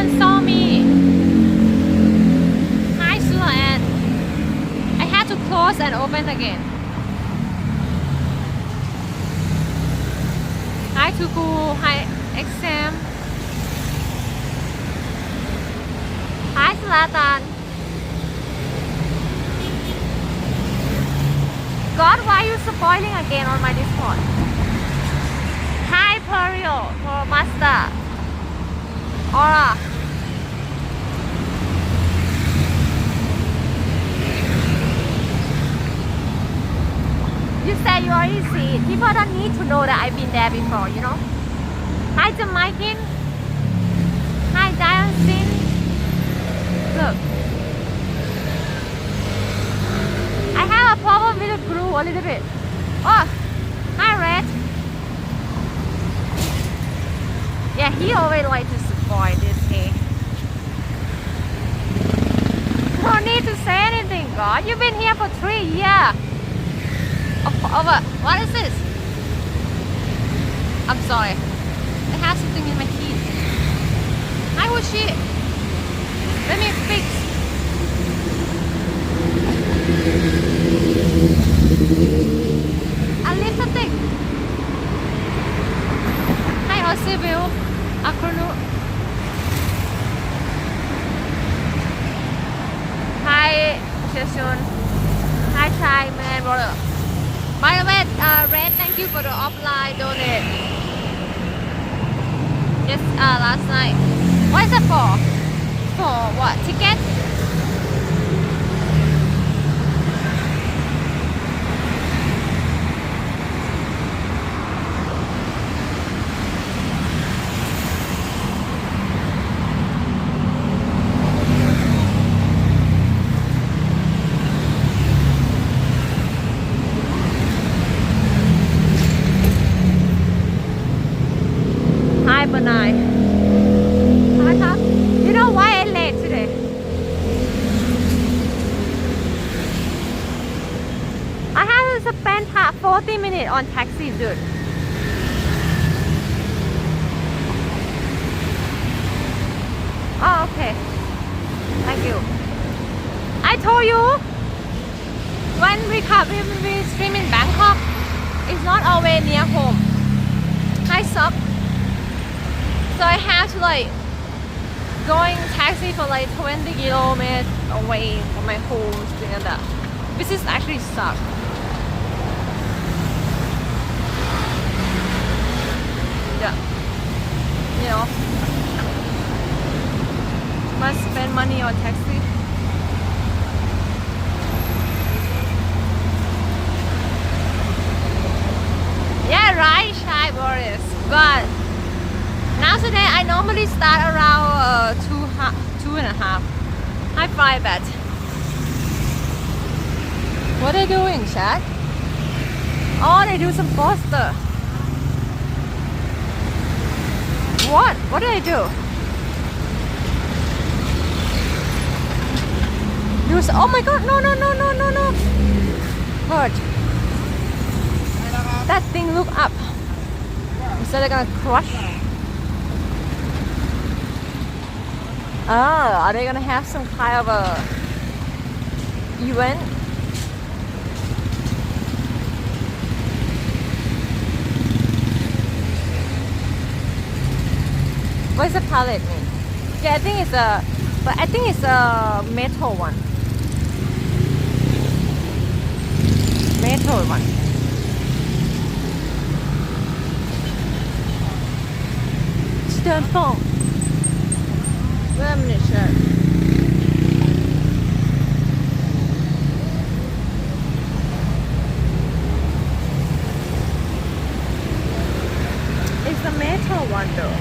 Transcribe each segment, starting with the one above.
one saw me. Hi, Sula Ann. I had to close and open again. Hi, Tuku. Hi, Exam. Hi, Zlatan. God, why are you spoiling again on my Discord? Hi, Perio, for Master. Aura. You said you already see it. People don't need to know that I've been there before, you know? Hi, Jamaican. Hi, Diane Sin. Look. I have a problem with the glue a little bit. Oh, hi, Red. Yeah, he always likes to spoil this here. No need to say anything, God. You've been here for 3 years. Over. What is this? I'm sorry. I have something in my teeth. Hi, Wushi. Let me fix. A lipstick. Hi, Osibil. Akrunu. Hi, Sheshun. Hi, Chai, man, brother. By the way, Red, thank you for the offline donate. Yes, last night. What is it for? For what? Ticket? Hi, Banai. Hi, Tom. You know why I'm late today? I had to spend 40 minutes on taxi, dude. Oh, okay. Thank you. I told you when we stream in Bangkok, it's not always near home. I suck. So I have to like going taxi for like 20 kilometers away from my home, something like that. This is actually suck. Yeah. You know. Must spend money on taxi. Yeah, right, Shy Boris. But now today I normally start around 2:30. I fly back. What are they doing, Chad? Oh, they do some poster. What? What do they do? Oh my God! No! Hurt. That thing look up. So they're gonna crush. Oh, are they gonna have some kind of a event? What does a palette mean? Yeah, I think it's a metal one. Metal one. Stand phone. Wait a minute, sir. It's a metal one though.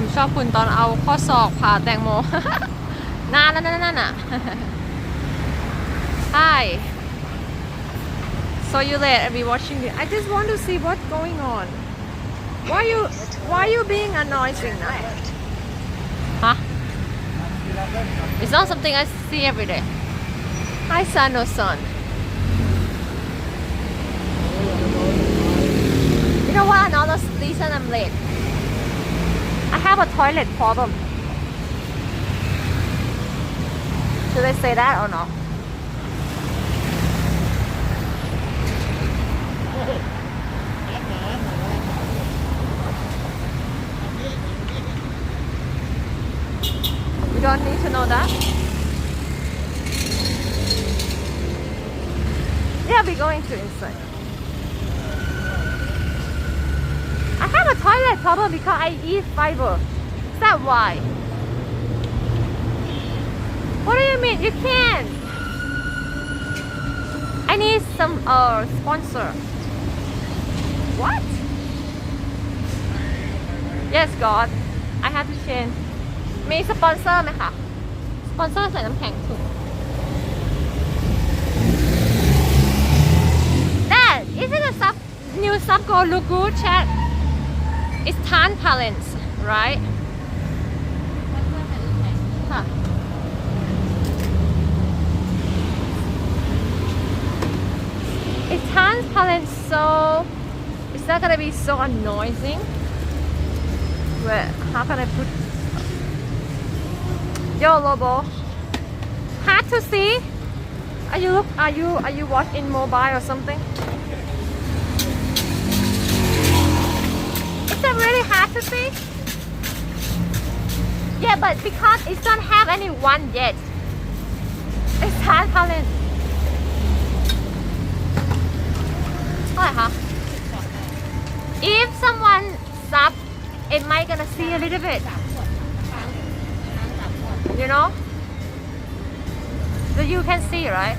ผมชอบคุณตอนเอาข้อศอกผ่าแตงโม นานแล้วนั่นน่ะ Hi. So you late and be watching it. I just want to see what's going on. Why you being annoying now? Huh? It's not something I see every day. Hi, son, no son. You know what? Another reason I'm late. I have a toilet problem. Should I say that or not? You don't need to know that? Yeah, we're going to inside. I have a toilet problem because I eat fiber. Is that why? What do you mean? You can. I need some sponsor. What? Yes, God. I have to change. มีสปอนเซอร์ไหมคะสปอนเซอร์ใส่น้ำแข็งถูก Dad, isn't the new sub go look good, chat? It's transparent, right? Huh. It's transparent, so it's not gonna be so annoying. Wait, how can I put? Yo, Lobo. Hard to see. Are you watching mobile or something? Is that really hard to see? Yeah, but because it don't have anyone yet. It's transparent. Huh? If someone sub, it might gonna see a little bit. You know? So you can see, right?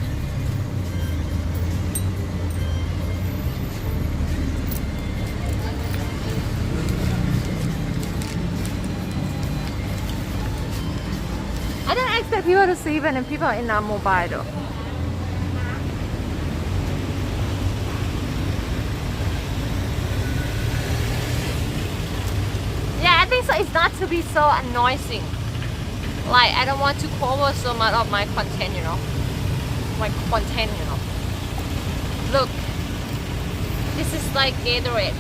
I don't expect people to see when people are in our mobile though. Yeah, I think so. It's not to be so annoying. Like, I don't want to cover so much of my content, you know. Look. This is like Gatorade.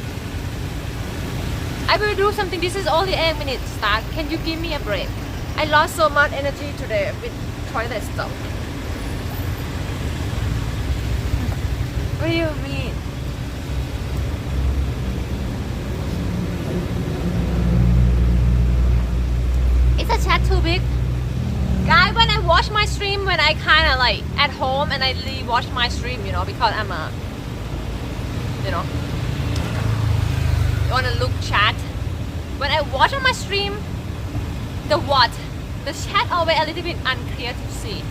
I will do something. This is only 8 minutes start. Can you give me a break? I lost so much energy today with toilet stuff. What do you mean? Is the chat too big? Guys, when I watch my stream, when I kind of like at home and I watch my stream, you know, because I'm a, you know, you want to look chat. When I watch on my stream, the chat always a little bit unclear to see.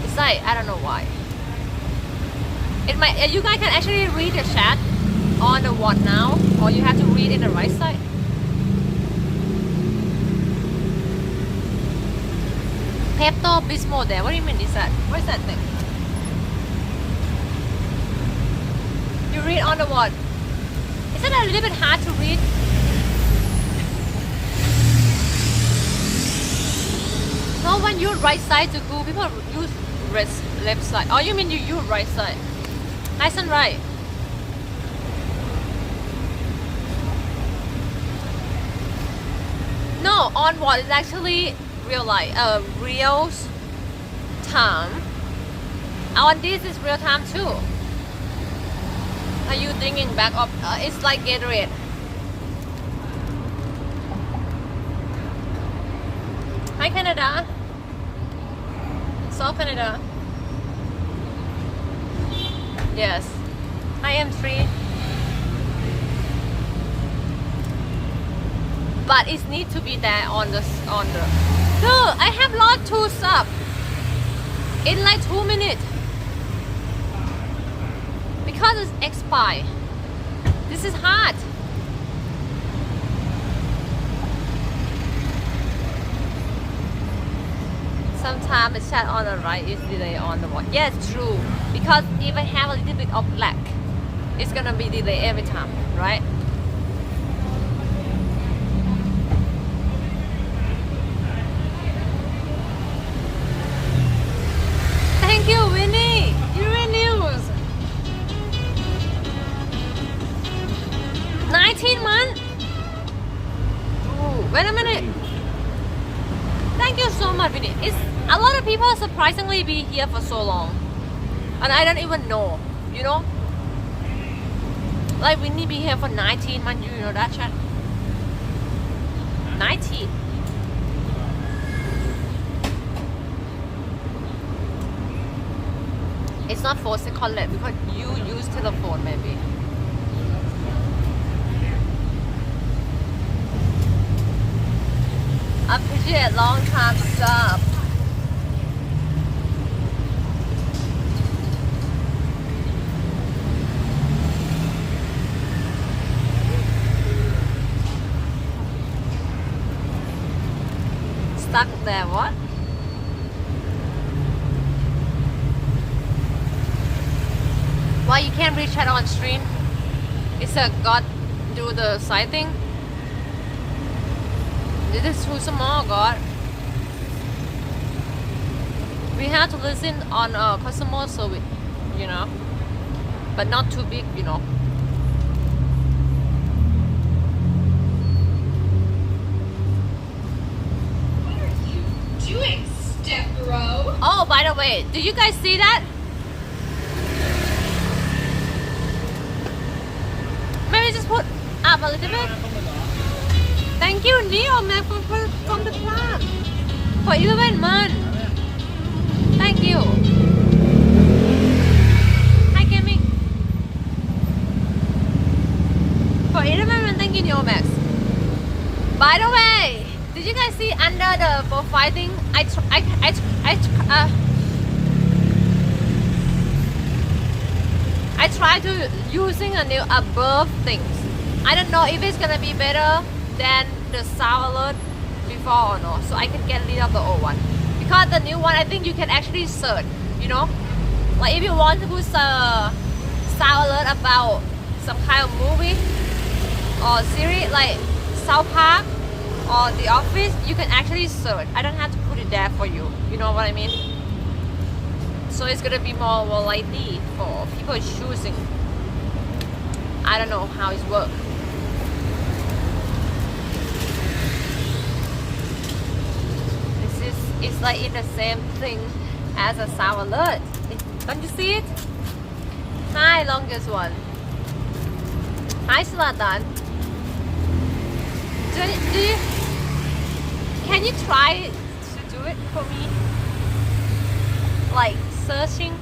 It's like, I don't know why. It might, you guys can actually read the chat on the what now, or you have to read in the right side. Pepto Bismol there. What do you mean is that? What is that thing? You read on the what? Isn't that a little bit hard to read? No one use right side to go. People use left side. Oh, you mean you use right side? Nice and right. No, on what is actually real time. On this is real time too. Are you thinking back of? It's like Gatorade. Hi Canada. South Canada. Yes. I am 3. But it needs to be there on the. Dude, I have lost 2 subs in like 2 minutes because it's expired. This is hard. Sometimes the chat on the right is delay on the one. Yes, true. Because if I have a little bit of lag, it's gonna be delay every time, right? Wait a minute. Thank you so much, Vinny. It's a lot of people surprisingly be here for so long, and I don't even know. You know, like Vinny be here for 19 months. You know that, chat? 19. It's not for second lab because you use telephone maybe. Appreciate long time sub. Stuck there, what? Why you can't reach chat on stream? It's a God do the side thing. This is too small, God. We have to listen on customer service, you know, but not too big, you know. What are you doing, step bro? Oh, by the way, do you guys see that? Maybe just put up a little bit. Thank you, Neo, man, from the club for 11 months. Thank you. Hi, Gaming. For 11 months, thank you, Neo Max. By the way, did you guys see under the profile thing? I tried to using a new above things. I don't know if it's gonna be better than the sound alert before or no, so I can get rid of the old one, because the new one I think you can actually search, you know, like if you want to put a sound alert about some kind of movie or series like South Park or The Office, you can actually search. I don't have to put it there for you, you know what I mean? So it's gonna be more variety for people choosing. I don't know how it works. It's like in the same thing as a sound alert. Don't you see it? Hi, longest one. Hi, Slatan. Can you try to do it for me? Like searching.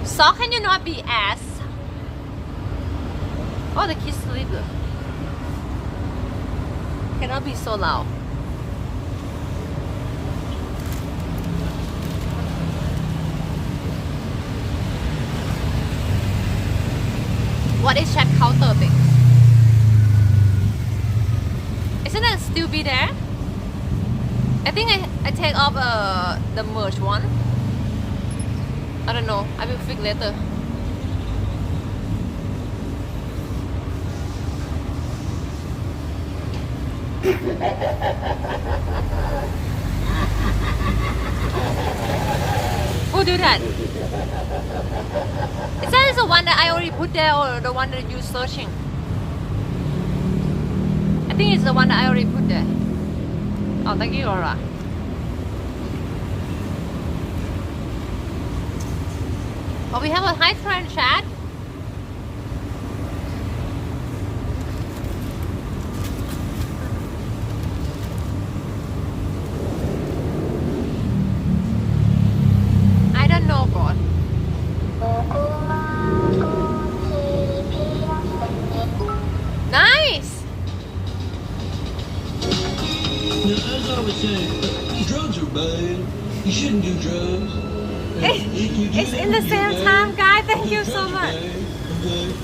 So can you not be ass? Oh, the kids sleep. Cannot be so loud. What is chat counter thing? Isn't it still be there? I think I take off the merge one. I don't know. I will fix later. Who do that? Is that the one that I already put there or the one that you're searching? I think it's the one that I already put there. Oh, thank you, Laura. Oh, we have a high friend chat. I don't know, God. Nice. Now, as I was saying, drugs are bad. You shouldn't do drugs. It's in the same time, guys. Thank you so much. Okay.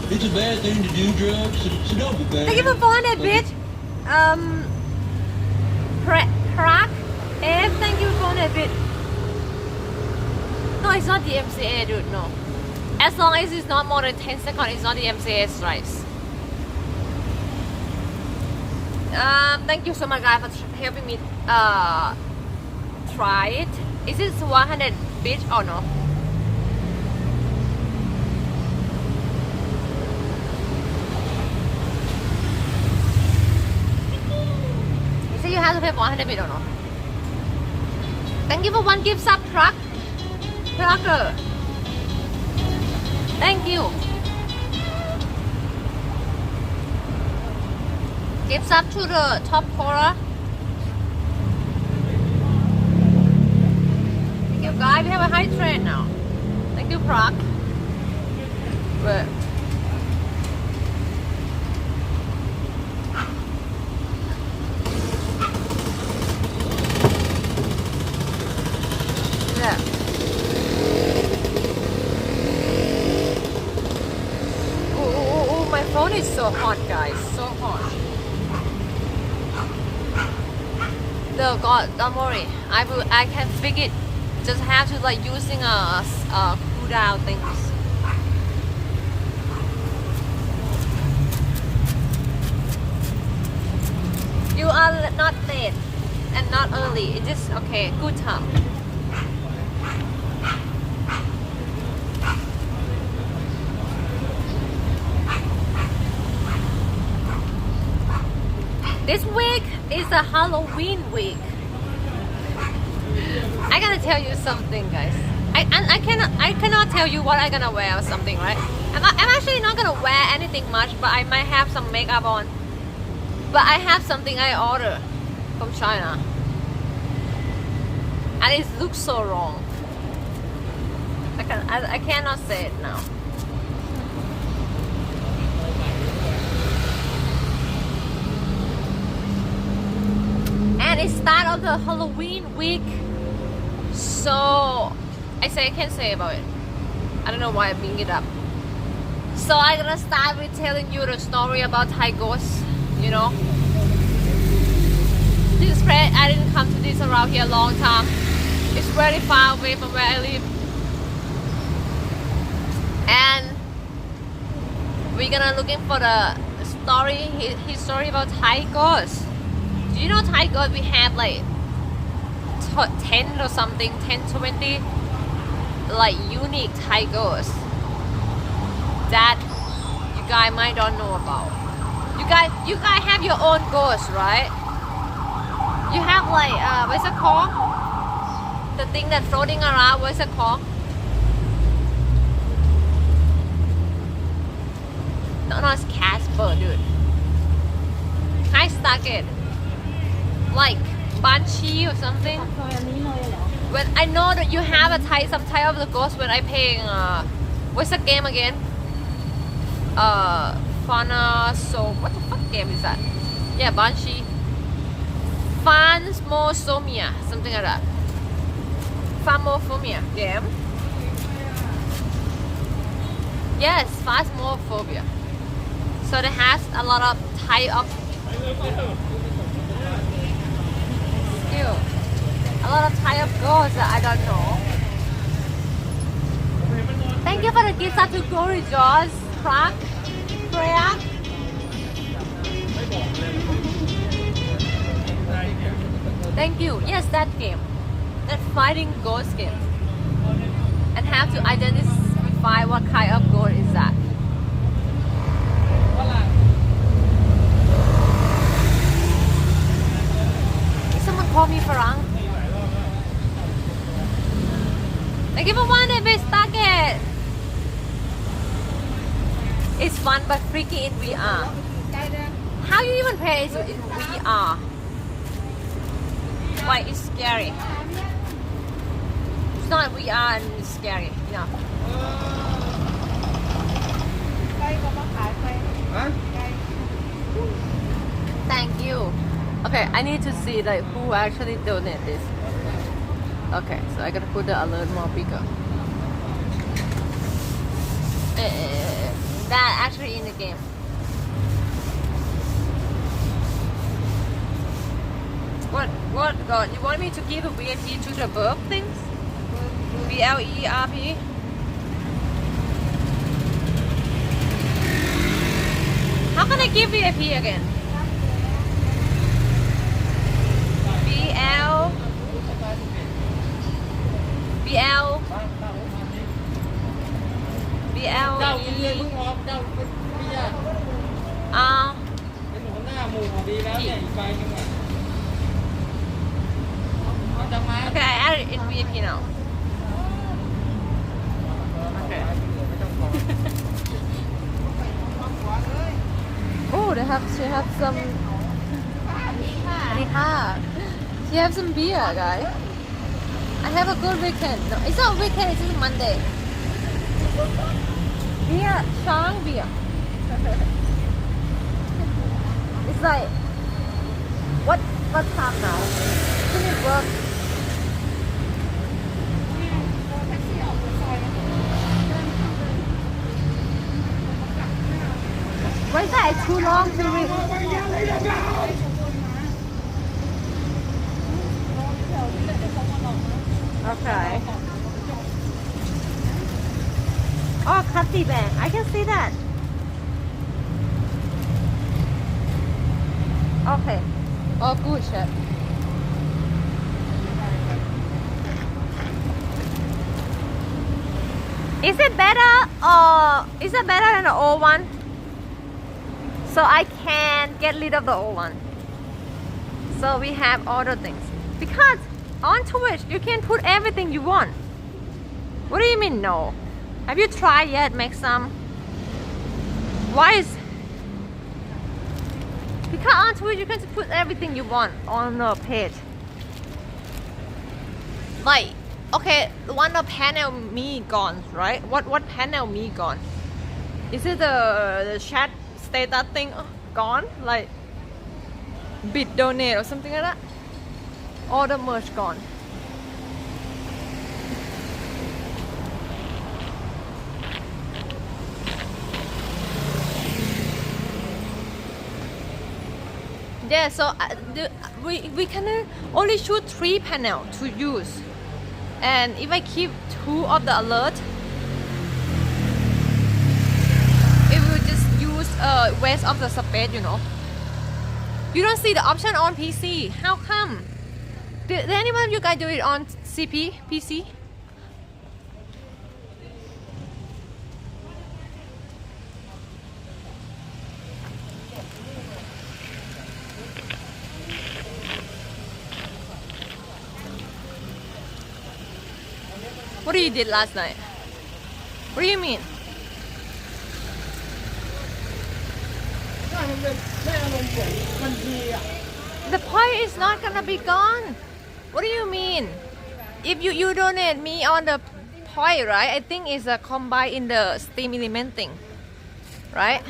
It's a bad thing to do drugs, so don't be bad. Thank you for following that, bitch. Prague F, thank you for following that, bitch. No, it's not the MCA, dude. No. As long as it's not more than 10 seconds, it's not the MCA strikes. Thank you so much, guys, for helping me try it. Is it 100 bits or no? have to pay 100 bit or no? Thank you for one gift sub trucker. Thank you. Gift sub to the top caller. Thank you guys, we have a high trend now. Thank you, Prague. But yeah. Oh, my phone is so hot, guys. So hot. No, God, don't worry. I can fix it. Just have to like using a cool down things. You are not late and not early. It is okay. Good time. This week is a Halloween week. I gotta tell you something, guys. I cannot tell you what I'm gonna wear or something, right? I'm actually not gonna wear anything much, but I might have some makeup on. But I have something I ordered from China, and it looks so wrong. I cannot say it now. And it's start of the Halloween week, so I can't say about it. I don't know why I bring it up. So I'm gonna start with telling you the story about Thai ghosts. You know, this place, I didn't come to this around here a long time. It's very far away from where I live, and we're gonna looking for the story, his story about Thai ghosts. Do you know Thai ghosts? We have like 10 or something, 10, 20 like unique Thai ghosts that you guys might don't know about. You guys have your own ghost, right? You have like what's it called? The thing that's floating around, what's it called? No, it's Casper, dude. Hi, Stargate. Like Banshee or something. When I know that you have a some type of the ghost when I playing what's the game again? So what the fuck game is that? Yeah, Banshee. Phasmophobia, something like that. Phasmophobia game. Yes, Phasmophobia. So it has a lot of type of a lot of type of ghosts that I don't know. Thank you for the gift to Gory Jaws, Prague, Prague. Thank you. Yes, that game. That fighting ghost game. And have to identify what kind of ghost is that. Someone call me Farang. Thank you for one if it's target. It's fun but freaky in VR. How you even play it in VR? Why it's scary? It's not VR and it's scary. No. Thank you. Okay, I need to see like who actually donated this. Okay, so I gotta put the alert more bigger. That actually in the game. What God? You want me to give a VIP to the verb things? BLERP? How can I give VIP again? BL Okay, I added it in VIP now. Okay. Oh, she have some. She have some beer, guys. I have a good weekend. No, it's not weekend. It's just Monday. Beer, Shang beer. It's like what time now? Shouldn't it work? Why is that too long to read? Okay. Oh, Cutty Bank. I can see that. Okay. Oh, good chef. Is it better than the old one? So I can get rid of the old one. So we have all the things. Because on Twitch you can put everything you want. What do you mean no? Have you tried yet? Make some. Why is? Because on Twitch you can put everything you want on the page. Like, okay, one of panel me gone, right? What panel me gone? Is it the chat status thing gone? Like bit donate or something like that? All the merch gone. Yeah, so we can only choose 3 panel to use, and if I keep 2 of the alert, it will just use waste of the space, you know. You don't see the option on PC. How come? Did anyone of you guys do it on PC? What did you did last night? What do you mean? The point is not gonna be gone. What do you mean? If you donate me on the point, right? I think it's a combine in the Steam element thing, right?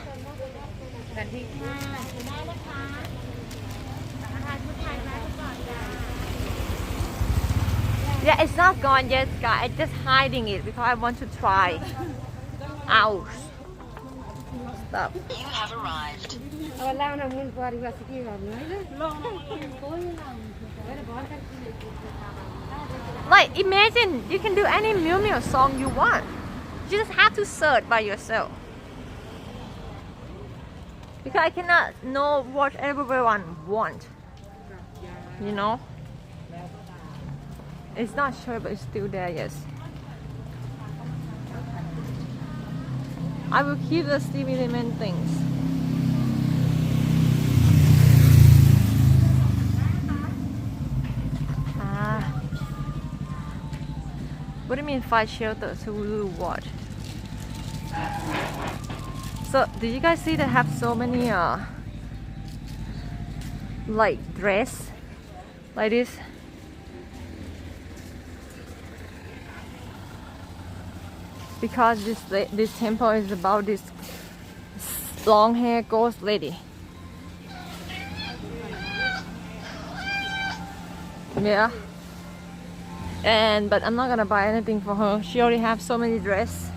Yeah, it's not gone yet, guys. I'm just hiding it because I want to try out stuff. You have arrived. Like, imagine you can do any Mew Mew song you want. You just have to search by yourself. Because I cannot know what everyone wants. You know? It's not sure, but it's still there, yes. I will keep the Steam element things. What do you mean 5 shelters? Who will what? So, do you guys see they have so many like dress like this? Because this temple is about this long hair ghost lady. Yeah. But I'm not gonna buy anything for her. She already have so many dresses.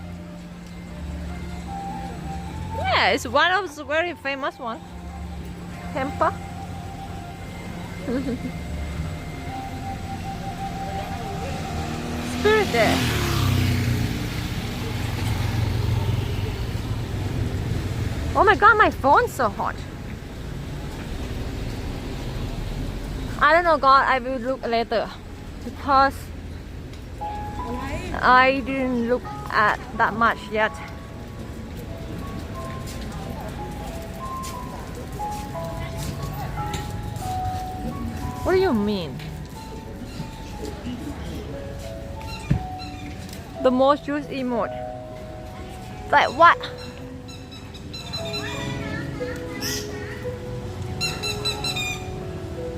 Yeah, it's one of the very famous one. Temple. Spirit there. Oh my god, my phone's so hot. I don't know, God, I will look later because I didn't look at that much yet. What do you mean? The most used emote. Like what?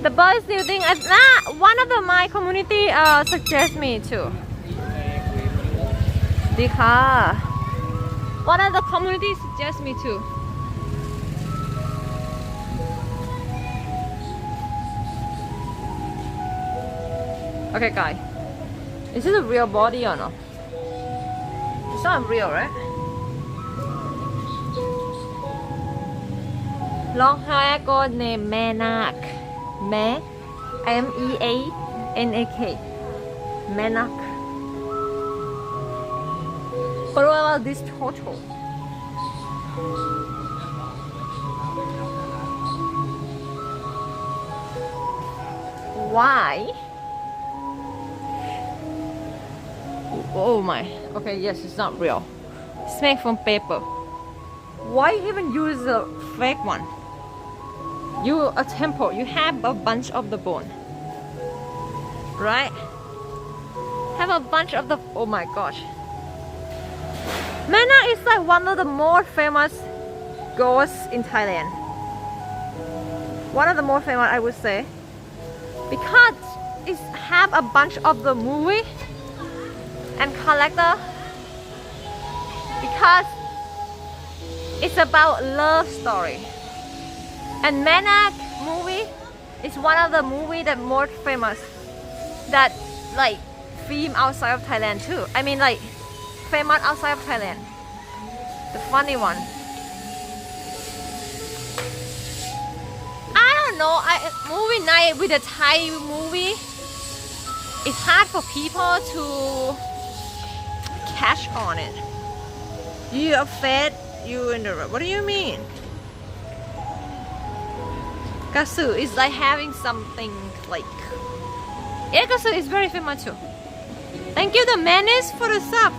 The boys still think one of my community suggest me too. Dika. One of the community suggest me too. Okay, guys. Is this a real body or not? It's not real, right? Long hair girl named Menak. M-E-A-N-A-K. Menak. What about this total? Why? Oh my. Okay, yes, it's not real. It's made from paper. Why even use a fake one? You a temple, you have a bunch of the bone. Right? Have a bunch of the, oh my gosh. Mana is like one of the more famous ghosts in Thailand. One of the more famous, I would say. Because it have a bunch of the movie and collector. Because it's about love story. And Manak movie is one of the movie that more famous that like film outside of Thailand too. I mean like famous outside of Thailand. The funny one. I don't know. Movie night with a Thai movie. It's hard for people to catch on it. You are fed. You in the. What do you mean? Kasu is like having something like. Yeah, Kasu is very famous too. Thank you, the menace, for the sub.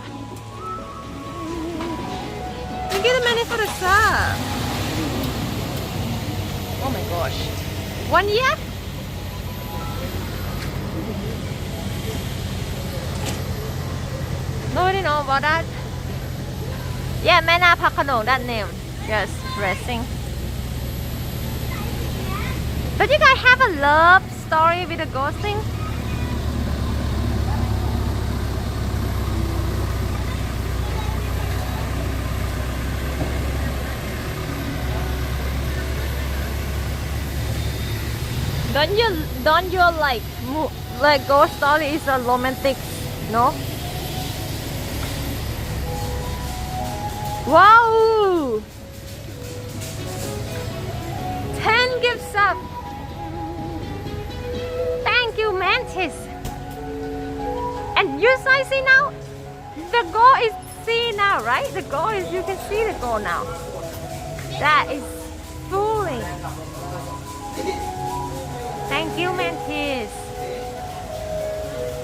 Thank you, the menace, for the sub. Oh my gosh. 1 year? Nobody know about that. Yeah, Mena Pakano, that name. Yes, racing. But you guys have a love story with a ghost thing? Don't you like ghost story is a romantic, no? Wow! 10 gifts up. Thank you, Mantis. And you guys see now? The goal is see now, right? The goal is you can see the goal now. That is fooling. Thank you, Mantis.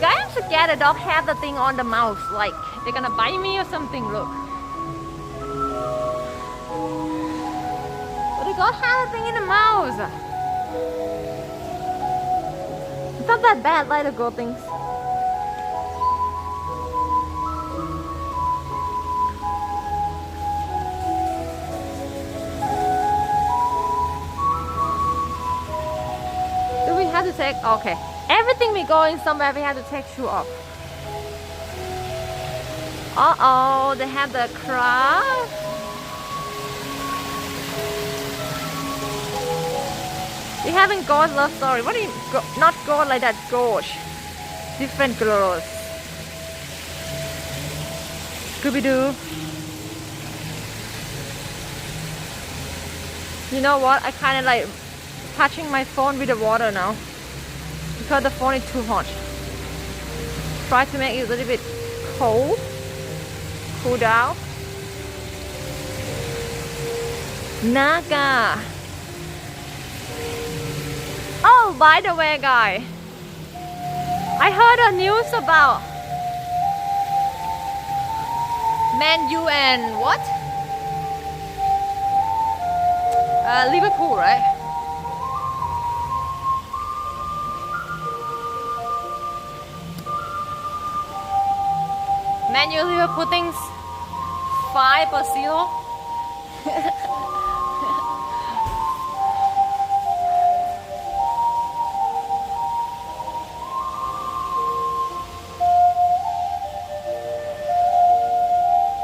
Guys, I'm scared the dog have the thing on the mouth. Like they're gonna bite me or something. Look. But the dog have the thing in the mouth. It's not that bad, like the gold things. Do we have to take? Okay. Everything we go in somewhere, we have to take shoe off. Uh-oh, they have the craft. We having ghost love story. What do you not ghost like that? Ghost. Different girls. Scooby-Doo. You know what? I kind of like touching my phone with the water now because the phone is too hot. Try to make it a little bit cold. Cool down. Naga. Oh, by the way, guys, I heard a news about Man U and what? Liverpool, right? Man you were putting 5 or 0?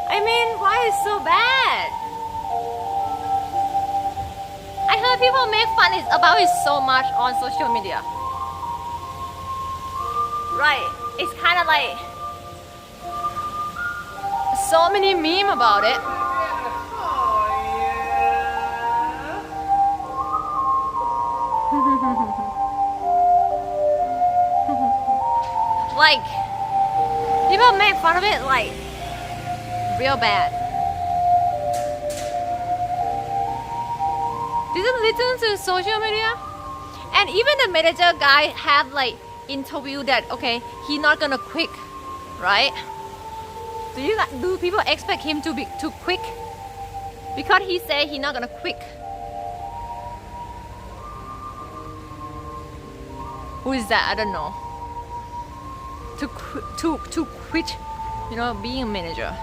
I mean, why is so bad? I heard people make fun about it so much on social media. Right, it's kind of like so many memes about it. Like, people make fun of it like real bad. Did you listen to social media? And even the manager guy had like interview that okay, he's not gonna quit, right? Do people expect him to be too quick? Because he said he's not gonna quit. Who is that? I don't know. To quit, you know, being a manager.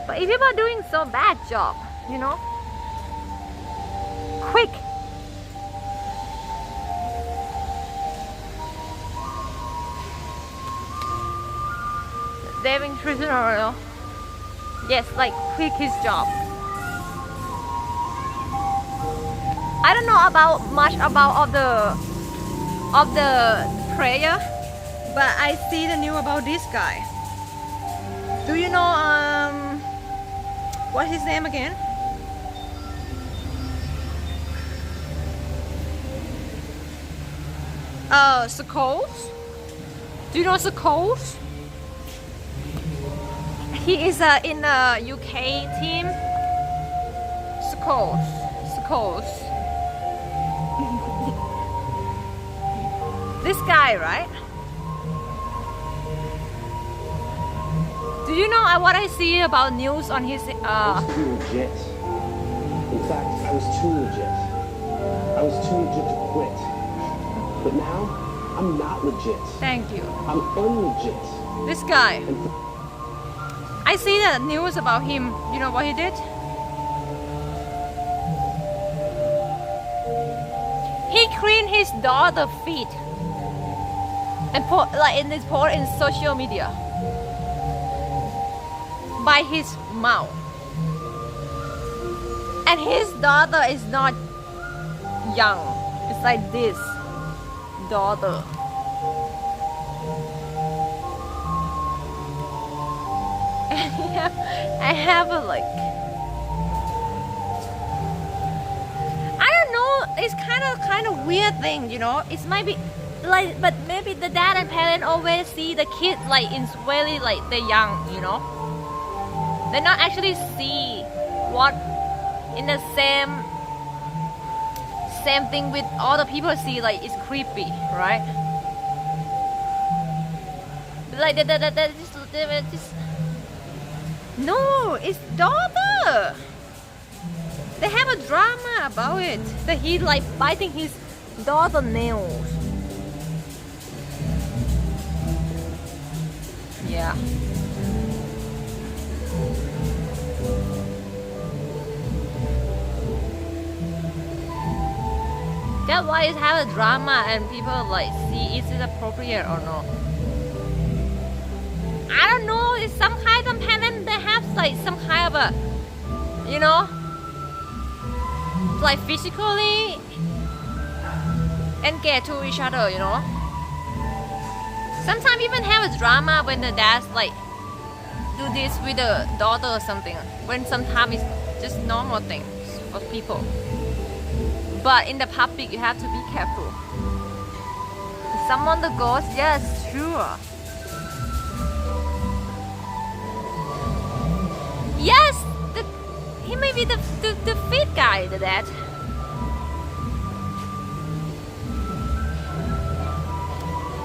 But if people are doing so bad job, you know, quick. David Cristiano, yes, like quit his job. I don't know about much about of the prayer, but I see the news about this guy. Do you know what's his name again? Scholes. Do you know Scholes? He is in the UK team. Scholes. This guy, right? Do you know what I see about news on his? I was too legit. In fact, I was too legit. I was too legit to quit. But now, I'm not legit. Thank you. I'm unlegit. This guy. I see the news about him. You know what he did? He cleaned his daughter's feet and put in social media by his mouth. And his daughter is not young. It's like this daughter. I have a like, I don't know, it's kind of weird thing, you know. It might be like, but maybe the dad and parent always see the kid like in really like they're young, you know. They not actually see what in the same thing with all the people see, like it's creepy, right? Like they just no, it's daughter. They have a drama about it. That he like biting his daughter nails. Yeah. That's why it have a drama and people like see is it appropriate or not. I don't know, it's some kind of parent that have like some kind of a, you know, like physically engaged to each other, you know. Sometimes even have a drama when the dads like do this with the daughter or something. When sometimes it's just normal things for people. But in the public you have to be careful. Someone the ghost, yes, sure. Yes, he may be the fit guy, the dad.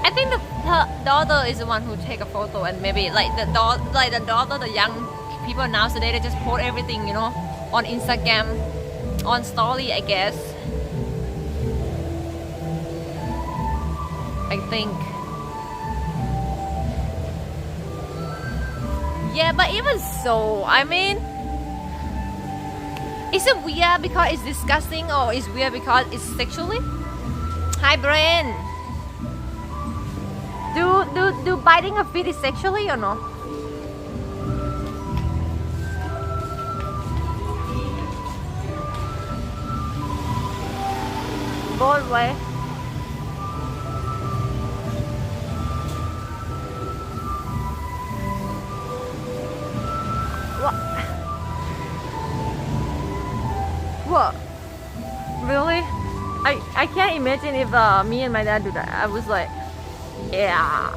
I think her daughter is the one who take a photo, and maybe like the daughter, the young people nowadays they just post everything, you know, on Instagram, on story, I guess. I think. Yeah, but even so, I mean, is it weird because it's disgusting or is weird because it's sexually? Hi, Brain. Do biting a feet is sexually or no? Both way. What? Really? I can't imagine if me and my dad do that. I was like, yeah.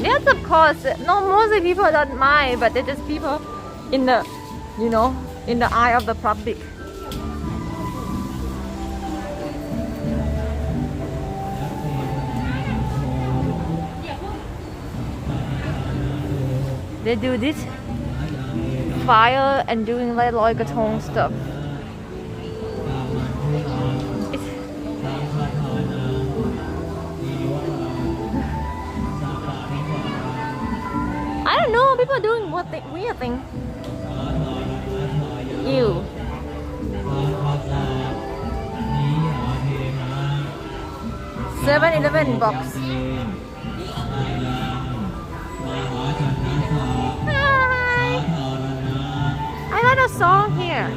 Yes, of course. No, mostly people don't mind, but they're just people in the, you know, in the eye of the public. They do this fire and doing like Loi Katong stuff. I don't know, people are doing what weird thing. Ew. $7-11 box. I like a song here.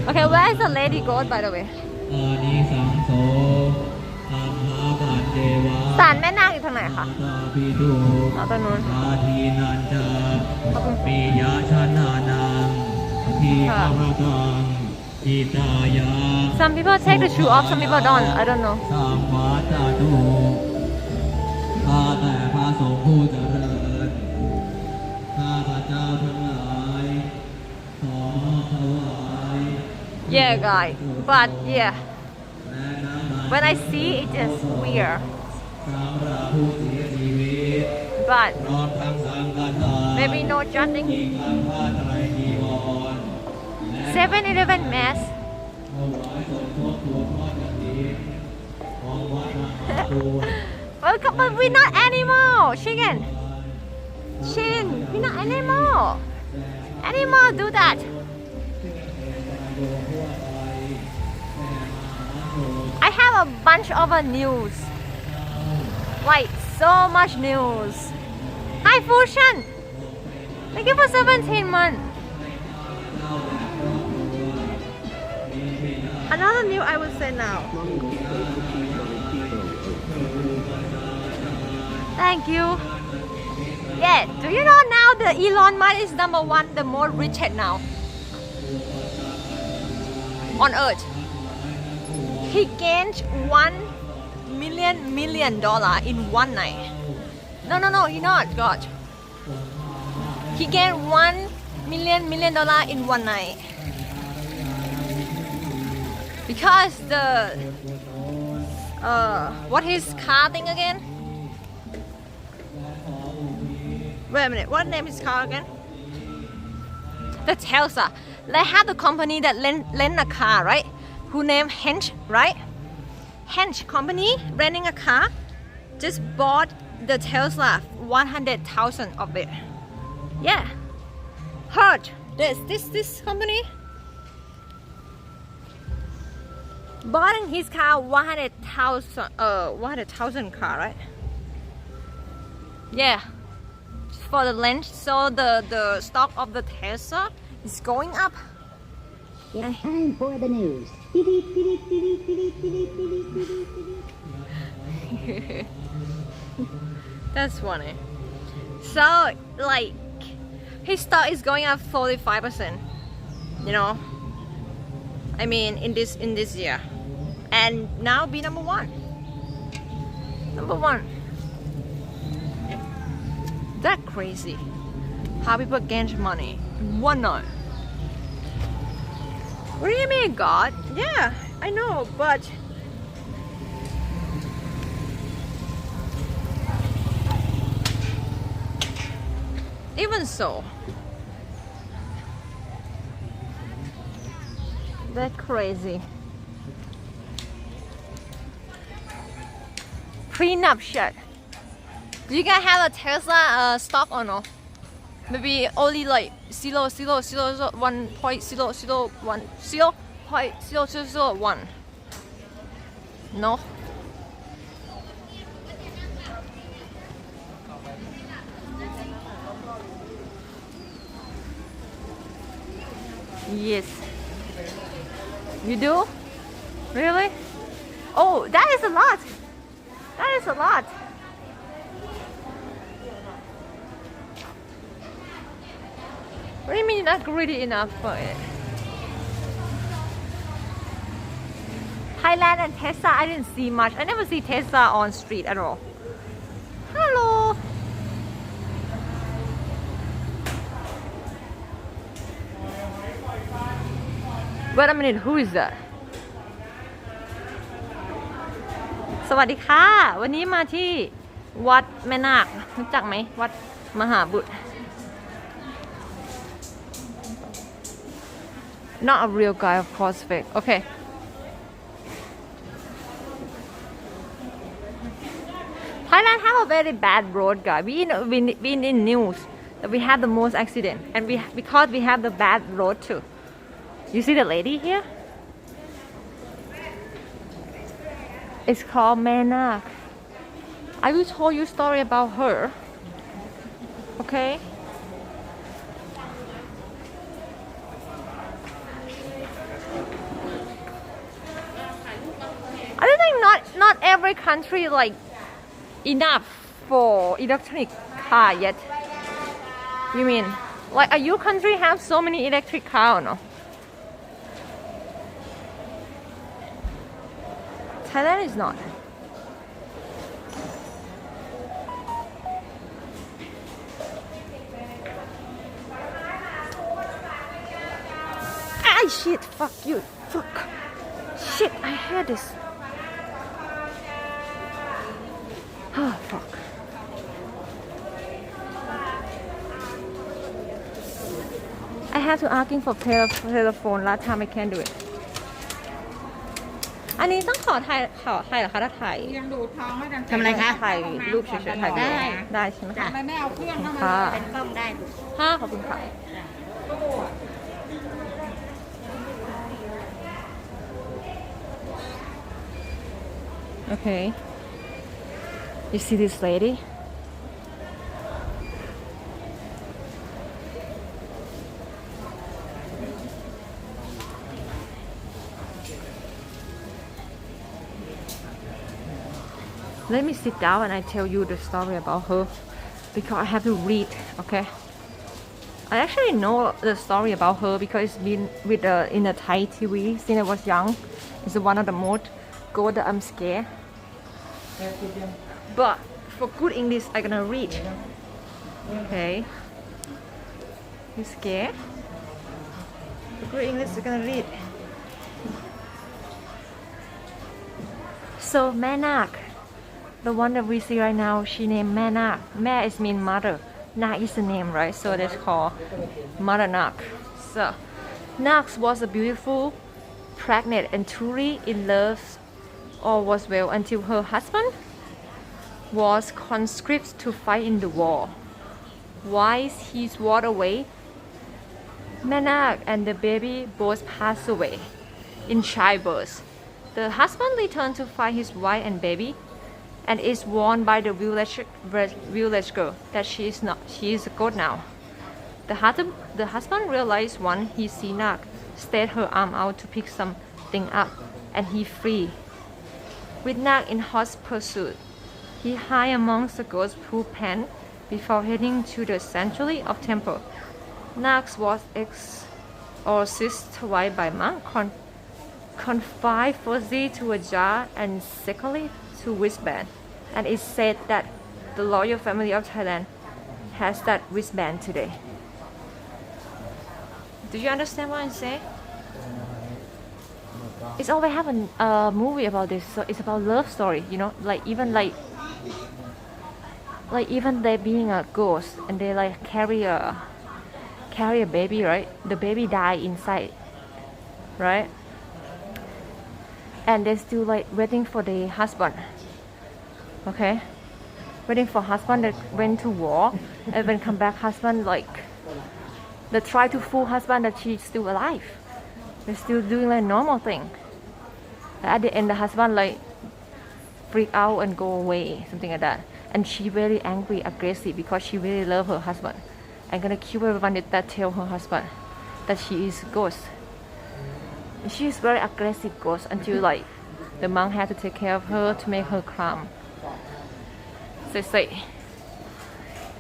Okay, where is the lady goat, by the way? ศาลแม่นางอยู่ทางไหนคะอ๋อตรงนู้นขอบคุณค่ะ Some people take the shoe off, some people don't. I don't know. ข้าแต่พระสงฆ์ผู้เจริญข้าพระเจ้าทั้งหลายขอถวาย Yeah, guy. But yeah, when I see it, it's just weird. สำหรับผู้เสียชีวิต But พร้อมทั้งสังฆทาน maybe no judging. ที่ข้าพระไตรจีวร 7-11 mass. ถวายสมทบทุนทอดกฐินของวัดมหาบุญ But we're not animal, chicken. Chicken, we're not animal. Animal do that. I have a bunch of news. Like so much news. Hi Fusion. Thank you for 17 months. Another news I will say now. Thank you. Yeah, do you know now the Elon Musk is #1, the more richest now on earth. He gained $1 million in one night. No, he not God. He gained $1 million in one night because the what his car thing again? Wait a minute, what name is car again? The Tesla. They have the company that lend a car, right? Who named Hench, right? Hench company renting a car just bought the Tesla, 100,000 of it. Yeah, heard this company bought his car 100,000 car, right? Yeah. For the length, so the stock of the Tesla is going up. It's time for the news. That's funny. So like his stock is going up 45%. You know, I mean in this year, and now be number one. That crazy. How people gain money in one night. What do you mean, God? Yeah, I know, but even so, that's crazy. prenup shit. Do you guys have a Tesla stock or no? Maybe only like 0.001 No. Yes. You do? Really? Oh, that is a lot. That is a lot. What do you mean not greedy enough for it? Thailand and Tesla, I didn't see much. I never see Tesla on street at all. Hello. Wait a minute, who is that? สวัสดีค่ะ วันนี้มาที่วัดแม่นาครู้จักไหมวัดมหาบุตร Not a real guy, of course, fake. Okay. Thailand have a very bad road, guy. We in news that we have the most accident, and because we have the bad road too. You see the lady here? It's called Manak. I will tell you a story about her. Okay? I don't think not every country like enough for electric car yet. You mean like are your country have so many electric car or no? Thailand is not. Ah shit, fuck you, fuck. Shit, I heard this. Oh fuck. I have to asking for telephone last time I can't do it. อันนี้ต้องขอถ่ายเหรอคะถ้าถ่าย ยังดูท้องให้ดัง ทำอะไรคะถ่ายรูปเฉยๆถ่ายได้ได้ใช่ไหมคะ ทำไมไม่เอาเครื่องเข้ามา ค่ะ เป็นกล้องได้ ค่ะขอบคุณค่ะ Okay. You see this lady? Let me sit down and I tell you the story about her because I have to read, okay? I actually know the story about her because it's been with in the Thai TV since I was young. It's one of the most good I'm scared. But for good English, I'm gonna read. Okay. You scared? For good English, I'm gonna read. So Manak, the one that we see right now, she named Manak. Ma is mean mother. Nak is the name, right? So that's called Mother Nak. So Nak was a beautiful, pregnant, and truly in love. All was well until her husband was conscripted to fight in the war. While he walked away, Manak and the baby both passed away in childbirth. The husband returned to find his wife and baby, and is warned by the village girl that she is good now. The husband realized once he see Nak, stretched her arm out to pick something up, and he flee. With Nak in hot pursuit, he hid amongst the goats who pant before heading to the sanctuary of temple. Nak was exorcised twice by monk, confined firstly to a jar and secondly to wristband. And it's said that the royal family of Thailand has that wristband today. Do you understand what I'm saying? It's always have a movie about this. So it's about love story, you know, like even they being a ghost and they like carry a baby, right? The baby die inside, right? And they're still like waiting for the husband. Okay, waiting for husband that went to war, and when come back, husband like they try to fool husband that she's still alive. They're still doing like normal thing. At the end, the husband like freak out and go away, something like that. And she very angry, aggressive because she really love her husband. And gonna kill everyone that tell her husband that she is ghost. And she is very aggressive ghost until like the monk had to take care of her to make her calm. So it's like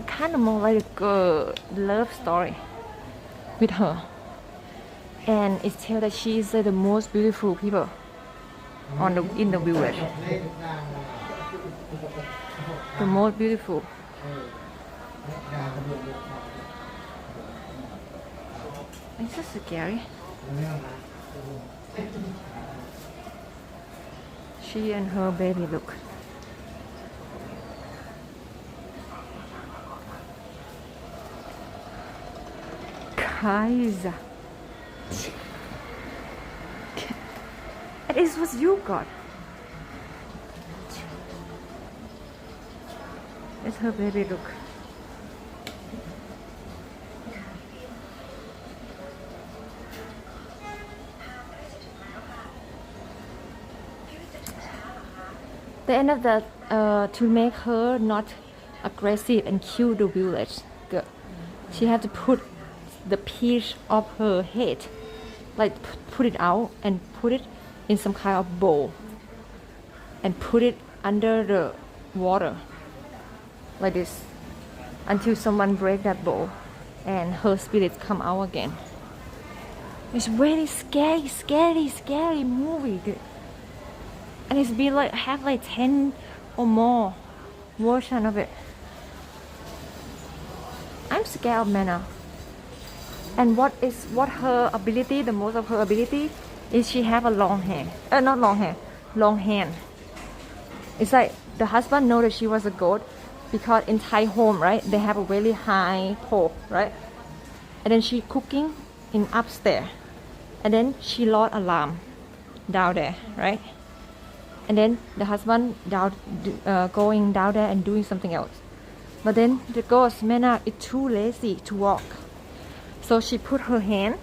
kind of more like a good love story with her. And it tells that she is the most beautiful people in the village. The most beautiful. It's just scary. She and her baby look. Kaiser. And it was you, God. It's her baby look. The end of that to make her not aggressive and kill the village girl. She had to put the piece of her head, like put it out and put it in some kind of bowl and put it under the water like this until someone break that bowl and her spirits come out again. It's very scary movie. And it's been like have like 10 or more version of it. I'm scared of Manna. And what her ability, the most of her ability is she have a long hair. Not long hair, long hand. It's like the husband know that she was a goat because in Thai home, right, they have a very high pole, right? And then she cooking in upstairs. And then she lost alarm down there, right? And then the husband going down there and doing something else. But then the ghost Manna is too lazy to walk. So she put her hand,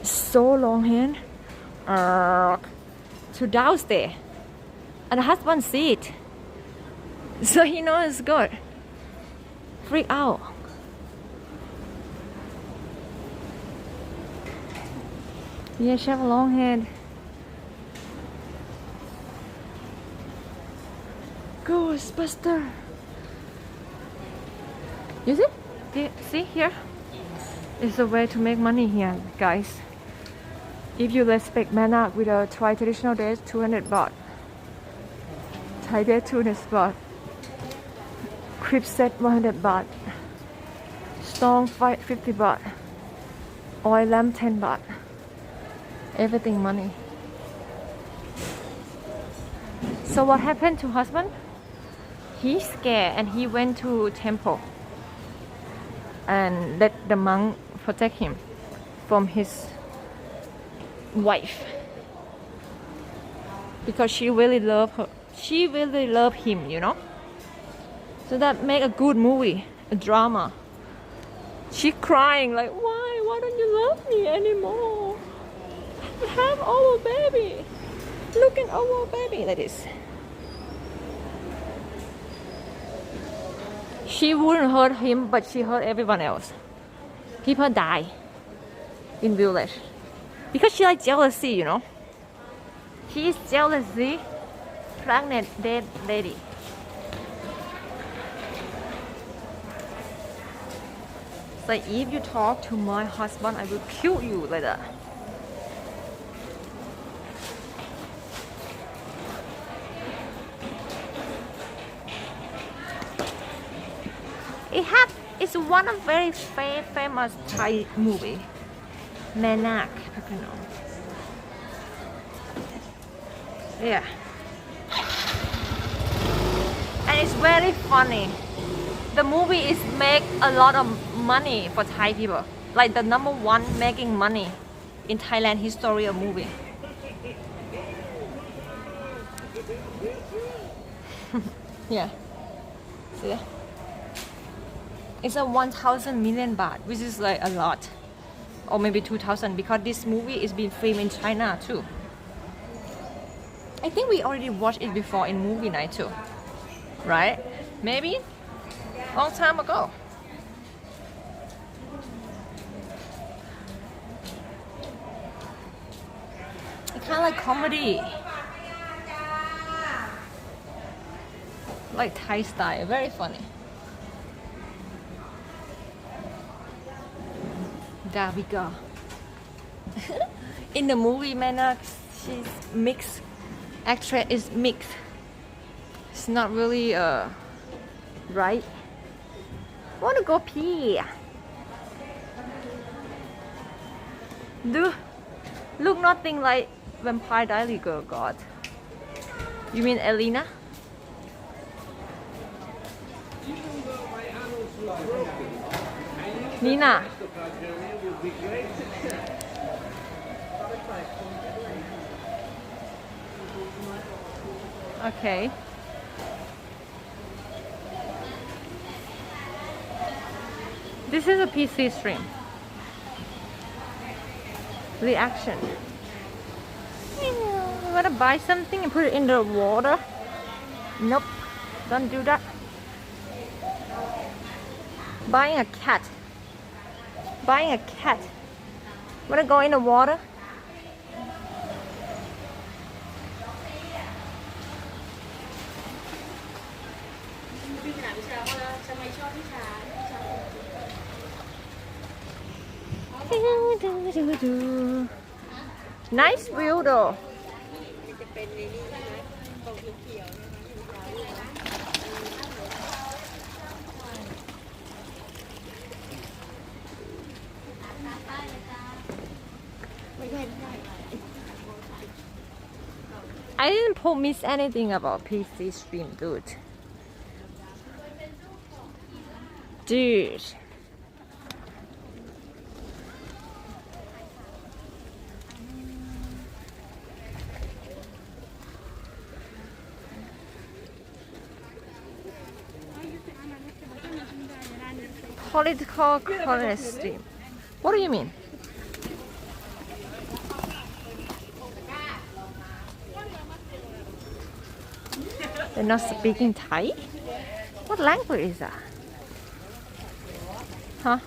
so long hand, to downstairs. And the husband see it. So he knows it's good. Freak out. Yeah, she have a long hand. Ghostbuster. You see? See here? It's a way to make money here, guys. If you respect Manna with a Thai traditional dress, 200 baht. Thai dress 200 baht. Crib set 100 baht. Stone 50 baht. Oil lamp 10 baht. Everything money. So what happened to husband? He's scared and he went to temple and let the monk protect him from his wife because she really love her. She really love him, you know. So that make a good movie, a drama. She crying like, why don't you love me anymore? I have our baby. Look at our baby like this. She wouldn't hurt him, but she hurt everyone else. People die in village because she like jealousy, you know. She is jealousy, pregnant dead lady. It's like if you talk to my husband, I will kill you like that. It's one of very famous Thai movie, Manna. Yeah, and it's very funny. The movie is make a lot of money for Thai people, like the #1 making money in Thailand history of movie. Yeah. See? It's a 1,000 million baht, which is like a lot. Or maybe 2,000 because this movie is being filmed in China too. I think we already watched it before in movie night too. Right? Maybe? Long time ago. It's kind of like comedy. Like Thai style, very funny. There we go. In the movie, Manna, she's mixed. Actress is mixed. It's not really right. Wanna go pee? Look nothing like Vampire Diary girl. God. You mean Elena? Nina. Okay. This is a PC stream. Reaction. You wanna buy something and put it in the water? Nope. Don't do that. Buying a cat. Buying a cat. Wanna go in the water? Nice view though. I didn't miss anything about PC stream, dude. Dude. Political correct stream. What do you mean? They're not speaking Thai? What language is that? Huh?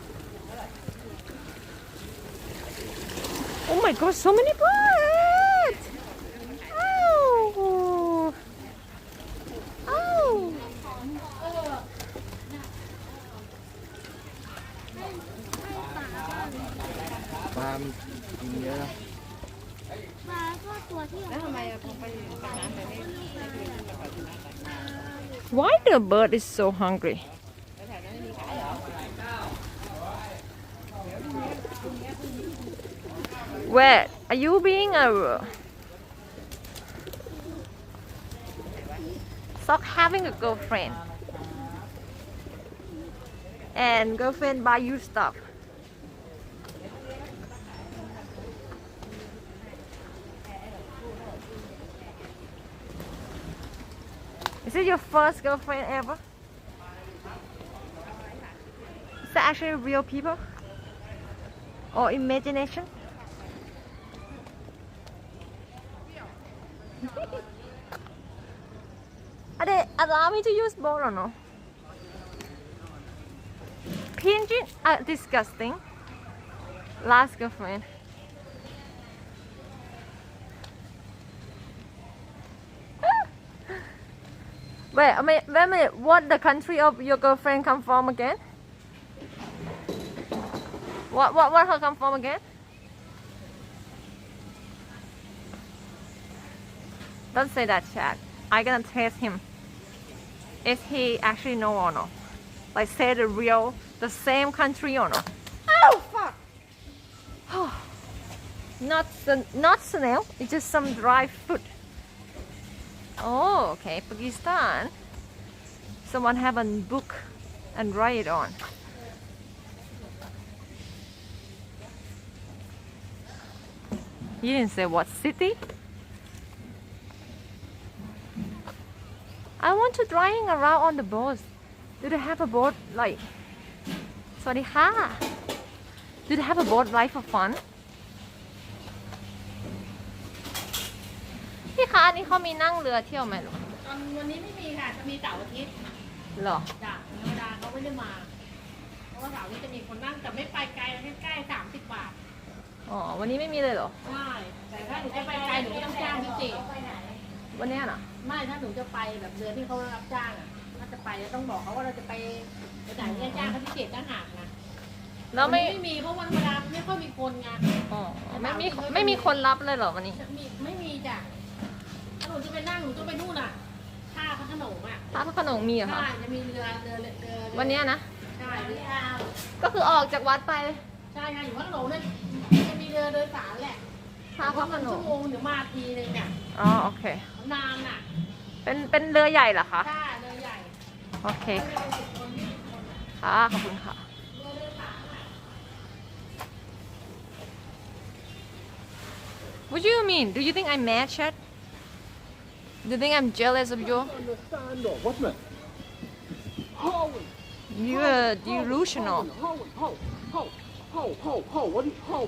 Oh my god, so many birds! Oh! Oh! Why the bird is so hungry? Where are you being a Stop having a girlfriend and girlfriend buy you stuff. Is it your first girlfriend ever? Is that actually real people? Or imagination? Are they allow me to use both or no? Pigeons are disgusting. Last girlfriend. Wait a minute, what the country of your girlfriend come from again? What her come from again? Don't say that, chat. I'm gonna test him. If he actually know or not. Like say the same country or not. Oh fuck! Not snail, it's just some dry food. Oh, okay, Pakistan. Someone have a book and write it on. You didn't say what city? I want to driving around on the boat. Do they have a boat like สวัสดีค่ะ Do they have a boat ride for fun พี่คะอันนี้เขามีนั่งเรือเที่ยวไหมหรอ ตอนวันนี้ไม่มีค่ะ จะมีเสาร์อาทิตย์ หรอ จ้ะธรรมดาเขาไม่ได้มา เพราะว่าเสาร์นี้จะมีคนนั่งแต่ไม่ไปไกลใกล้ๆ30 บาท อ๋อ วันนี้ไม่มีเลยเหรอ ใช่ แต่ถ้าหนูจะไปไกลหนูก็ต้องจ้างพิเศษ วันเนี้ยน่ะ ไม่ถ้าหนูจะไปแบบเดือนที่เขารับจ้างอ่ะถ้าจะไปต้องบอกเขาว่าเราจะไปไหนเนี่ยจ้างเขาพิเศษต่างหากนะ แล้วไม่ ไม่มีเพราะวันเวลาไม่ค่อยมีคนไง อ๋อไม่มีคนรับเลยเหรอวันนี้ ไม่มีจ้ะถ้าหนูจะไปนั่งหนูต้องไปนู่นอ่ะท่าพระโขนงอ่ะ ท่าพระโขนงมีเหรอคะ ใช่จะมีเรือ วันเนี้ยนะ ใช่เรือ ก็คือออกจากวัดไป ใช่ค่ะอยู่พระโขนงเนี่ยจะมีเรือโดยสารแหละ ท่าพระโขน ชั่ ง วโมงเดี๋ยวมาทีนึงเนี่ย อ๋อโอเค นานอ่ะ เป็นเรือใหญ่เหรอคะ ใช่เรือใหญ่ โอเคค่ะขอบคุณค่ะ What do you mean? Do you think I'm mad, Chad? Do you think I'm jealous of you? Understand though, what's that? Howie! You're delusional.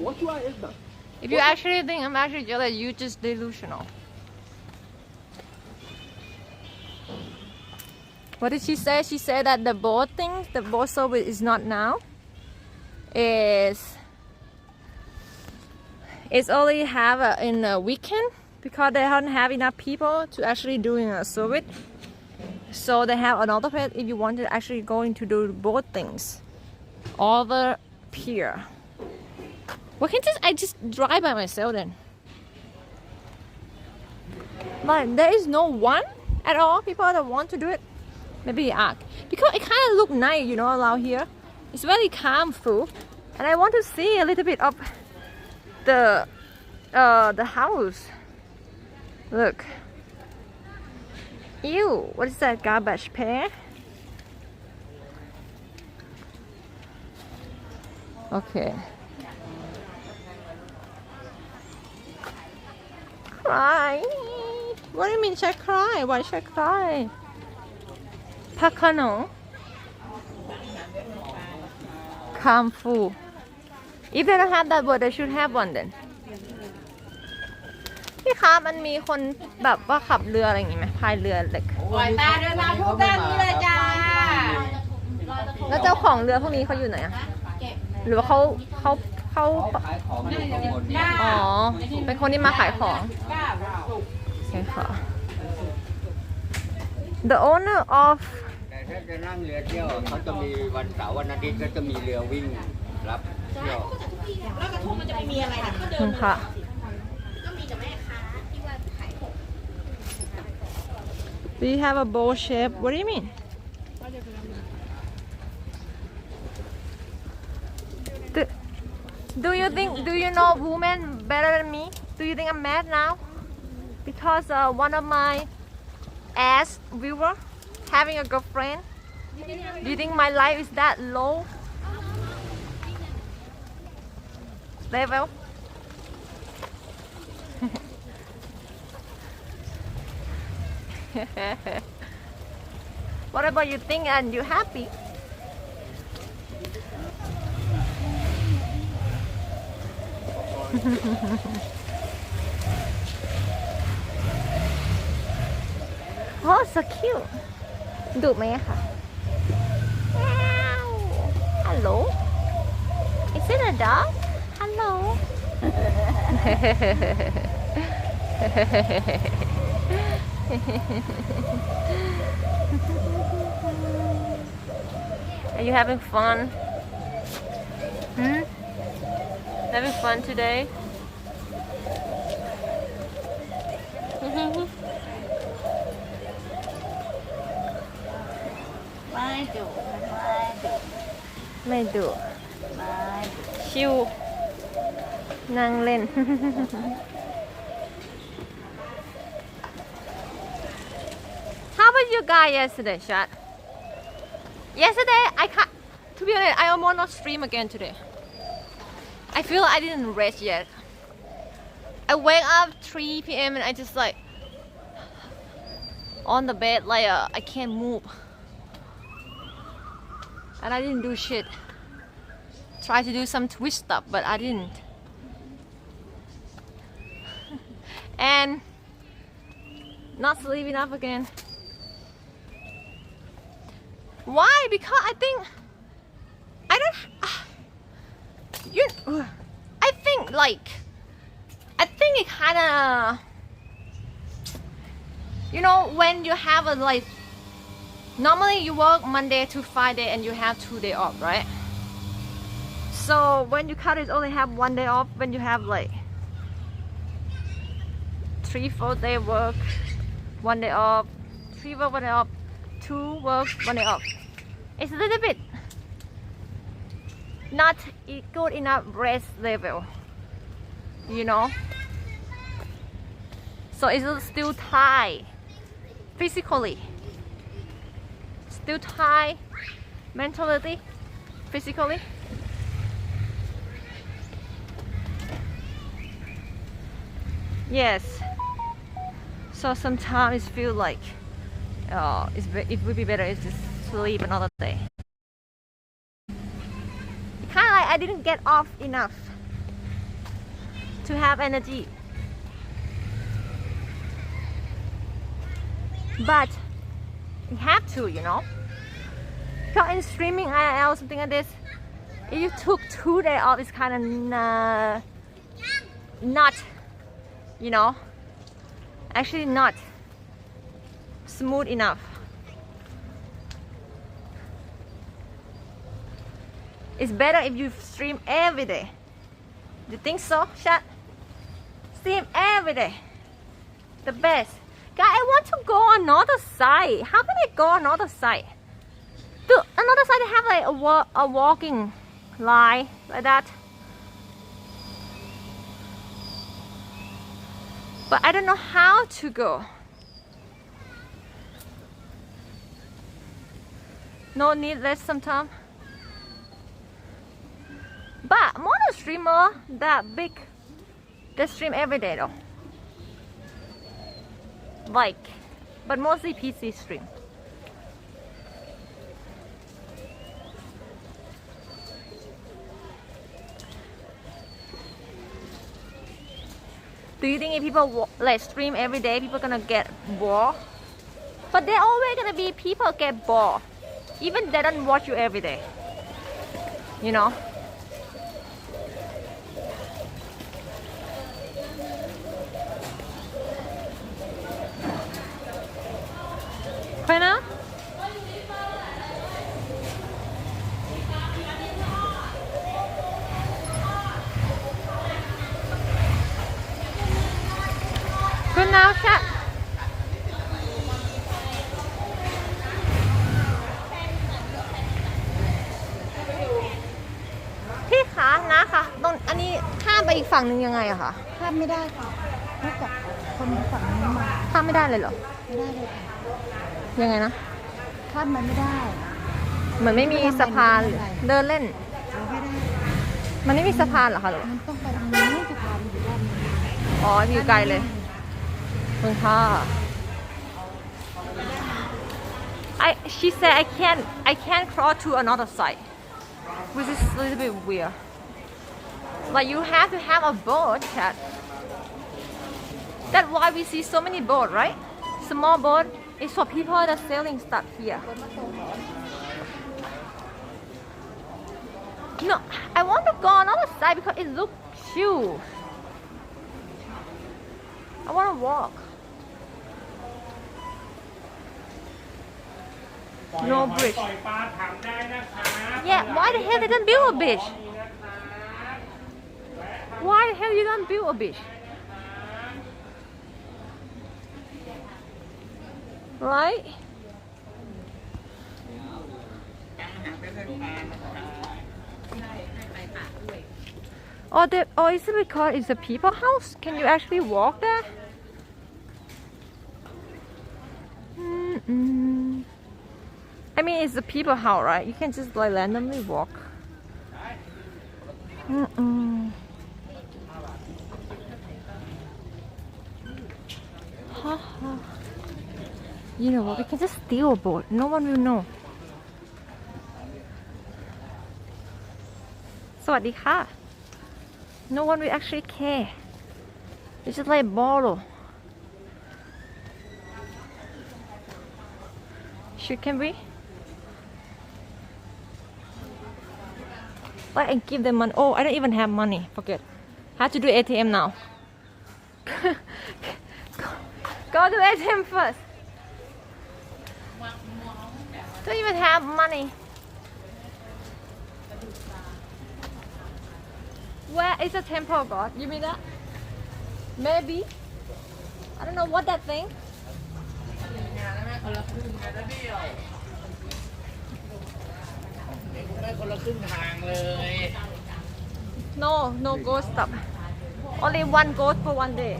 What you is that? If you actually think I'm actually jealous, you're just delusional. What did she say? She said that the boat thing, the boat service is not now. It's only have in a weekend because they don't have enough people to actually doing a service. So they have another place if you want to actually going to do boat things. Over pier. Why can't I just drive by myself then? But there is no one at all. People that want to do it. Maybe ask because it kind of look nice, you know, around here. It's very calmful, and I want to see a little bit of the house. Look. Ew, what is that garbage pail? Okay. Cry. What do you mean should I cry? Why should I cry? Pakano. Calmful. If they don't have that word, they should have one then. พี่คะมันมีคนแบบว่าขับเรืออะไรอย่างงี้ไหมพายเรือเหล็ก ปล่อยตาเดินมาทุกด้านนี้เลยจ้า แล้วเจ้าของเรือพวกนี้เขาอยู่ไหนอะหรือว่าเขา ขายของอยู่ข้างบนเนี่ย อ๋อ เป็นคนที่มาขายของโอเคค่ะ The owner of แต่ถ้าจะนั่งเรือเที่ยวเขาจะมีวันเสาร์วันอาทิตย์ก็จะมีเรือวิ่งรับเที่ยว แล้วกระทงมันจะไม่มีอะไรนะก็เดิน ค่ะ ก็มีแต่แม่ค้าที่ว่าขายของ Do you have a bowl shape? What do you mean? Do you think? Do you know women better than me? Do you think I'm mad now? Because one of my ass viewer having a girlfriend. Do you think my life is that low level? What about you think and you happy? Oh, so cute. ดุไหมอะคะ Hello. Is it a dog? Hello. Are you having fun? Having fun today?ไม่ดุชิวนั่งเล่น How was your guy yesterday, Shad? Yesterday, I can't. To be honest, I almost not stream again today. I feel I didn't rest yet. I wake up 3 p.m. and I just like, on the bed like I can't move. And I didn't do shit. Try to do some Twitch stuff, but I didn't. And not sleep enough again. Why? Because I think I think it kind of, you know, when you have a like, normally you work Monday to Friday and you have 2 days off, right? So when you cut it, only have 1 day off. When you have like 3-4 day work, 1 day off, 3 work, 1 day off, 2 work, 1 day off. It's a little bit not good enough rest level, you know. So it's still tight physically, still tight mentally, physically. Yes. So sometimes it feels like it would be better if just sleep another day. Kind of like I didn't get off enough to have energy. But you have to, you know. Because in streaming IRL, something like this, if you took 2 days off, it's kind of not, you know, actually not smooth enough. It's better if you stream every day. Do you think so, chat? Stream every day. The best. Guys, I want to go on another side. How can I go on another side? To another side, they have like a walking line like that. But I don't know how to go. No need less sometime. But more the streamer that big, they stream every day though. Like, but mostly PC stream. Do you think if people like stream every day, people gonna get bored? But there always gonna be people get bored, even they don't watch you every day. You know. Right now? Good now, chat.พี่คะนะคะตรงอันนี้ข้ามไปอีกฝั่งหนึ่งยังไงอะคะ ข้ามไม่ได้ค่ะนอกจากคนฝั่งนี้มา ข้ามไม่ได้เลยเหรอ ไม่ได้เลยค่ะ ยังไงนะ ข้ามมันไม่ได้ เหมือนไม่มีสะพานเดินเล่น ไม่ได้ มันไม่มีสะพานเหรอคะหรือ มันต้องไปทางนี้สะพานอยู่ด้านนี้ อ๋ออยู่ไกลเลยเมืองท่า She said I can't cross to another side, which is a little bit weird. Like you have to have a boat, chat. That's why we see so many boats, right? Small boat is for people that are selling stuff here. No, I want to go on another side because it looks cute. I want to walk. No bridge. Yeah, why the hell they didn't build a bridge? Why the hell you don't build a bridge? Right? Oh, is it because it's a people house? Can you actually walk there? I mean, it's a people house, right? You can just like randomly walk. You know what? We can just steal a boat. No one will know. สวัสดีค่ะ No one will actually care. It's just like borrow. Can we? Like and give them money. Oh, I don't even have money. Forget. Have to do ATM now. Go to ATM first. Don't even have money. Where is the temple god? You mean that? Maybe. I don't know what that thing. No ghost stuff. Only one ghost for one day.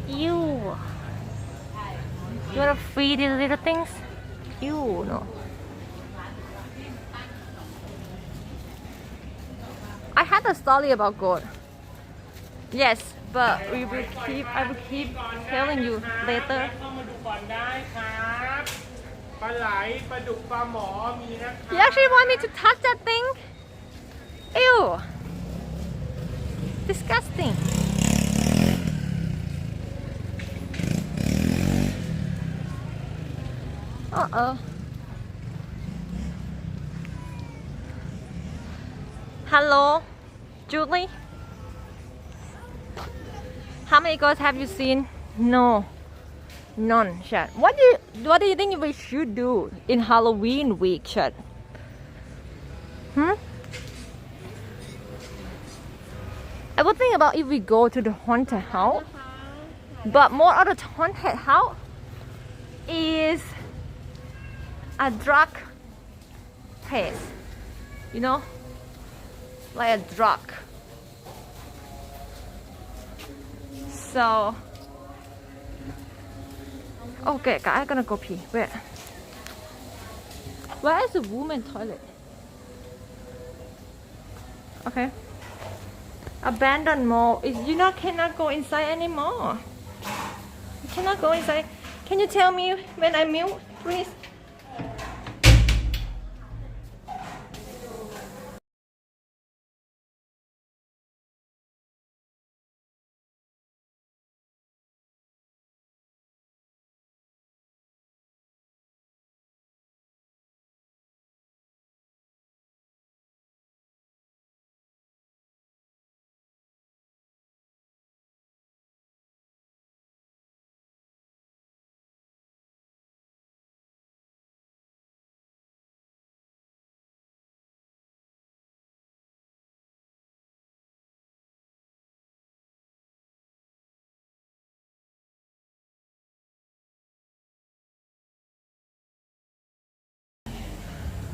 Ew. You wanna feed these little things? Ew, no. I had a story about goat. Yes, but I will keep telling you later. เข้ามาดูก่อนได้ครับปลาไหลปลาดุกปลาหมอมีนะครับ You actually want me to touch that thing? Ew. Disgusting. Uh-oh. Hello, Julie? How many girls have you seen? No. None, Chad. What do you think we should do in Halloween week, Chad? I would think about if we go to the haunted house. But more of the haunted house is a drug place. You know? Like a drug. So okay, guys, I'm gonna go pee. Where is the woman toilet? Okay. Abandoned mall. You cannot go inside anymore. You cannot go inside. Can you tell me when I mute, please?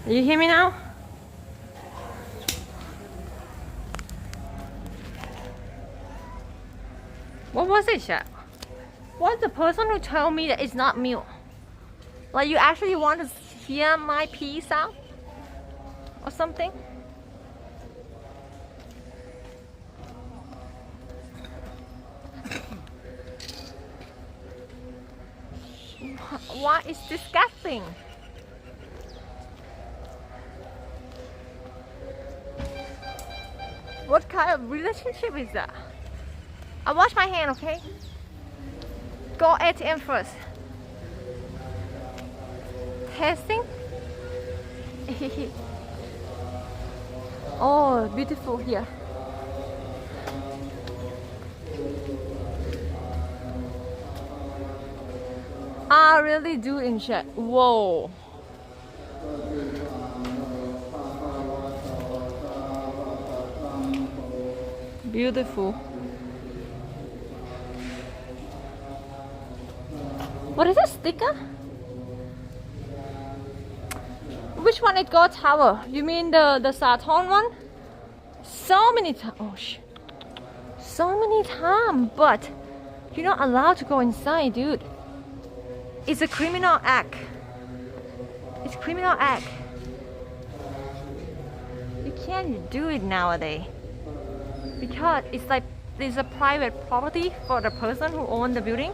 You hear me now? What was it, Chef? What's the person who told me that it's not milk? Like you actually want to hear my pee sound? Or something? What is disgusting? What kind of relationship is that? I wash my hand, okay? Go ATM first. Testing? Oh, beautiful here. I really do in chat. Whoa. Beautiful. What is this sticker? Which one it got tower? You mean the Saturn one? So many times. Oh shit. So many times, but you're not allowed to go inside, dude. It's a criminal act. It's criminal act. You can't do it nowadays. Because it's like is a private property for the person who owns the building,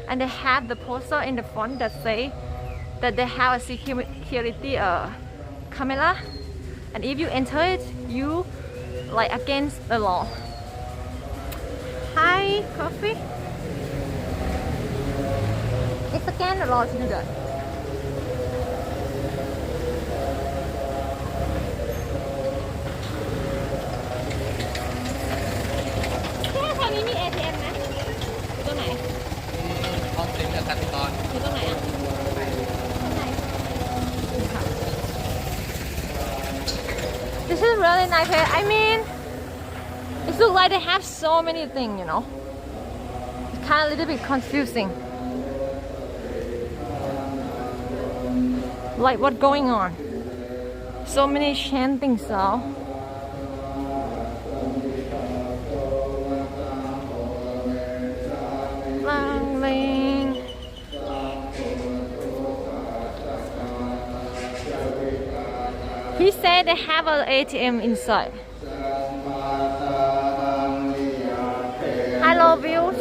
and they have the poster in the front that say that they have a security camera, and if you enter it, you like against the law. Hi, coffee. It's against the law to do that. แถวนี้มี ATM ไหมอยู่ตรงไหน ห้องสิงกับกสิกร อยู่ตรงไหนอ่ะตรงไหนค่ะ This is really nice place. I mean, it looks like they have so many things, you know. It's kind of a little bit confusing. Like what's going on? So many chanting sounds. Lang. He said they have an ATM inside. Hello, views.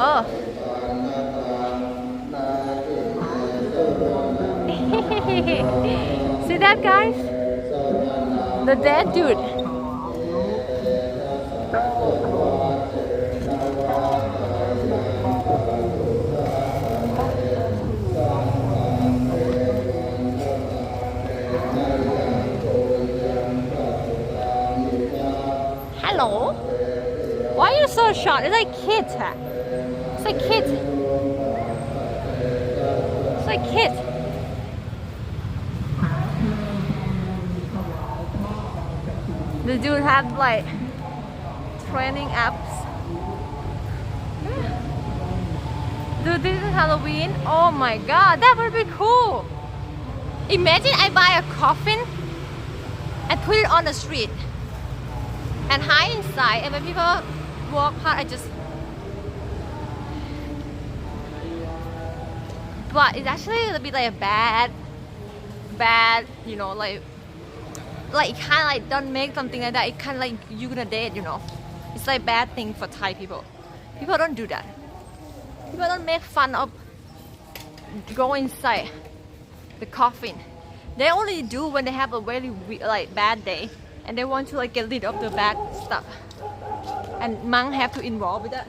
Oh. See that, guys? The dead dude. Hello? Why are you so short? It's like kids, huh? It's like kids. It's like kids. The dude have like training apps. Dude, this is Halloween. Oh my god, that would be cool. Imagine I buy a coffin and put it on the street and hide inside, and when people walk past, I just. But it's actually a bit like a bad, you know, like kind of like don't make something like that. It kind of like you gonna dead, you know. It's like bad thing for Thai people. People don't do that. People don't make fun of go inside the coffin. They only do when they have a very like bad day and they want to like get rid of the bad stuff. And monk have to involve with that.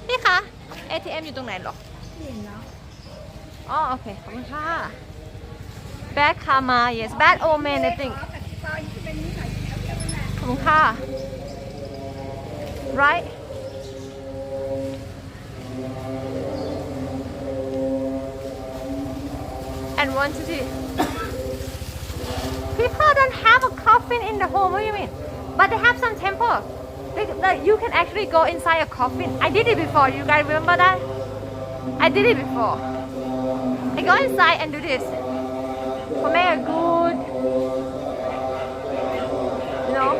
พี่คะ ATM อยู่ตรงไหนหรอเห็นแล้วอ๋อโอเคขอบคุณค่ะ Bad karma, yes. Bad omen, I think. ขอบคุณค่ะ Right? And 1, 2, 3. People don't have a coffin in the home, what do you mean? But they have some temple. You can actually go inside a coffin. I did it before. You guys remember that? I did it before. I go inside and do this. For me, good. You know?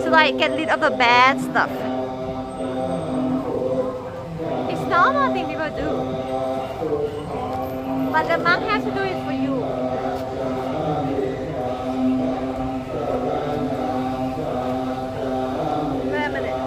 To like get rid of the bad stuff. It's normal thing people do. But the monk has to do it for you. Wait a minute.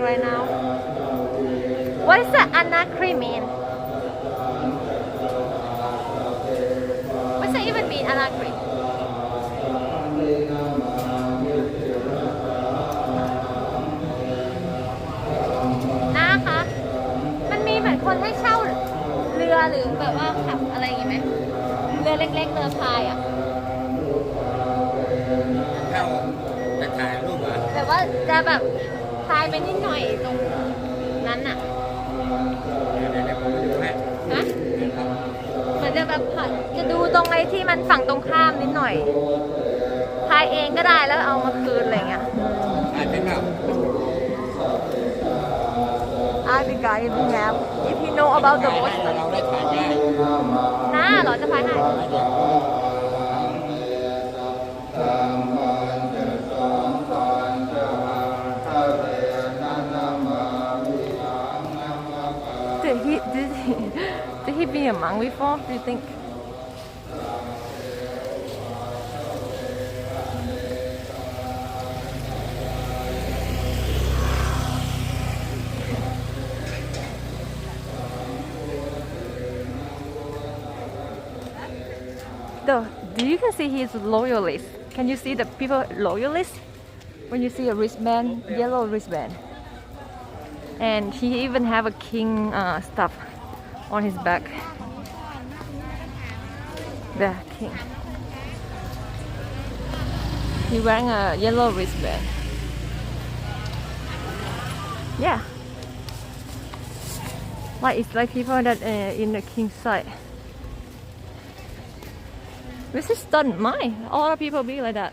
Right now. What does the anakri mean? What's that even mean, anakri? นะคะมันมีเหมือนคน แบบว่าขับอะไรอย่างงี้ไหมเรือเล็กๆเรือพายอ่ะ เข้าจะถ่ายรูปเหรอ แบบว่าจะแบบพายไปนิดหน่อยตรงนั้นอ่ะ เดี๋ยวผมไปดูให้ นะเหมือนจะแบบจะดูตรงไอ้ที่มันฝั่งตรงข้ามนิดหน่อยพายเองก็ได้แล้วเอามาคืนอะไรเงี้ย ถ่ายเป็นแบบ I think I even have if you know about the boat เราได้ถ่ายได้ น้าเหรอจะพายให้Did he be a monk before? Do you think? Do you can see he's loyalist? Can you see the people loyalist? When you see a wristband, yellow wristband, and he even have a king stuff on his back. The king. He wearing a yellow wristband. Yeah. Like it's like people that in the king's side. This is done mine. A lot of people be like that.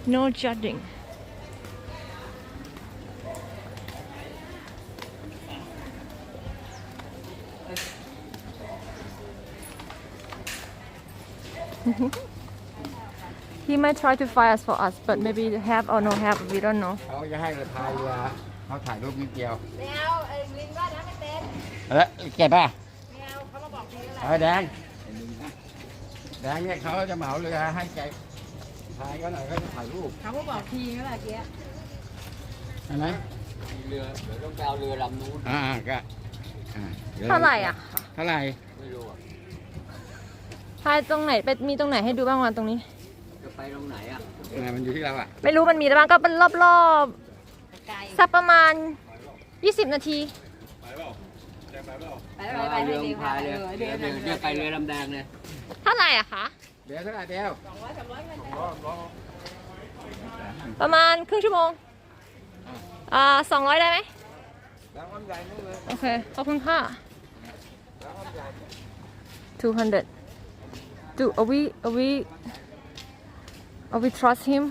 No judging. He might try to fire us for us, but maybe have or no have, we don't know. เขาจะให้เราถ่ายเรือเขาถ่ายรูปนิดเดียว ไม่เอาไอ้ลินว่าน้ำไม่เป็น เก็บป่ะ ไม่เอาเขามาบอกทีแล้วแหละ แดงเนี่ยเขาจะเหมาเรือให้ใจถ่ายก็หน่อยก็จะถ่ายรูป เขาก็บอกทีแล้วแหละเกี้ย ใช่ไหม เรือเดี๋ยวต้องไปเอาเรือลำนู้น ก็ เท่าไหร่อ่ะ เท่าไหร่ ไม่รู้อ่ะ พายตรงไหนไปมีตรงไหนให้ดูบ้างวะตรงนี้ จะไปตรงไหนอ่ะ มันอยู่ที่เราอ่ะ ไม่รู้มันมีแต่บ้างก็เป็นรอบๆสักประมาณ 20 นาที ไป เรือพายเลยเดี๋ยวไปเรือลำแดงเลย เท่าไหร่อะคะ เดี๋ยวเท่าไหร่เดียว ประมาณครึ่งชั่วโมง200 ได้ไหมโอเค ขอบคุณค่ะ 200 Do we trust him?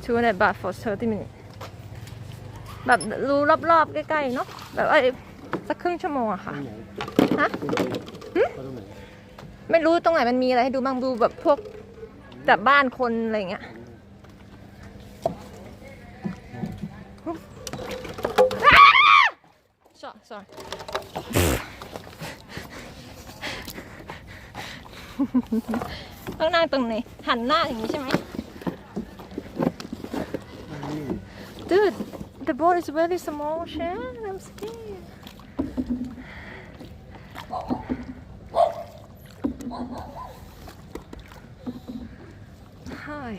$200 for 30 minutes แบบรู้รอบๆใกล้ๆเนาะแบบว่าสักครึ่งชั่วโมงอะค่ะฮะไม่รู้ตรงไหนมันมีอะไรให้ดูบ้างดูแบบพวกแบบบ้านคนอะไรอย่างเงี้ยsorry ต้องนั่งตรงไหนหันหน้าอย่างนี้ใช่ไหม Dude, the boat is very small, Shan. I'm scared. Hi.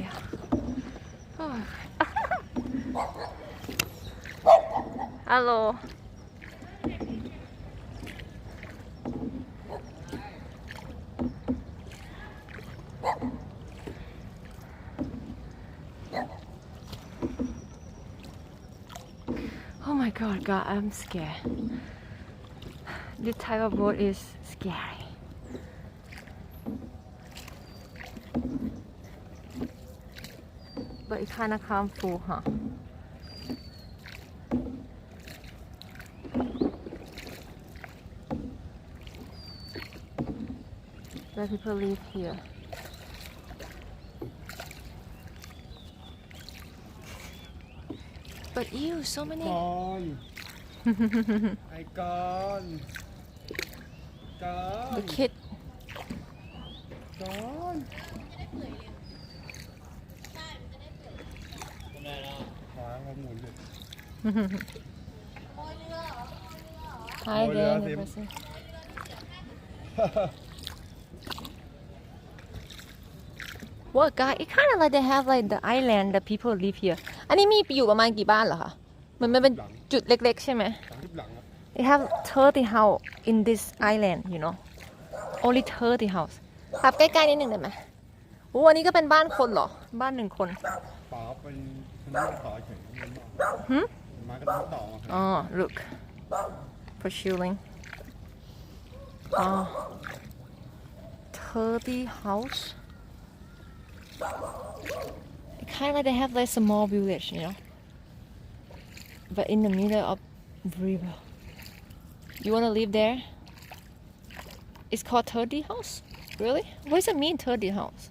Oh. Hello. Oh my god, I'm scared. This type of boat is scary. But it kind of calmful, huh? Where people live here. But ew, so many. ไอ้กอนกอน The kid. กอน Hi there, the person. What guy? It kind of like they have like the island that people live here. อันนี้มีอยู่ประมาณกี่บ้านเหรอคะมันเป็นจุดเล็กๆใช่ไหม It have 30 house in this island, you know. Only 30 house. ขับใกล้ๆนิดนึงได้ไหมโอ้อันนี้ก็เป็นบ้านคนเหรอ บ้าน1 คน ป๋าเป็นคนนั่งต่อเฉยมาก็ต้องต่อมา อ๋อ look for chilling อ๋อ 30 house. It kind of like they have like small village, you know, but in the middle of river. You want to live there? It's called 30 house. Really? What does it mean 30 house?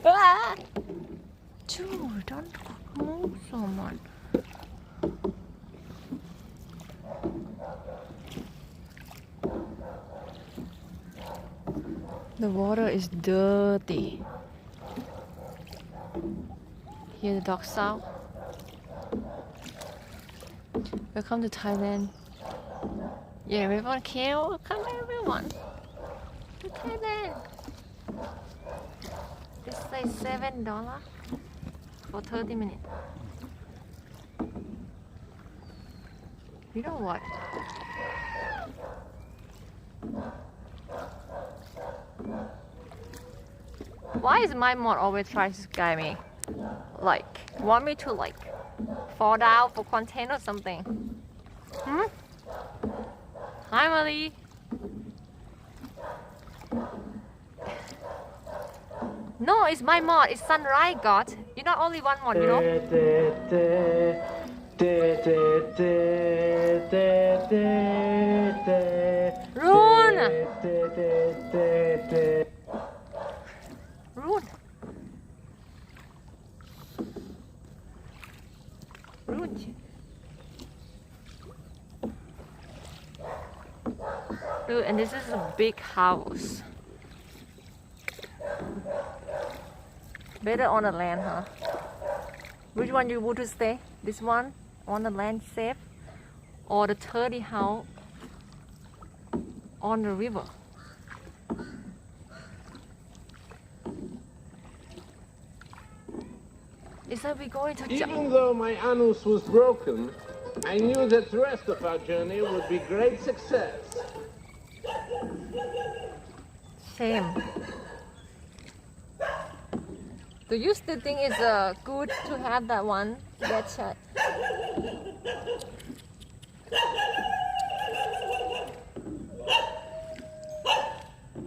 Ah! Dude, don't move so much. The water is dirty. Hear the dog sound. Welcome to Thailand. Yeah, everyone can. Welcome everyone to Thailand. This is like $7 for 30 minutes. You know what? Why is my mod always trying to scare me? Like, want me to like fall down for content or something? Hi, Molly. No, it's my mod. It's Sunrise God. You're not only one mod, you know. Rune. Rune. Rune. Dude, and this is a big house. Better on the land, huh? Which one you want to stay? This one on the land safe, or the 30 house on the river? Is that we going to Even though my anus was broken, I knew that the rest of our journey would be great success. Shame. Do you still think it's good to have that one get shot?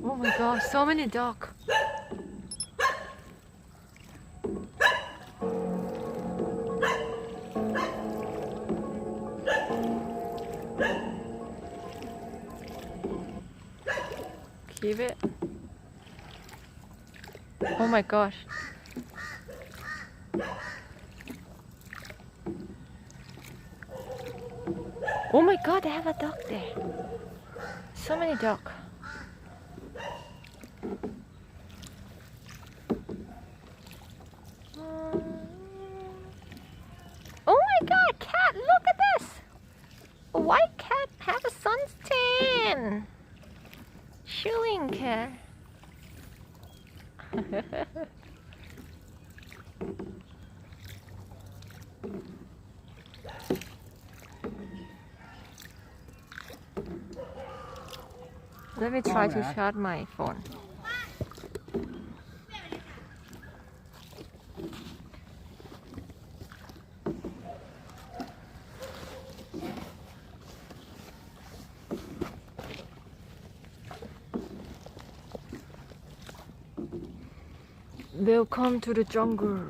Oh my god, so many dogs. Keep it. Oh my gosh. Oh my god, they have a dog there. So many dogs. Oh my god, cat, look at this. A white cat has a suntan. Chilling cat. Let me try to charge my phone. Welcome to the jungle.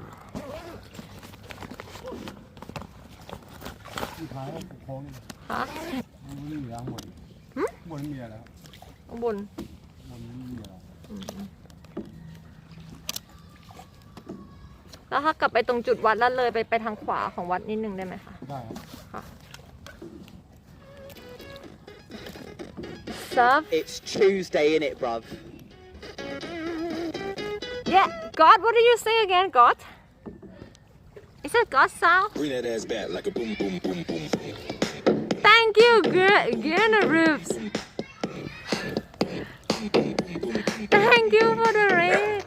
ที่ท้ายโค้งนี่ ฮะ มันไม่มีแล้วหมดบนมีอะไรแล้ว ข้างบน บนไม่มีอะไร แล้วถ้ากลับไปตรงจุดวัดแล้วเลยไปทางขวาของวัดนิดนึงได้ไหมคะ ได้ครับ Sub It's Tuesday, innit, bruv? Yeah, God, what did you say again, God? Is it God sound? Bring that ass back like a boom, boom, boom, boom, boom. Thank Thank you, Gana Roofs. Thank you for the raid.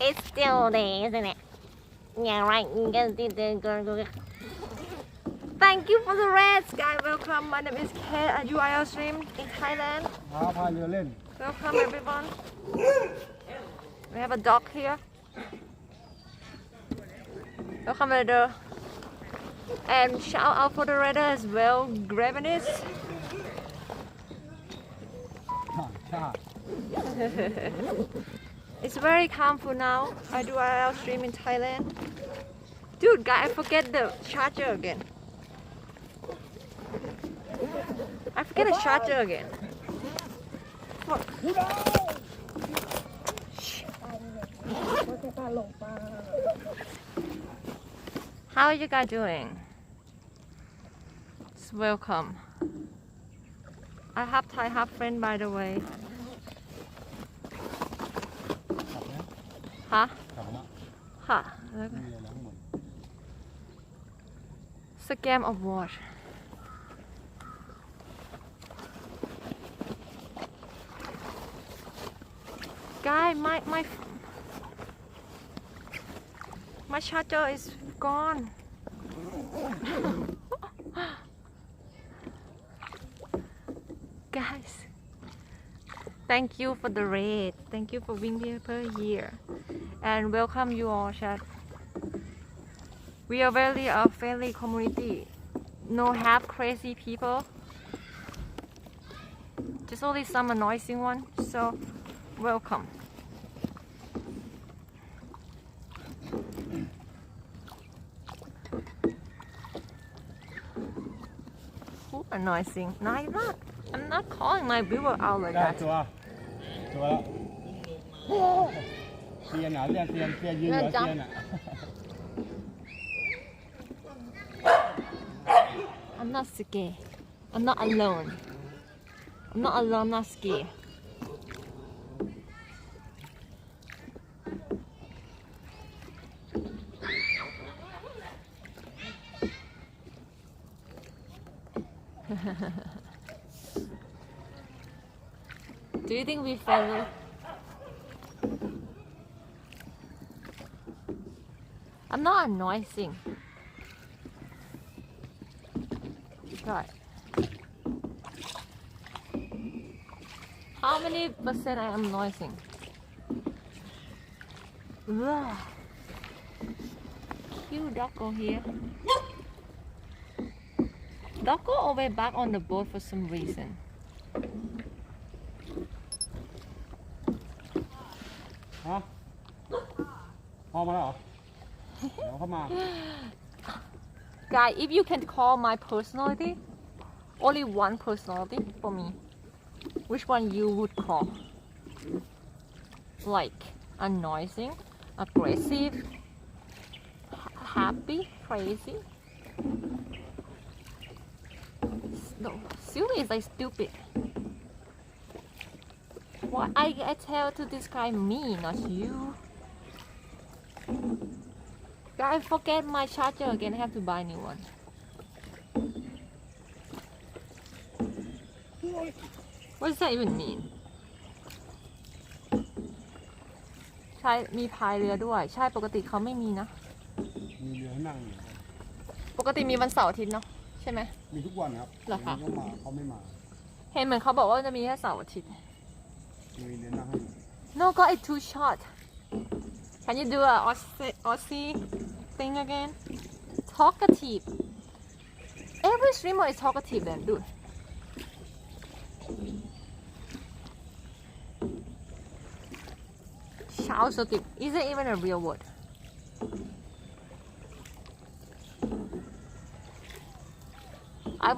It's still there, isn't it? Yeah, right. Thank you for the red sky. Welcome. My name is Kate. Are you IELTS stream in Thailand? Welcome everyone. We have a dog here. Welcome Raider. And shout out for the Raider as well. Gravenis. It's very calmful now. I do IELTS stream in Thailand. Dude, guy, I forget the charger again. I forget the charger again. Fuck. How are you guys doing? It's welcome. I have Thai half friend by the way. Huh? Huh? Scam of what? Guy, my charger is gone. Guys, thank you for the raid. Thank you for being here per year, and welcome you all, chat. We are very a friendly community. No half crazy people. Just only some annoying one. So, welcome. Who annoying? No, I'm not calling my viewer out like that. ตัวแล้วเซียนเหรอเรียกเซียนยืนเหรอเซียนอ่ะ I'm not scared. I'm not alone. I'm not alone, I'm not scared. Do you think we follow? I'm not annoying. Right. How many percent I am annoying? Ugh. Cute doggo here. Doggo always back on the boat for some reason. ฮะพอมาแล้วเหรอ เดี๋ยวเข้ามา Guy, if you can call my personality, only one personality for me, which one you would call? Like annoying, aggressive, happy, crazy? No, silly is like stupid. What I tell to describe me, not you. I forget my charger again. I have to buy a new one. What does that even mean? ใช่มีพายเรือด้วยใช่ปกติเขาไม่มีนะ มีเรือให้นั่งอยู่ ปกติมีวันเสาร์อาทิตย์เนาะใช่ไหม มีทุกวันครับ เหรอคะ เขามาเขาไม่มา เห็นเหมือนเขาบอกว่าจะมีแค่เสาร์อาทิตย์ มีเรือนั่งให้ No, God, it's too short. Can you do a Aussie thing again? Talkative. Every streamer is talkative then, dude. Shouting. Is it even a real word? I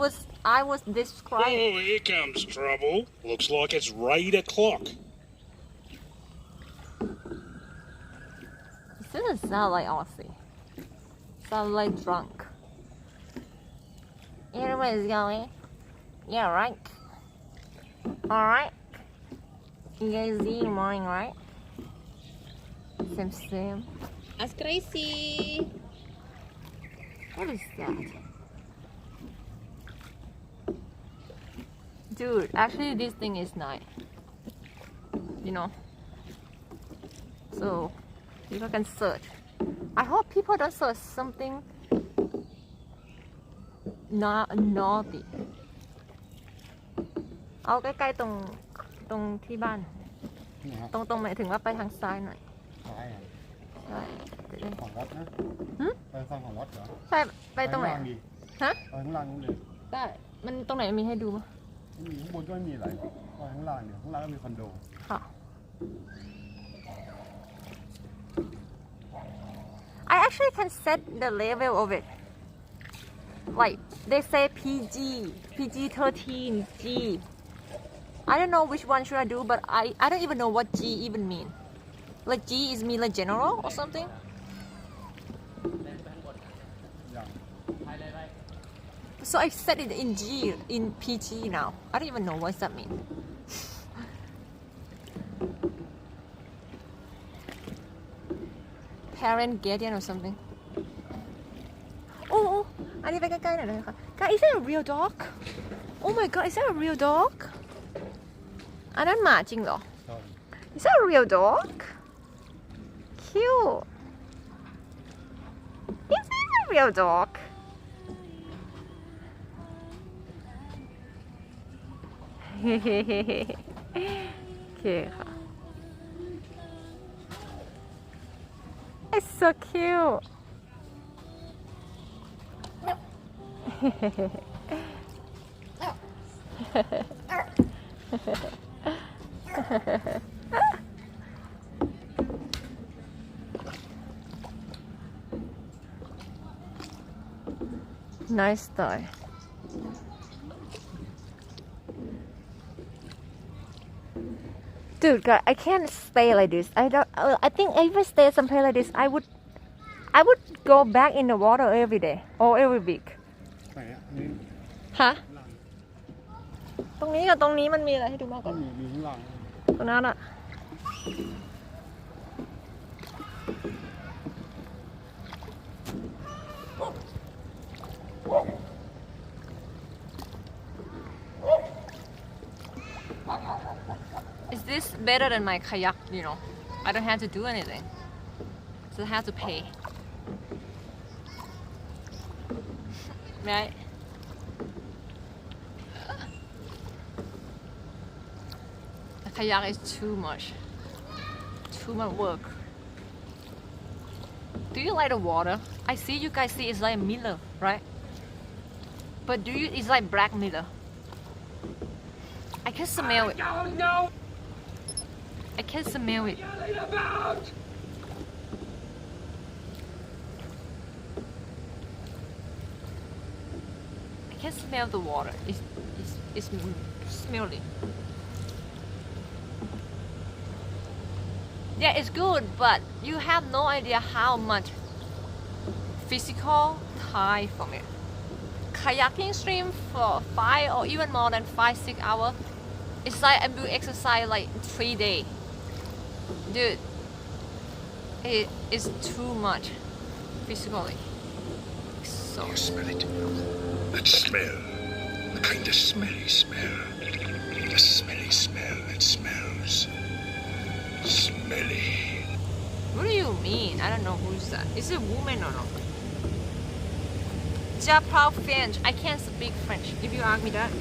was described. Oh, here comes trouble. Looks like it's raid o'clock. It doesn't sound like Aussie. Sound like drunk. Anyways, going. Yeah, right. Alright. You guys see in the morning, right? Same. That's crazy. What is that? Dude, actually this thing is nice. You know. So people can search. I hope people don't search something naughty. เอาใกล้ๆตรงที่บ้าน นี่ฮะ ตรงหมายถึงว่าไปทางซ้ายหน่อย ซ้ายอ่ะ ใช่ ของรถนะ หึ ไปฟังของรถเหรอ ใช่ไปตรงไหน ข้างล่างดี ฮะ ไปข้างล่างนู้นเลย ได้มันตรงไหนมีให้ดูมั้ย ไม่มีข้างบนก็ไม่มีอะไรไปข้างล่างเนี่ยข้างล่างก็มีคอนโด ค่ะ I actually can set the level of it. Like they say PG 13 G. I don't know which one should I do, but I don't even know what G even mean. Like G is mean like general or something. อย่าง So I set it in G in PG now. I don't even know what that mean. Parent guardian or something. Oh, อันนี้ไปใกล้ๆหน่อยเลยค่ะ Guys, is that a real dog? Oh my god, is that a real dog? อันนั้นหมาจริงเหรอ Is that a real dog? Cute. Is that a real dog? Hehehehe. โอเคค่ะ It's so cute. Nice style. Dude, God, I can't stay like this. I think if I stay someplace like this, I would go back in the water every day or every week. ไหนอ่ะอันนี้ ฮะ ข้างล่าง ตรงนี้กับตรงนี้มันมีอะไรให้ดูมากก ก็ ว่า มีข้างล่าง ตรงนั้นอะ Is this better than my kayak, you know? I don't have to do anything. So I have to pay. Right? The kayak is too much. Too much work. Do you like the water? I see you guys see it's like Miller, right? But do you, it's like black Miller. I can smell it. No! I can smell it. Yelling about! I can smell the water. It's smelly. Yeah, it's good, but you have no idea how much physical time from it. Kayaking stream for 5 or even more than 5-6 hours. It's like I do exercise like 3 days. Dude, it is too much physically. So You smell it? That smell. The kind of smelly smell. The smelly smell that smells. Smelly. what do you mean? I don't know who's that. Is it a woman or not? Japan French. I can't speak French. If you ask me that.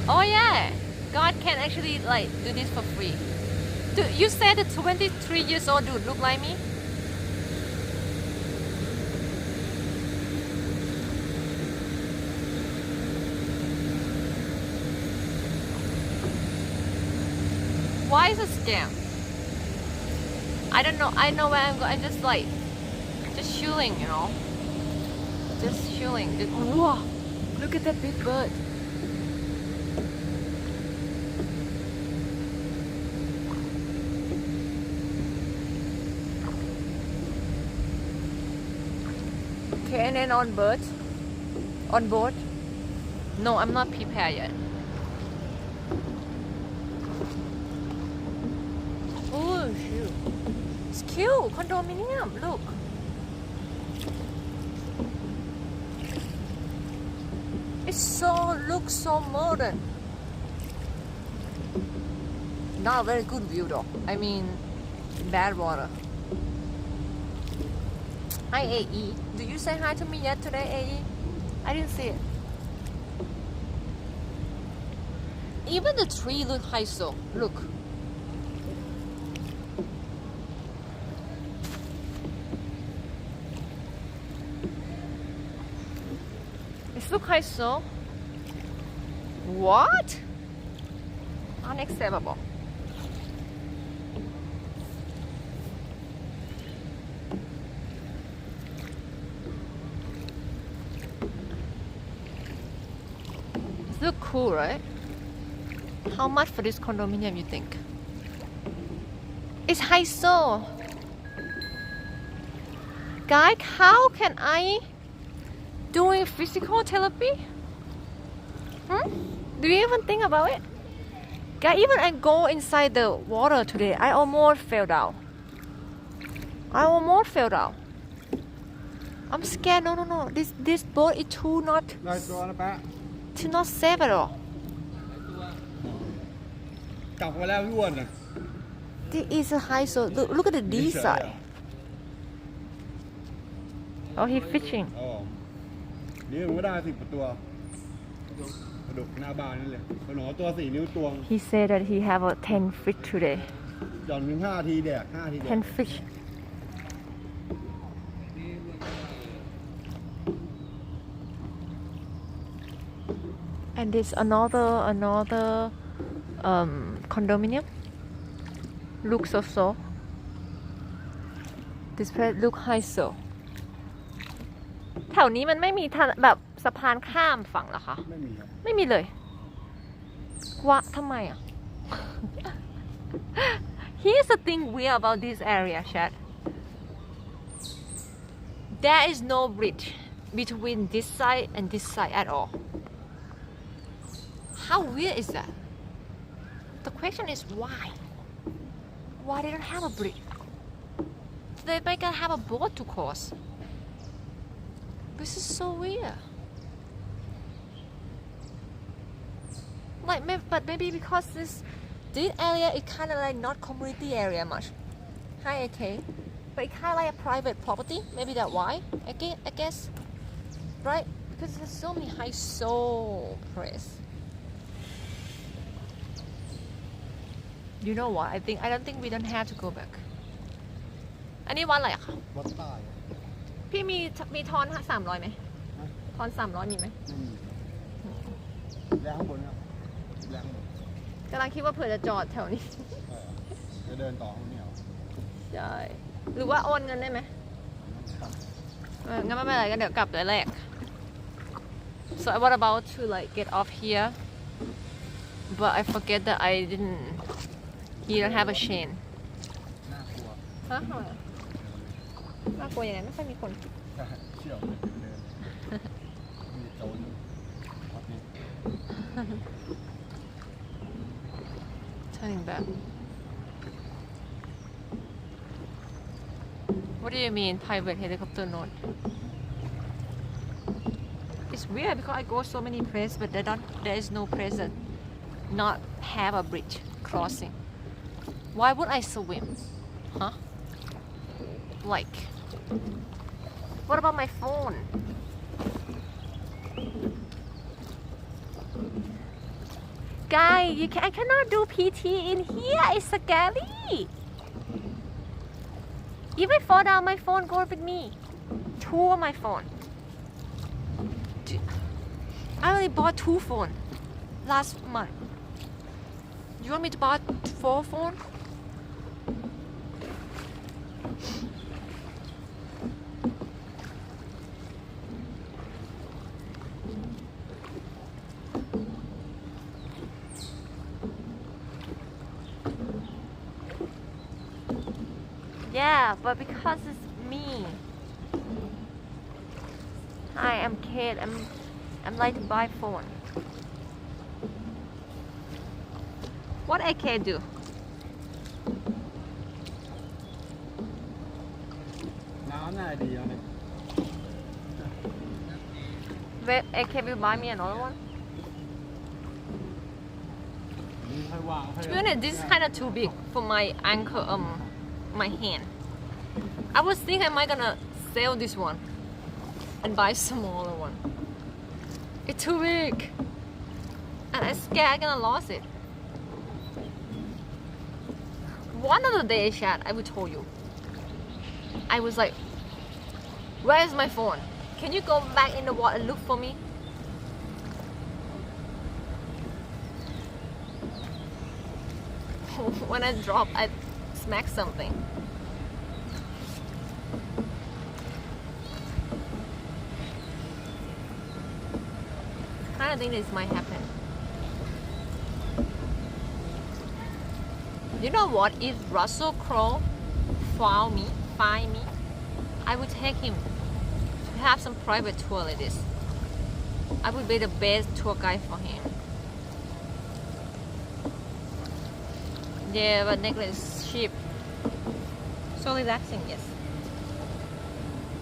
Oh yeah, God can actually like do this for free. Dude, you said the 23 years old dude look like me? Why is it a scam? I don't know. I know where I'm going. I'm just like, just chilling, you know. Just chilling. Whoa! Look at that big bird. Okay, and then on board. No, I'm not prepared yet. Oh, cute condominium. Look. Looks so modern. Not a very good view though. I mean, bad water. Hi AE. Do you say hi to me yet today, AE? I didn't see it. Even the tree look high so. Look. It look high so. What? Unacceptable. It look cool, right? How much for this condominium you think? It's high so. Guys, how can I doing physical therapy? Do you even think about it? Guys, even I go inside the water today, I almost fell down. I'm scared. No. This boat is too not safe at all. This is a high so. Look at the D side. Oh, he's fishing. นี่มันก็ได้10 ตัวปลาดุกหน้าบ้านนี่เลยปลาหนอตัว4 นิ้วตวง He said that he have a 10 fish today. จอนถึง5 ทีแดก5 ทีแดก 10 fish. And this another condominium. Looks so. This place look high so. แถวนี้มันไม่มีแบบสะพานข้ามฝั่งเหรอคะไม่มีครับไม่มีเลยว่าทำไมอ่ะ Here's the thing weird about this area, chat. There is no bridge between this side and this side at all. How weird is that? The question is why? Why they don't have a bridge? They might have a boat to cross. This is so weird. Like, but maybe because this area is kind of like not community area much. Hi, AK. But it's kind of like a private property. Maybe that's why. I guess, right? Because there's so many high soul press. You know what? I don't think we don't have to go back. อันนี้วัดอะไรอะคะ วัดใต้ พี่มีทอน300ไหมทอน300มีไหมไม่มีแล้วข้างบนครับแล้วข้างบน กำลังคิดว่าเผื่อจะจอดแถวนี้ จะเดินต่อข้างนี้เหรอ ใช่หรือว่าโอนเงินได้ไหมงั้นไม่เป็นไรก็เดี๋ยวกลับเลยแรก so I was about to like get off here but I forget that I didn't he don't have a chain น่ากลัว ฮะน่ากลัวยังไงไม่ค่อยมีคน เชี่ยวเลยเดินมีโจรวัดนี้ turning back what do you mean private helicopter node it's weird because I go so many places but there is no place that not have a bridge crossing why would I swim huh like what about my phone guy I cannot do PT in here it's scary if I fall down my phone goes with me two of my phone I only bought 2 phones last month you want me to buy 4 phones yeah but because it's me hi I'm Kate I'm like to buy phone what I can do ง่ายดีอย่างนี้ Wait, can you buy me another one? นี่ค่อยว่างค่อย To be honest, this is kind of too big for my ankle, my hand. I was thinking, am I gonna sell this one and buy smaller one? It's too big, and I'm scared I'm gonna lose it. One of the days, chat, I will tell you. I was like, "Where's my phone? Can you go back in the water and look for me?" When I drop, I smack something. I don't think this might happen. You know what? If Russell Crowe find me, I would take him to have some private tour like this. I would be the best tour guide for him. Yeah, but necklace cheap. So relaxing, yes.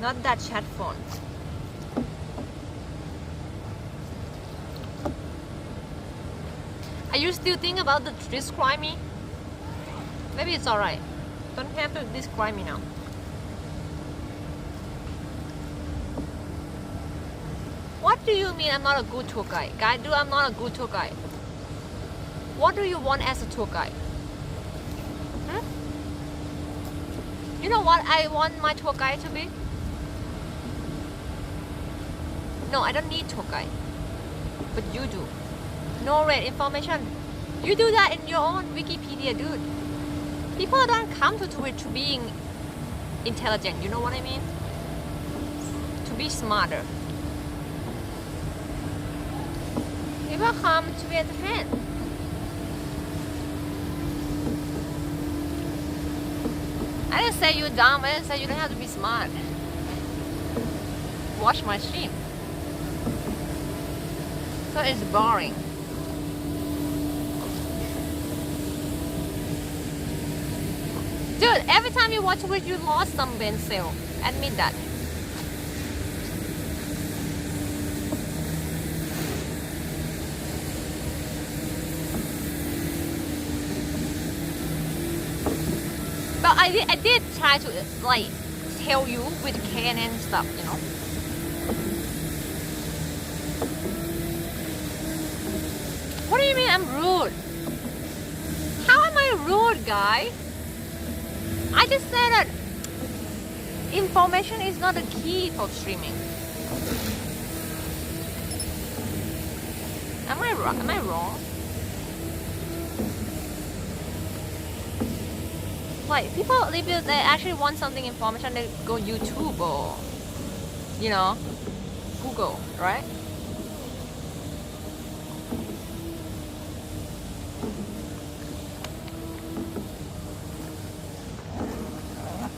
Not that chat phone. Are you still thinking about the describe me? Maybe it's alright. Don't have to describe me now. What do you mean I'm not a good tour guide? I'm not a good tour guide. What do you want as a tour guide? You know what I want my tour guide to be? No, I don't need tour guide. But you do. No red information. You do that in your own Wikipedia, dude. People don't come to Twitch to being intelligent, you know what I mean? To be smarter. People come to be entertained. I didn't say you're dumb, I didn't say you don't have to be smart. Watch my stream. So it's boring. Dude, every time you watch Twitch, you lost some brain cell. Admit that. But I did try to like tell you with can and stuff, you know. What do you mean I'm rude? How am I rude, guy? I just said that information is not the key for streaming. Am I wrong? Am I wrong? Like people, if they actually want something information, they go YouTube or, you know, Google, right?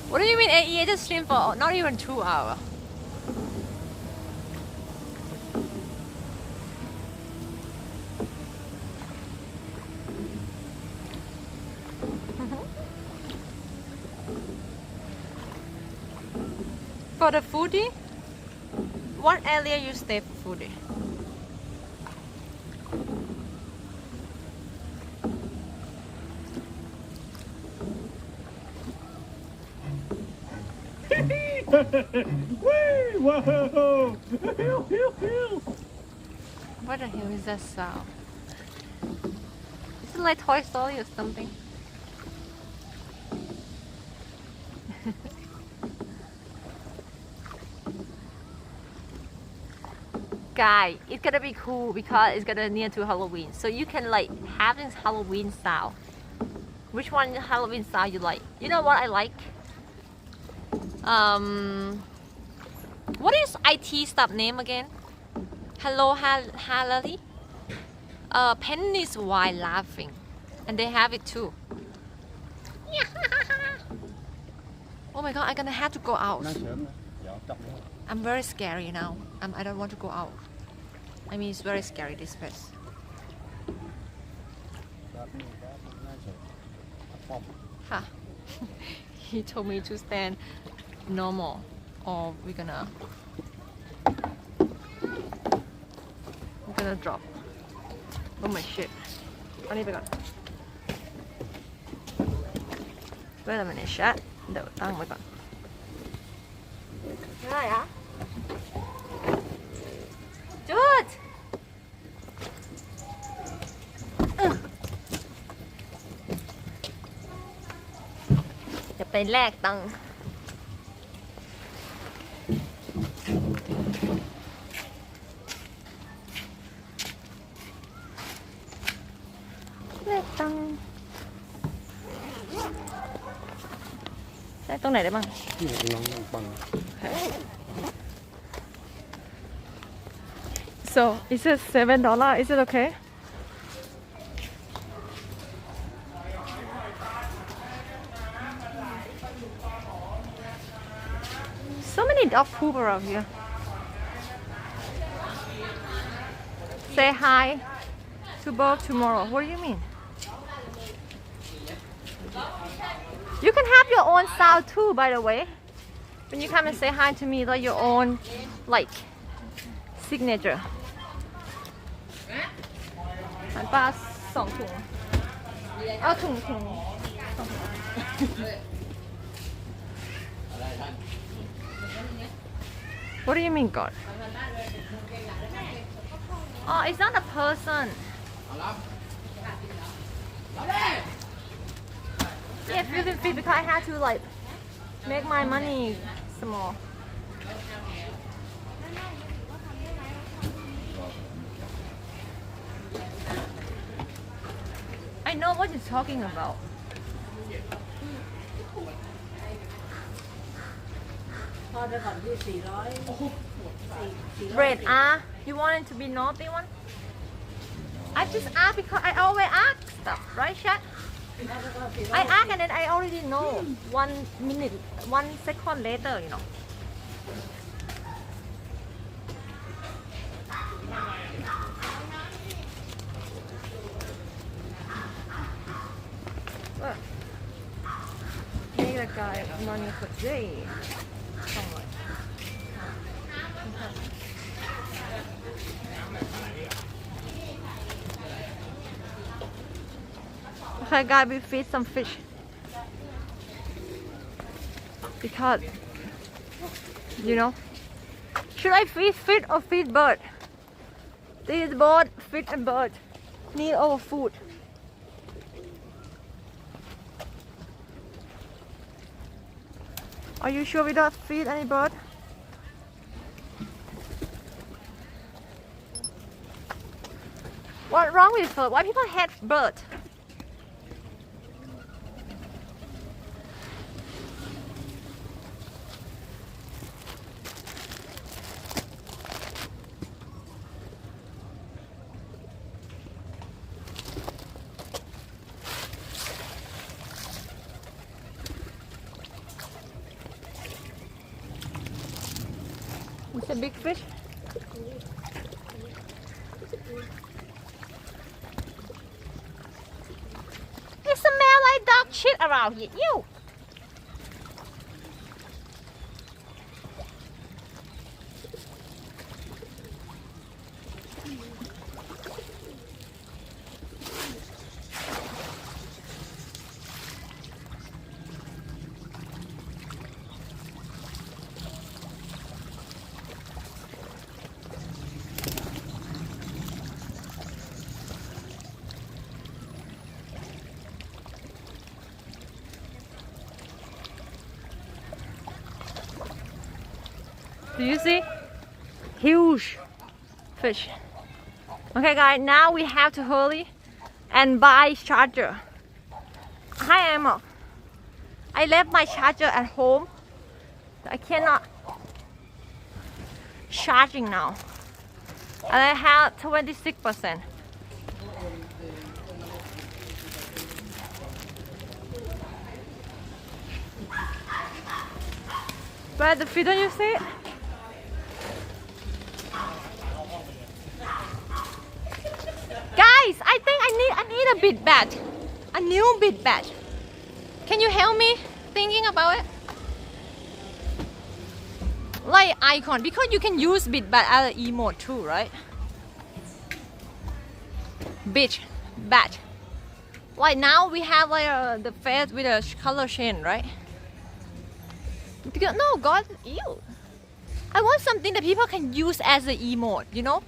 What do you mean AE just stream for not even 2 hours? For the foodie? What area you stay for foodie? Whoa! What the hell is that sound? Is it like Toy Story or something? Guy, it's gonna be cool because it's gonna near to Halloween, so you can like have this Halloween style. Which one Halloween style you like? You know what I like? What is IT stuff name again? Hello Hallelujah. Pennies while laughing, and they have it too. Oh my god, I'm gonna have to go out. I'm very scary now. I don't want to go out. I mean, it's very scary, this place. Huh. He told me to stand normal. or we're gonna drop. Oh my shit. เอานี่ไปก่อน Wait a minute chat เดี๋ยวตั้งไว้ก่อนได้อะจุดจะไปแลกตังค์แลกตังค์ได้ตรงไหนได้บ้าง น้องปัง So is it $7? Is it okay? So many dog poop around here. Say hi to Bob tomorrow. What do you mean? You can have your own sound too, by the way. When you come and say hi to me, like your own, like, signature. หันปลา2 ถุง เอาถุงWhat do you mean, God? Oh, it's not a person. Yeah, feeling fit because I had to like make my money small. I know what you're talking about. Red, you want it to be naughty one? I just ask because I always ask stuff, right, chat? I ask and then I already know 1 minute, 1 second later, you know. Look. Make the guy money for day. Okay, guys, we feed some fish because you know. Should I feed fish or feed bird? These both fish and bird need our food. Are you sure we don't feed any bird? What's wrong with bird? Why people hate bird? It's a big fish. It smells like dog shit around here. You. Do you see? Huge fish. Okay guys, now we have to hurry and buy charger. Hi Emma. I left my charger at home. I cannot charging now. And I have 26%. Where the fish, don't you see it? Guys, I think I need a bit bat. A new bit bat. Can you help me thinking about it? like icon because you can use bit bat as an emote too, right? Bitch, bat. Like now we have like the face with a color chain, right? Because no, God, ew. I want something that people can use as an emote, you know?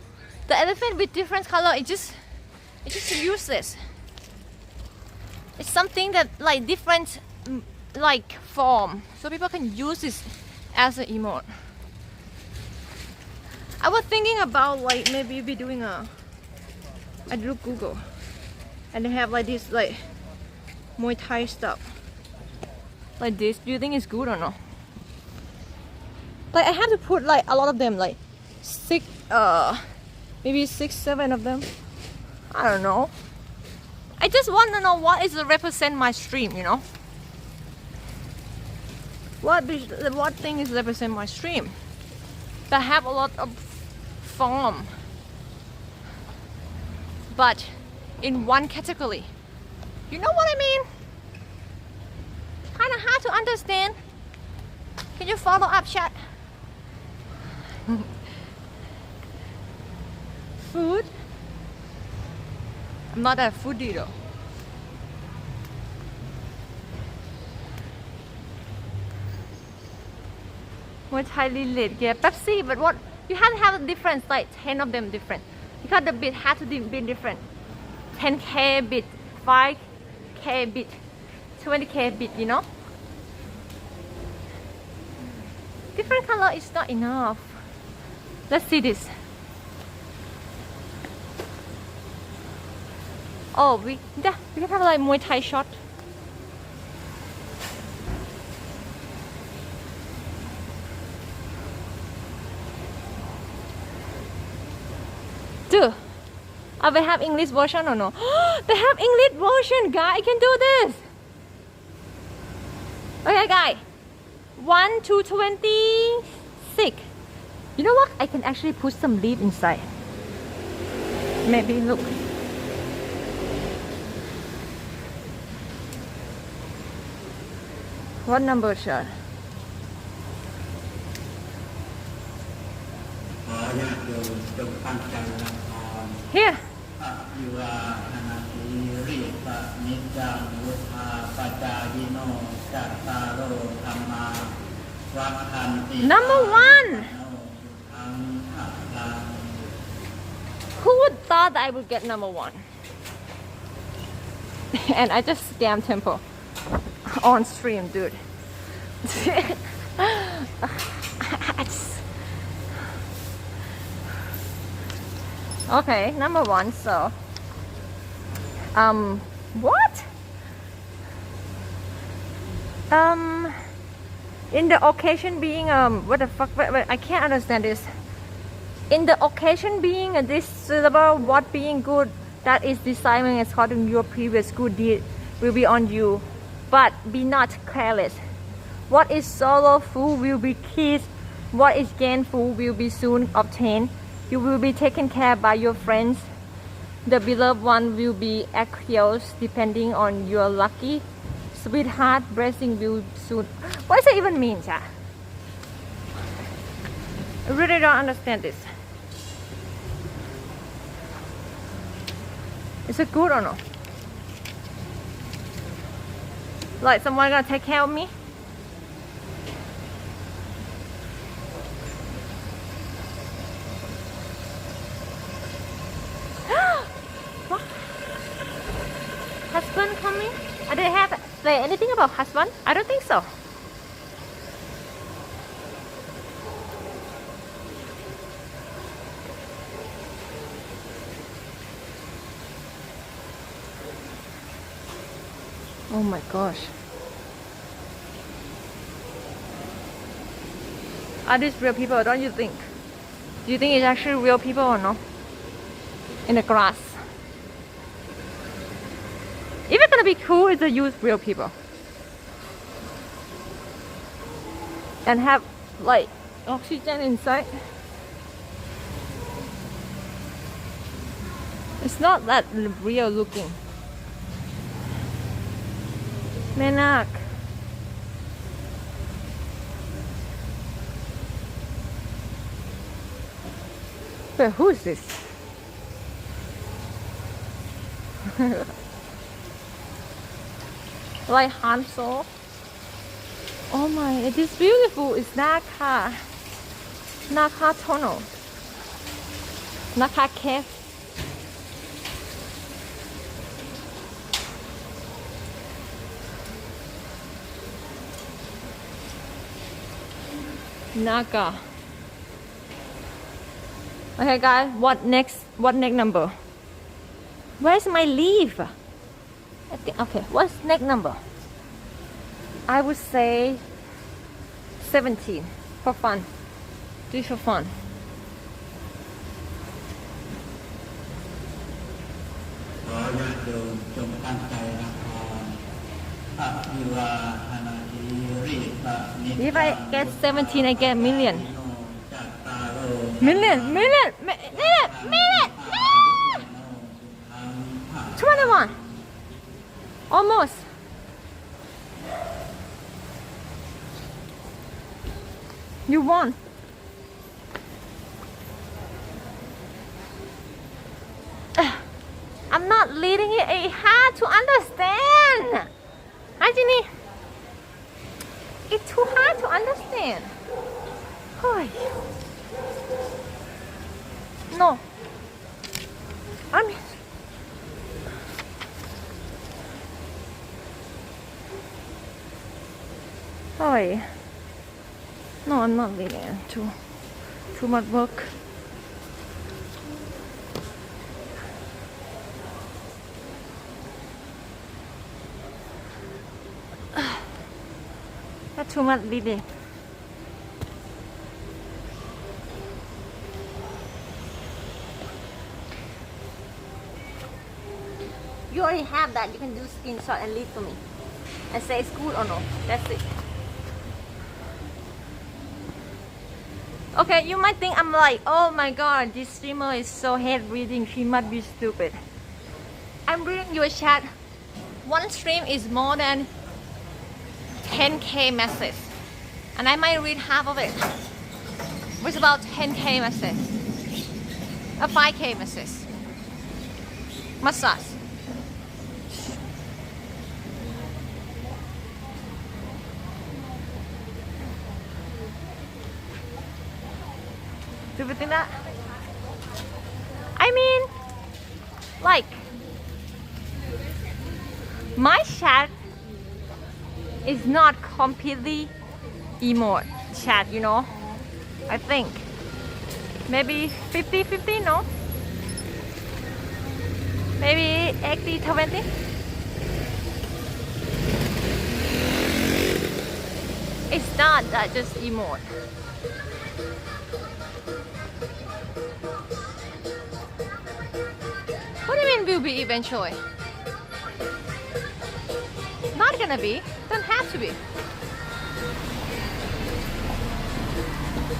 The elephant with different color, it's just useless. It's something that like different like form, so people can use this as an emote. I was thinking about like maybe be doing I do Google, and they have like this like Muay Thai stuff like this. Do you think it's good or not? Like I have to put like a lot of them, like maybe 6-7 of them. I don't know. I just want to know what is represent my stream, you know? What thing is represent my stream? That have a lot of form, but in one category. You know what I mean? Kind of hard to understand. Can you follow up, chat? Food? I'm not a foodie though. Muay Thai relate, yeah, Pepsi, but what? You have to have a difference, like 10 of them different. Because the bit has to be different. 10K bit, 5K bit, 20K bit, you know? Different color is not enough. Let's see this. Oh, we can have like Muay Thai shot. Dude, are they have English version or no? They have English version, guy. I can do this. Okay, guy. 1 to 26. You know what? I can actually put some leaf inside. Maybe look. What number shot? Here. Number 1. Who would thought I would get number 1? And I just scammed Temple on stream, dude. Okay, number 1. So, what? In the occasion being what the fuck? Wait, I can't understand this. In the occasion being this syllable, what being good that is deciding according to your previous good deed will be on you, but be not careless. What is sorrowful will be kissed. What is gainful will be soon obtained. You will be taken care by your friends. The beloved one will be acquiesced depending on your lucky. Sweetheart blessing will soon. What does it even mean, chat? I really don't understand this. Is it good or no? Like someone gonna take care of me? What? Husband coming? I didn't have say anything about husband? I don't think so. Oh my gosh. Are these real people, don't you think? Do you think it's actually real people or no? In the grass. If it's gonna be cool, it's to use real people. And have like oxygen inside. It's not that real looking. แม่นาค But who is this? Like Han Solo. Oh my, it is beautiful. It's Naka tunnel. Naka cave. Naga. Okay guys, what next number? Where's my leaf? I think, okay, what's next number? I would say 17 for fun. Do it for fun. If I get 17, I get million. Million. 21. Almost. You won. I'm not leading it. It's hard to understand. Hi, Ginny. It's too hard to understand. Hi. No. I mean. Hi. No, I'm not leading it. Too much work. That's too much leading. You already have that. You can do screenshot and leave for me and say it's good or no. That's it. Okay, you might think I'm like, oh my god, this streamer is so head reading, she must be stupid. I'm reading your chat. One stream is more than 10k messages, and I might read half of it. It's about 10k messages, a 5k message. Massage. Do you think that? I mean, like, my chat is not completely emo chat, you know. I think maybe 50-50, no? Maybe 80-20. It's not that just emo. What do you mean will be eventually? Not gonna be. Don't have to be.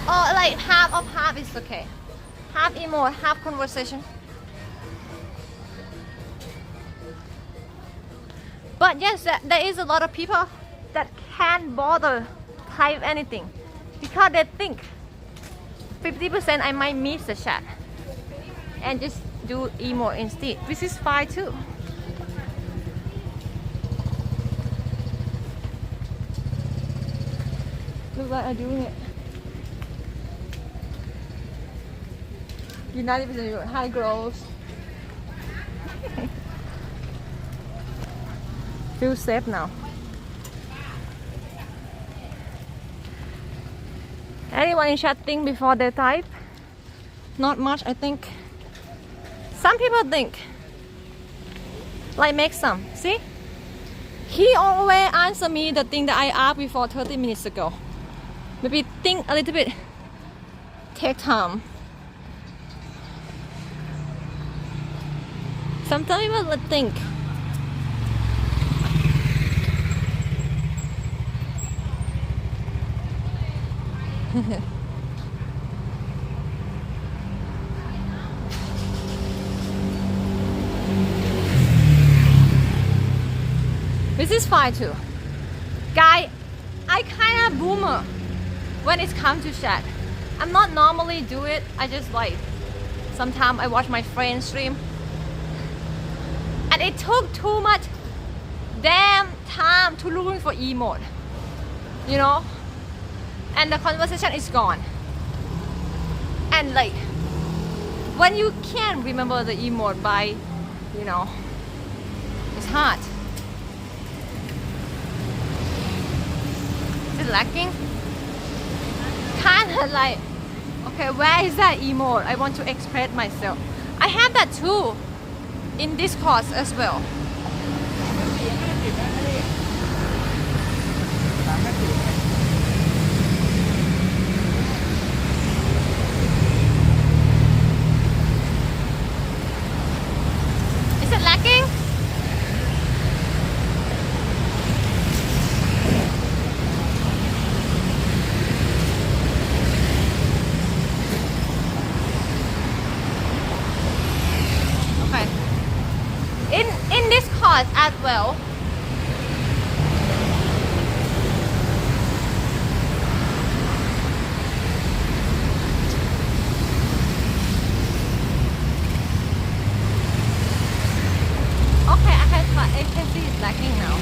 Oh, like half of half is okay. Half emo, half conversation. But yes, there is a lot of people that can't bother type anything because they think 50% I might miss the chat and just do emo instead, which is fine too. Look like I'm doing it. You're not even doing it. Hi, girls. Feel safe now. Anyone in chat think before they type? Not much, I think. Some people think. Like make some. See? He always answer me the thing that I asked before 30 minutes ago. Maybe think a little bit. Take time. Sometimes people would think. This is fine too. Guy, I kind of boomer when it comes to chat. I'm not normally do it. I just like Sometimes I watch my friends stream. And it took too much damn time to looking for emote. You know? And the conversation is gone. And like, when you can't remember the emote by, you know, it's hard. Is it lacking? Kinda like, okay, where is that emote? I want to express myself. I have that too in Discord as well. Is it lacking? In this course as well. Okay, I can see it's lacking now.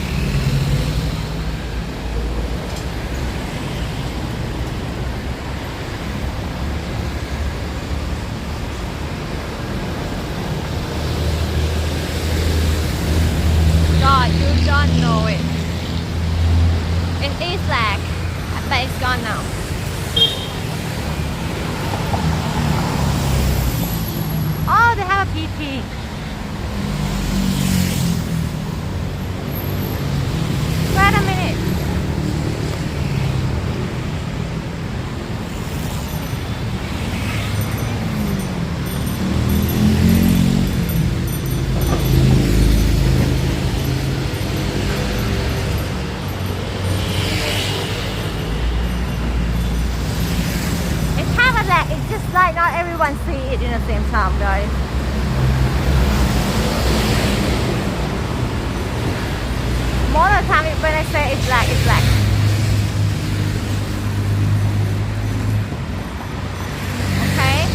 God, you don't know it. It is lag, but it's gone now. Oh, they have a PT. Wait a minute. It's just like not everyone see it in the same time, guys. Most of the time when I say it's black, it's black. Okay.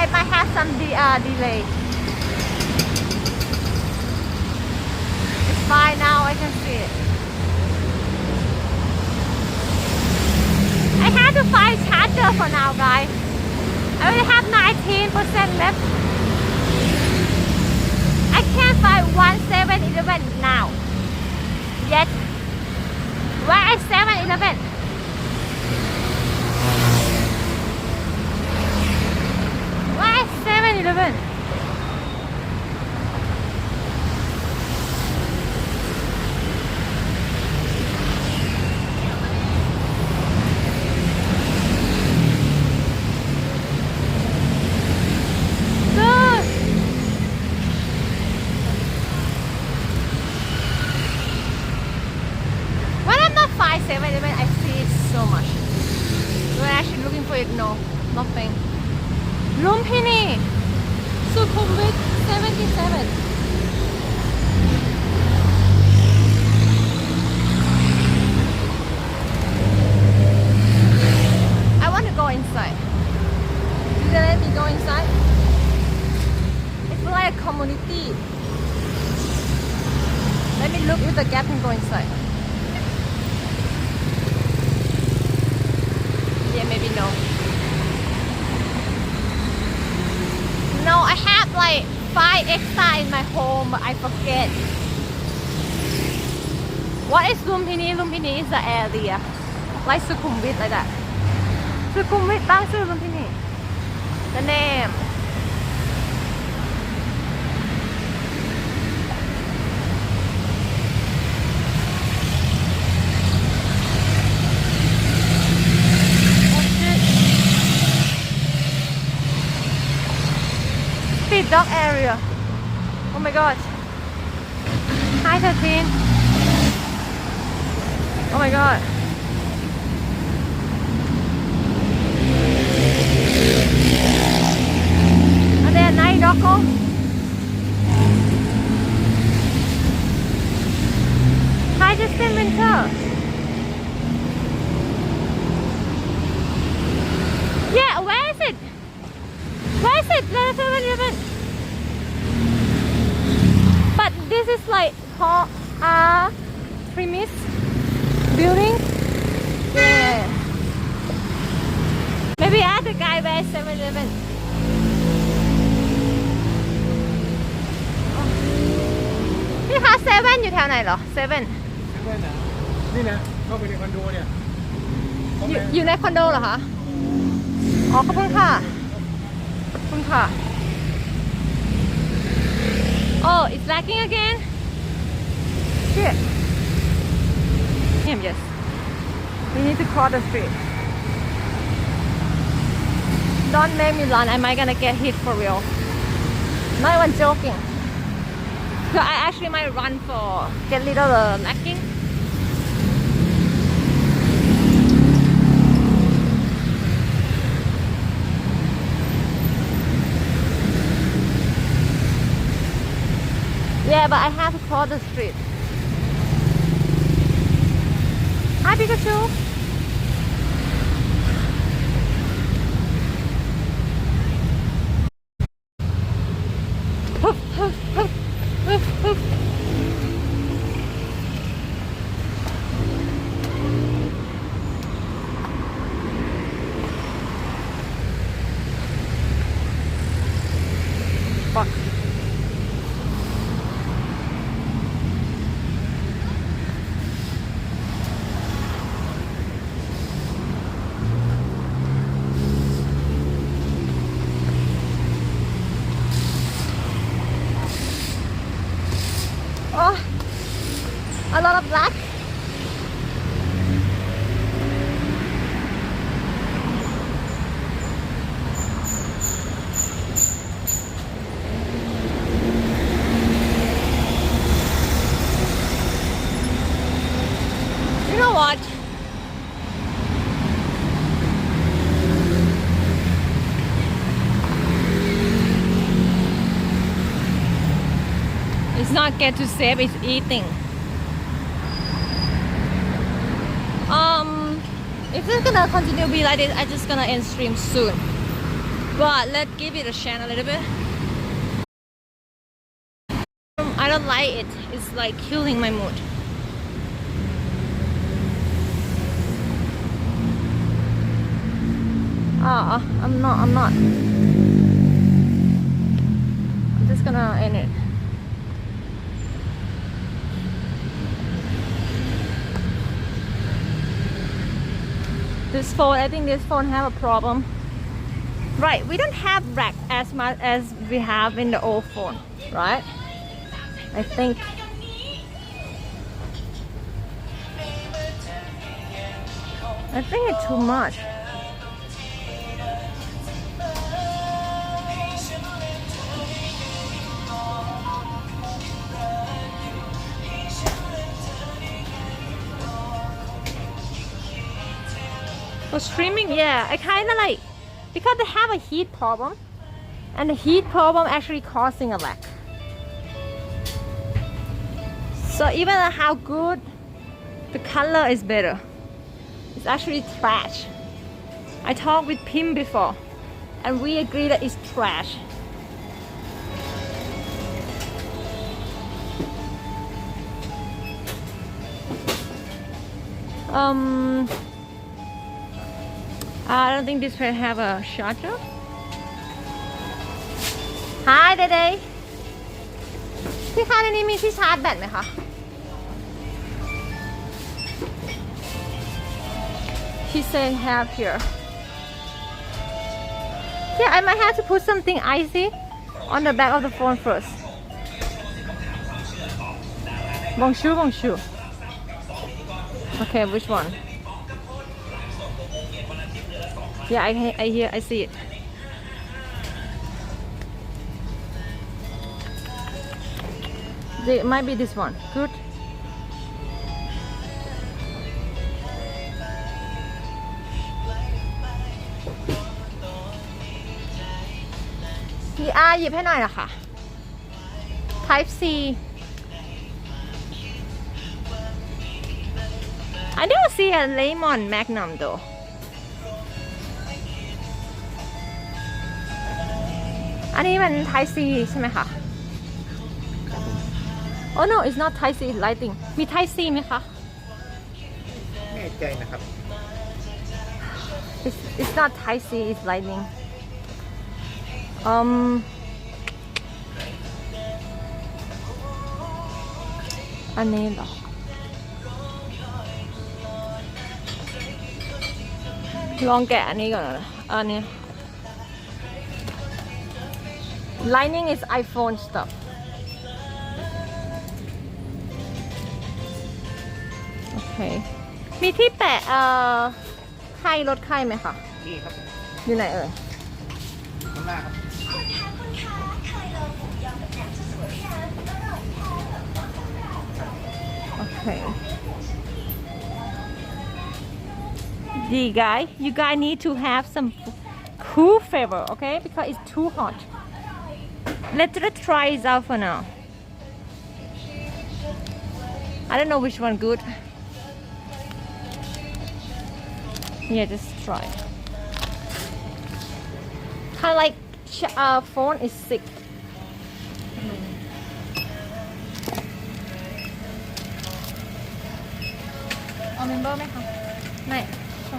It might have some delay. It's fine now, I can see it. I have to find charger for now, guys. I only have 19% left. I can't find 1-7-Eleven now. Yet. Where is 7-Eleven? Why 7-Eleven? Good. When I'm not 7-Eleven, I see it so much. When I'm actually looking for it, no, nothing. Lumpini, Sukhumvit 77. I want to go inside. Do they let me go inside? It's like a community. Let me look with the gap and go inside. Yeah, maybe no. No, I have like 5 extra in my home, but I forget. What is Lumpini? Lumpini is the area. Like Sukhumvit, like that. Sukhumvit, Bangsu, Lumpini. The name. Street dog area. Oh my god. Hi 13. Oh my god. Are they Choco. Hi, Justin Winter. Yeah, where is it? Where is it? 7-Eleven. But this is like premise building. Yeah. Maybe ask the guy where 7-Eleven.พี่คะเซเว่นอยู่แถวไหนเหรอเซเว่น นี่นะเข้าไปในคอนโดเนี่ย อยู่ในคอนโดเหรอคะ อ๋อขอบคุณค่ะขอบคุณค่ะ Oh, it's lagging again? Shit. Yes. We need to cross the street. Don't make me run. Am I gonna get hit for real? Not even joking. So I actually might run for get little lagging. Yeah, but I have to cross the street. Hi, Pikachu. Hoof, hoof, hoof, hoof, hoof. Fuck. Oh, a lot of black. You know what? It's not get to save, it's eating. If it's gonna continue to be like this, I'm just gonna end stream soon. But let's give it a chance a little bit. I don't like it. It's like killing my mood. I'm not. I'm just gonna end it. This phone, I think this phone have a problem. Right, we don't have rack as much as we have in the old phone, right? I think. It's too much. For streaming, yeah, I kind of like, because they have a heat problem, and the heat problem actually causing a lag. So even how good the color is better, it's actually trash. I talked with Pim before, and we agree that it's trash. I don't think this will have a charger. Hi, Day. พี่คะในนี้มีที่ชาร์จแบตไหมคะ He said have here. Yeah, I might have to put something icy on the back of the phone first. Bonjour, bonjour. Okay, which one? Yeah, I see it. It might be this one. Good. หยิบให้หน่อยนะคะ Type C I don't see a lemon magnum thoughอันนี้มัน Type C ใช่ไหมคะ Oh no it's not Type C it's lighting มี Type C ไหมคะ แน่ใจนะครับ It's not Type C it's lighting อันนี้เหรอ ลองแกะอันนี้ก่อนนะอันนี้ Lightning is iPhone stuff โอเค มีที่แปะไข้ลดไข้ไหมคะ นี่ครับ อยู่ไหนเอ่ย ข้างหน้าครับ Okay. You guys need to have some cool flavor, okay? Because it's too hot. Let's try it out for now. I don't know which one good. Yeah, just try. Kind of like phone is sick.เอาเมมเบอร์ไหมคะไม่240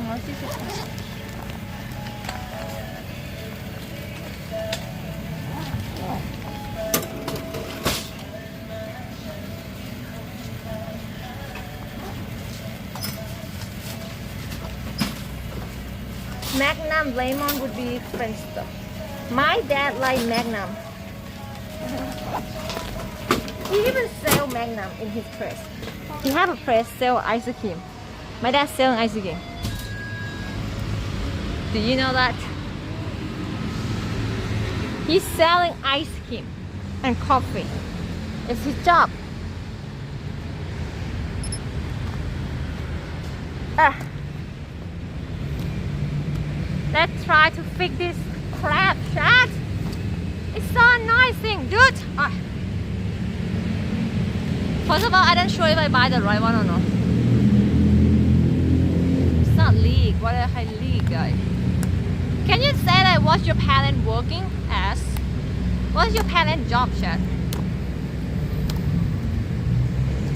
Magnum lemon would be French stuff. My dad like Magnum. He even sell Magnum in his press. He have a press sell ice cream. My dad selling ice cream. Do you know that? He's selling ice cream and coffee. It's his job. Let's try to fix this crap, chat. It's so annoying, dude. First of all, I don't sure if I buy the right one or not. It's not leak. What the hell leak, guys? Can you say that what's your parent working as? What's your parent job, chat?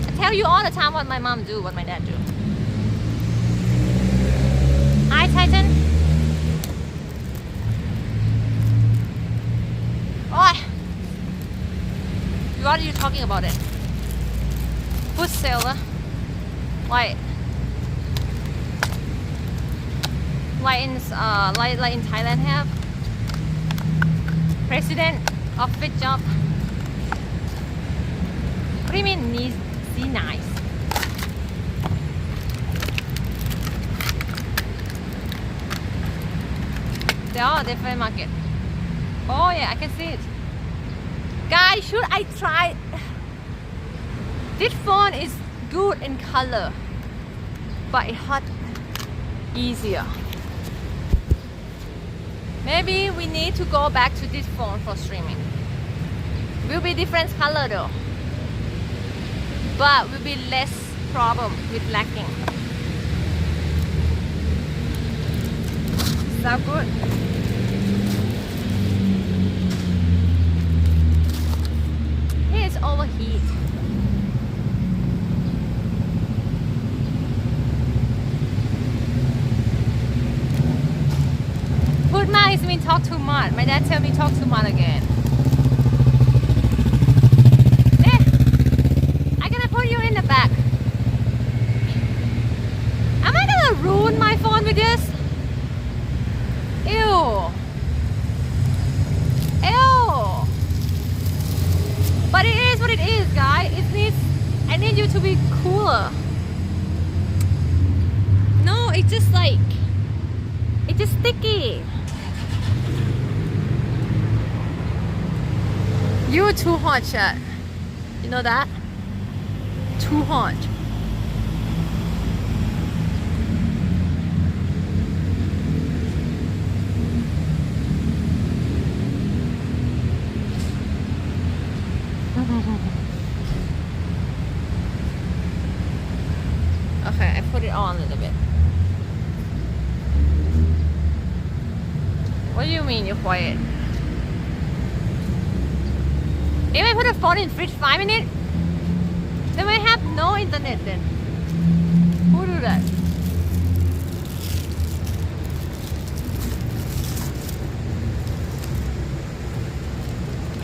I tell you all the time what my mom do, what my dad do. Hi, Titan. Oh, what are you talking about it? Food seller, like in Thailand have president office job. What do you mean see nice? They are different market. Oh yeah, I can see it. Guys, should I try? This phone is good in color, but it's hot easier. Maybe we need to go back to this phone for streaming. Will be different color though, but will be less problem with lagging. So good. Here is overheat. Put makes me talk too much. My dad tell me talk too much again. I'm gonna put you in the back. Am I gonna ruin my phone with this? Ew. Ew. But it is what it is, guys. I need you to be cooler. No, it's just like, it's just sticky. You're too hot, chat. You know that? Too hot. Okay, I put it on a little bit. What do you mean you're quiet? If I put the phone in fridge 5 minutes, then I have no internet then. Who do that?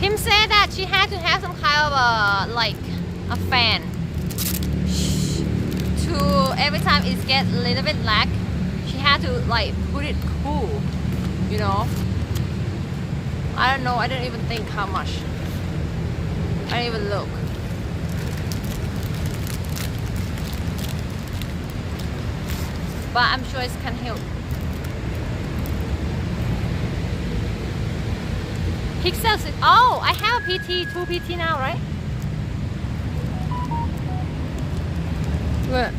Kim said that she had to have some kind of a fan to every time it gets a little bit lag, she had to like put it cool, you know. I don't know, I don't even think how much. I don't even look. But I'm sure it can help. Pixel 6. Oh, I have a PT, 2 PT now, right? Look.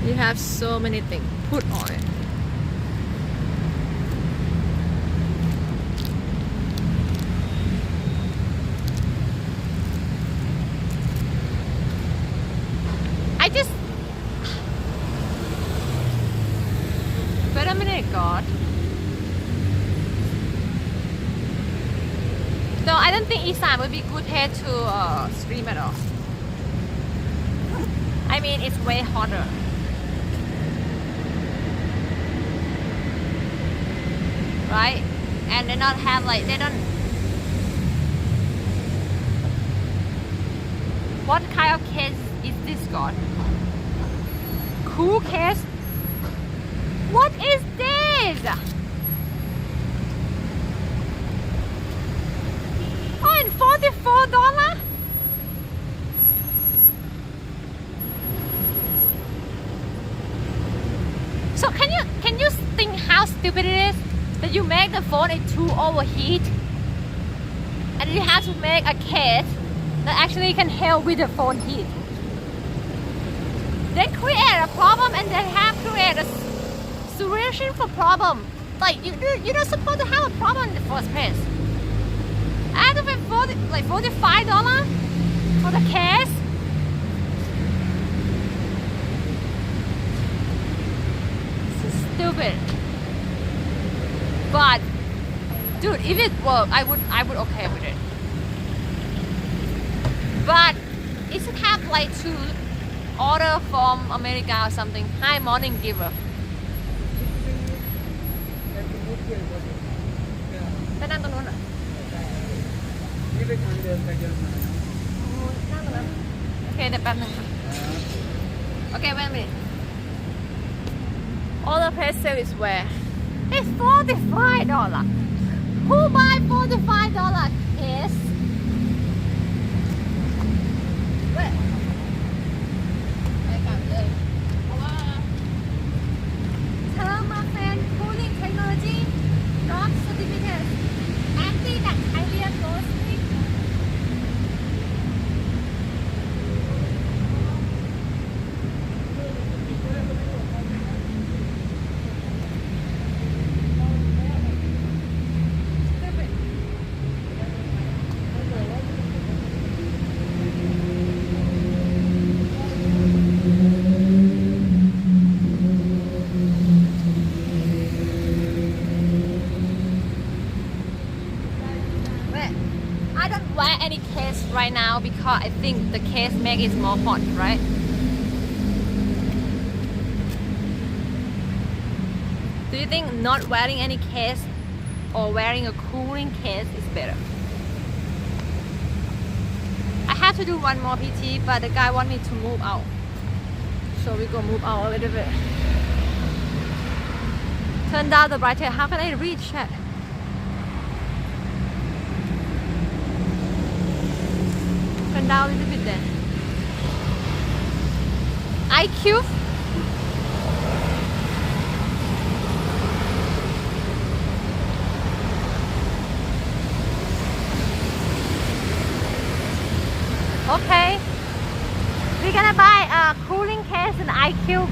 You have so many things put on it. I just... Wait a minute, God. No, I don't think Isan would be good here to stream at all. I mean, it's way hotter. Right? And they not have like, they don't... What kind of case is this, God? Cool case? What is this? Oh, and $44? So can you think how stupid it is that you make the phone to overheat and you have to make a case that actually can help with the phone heat. They create a problem and they have created a solution for problem. Like you're not supposed to have a problem in the first place. I have to pay $45 for the case. This is stupid. But dude, if it worked, I would okay with it. But it should have like to order from America or something. Hi, morning giver. ไปนั่งตรงนู้นอ่ะนี่เป็นทางเดินไปเดินมานั่งตรงนั้นโอเคเดี๋ยวแป๊บนึงค่ะโอเค wait a minute. All the place sale is where? It's $45. Who buy $45 case? Wait. ไปกลับเลยเพราะว่าเธอมาเป็น cooling technology drop certificate anti bacterial ghosting. I don't wear any case right now because I think the case make it more hot, right? Do you think not wearing any case or wearing a cooling case is better? I have to do one more PT, but the guy want me to move out. So we go move out a little bit. Turn down the brighter. How can I reach that? Turn down a little bit then. IQ. Okay. We're gonna buy a cooling case and IQ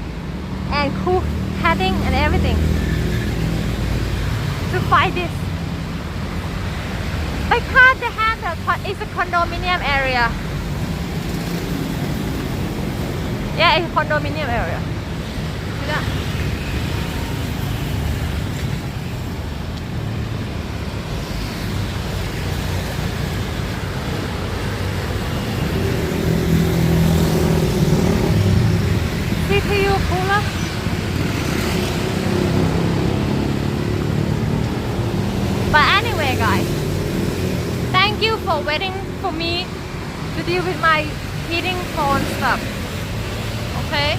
and cool padding and everything to fight this. Because they have it's a condominium area. Yeah, it's a condominium area. See that? CPU cooler. But anyway, guys, thank you for waiting for me to deal with my heating phone stuff. Okay?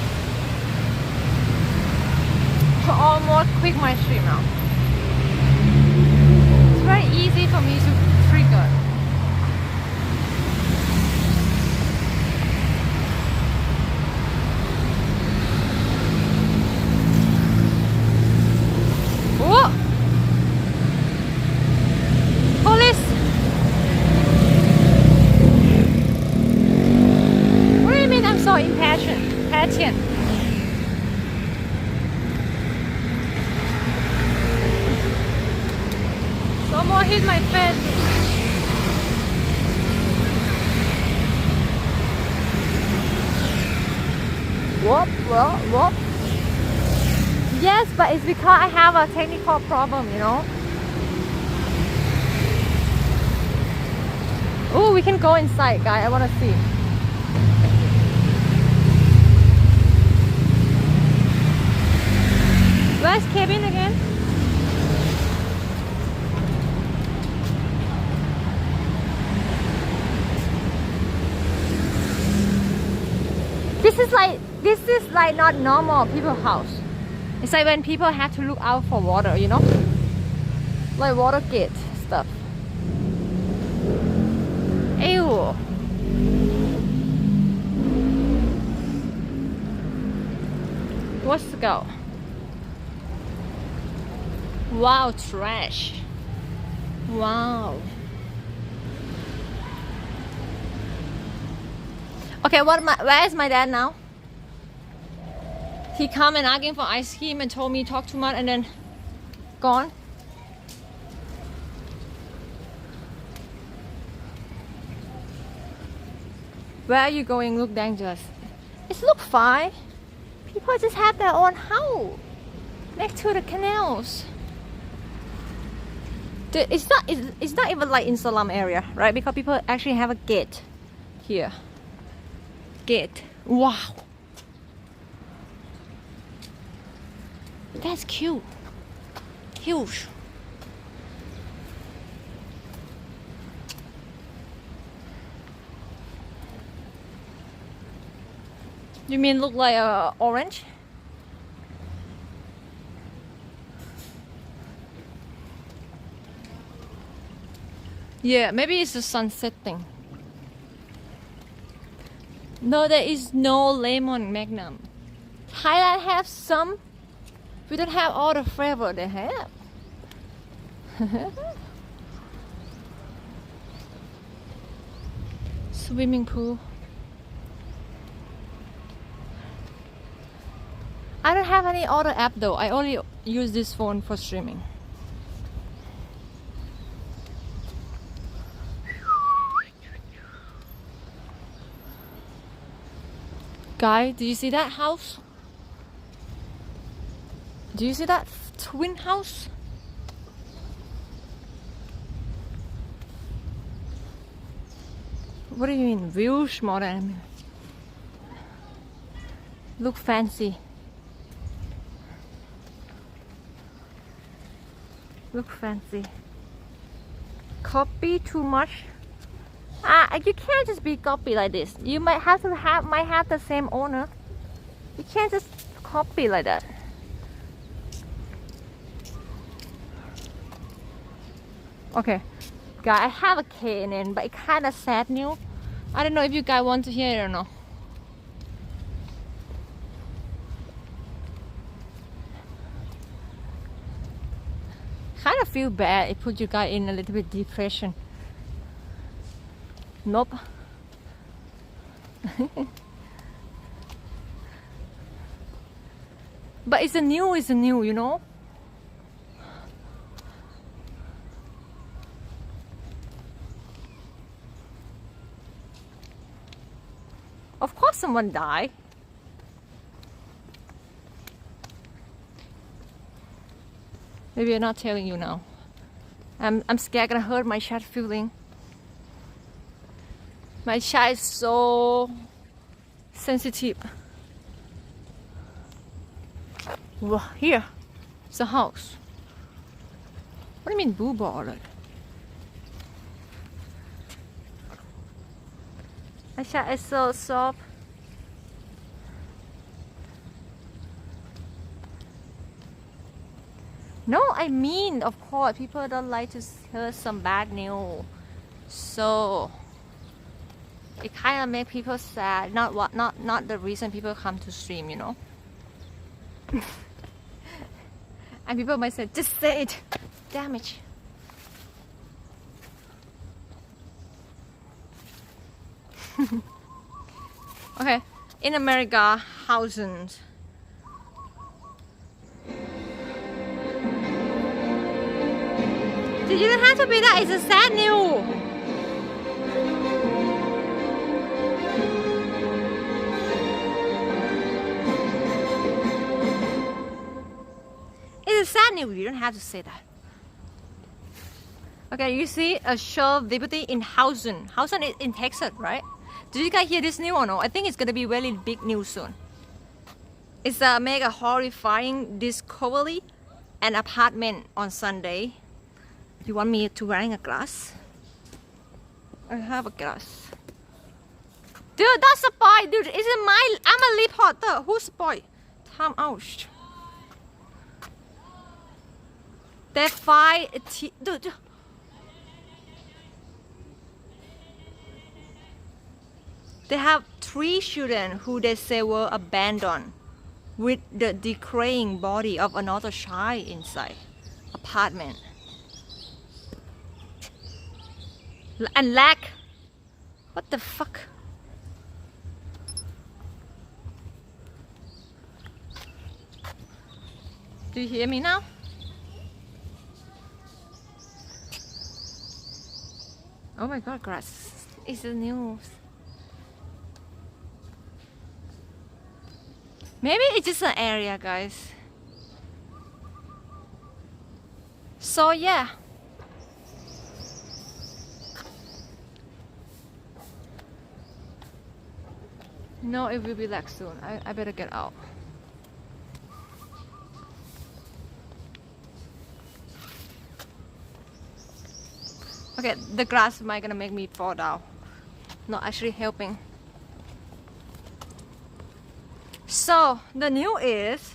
Almost quit my stream now. It's very easy for me to trigger. Whoa! Police! What do you mean I'm so impatient? Someone hit my face. Whoop. Yes, but it's because I have a technical problem, you know. Oh, we can go inside, guys. I want to see. Where's Kevin again? This is like not normal people's house. It's like when people have to look out for water, you know? Like water gate stuff. Ew. Let's go. Wow, trash. Wow. Okay, where is my dad now? He come and asking for ice cream and told me talk too much and then gone. Where are you going? Look dangerous. It look fine. People just have their own house next to the canals. It's not even like in slum area, right? Because people actually have a gate here. Gate. Wow. That's cute. Huge. You mean look like orange? Yeah, maybe it's the sunset thing. No, there is no lemon magnum. Thailand have some. We don't have all the flavor they have. Swimming pool. I don't have any other app though. I only use this phone for streaming. Guy, do you see that house? Do you see that twin house? What do you mean? Views more than. Look fancy. Look fancy. Copy too much. You can't just be copy like this. You might have the same owner. You can't just copy like that. Okay, guys, I have a K&N, but it's kind of sad news. I don't know if you guys want to hear it or not. Kind of feel bad. It put you guys in a little bit depression. Nope. But it's a new, you know. Of course someone died. Maybe I'm not telling you now. I'm scared gonna hurt my chat feeling. My chat is so sensitive. Wow, here, it's a house. What do you mean blue ball? My chat is so soft. No, I mean, of course, people don't like to hear some bad news. So it kind of makes people sad. Not the reason people come to stream, you know. And people might say, just say it. Damage. Okay, in America, thousands. You don't have to be that. It's a sad news. It's a sad news. You don't have to say that. Okay, you see a show of liberty in Houston. Houston is in Texas, right? Did you guys hear this news or no? I think it's gonna be really big news soon. It's a mega horrifying discovery an apartment on Sunday. You want me to wearing a glass? I have a glass. Dude, that's a boy. Dude, isn't my... I'm a reporter. Who's boy? Time out. They fight... Dude. They have 3 children who they say were abandoned with the decaying body of another child inside apartment. And lack. What the fuck? Do you hear me now? Oh my god, grass. It's the news. Maybe it's just an area, guys. So yeah. No, it will be like soon. I better get out. Okay, the grass might gonna make me fall down. Not actually helping. So the news is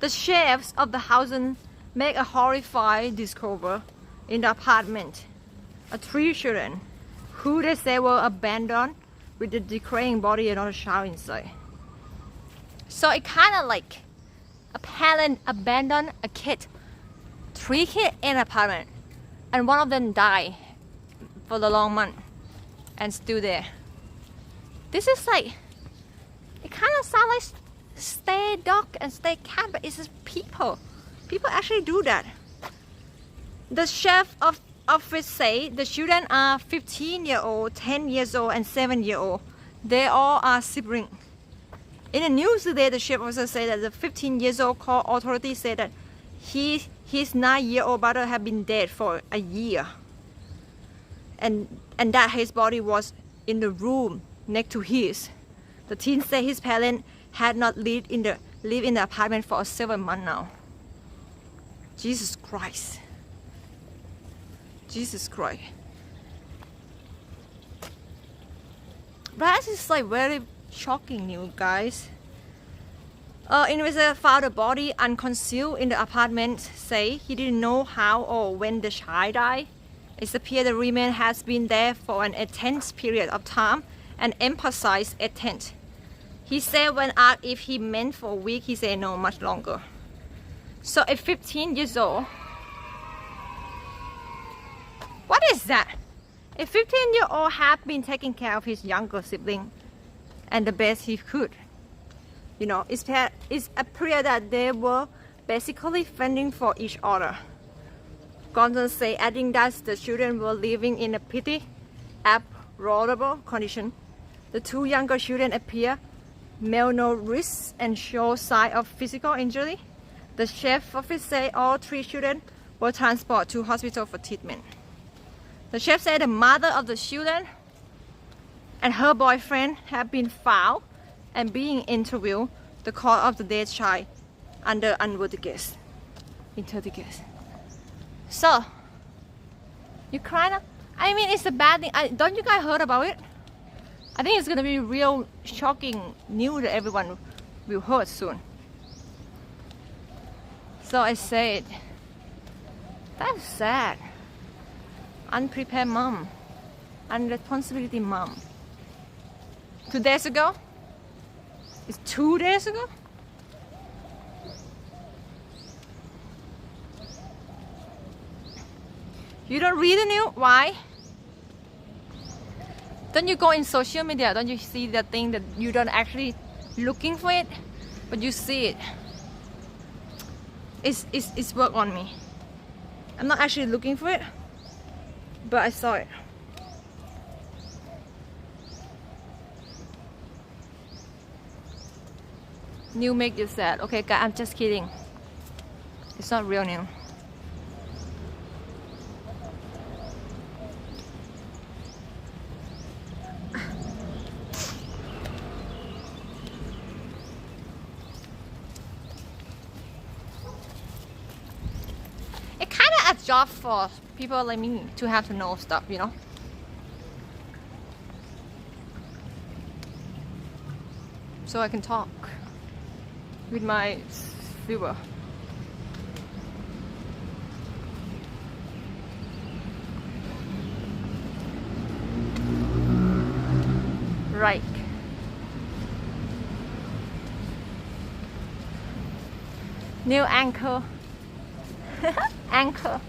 the chefs of the housing make a horrifying discovery in the apartment. 3 children who they say were abandoned with the decaying body and another child inside. So it kind of like a parent abandoned a kid, 3 kids in an apartment, and one of them died for the long month and still there. This is like, it kind of sounds like stray dog and stray cat, but it's just people. People actually do that. The chef of office say the children are 15-year-old, 10 years old, and 7-year-old. They all are siblings. In the news today, the chef also said that the 15-year-old called authorities said that his 9-year-old brother had been dead for a year, and that his body was in the room next to his. The teen said his parents had not lived in the apartment for 7 months now. Jesus Christ. Jesus Christ. That is like very shocking news, guys. Investigator found the body unconcealed in the apartment. Say he didn't know how or when the child died. It appears the remains has been there for an intense period of time and emphasized intense. He said when asked if he meant for a week, he said no, much longer. So at 15 years old, what is that? A 15-year-old had been taking care of his younger sibling and the best he could. You know, it's appear that they were basically fending for each other. Gordon say, adding that the children were living in a pretty abhorrible condition. The 2 younger children appear malnourished and show signs of physical injury. The chef office said all 3 children were transported to hospital for treatment. The chef said the mother of the children and her boyfriend have been found and being interviewed. The cause of the dead child under investigation. So, you crying? I mean, it's a bad thing. Don't you guys heard about it? I think it's gonna be real shocking news that everyone will hear soon. So I said, that's sad. Unprepared mom, unresponsibility mom. 2 days ago? It's 2 days ago? You don't read the news? Why? Don't you go in social media? Don't you see the thing that you don't actually looking for it, but you see it? It's work on me. I'm not actually looking for it, but I saw it. New make you sad. Okay, guys, I'm just kidding. It's not real new. It's kind of a job for people like me to have to know stuff, you know. So I can talk with my viewer. Right. New anchor. Anchor.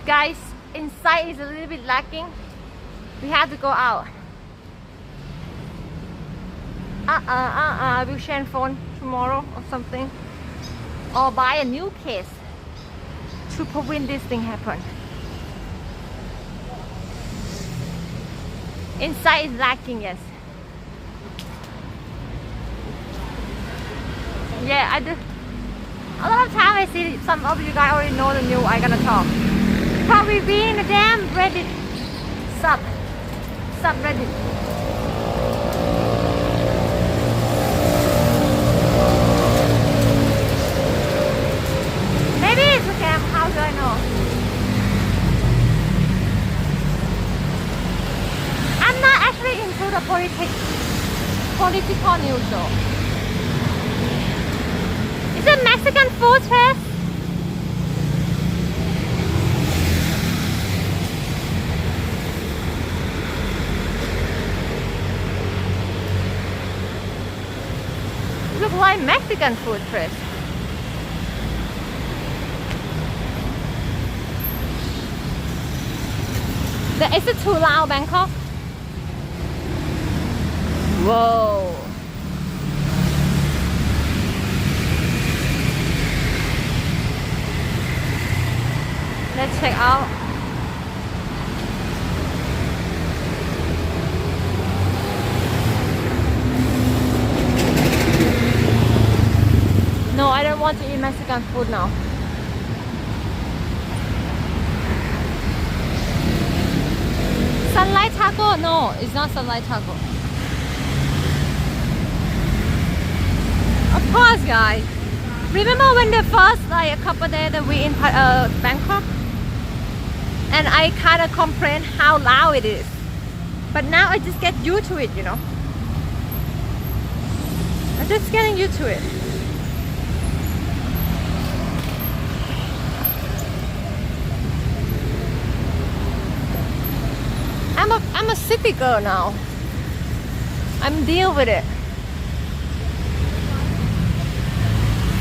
Guys, inside is a little bit lacking. We have to go out. I will change phone tomorrow or something. Or buy a new case to prevent this thing happen. Inside is lacking, yes. Yeah, I do. A lot of time I see some of you guys already know the news I'm gonna talk. Probably be in the damn Reddit subreddit. Maybe it's a scam. How do I know? I'm not actually into the political news though. Is it Mexican food fest? Look like Mexican food fest. Is it too loud, Bangkok? Whoa. Let's check out. No, I don't want to eat Mexican food now. Sunlight taco? No, it's not sunlight taco. Of course, guys. Remember when the first like a couple days that we in Bangkok, and I kind of complained how loud it is, but now I just get used to it, you know. I'm just getting used to it. I'm a city girl now. I'm deal with it.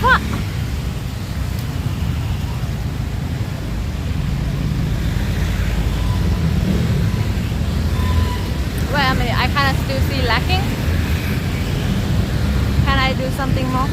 What? Wait a minute, I kind of still see lacking. Can I do something more?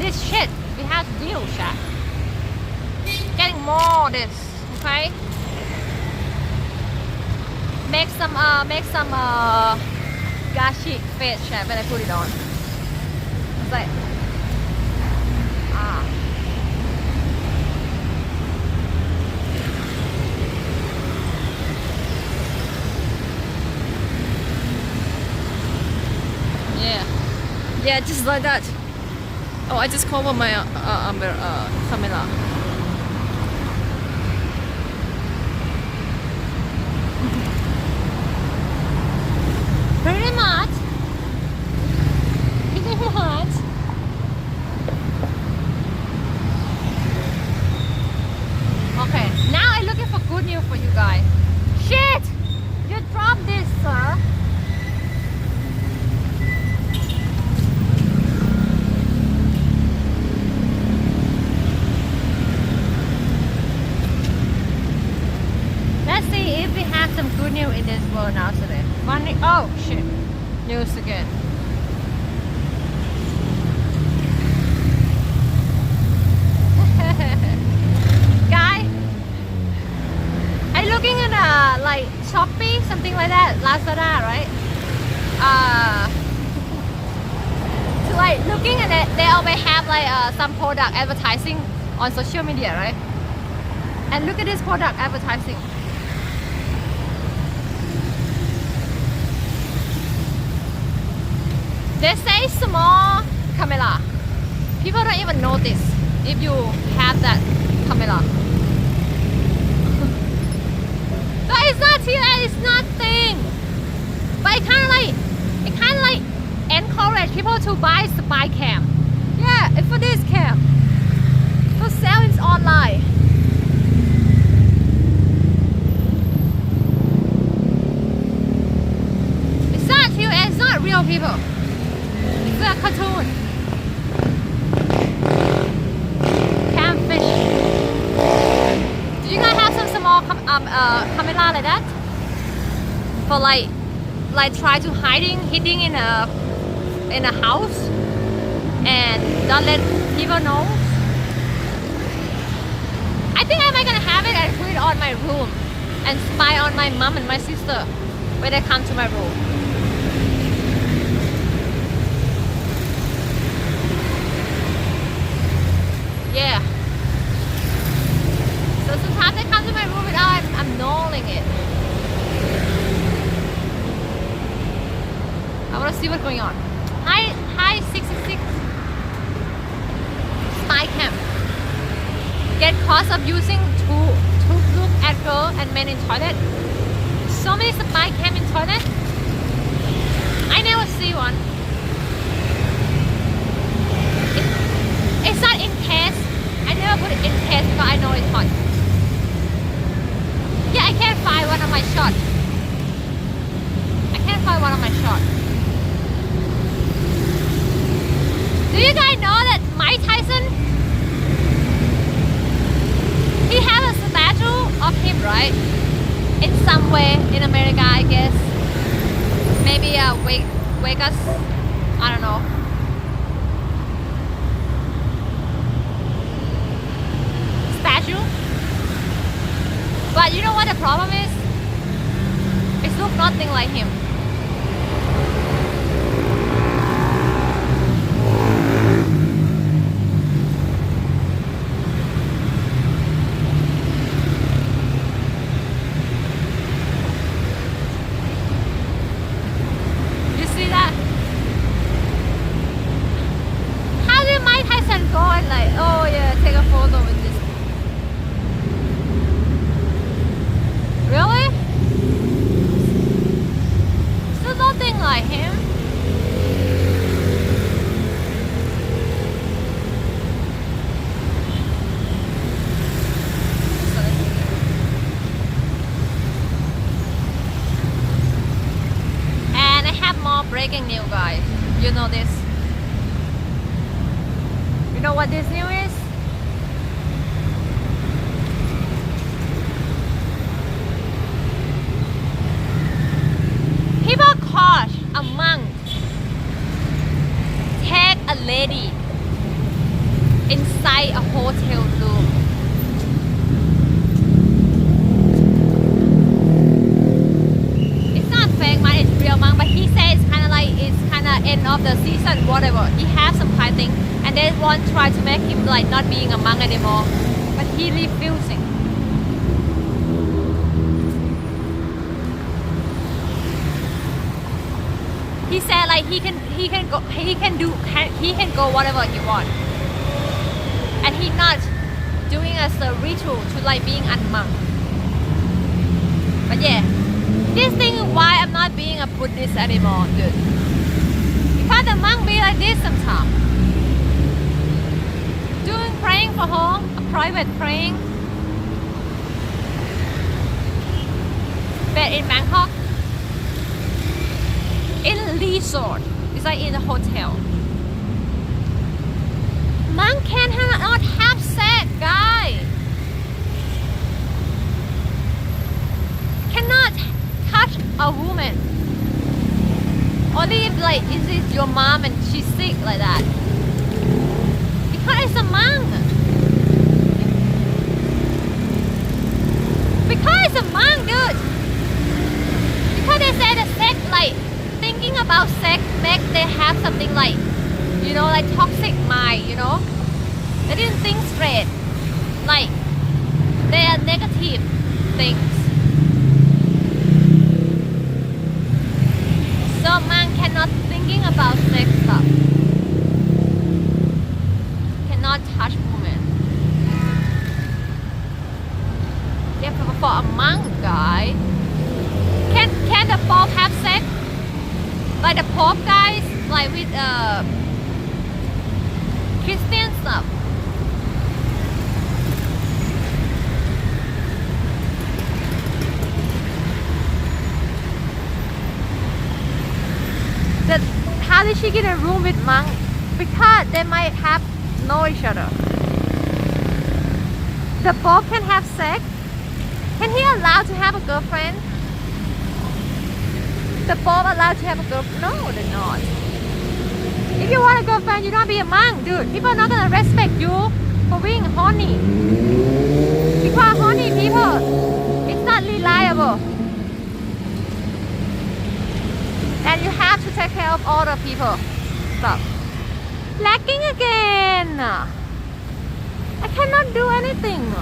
this shit we have to deal, chat. Getting more of this, okay? Make some gashi face, chat, when I put it on. It's like, yeah, just like that. Oh, I just cover my camera. Very much. Very much. Okay, now I'm looking for good news for you guys. Shit! You dropped this, sir. Let's see if we have some good news in this world now today. Funny. Oh shit. News again. Guy, I'm looking at like Shopee, something like that, Lazada, right? So like looking at it, they always have like some product advertising on social media, right? And look at this product advertising. They say small camera. People don't even notice if you have that camera. But it's not here, it's nothing. But it kind of like encourage people to buy spy cam. Yeah, it's for this cam. For sale it's online. It's not here, it's not real people. It's a cartoon. Camfish. Do you guys have some small camera like that? For like try to hiding in a house and don't let people know? I think I'm gonna have it and put it on my room and spy on my mom and my sister when they come to my room. Yeah. So sometimes they come to my room without I'm knowing it. I want to see what's going on. Hi 66. Spy cam. Get caught of using to look at girl and men in toilet. So many spy cam in toilet. I never see one. It's not in case. I never put it in case because I know it's hot. Yeah, I can't find one of my shot. I can't find one of my shot. Do you guys know that Mike Tyson? He has a statue of him, right? In some way in America, I guess. Maybe Vegas. I don't know. Statue. But you know what the problem is? It looks nothing like him. You see that? How did Mike Tyson go and like, oh yeah, take a photo with this? Really? Still nothing like him. And I have more breaking news, guys. You know this. You know what this news is? People caught a monk take a lady inside a hotel room. It's not fake man, it's real monk, but he says it's kind of end of the season, whatever. He has some kind of thing, and they want to try to make him like not being a monk anymore, but he refusing. He said like he can go whatever he wants, and he not doing as a ritual to like being a monk. But yeah, this thing is why I'm not being a Buddhist anymore, dude. Because the monk be like this sometimes, doing praying for home, a private praying, but in Bangkok. In a resort, it's like in a hotel. Monk cannot have sex, guy. Cannot touch a woman. Only if like is it your mom and she's sick like that. Because it's a monk. Because it's a monk, dude. Because they say the sex like. Thinking about sex make they have something like, you know, like toxic mind, you know. They didn't think straight. Like they are negative things. So man cannot thinking about sex stuff. Cannot touch women. Yeah, for a monk guy. Can the Pope have sex? Like the Pope guys, like with Christian stuff. How did she get a room with monk? Because they might have know each other. The Pope can have sex. Can he allow to have a girlfriend? The Pope allowed to have a girlfriend? No, they're not. If you want a girlfriend, you don't be a monk, dude. People are not gonna respect you for being horny. Because horny people, it's not reliable. And you have to take care of all the people. Stop. Lagging again. I cannot do anything.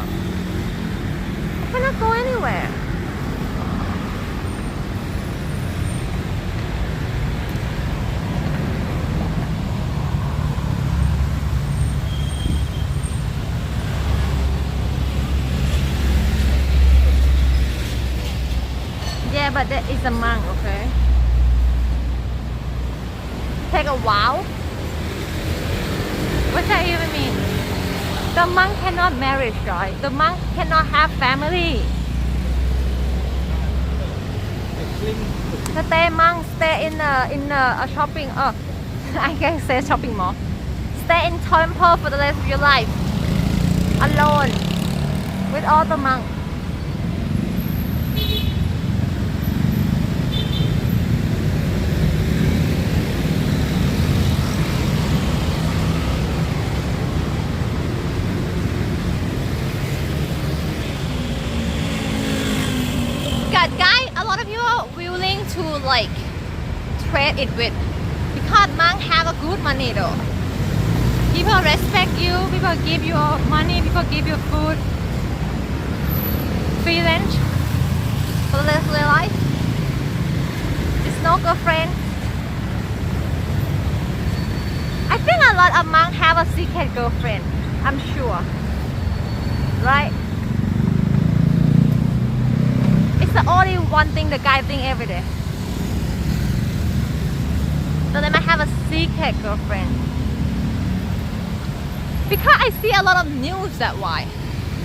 I cannot go anywhere. Yeah, but that is a monk, okay? Take a while. What does that even mean? The monk cannot marry, guys. The monk cannot have family. Stay monk, stay in a shopping. I can say shopping mall. Stay in temple for the rest of your life, alone, with all the monks. Guys, a lot of you are willing to like trade it with, because monks have a good money though. People respect you, people give you money, people give you food, free lunch for the rest of their life. It's no girlfriend. I think a lot of monks have a secret girlfriend, I'm sure, right? It's the only one thing the guy think every day. So they might have a secret girlfriend. Because I see a lot of news, that why.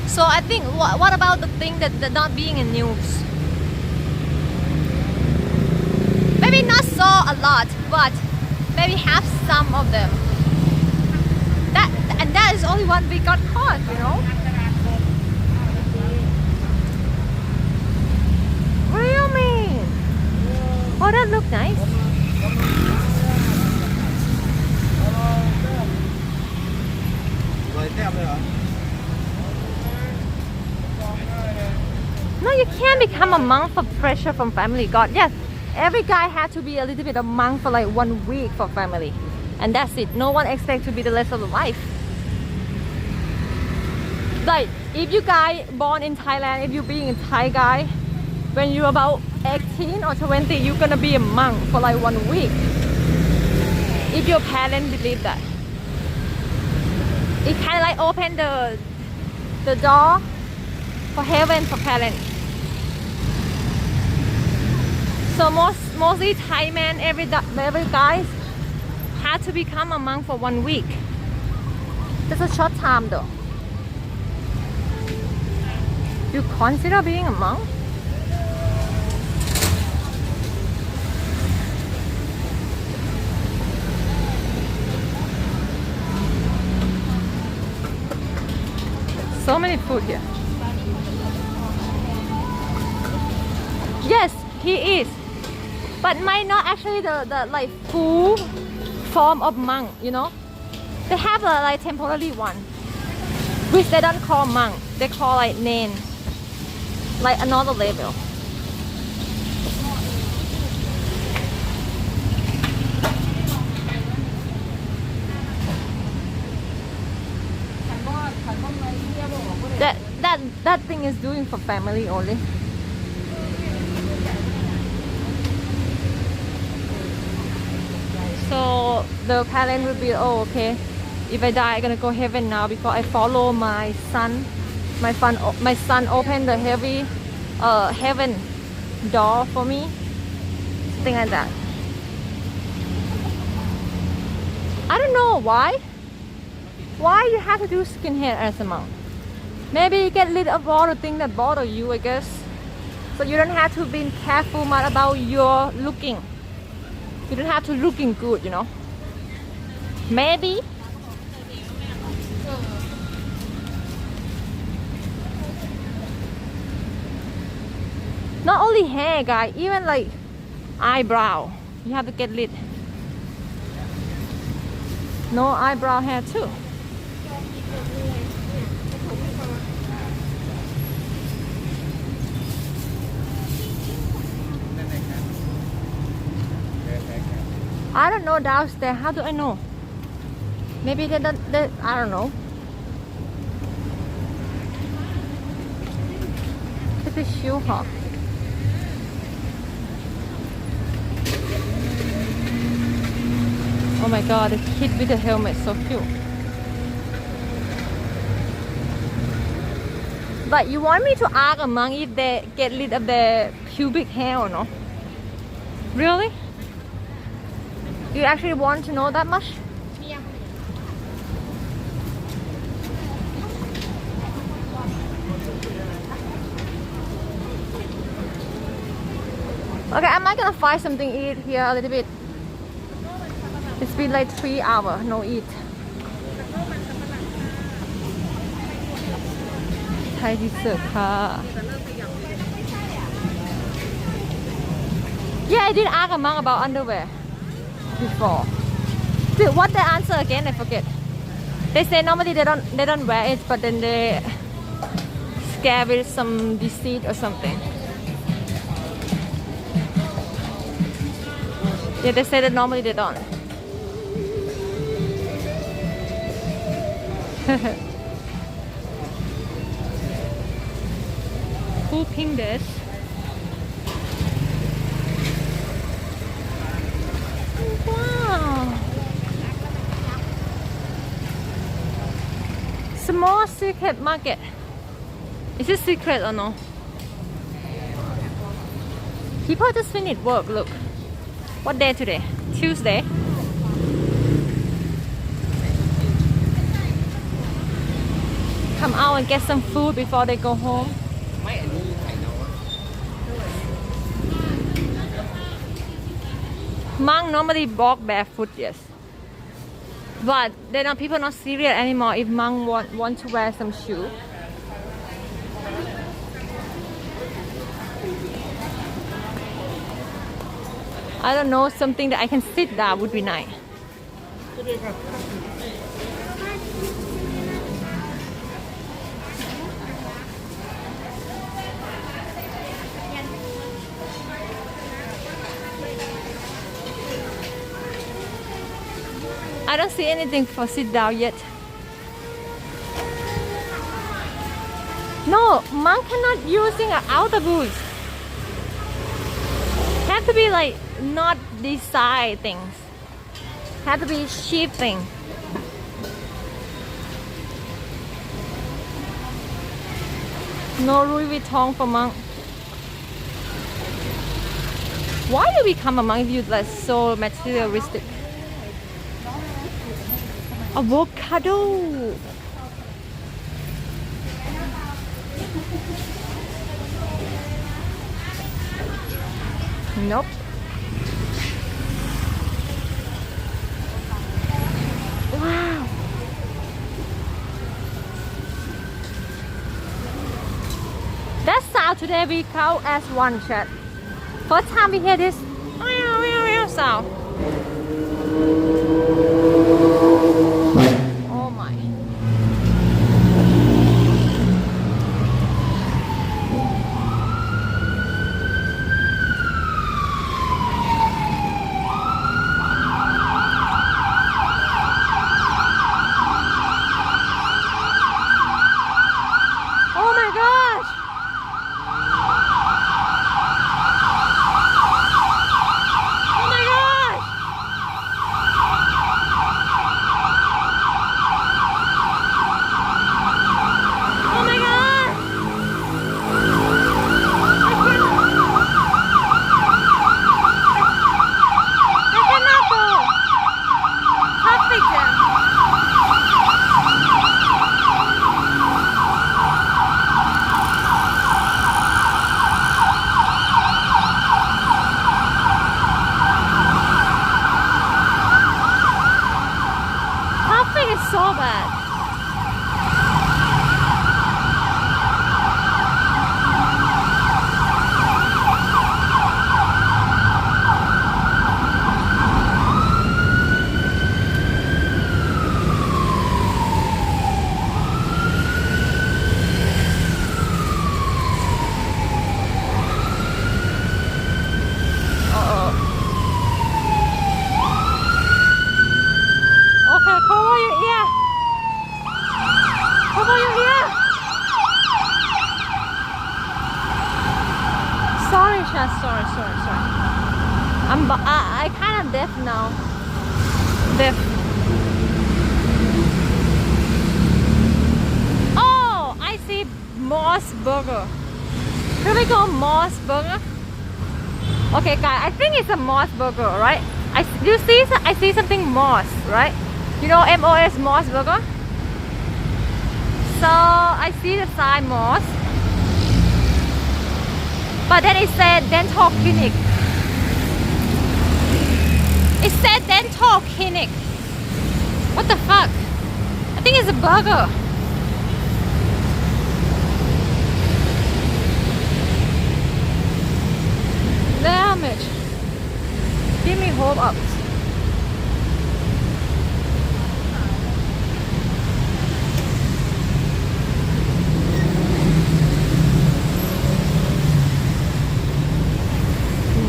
So I think, what about the thing that not being in news? Maybe not so a lot, but maybe have some of them. That is only one we got caught, you know. What do you mean? Oh, that look nice. you can't become a monk for pressure from family. God, yes, every guy had to be a little bit of monk for like 1 week for family, and that's it. No one expects to be the rest of the life. Like if you guy born in Thailand, if you being a Thai guy, when you're about 18 or 20, you're gonna be a monk for like 1 week. If your parents believe that, it kind of like open the door for heaven for parents. So mostly Thai men, every guys had to become a monk for 1 week. That's a short time though. You consider being a monk? So many food here. Yes, he is, but might not actually the like full form of monk. You know, they have a like temporary one, which they don't call monk. They call like nen, like another level. That thing is doing for family only. So the parent will be, oh okay, if I die I'm gonna go heaven now because I follow my son. My son opened the heaven door for me. Thing like that. I don't know why. Why you have to do skinhead as a monk? Maybe you get rid of all the things that bother you, I guess. So you don't have to be careful much about your looking. You don't have to looking good, you know. Maybe. Not only hair, guys, even like eyebrow. You have to get rid. No eyebrow hair too. I don't know downstairs. How do I know? Maybe they don't. I don't know. This is shoe, huh? Oh my god, the kid with the helmet, so cute. But you want me to ask a monk if they get rid of their pubic hair or no? Really? You actually want to know that much? Yeah. Okay, am I gonna find something to eat here a little bit? It's been like 3 hours, no eat. Thai dessert, yeah, I did ask a monk about underwear before. Dude, what they answer again? I forget. They say normally they don't wear it, but then they scare with some disease or something. Yeah, they say that normally they don't. Who pinged this? Wow. Small secret market. Is it secret or no? People just finished work, look. What day today? Tuesday? Come out and get some food before they go home. Monk normally walk barefoot, yes. But then people not serious anymore if monk want to wear some shoe. I don't know, something that I can sit down would be nice. don't see anything for sit down yet. No, monk cannot using an outer boots. Have to be like not design things. Have to be cheap thing. No Louis Vuitton for monk. Why do we become a monk if you're like so materialistic? Avocado. Nope. Wow. That sound today we count as one chat. First time we hear this sound. Oh my. Oh my gosh. Oh my gosh. Oh my gosh. I cannot go. Traffic jam. Traffic is so bad. Okay, cover your ear. Cover your ear. Sorry, Shaz. Sorry. I kind of deaf now. Deaf. Oh, I see Moss Burger. Here we go, Moss Burger. Okay, guys, I think it's a Moss Burger, right? I see something Moss, right? You know MOS Moss Burger? So I see the sign Moss, but then it said dental clinic. It said dental clinic. What the fuck? I think it's a burger. Damn it. Give me hope up.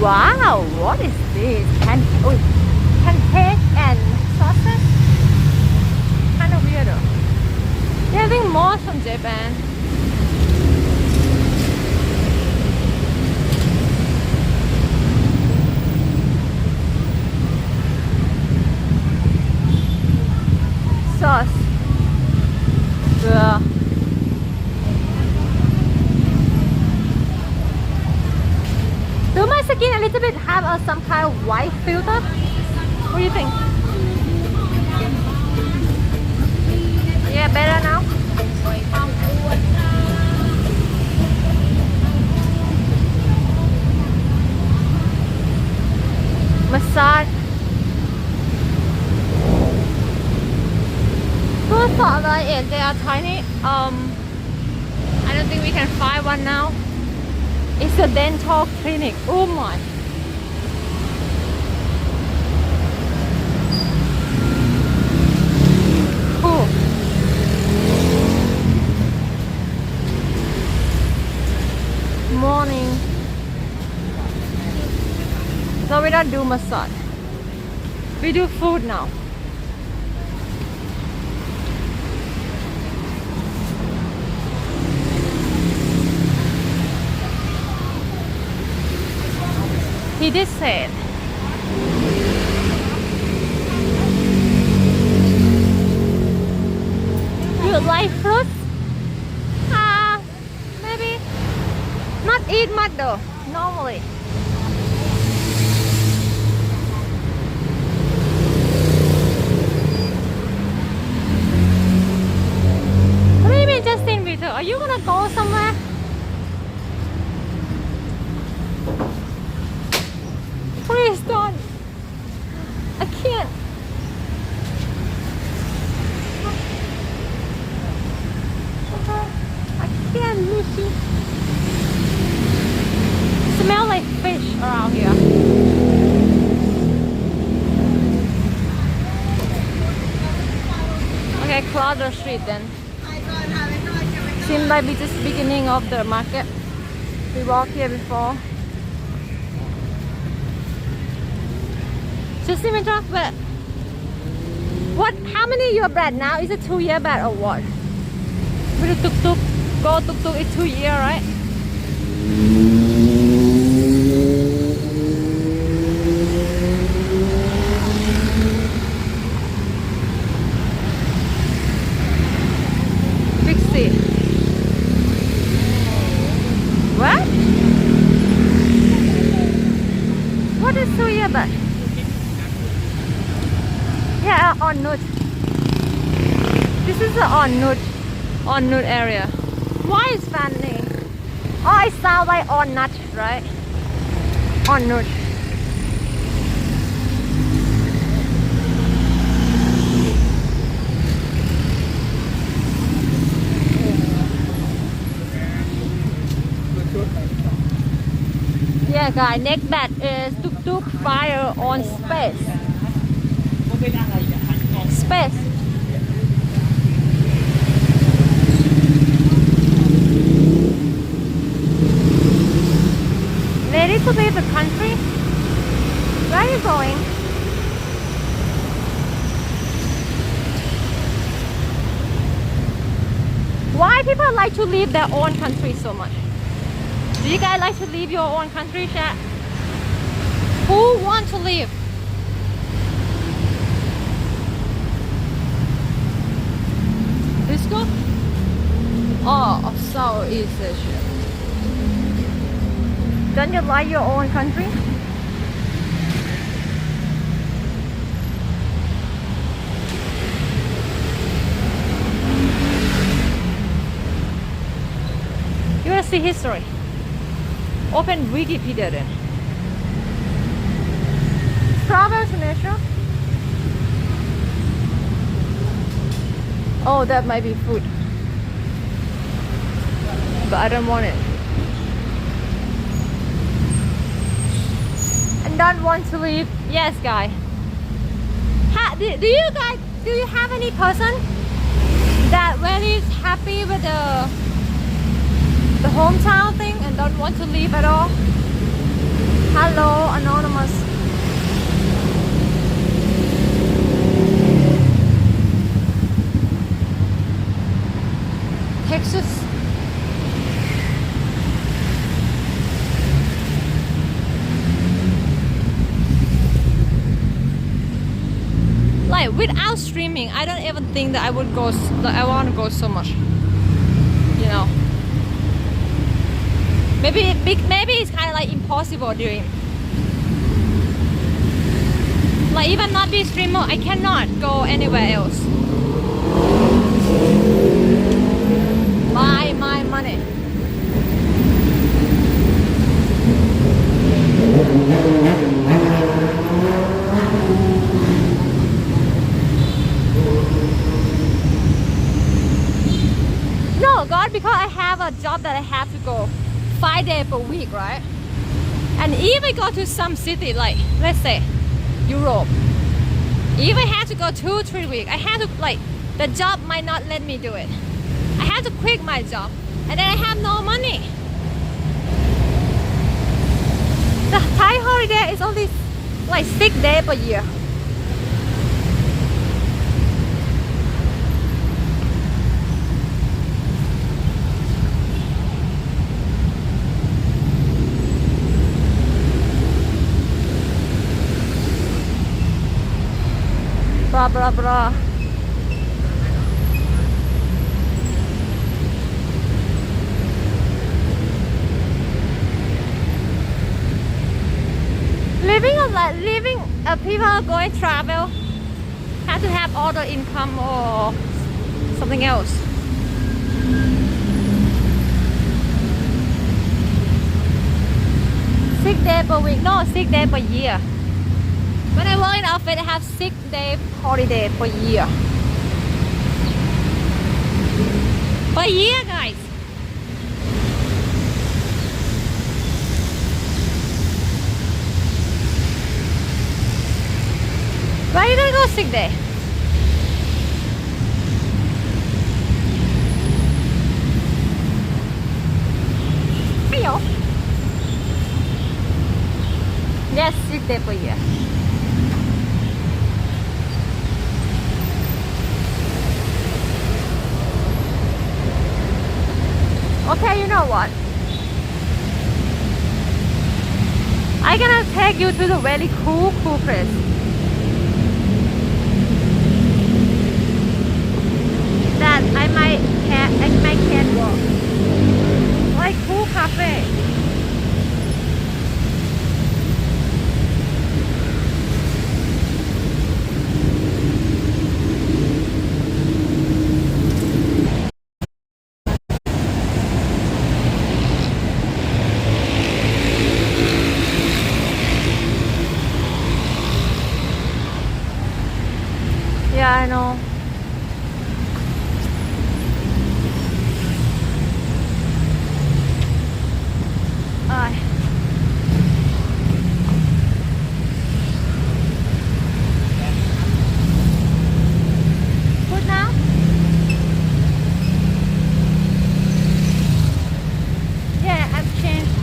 Wow, what is this? Pancake and sausage? Kind of weird though. They're having more from Japan. Sauce. Yeah. Do my skin a little bit have some kind of white filter? What do you think? Yeah, better now? Massage. Those thought and they are tiny. I don't think we can find one now. It's a dental clinic. Oh my. Cool. Morning. So we don't do massage. We do food now. He did say it. You like fruit? Maybe not eat much though, normally. What do you mean just in Victor? Are you gonna go somewhere? Please don't. I can't. I can't, Lucy. Smell like fish around here. Okay, cross the street then. Seems like we just beginning of the market. We walked here before. Just even talk, but what? How many year bad now? Is it 2 year bad or what? With the tuk tuk, go tuk tuk. It's 2 year, right? Big C. What? What is 2 year bad? Yeah, on nude. This is the on nude area. Why is funny? Oh, it sounds like on nut, right? On nude. Yeah, guys, next bet is tuk tuk fire on space. Space. Ready to leave the country? Where are you going? Why people like to leave their own country so much? Do you guys like to leave your own country, chat? Who want to leave? Disco? Oh, Southeast Asia. Don't you like your own country? You want to see history? Open Wikipedia then. Travel to nature. Oh, that might be food. But I don't want it. And don't want to leave. Yes, guy. Do you have any person that really is happy with the hometown thing and don't want to leave at all? Hello, anonymous. Texas. Like without streaming, I don't even think that I would go. I want to go so much. You know. Maybe it's kind of like impossible doing. Like even not be streamer, I cannot go anywhere else. Buy my money. No, God, because I have a job that I have to go 5 days per week, right? And if I go to some city, like let's say Europe, if I have to go 2-3 weeks, I have to like the job might not let me do it. I have to quit my job, and then I have no money. The Thai holiday is only like 6 days per year. blah blah blah. Living people going travel have to have other income or something else. Sick day per week, no, 6 days per year. When I work in office, I have 6 day holiday per year. Per year, guys. Why you gonna go sick day? Hello. Yes, 6 day per year. Okay, you know what? I'm gonna take you to the very cool place. That I might walk. Like cool cafe. Yeah, I know. Good now? Yeah,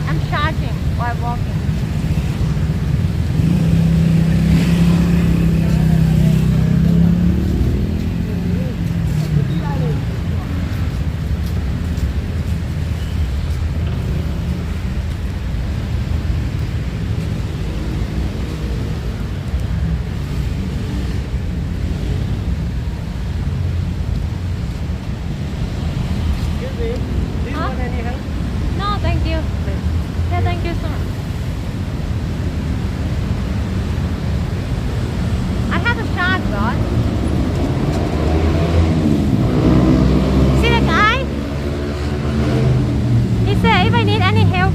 I'm charging while walking. No, thank you. Yeah, thank you so much. I have a charge, God. See the guy? He said if I need any help,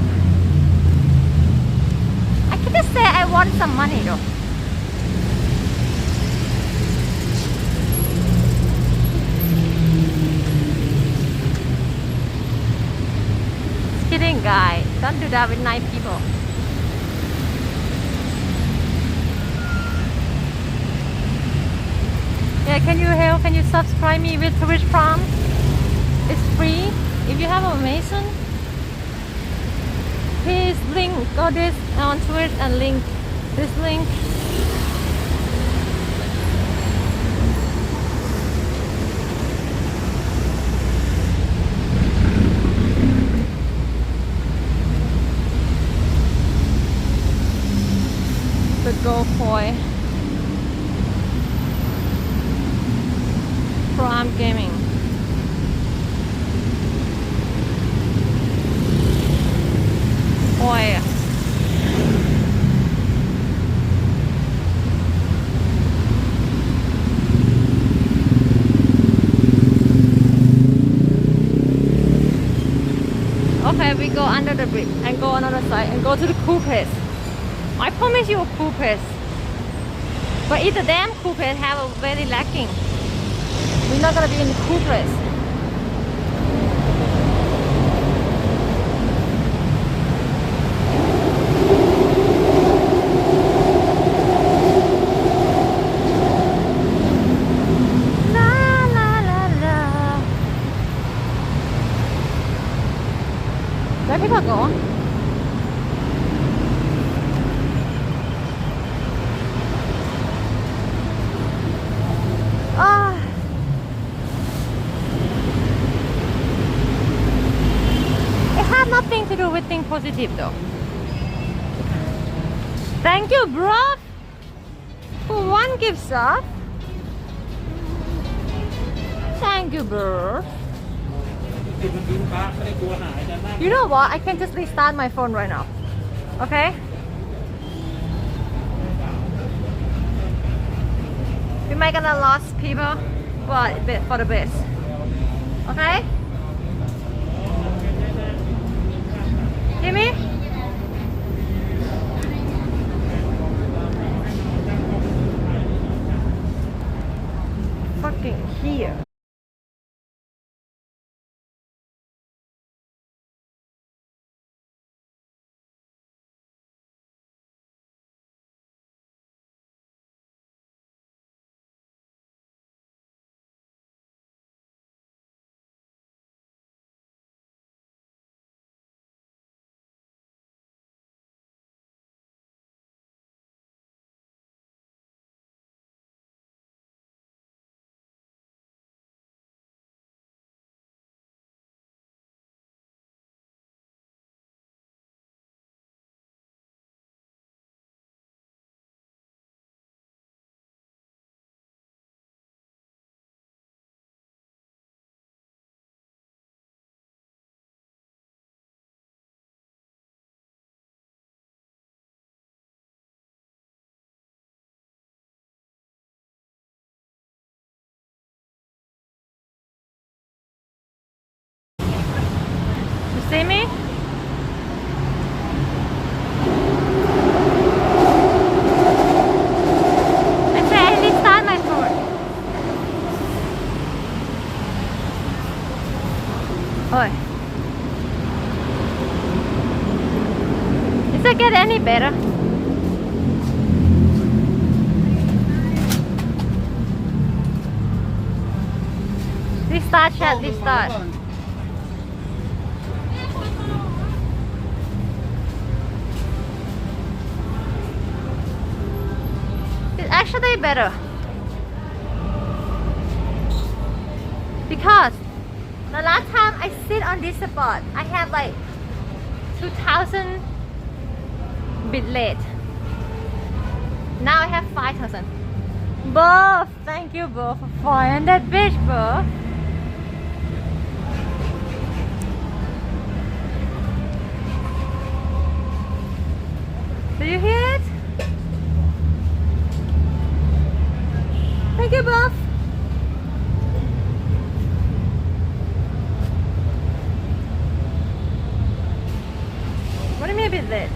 I can just say I want some money though. Kidding, guy. Don't do that with nice people. Yeah, can you help? Can you subscribe me with Twitch Prime? It's free. If you have Amazon, please link go this on Twitch and link this link. The Go Koi Prime Gaming. Koi. Okay, we go under the bridge and go another side and go to the cool place. I promise you a cool place. But if the damn cool place have a very lacking, we're not gonna be in the cool place. La la la la. Where people go? It had nothing to do with think positive though. Thank you, bro. For one gift sub. Thank you, bro. You know what? I can just restart my phone right now. Okay? We might gonna lose people, but for the best. Okay? Hear me? Fucking here. You see me? I say I restart my phone. Oi. Does it get any better? Restart chat, restart. It's actually better. Because the last time I sit on this spot, I have like 2,000 bit late. Now I have 5,000. Bro, thank you, bro, for 400 bitch, bro. Do you hear it? Thank you, Buff. What do you mean a bit late?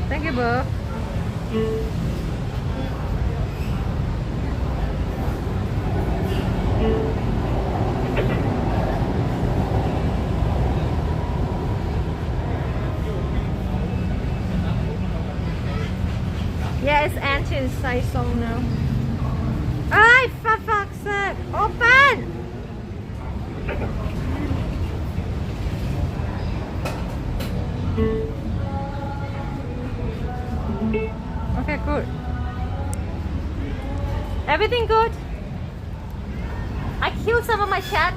Thank you, Buff. Yeah, it's anti inside song now. Ay, for fuck's sake! Open! Okay, good. Everything good? I killed some of my chat.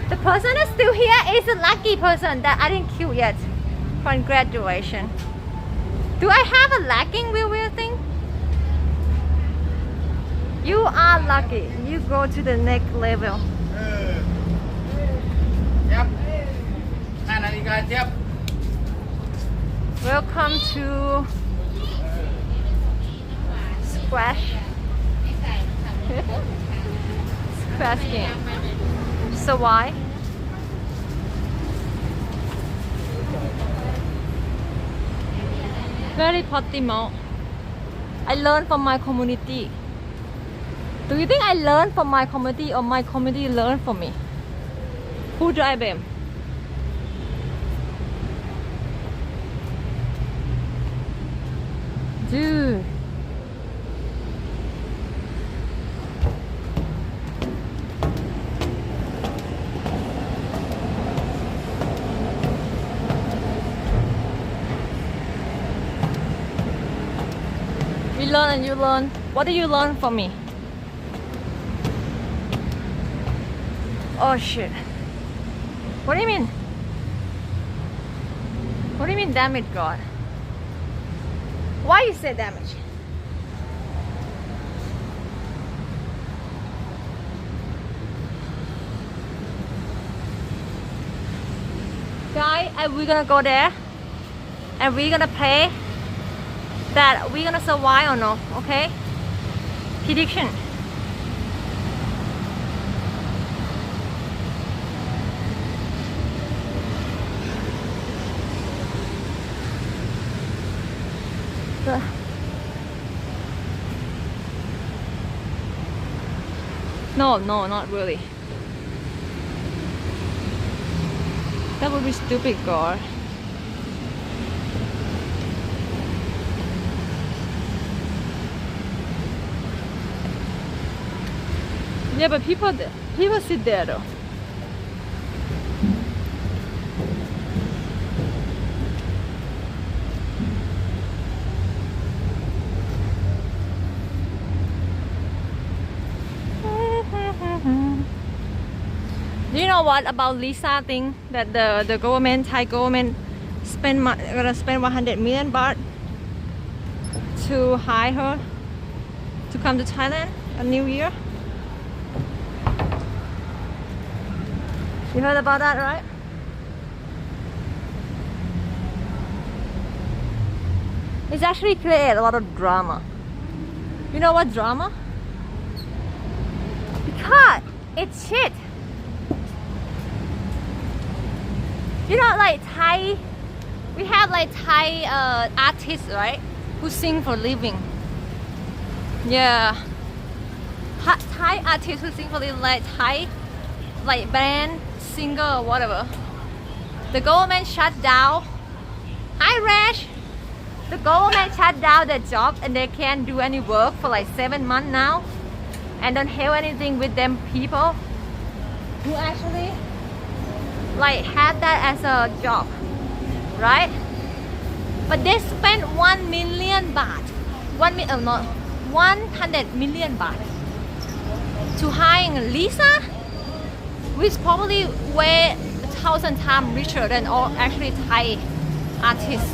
The person that's still here is a lucky person that I didn't kill yet. Congratulations. Do I have a lagging weird thing? You are lucky. You go to the next level. Yep. Yep. Welcome to Squash. Squash game. So why? Very potty mouth. I learned from my community. Do you think I learned from my community or my community learned from me? Who do I blame? Dude. We learn and you learn. What do you learn from me? Oh shit. What do you mean? What do you mean damage God? Why you say damage? and we're gonna go there and we're gonna pray that we're gonna survive or no, okay? Prediction. No, not really. That would be stupid, girl. Yeah, but people sit there though. Do you know what about Lisa thing that the government, Thai government, gonna spend 100 million baht to hire her to come to Thailand on New Year? You heard about that, right? It's actually created a lot of drama. You know what drama? Because it's shit. You know, like Thai, we have like Thai artists, right? Who sing for a living. Yeah. Thai artists who sing for a living, like Thai, like band, singer, or whatever. The government shut down. Hi, Rash. The government shut down their job and they can't do any work for like 7 months now. And don't have anything with them people who actually like had that as a job, right? But they spent 1 million baht, 100 million baht to hire Lisa, which is probably way 1,000 times richer than all actually Thai artists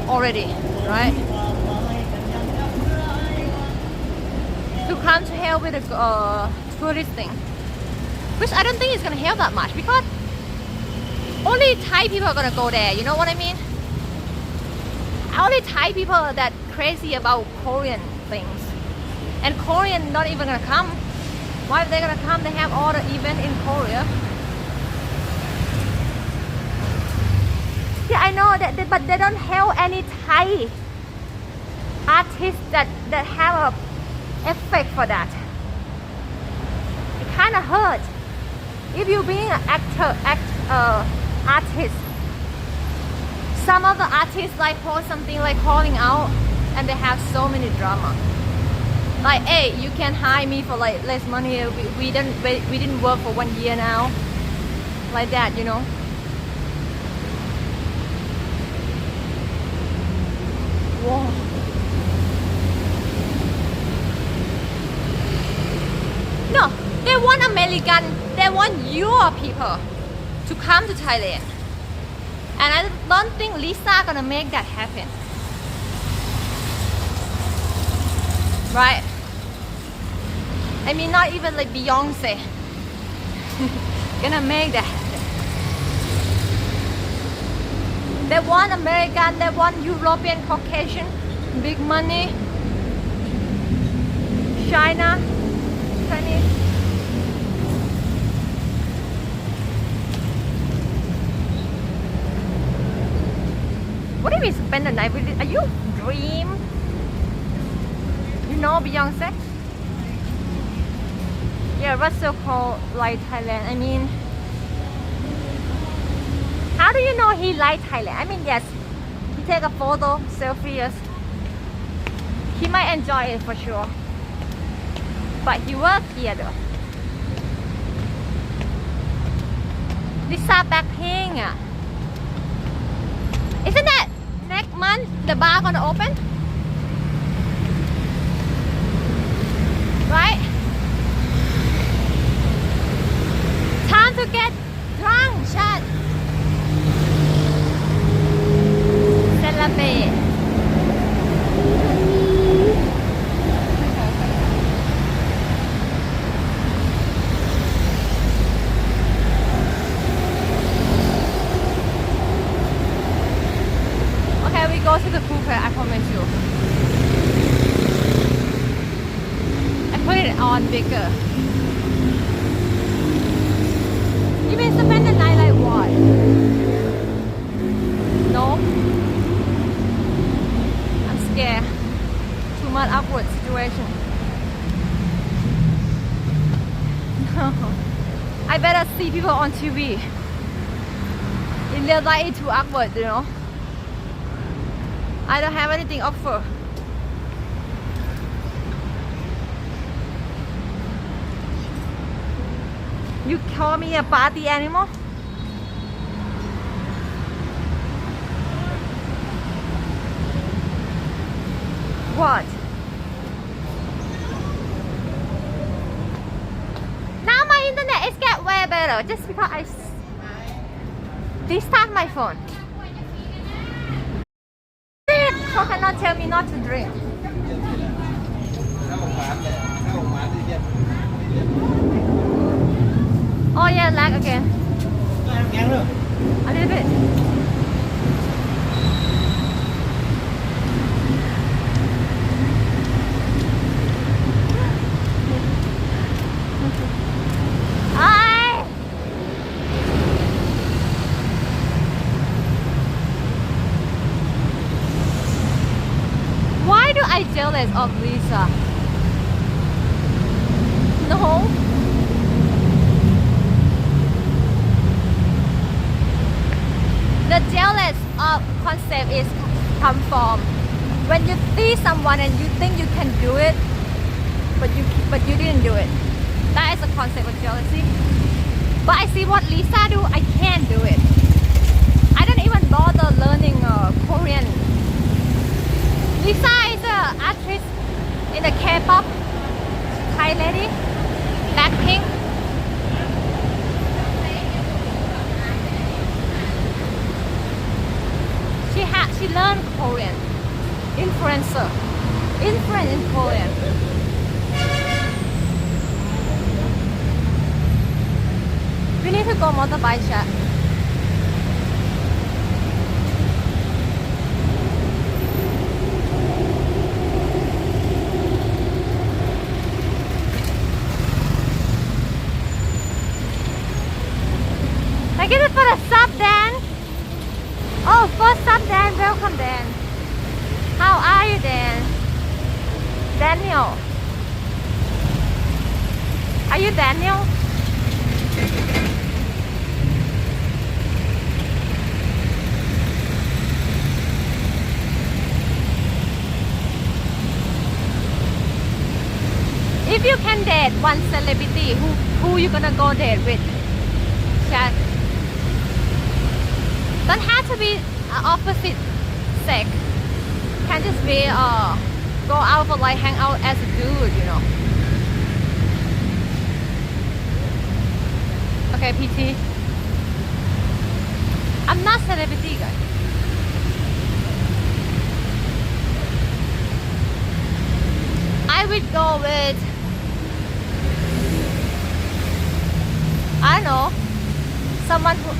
already, right? To come to help with the tourist thing, which I don't think is gonna help that much because only Thai people are gonna go there, you know what I mean? Only Thai people are that crazy about Korean things. And Korean not even gonna come. Why are they gonna come? They have all the event in Korea. Yeah, I know that, but they don't have any Thai artists that have a effect for that. It kind of hurts. If you being an artist, some of the artists like post something like calling out and they have so many drama. Like, hey, you can hire me for like less money. We didn't work for 1 year now. Like that, you know. Whoa. No, they want American, they want your people to come to Thailand. And I don't think Lisa gonna make that happen. Right? I mean, not even like Beyonce gonna make that happen. They want American, they want European, Caucasian, big money, China, Chinese. What if we spend the night with it? Are you dream? You know Beyonce? Yeah, Russell called like Thailand. I mean, how do you know he like Thailand? I mean, yes, he take a photo, selfie, yes. He might enjoy it for sure. But he work here though. Lisa Blackpink. Isn't that next month the bar gonna open? Right? Time to get drunk, chat. Celebrate. put it on bigger. Even spend the night like what? No. I'm scared. Too much awkward situation. No. I better see people on TV. In real life, it's too awkward, you know. I don't have anything to offer. You call me a party animal? What? Now my internet is get way better just because I restart my phone. How cannot tell me not to drink? Oh yeah, lag again. A little bit. Why do I jealous of Lisa? No. The jealous of concept is come from when you see someone and you think you can do it, but you didn't do it. That is a concept of jealousy. But I see what Lisa do, I can't do it. I don't even bother learning Korean. Lisa is an actress in the K-pop, Thai lady, Blackpink. She learned Korean. Influencer. Influence in Korean. We need to go motorbike chat. Thank you for the sub, Dan. Oh, first sub, Dan. Welcome, Dan. How are you, Dan? Daniel. Are you Daniel? If you can date one celebrity, who you gonna go date with? Chat. Don't have to be opposite sex. Can just be go out for like hang out as a dude, you know. Okay, PT. I'm not celebrity, guys. I would go with, I don't know, someone who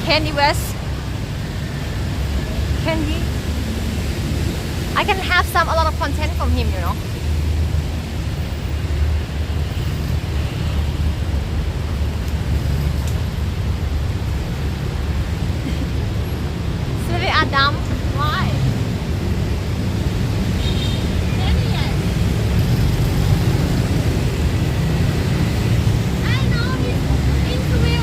Kanye West. Kanye. I can have a lot of content from him, you know. Sylvie Adam, why? I know he's interview.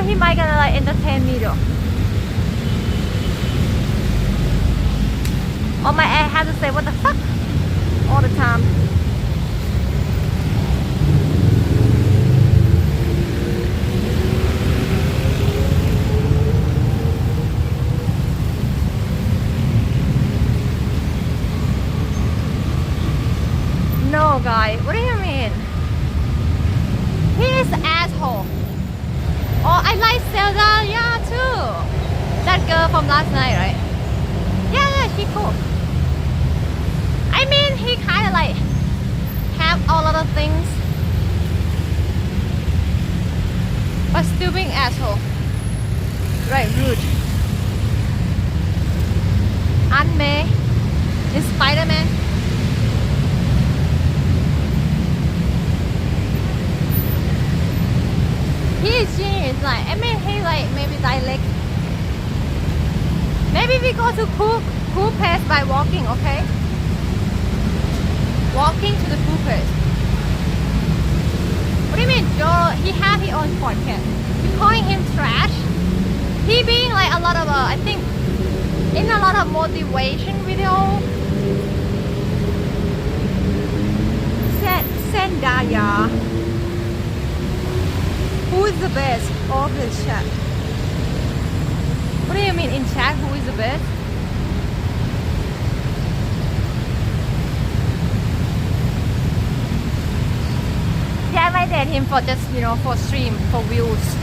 He might gonna like entertain me though. Or my I have to say what the fuck all the time. girl from last night, right? Yeah, she cool. I mean, he kind of like have a lot of things, but still being asshole. Right, rude. Aunt May is Spider-Man. He is genius. Like, I mean, he like maybe dialect. Maybe we go to cool place by walking, okay? Walking to the cool place. What do you mean, Joe? He have his own podcast. We calling him trash. He being like a lot of, I think, in a lot of motivation video. Zendaya. Who is the best of the chat? What do you mean in chat? Who is the best? Yeah, I date him for just, you know, for stream, for views.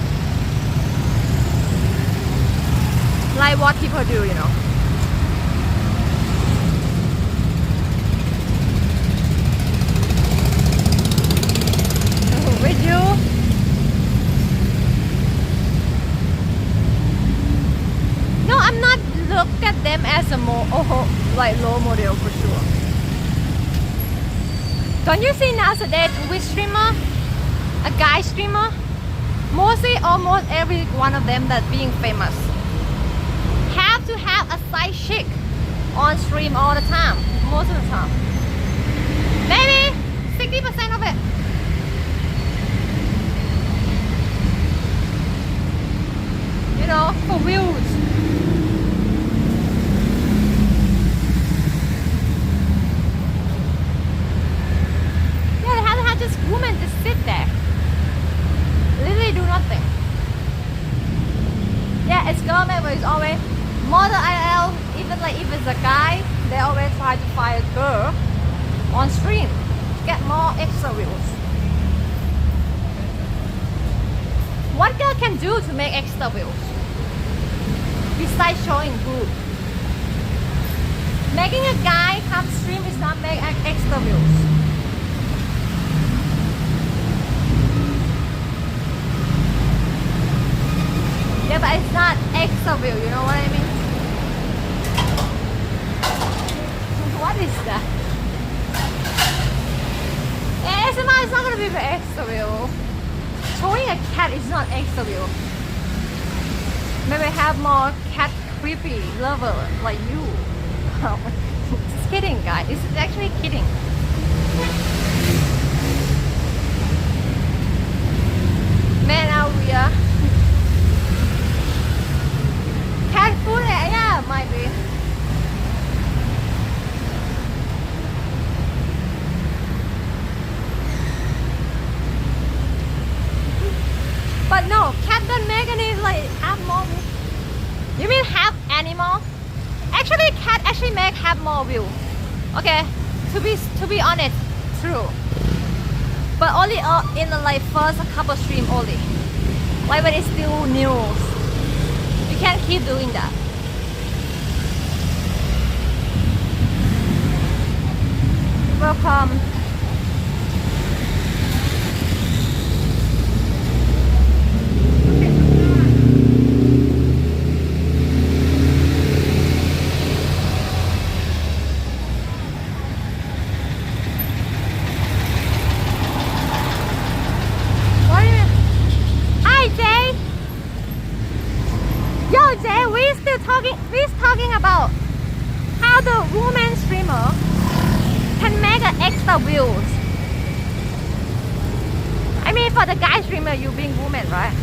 Like what people do, you know. With you? No, I'm not looked at them as a like role model for sure. Don't you see nowadays Twitch streamer, a guy streamer, mostly almost every one of them that being famous have to have a side chick on stream all the time, most of the time. Maybe 60% of it. You know, for views. Yeah, they have to have just women just sit there. Literally do nothing. Yeah, it's government, but it's always model IL, even like if it's a guy, they always try to find a girl on stream to get more extra views. What girl can do to make extra views? Besides showing boob. Making a guy come stream is not make extra views. Yeah, but it's not extra view, you know what I mean? What is that? ASMR is not gonna be very extra view. Showing a cat is not extra view. Maybe have more cat creepy lover like you. Just kidding, guys. This is actually kidding. Man, are we cat food? Yeah, might be. But no, cat don't make any like have more view. You mean have animal? Actually, cat actually make have more view. Okay, to be honest, true. But only in the like first couple stream only. Like when it's still news. You can't keep doing that. Welcome. We're talking about how the woman streamer can make an extra views. I mean, for the guy streamer, you being woman, right?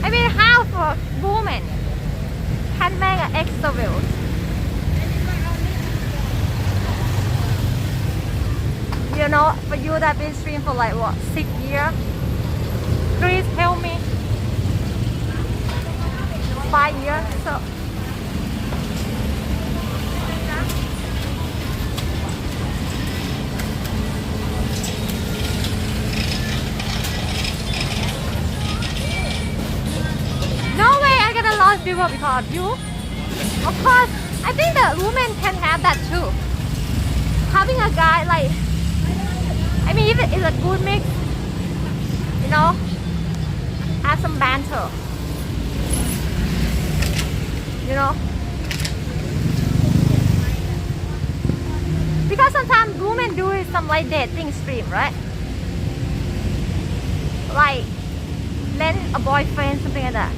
I mean, how for woman can make an extra views? You know, for you that been streaming for like what, 6 years? Please help me. 5 years, so no way I gonna lose fever because of you. Of course, I think the women can have that too. Having a guy like, I mean, if it is a good mix, you know, have some banter, you know. Because sometimes women do some like dating stream, right? Like lend a boyfriend, something like that.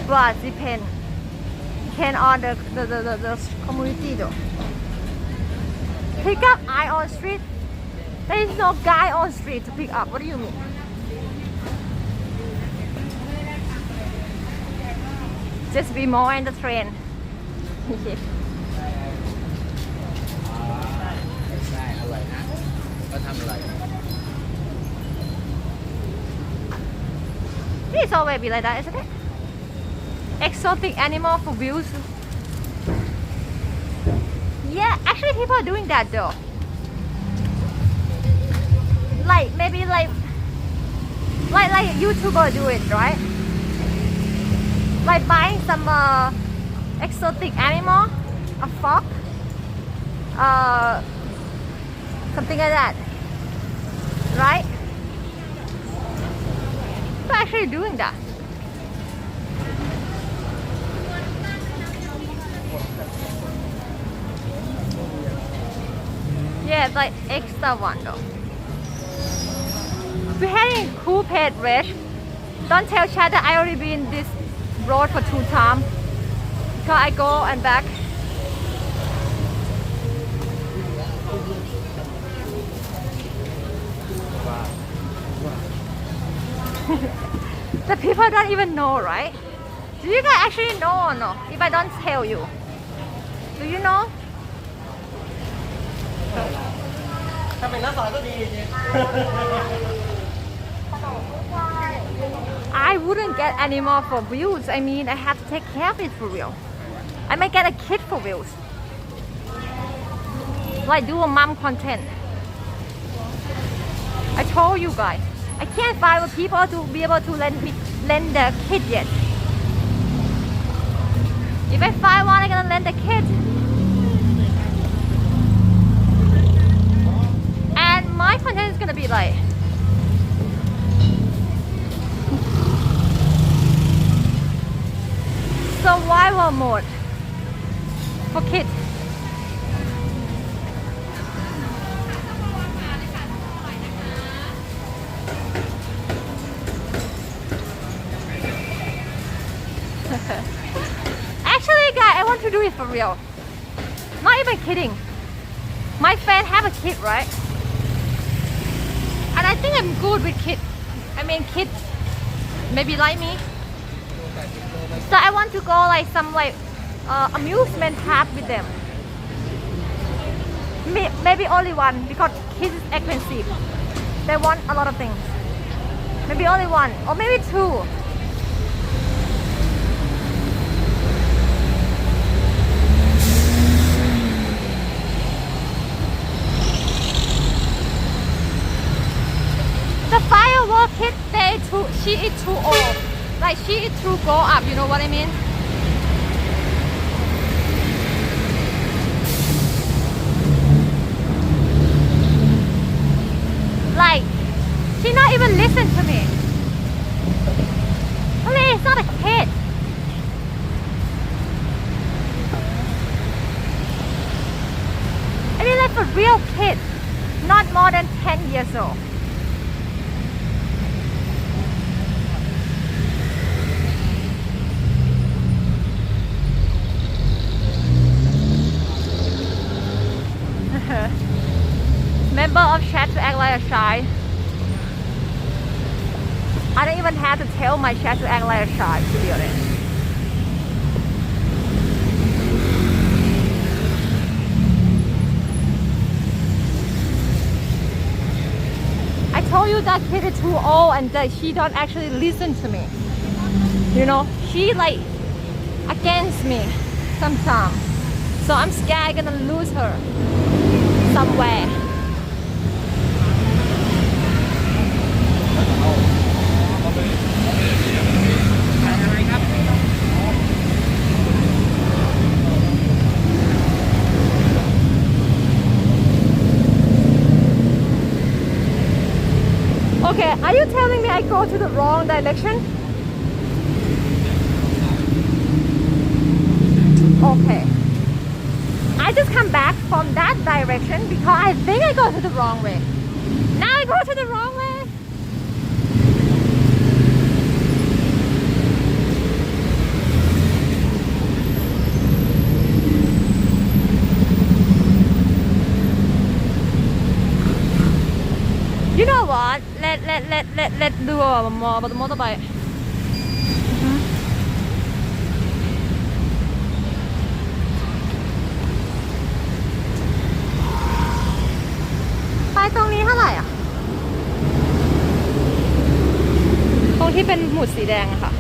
But depend on the community though. Pick up eye on street. There is no guy on street to pick up. What do you mean? Just be more in the trend. ได้อร่อยนะก็ทำอร่อย It's always be like that, isn't it? Exotic animal for views. Yeah, actually people are doing that though. Like maybe like YouTuber do it, right? Like buying some exotic animal, a fox, something like that, right? People are actually doing that. Yeah, it's like extra one though. We're having cool pet race. Don't tell Chad that I already been this road for 2 times. Because I go and back. The people don't even know, right? Do you guys actually know or no? If I don't tell you. Do you know? I wouldn't get animal for views. I mean, I have to take care of it for real. I might get a kid for views. Like do a mom content. I told you guys, I can't find people to be able to lend the kid yet. If I find one, I'm gonna lend the kid. And my content is gonna be like survival mode for kids. Actually guys, I want to do it for real. Not even kidding. My friend have a kid, right? And I think I'm good with kids. I mean kids maybe like me. So I want to go like some like amusement park with them. Maybe only one because kids is expensive. They want a lot of things. Maybe only one or maybe 2. The firework kid, she is too old. Like she is too grow up, you know what I mean? Like, she not even listen to me. Please, it's not a kid. I mean like for real kids, not more than 10 years old. Member of chat to act like a shy. I don't even have to tell my chat to act like a shy, to be honest. I told you that kid is too old and that she don't actually listen to me. You know, she like against me sometimes. So I'm scared I'm gonna lose her somewhere. Okay, are you telling me I go to the wrong direction? Okay. I just come back from that direction because I think I go to the wrong way. Now I go to the wrong way. You know what? Let's do more about the motorbike.ไปตรงนี้เท่าไหร่อ่ะตรงที่เป็นหมุดสีแดงอะค่ะ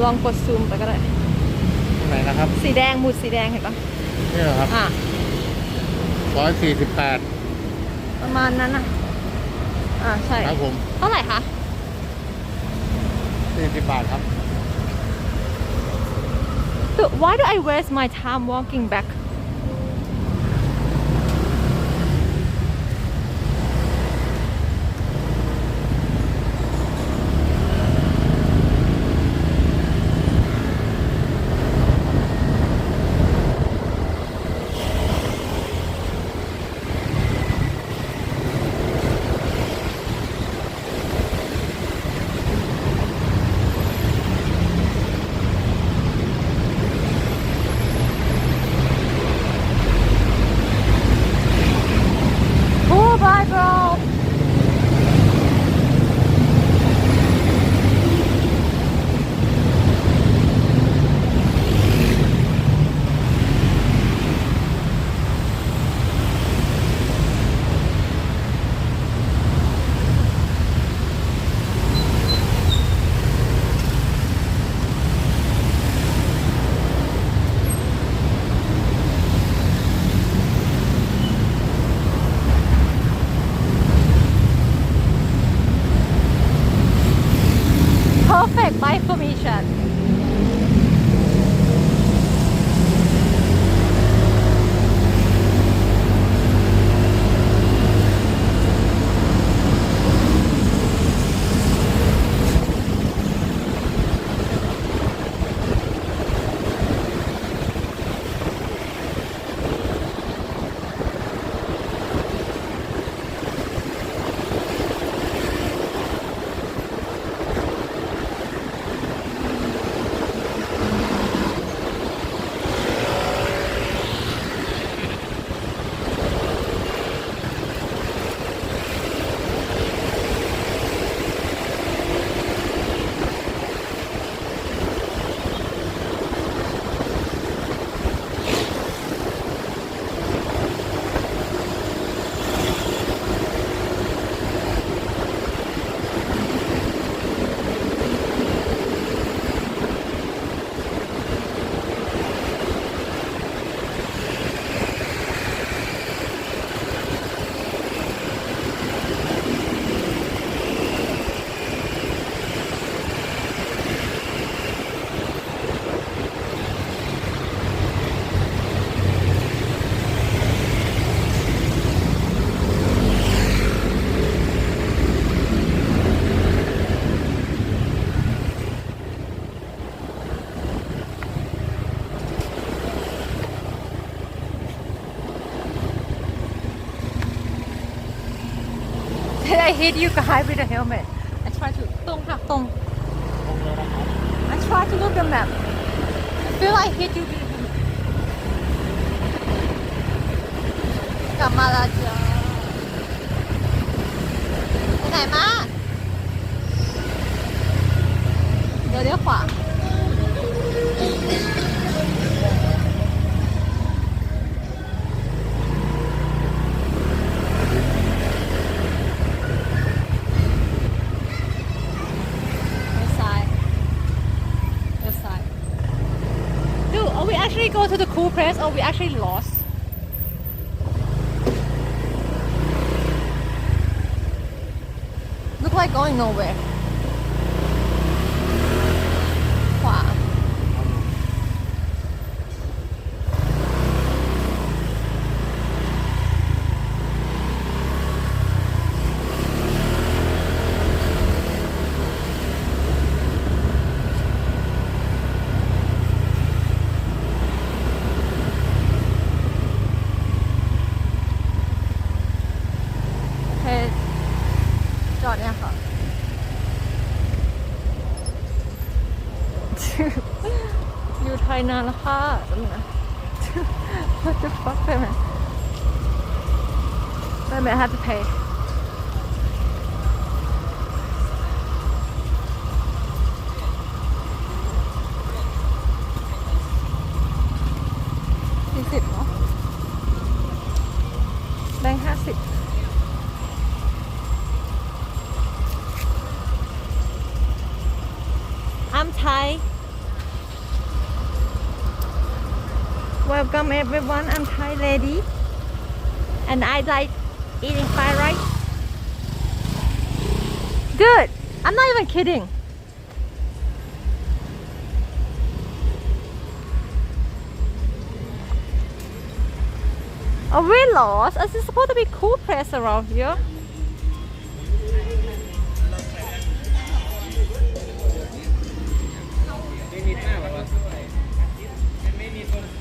ลองกดซูมไปก็ได้ ไหนนะครับ สีแดงหมุดสีแดงเห็นปะ นี่เหรอครับ อ่ะ 148 ประมาณนั้นอ่ะใช่ ครับผม เท่าไหร่คะ 40 บาทครับ So why do I waste my time walking back? Oh, bye, bro. Perfect by formation. I hit you guys with the helmet. I try to ตรงค่ะตรง I try to look the map. I feel I hit you with the helmet. กลับมาแล้วจ้าไปไหนมาเดี๋ยวเลี้ยวขวาactually go to the cool place or we actually lost? Look like going nowhere. Wow. นานแล้วค่ะ What the fuck payment I have to pay 40เนาะแบงค์50 I'm Thai Welcome everyone I'm Thai lady and I like eating fried rice Dude I'm not even kidding Oh, we lost? Is it supposed to be cool place around here?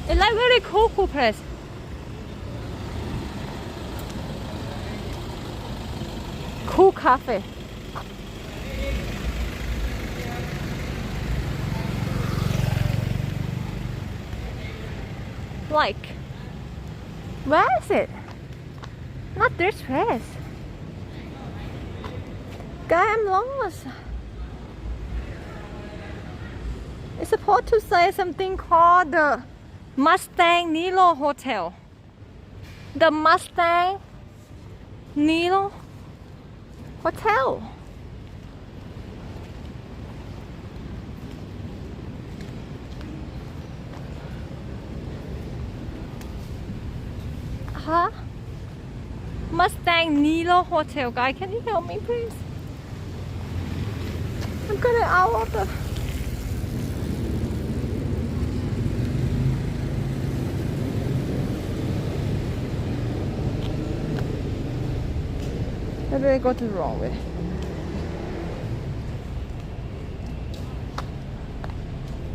It's like very cool place. Cool cafe. Like, where is it? Not this place. Guy, I'm lost. It's supposed to say something called the Mustang Nilo Hotel. The Mustang Nilo Hotel. Huh? Mustang Nilo Hotel. Guy, can you help me please? I'm gonna out of the maybe I got the wrong way.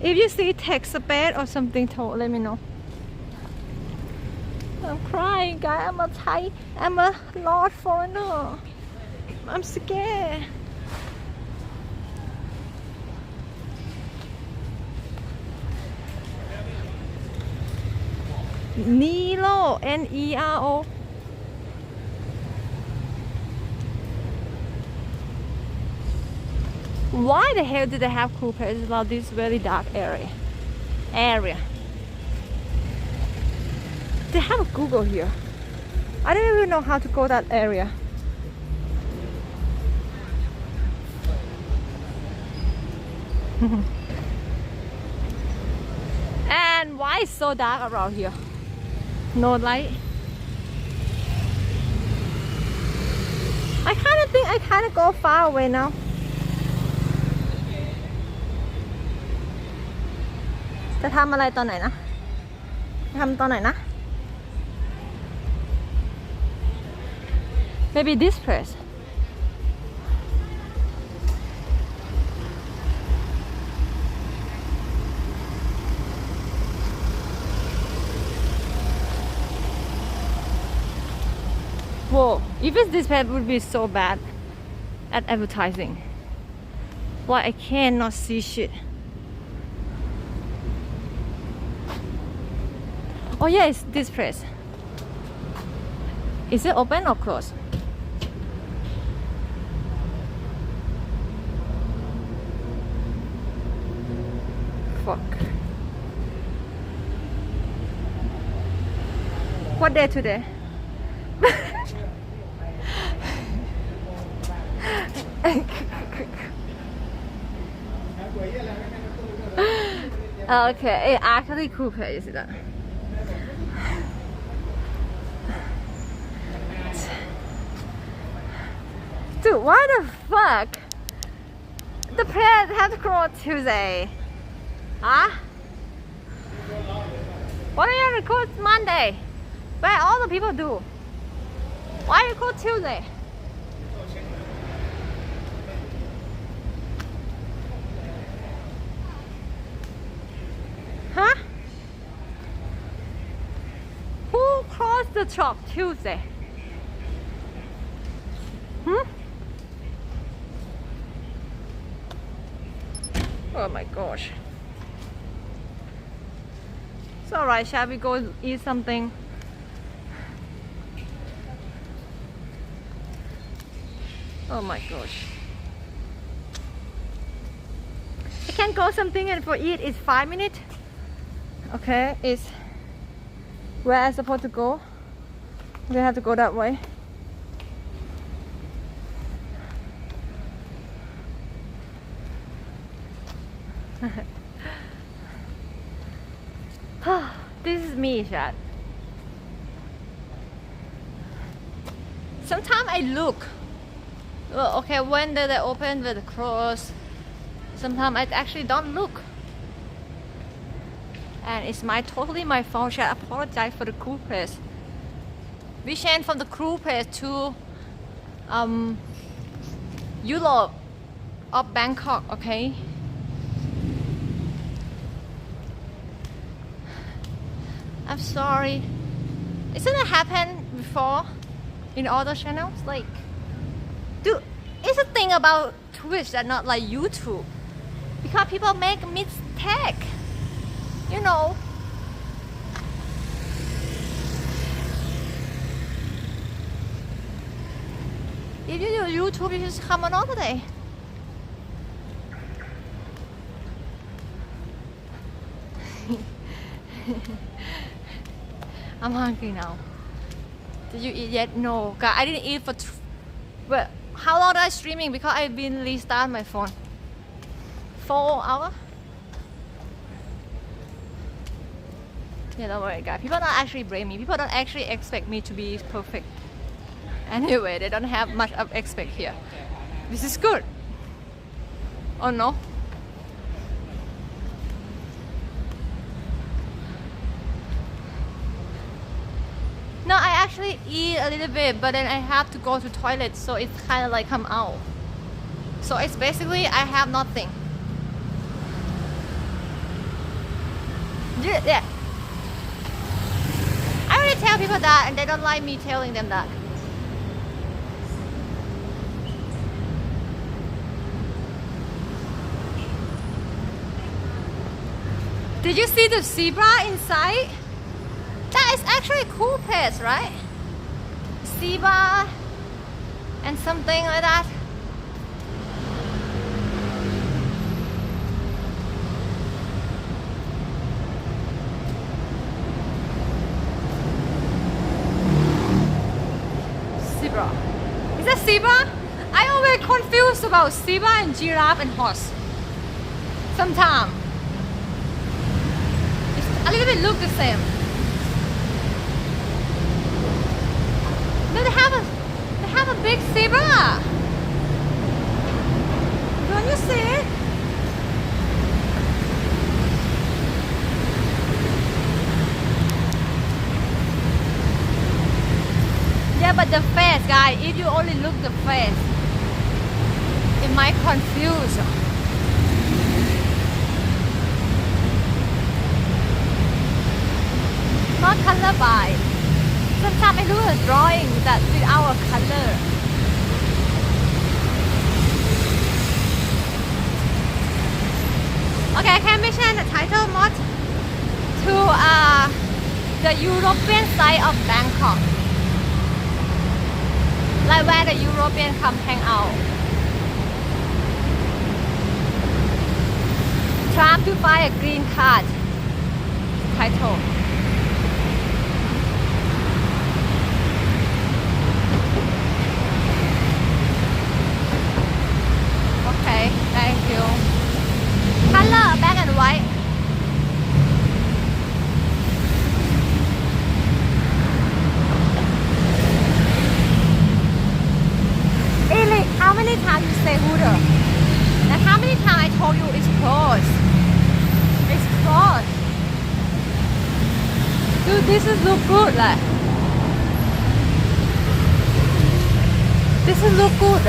If you see text a bed or something, let me know. I'm crying, guys. I'm a Thai. I'm a lost foreigner. I'm scared. Nero, N-E-R-O. Why the hell did they have cool places about this very dark area? They have a Google here. I don't even know how to go that area. And why is so dark around here? No light. I kind of think I kind of go far away now.จะทำอะไรตอนไหนนะทำตอนไหนนะ Maybe this place. Whoa, if it's this place, it would be so bad at advertising. Why I cannot see shit. Oh yeah, it's this place. Is it open or closed? Fuck. What day today? Okay, actually cool place is that. Dude, why the fuck? The place has to close Tuesday. Huh? Why don't you record Monday? Where all the people do? Why you close Tuesday? Huh? Who closed the shop Tuesday? Hmm? Oh my gosh. It's alright, shall we go eat something? Oh my gosh. I can go something and for eat is 5 minutes. Okay, it's where I'm supposed to go. We have to go that way. This is me, chat. Sometimes I look. Oh, okay, when did they open, when they close? Sometimes I actually don't look. And it's totally my fault. I apologize for the crew place. We changed from the crew place to Europe of Bangkok, okay? I'm sorry. Isn't it happened before in other channels? Like, dude, it's a thing about Twitch that not like YouTube. Because people make mistake. You know. If you do YouTube, you just come another day. I'm hungry now. Did you eat yet? No, I didn't eat for. Well, how long am I streaming? Because I've been restart my phone. 4 hours. Yeah, don't worry, guys. People don't actually blame me. People don't actually expect me to be perfect. Anyway, they don't have much of expect here. This is good. Oh no. No, I actually eat a little bit, but then I have to go to toilet, so it's kind of like come out. So it's basically I have nothing. Yeah. I already tell people that, and they don't like me telling them that. Did you see the zebra inside? That is actually a cool place, right? Zebra and something like that. Zebra. Is that zebra? I always confused about zebra and giraffe and horse. Sometimes. It's a little bit look the same. No, they have a big zebra. Don't you see it? Yeah, but the face, guys, if you only look the face, it might confuse. Not color by. Sometimes I do a drawing that with our color. Okay, I can mention the title mod to the European side of Bangkok. Like where the European come hang out. Trying to find a green card. Title. Okay, thank you. Color, black and white. Really, how many times you say Hooter? And how many times I told you it's closed? It's closed. Dude, this is look good, like. This is look good.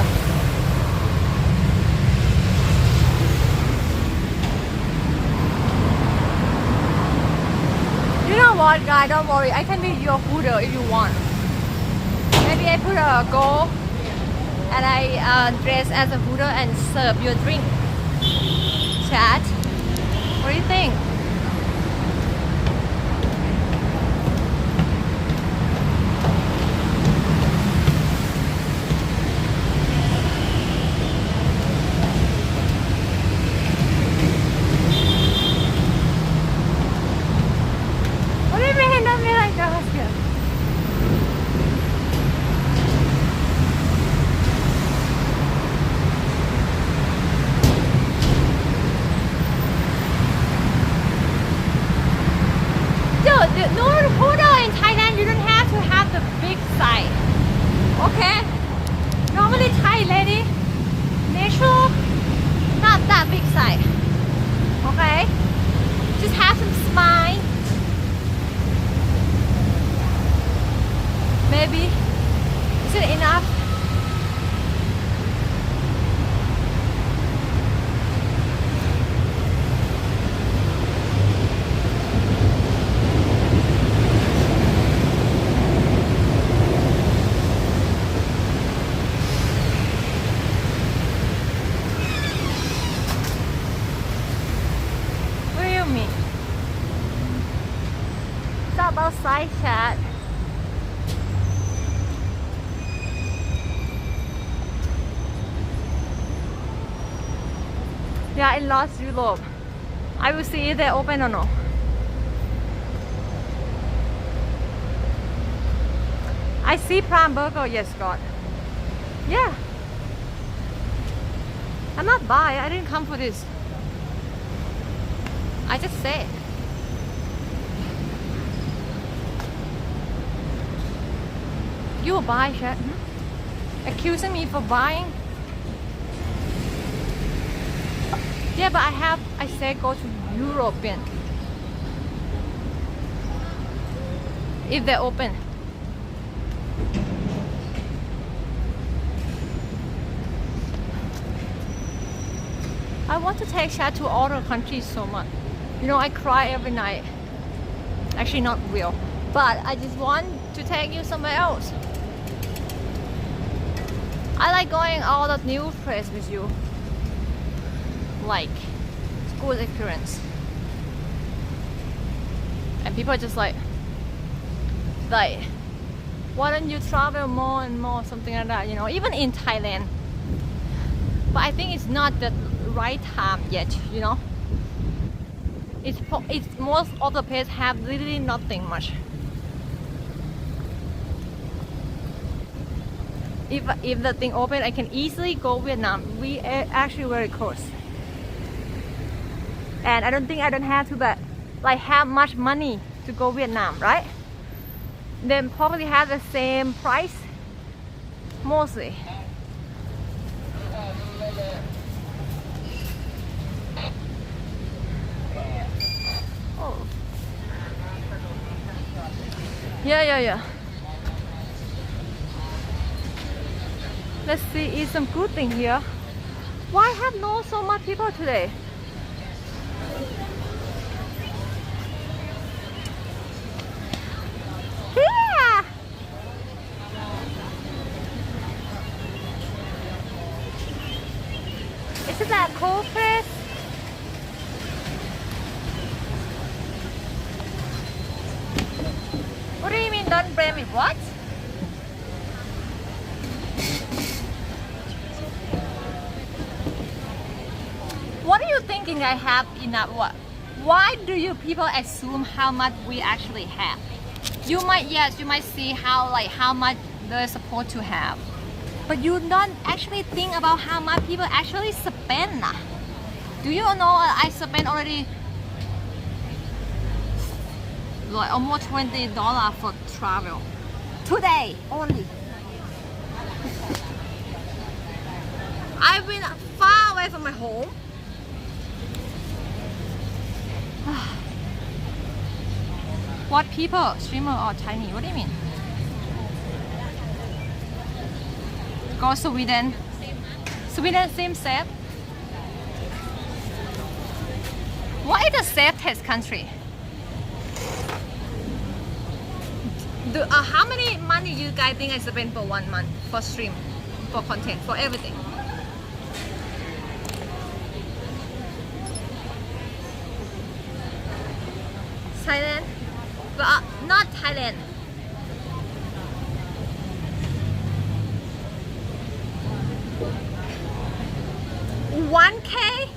You know what, guys? Don't worry. I can be your Hooter if you want. Maybe I put a gold and I dress as a Hooter and serve your drink. Chat. What do you think? Okay. Normally Thai lady, natural, not that big size. Okay. Just have some smile. Maybe. Is it enough? What do you mean? It's not about side chat. Yeah, in Lost Europe. I will see if they're open or no. I see Prime Burger, yes, God. Yeah. I'm not buy, I didn't come for this. I just say. You will buy, Chat? Accusing me for buying? Yeah, but I said go to European. If they're open. I want to take Chat to other countries so much. You know, I cry every night. Actually, not real. But I just want to take you somewhere else. I like going all the new place with you. Like, it's good experience. And people are just like, why don't you travel more and more, something like that, you know, even in Thailand. But I think it's not the right time yet, you know. It's most of the places have really nothing much. If the thing open, I can easily go Vietnam. We are actually very close. And I don't think I don't have to have much money to go Vietnam, right? Then probably have the same price, mostly. Oh. Yeah. Let's see, eat some good thing here. Why have not so much people today? Yeah. Is it that cold place? What do you mean don't blame it? What? What are you thinking I have enough? What? Why do you people assume how much we actually have? You might see how much they're supposed to have. But you don't actually think about how much people actually spend. Do you know I spent already like almost $20 for travel. Today only. I've been far away from my home. What people? Streamer or Chinese? What do you mean? Go Sweden. Sweden seems safe. What is the safest country? How many money you guys think I spend for 1 month for stream, for content, for everything? Thailand? But not Thailand. $1K?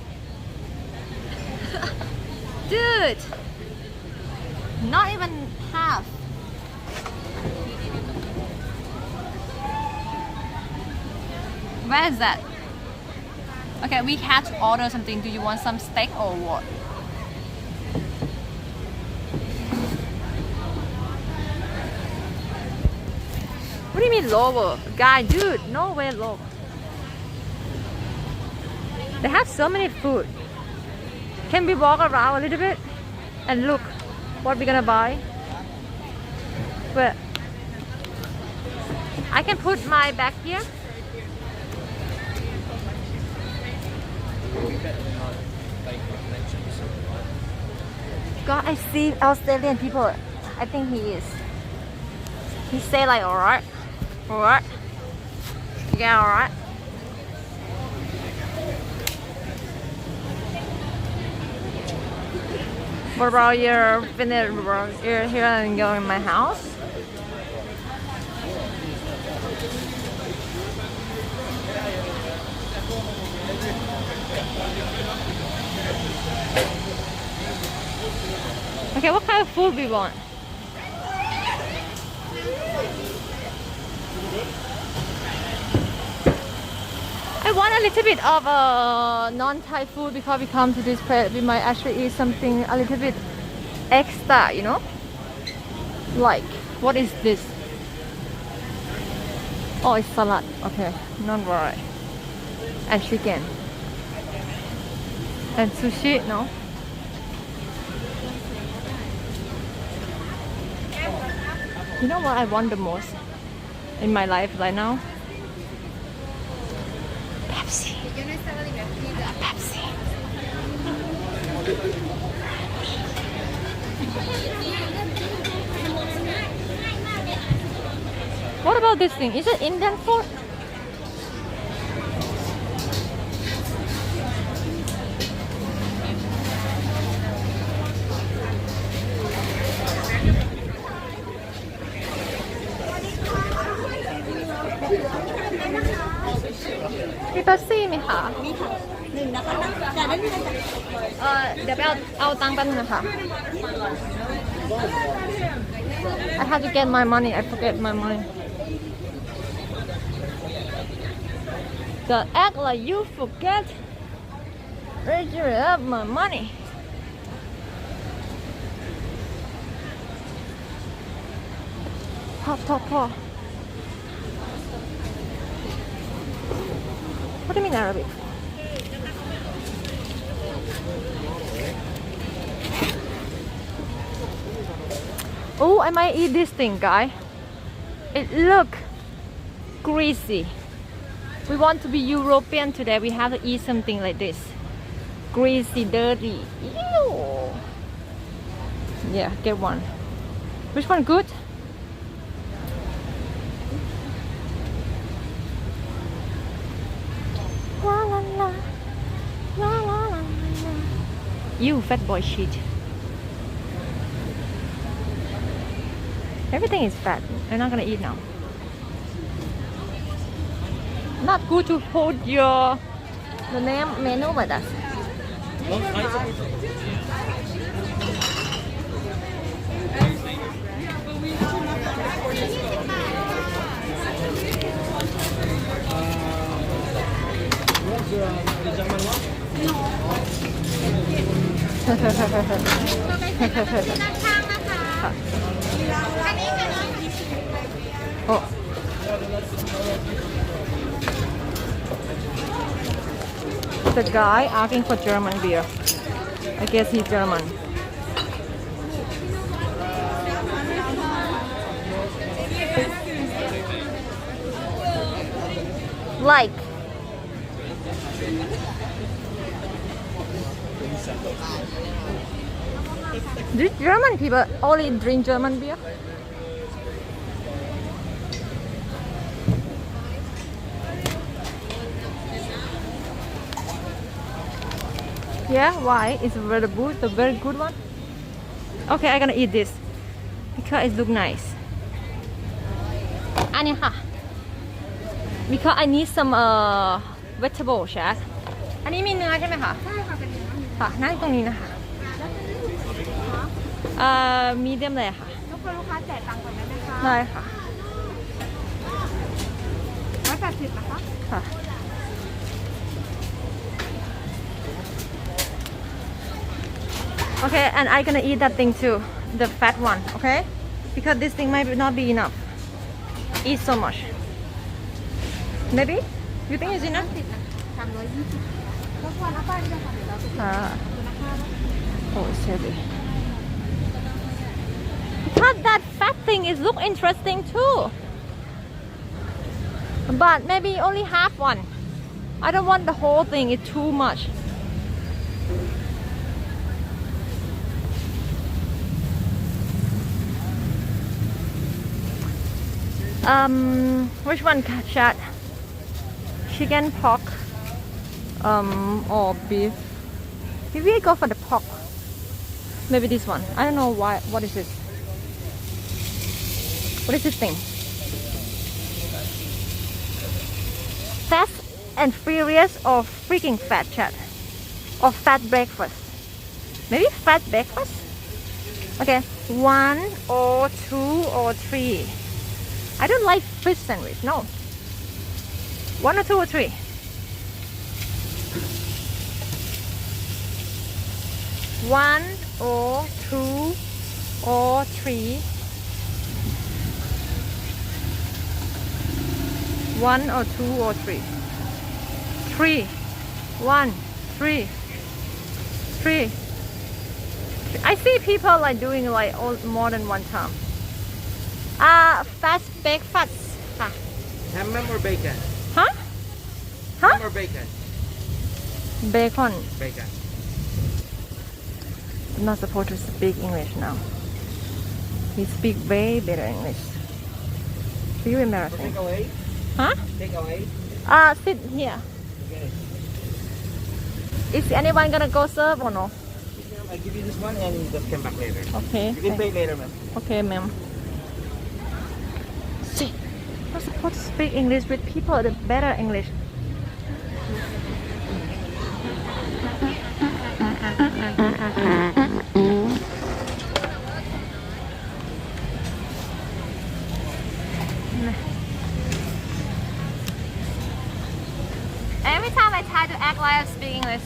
Dude, not even half. Where is that? Okay, we have to order something. Do you want some steak or what? What do you mean lower? Guy, dude, no way lower. They have so many food. Can we walk around a little bit and look what we're gonna buy? But I can put my bag here. God, I see Australian people. I think he is. He say like, alright, alright, yeah, alright. What about your finish? You're here and going in my house? Okay, what kind of food we want? I want a little bit of non-Thai food because we come to this place. We might actually eat something a little bit extra, you know? Like, what is this? Oh, it's salad. Okay, not worry. And chicken. And sushi, no? You know what I want the most in my life right now? Pepsi. Pepsi. What about this thing? Is it Indian food?มีเป๊ปซี่ไหมคะมีค่ะ1นะคะจ่ายได้ที่ไหนเดี๋ยวไปเอาตังค์แป๊บนึงนะคะ I have to get my money. I forget my money. Don't act like you forget. Raise your up my money. Pop. What do you mean Arabic? Oh, I might eat this thing, guy. It look greasy. We want to be European today. We have to eat something like this. Greasy, dirty. Ew. Yeah, get one. Which one good? La la la. La la la la. You fat boy shit. Everything is fat. I'm not gonna eat now. Not good to hold the name menu like that. Oh. The guy asking for German beer. I guess he's German. Like. Do German people only drink German beer? Yeah, why? It's very good, the very good one. Okay, I'm gonna eat this because it looks nice. อันนี้ค่ะ because I need some vegetable chat อันนี้มีเนื้อใช่ไหมคะใช่ค่ะเป็นเนื้อค่ะนั่งตรงนี้นะคะมีเดียมเลยค่ะลูกค้าจ่ายตังค์ก่อนได้ไหมคะได้ค่ะ180นะคะค่ะ Okay, and I'm gonna eat that thing too, the fat one, okay? Because this thing might not be enough. eat so much. Maybe? You think it's enough? 320แล้วควรเอาไปด้วยค่ะเดี๋ยวเราไป Oh, it's heavy. But that fat thing is look interesting too. But maybe only half one. I don't want the whole thing. It's too much. Which one, chat? Chicken, pork, or beef? Maybe I go for the pork. Maybe this one. I don't know why. What is this? What is this thing? Fast and Furious or freaking fat, chat? Or fat breakfast? Maybe fat breakfast? Okay, 1 or 2 or 3. I don't like fish sandwich. No. 1 or 2 or 3. One or 2 or 3. 1 or 2 or 3. 3. 1, 3. 3. I see people like doing like more than one time. Fast breakfast. Ham or bacon? Huh? Huh? Ham or bacon? Bacon. Bacon. I'm not supposed to speak English now. He speak way better English. Very embarrassing. Take away? Huh? Take away? Sit here. Okay. Is anyone gonna go serve or no? I'll give you this one and just come back later. Okay. You can pay later, ma'am. Okay, ma'am. See, I'm supposed to speak English with people that better English. Every time I try to act like I speak English,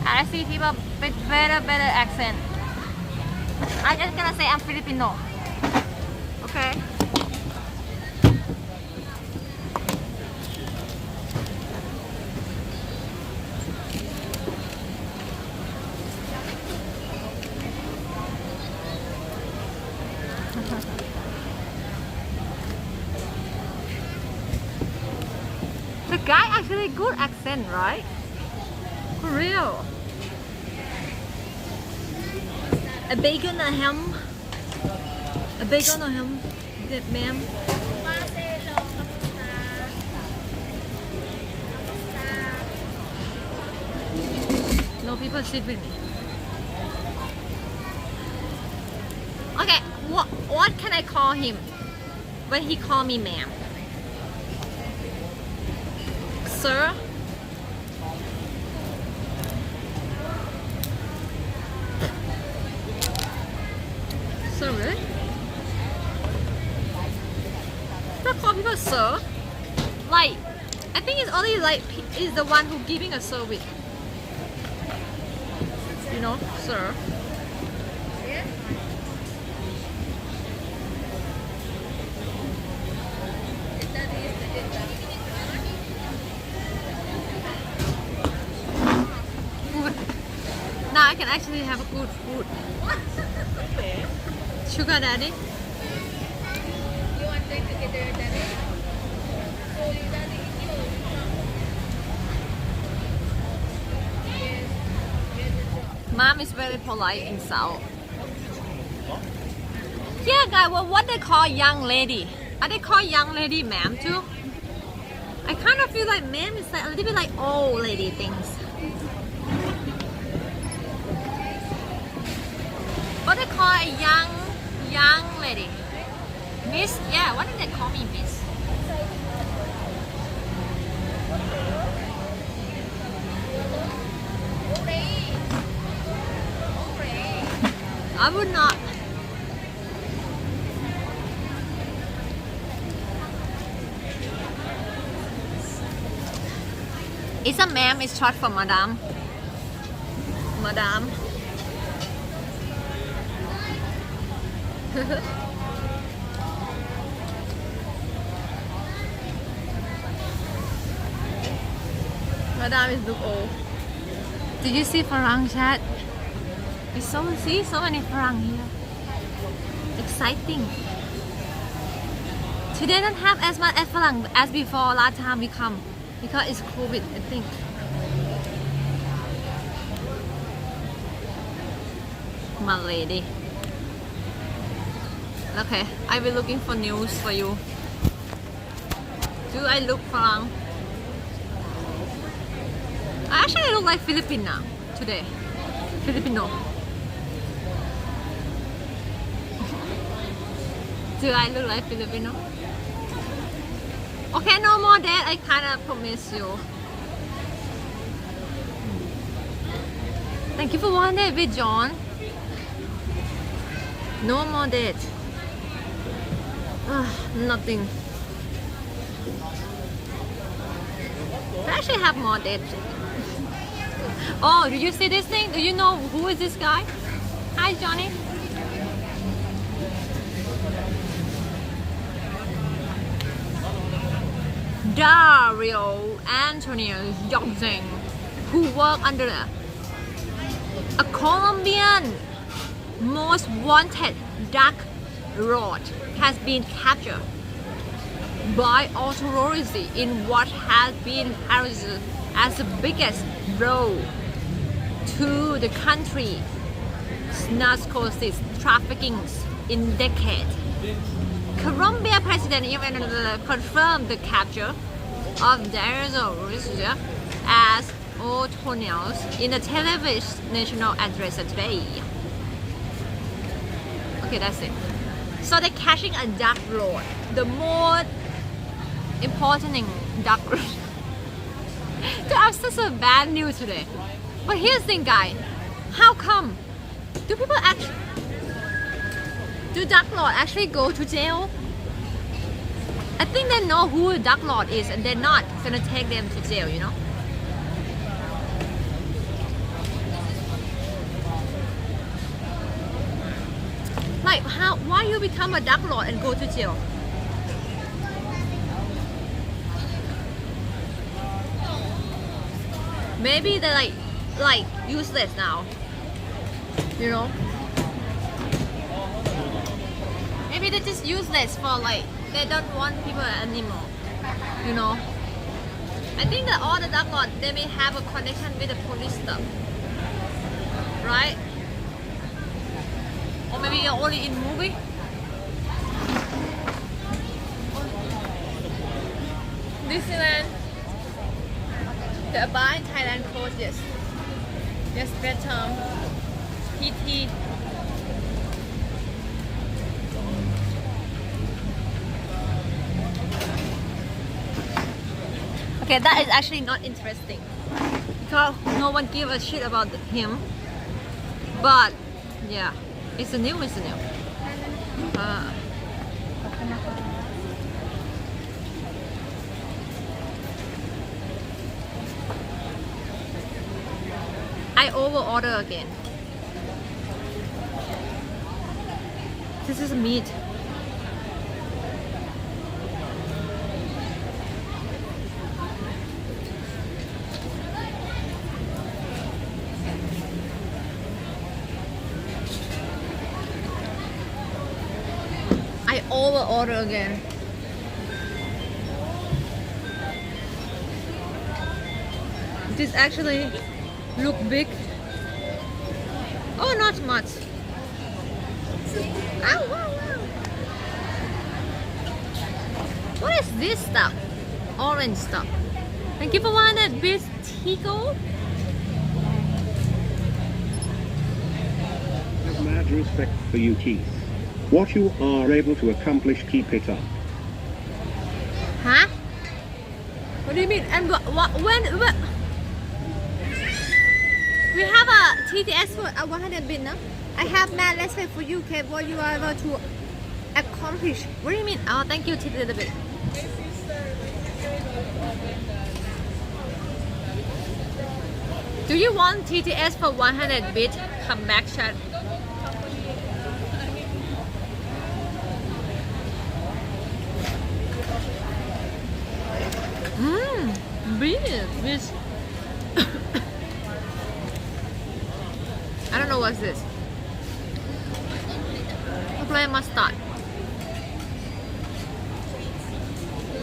I see people with better accent. I'm just gonna say I'm Filipino. Okay? The guy actually good accent, right? For real. A bacon, a ham. A bacon or ham. Good, ma'am. No people sit with me. Okay, what can I call him when he call me ma'am? Sir? Sir, really? Not call people sir. Like, I think it's only like is the one who giving a service. You know, sir. Food. Now I can actually have a good food. Sugar daddy. You want them together, daddy? So you daddy Mom is very polite in South. Yeah, guys, well, what they call young lady? Are they call young lady ma'am too? I kind of feel like ma'am is like a little bit like old lady things. What they call a young lady? Miss? Yeah, what do they call me, miss? I would not. It's a ma'am, it's short for madam. Madam. Madam is look old. Did you see Farang chat? We so many Farang here. Exciting. Today don't have as much as Farang as before last time we come because it's COVID, I think. My lady. Okay, I will looking for news for you. Do I look Farang? I actually look like Filipina today. Filipino. Do I look like Filipino? Okay, no more that. I kinda promise you. Thank you for 1 day with John. No more date. Nothing. I actually have more dates. Oh, did you see this thing? Do you know who is this guy? Hi, Johnny. Dario Antonio Yongzeng, who worked under a Colombian most wanted dark lord, has been captured by authorities in what has been heralded as the biggest blow to the country's narcotics trafficking in decades. Colombia President even confirmed the capture of Dario as Antonio's in a television national address today. Okay, that's it. So they're catching a dark lord, the more important dark lord. To have such a bad news today. But here's the thing, guys. How come? Do people actually? Do dark lord actually go to jail? I think they know who dark lord is, and they're not gonna take them to jail. You know. Like how? Why you become a dark lord and go to jail? Maybe they're like useless now. You know? Maybe they're just useless for like they don't want people anymore. You know? I think that all the dark lords, they may have a connection with the police stuff. Right? Or maybe you're only in movie. Disneyland. The bar in Thailand closed, yes. Yes, better. PT. Okay, that is actually not interesting because no one give a shit about him. But yeah, it's a new. I over order again. This is meat. I over order again. This actually look big. Oh, not much. Ow, wow, wow. What is this stuff? Orange stuff. Thank you for 100 bits, Tico. I have mad respect for you, Keith. What you are able to accomplish, keep it up. Huh? What do you mean? And when? We have a TTS for 100 bit now. I have mad respect for you, Kev, what you are able to accomplish. What do you mean? Oh, thank you, TTS a bit. Do you want TTS for 100 bit? Come back, chat. Brilliant. I don't know what's this. Looks like mustard.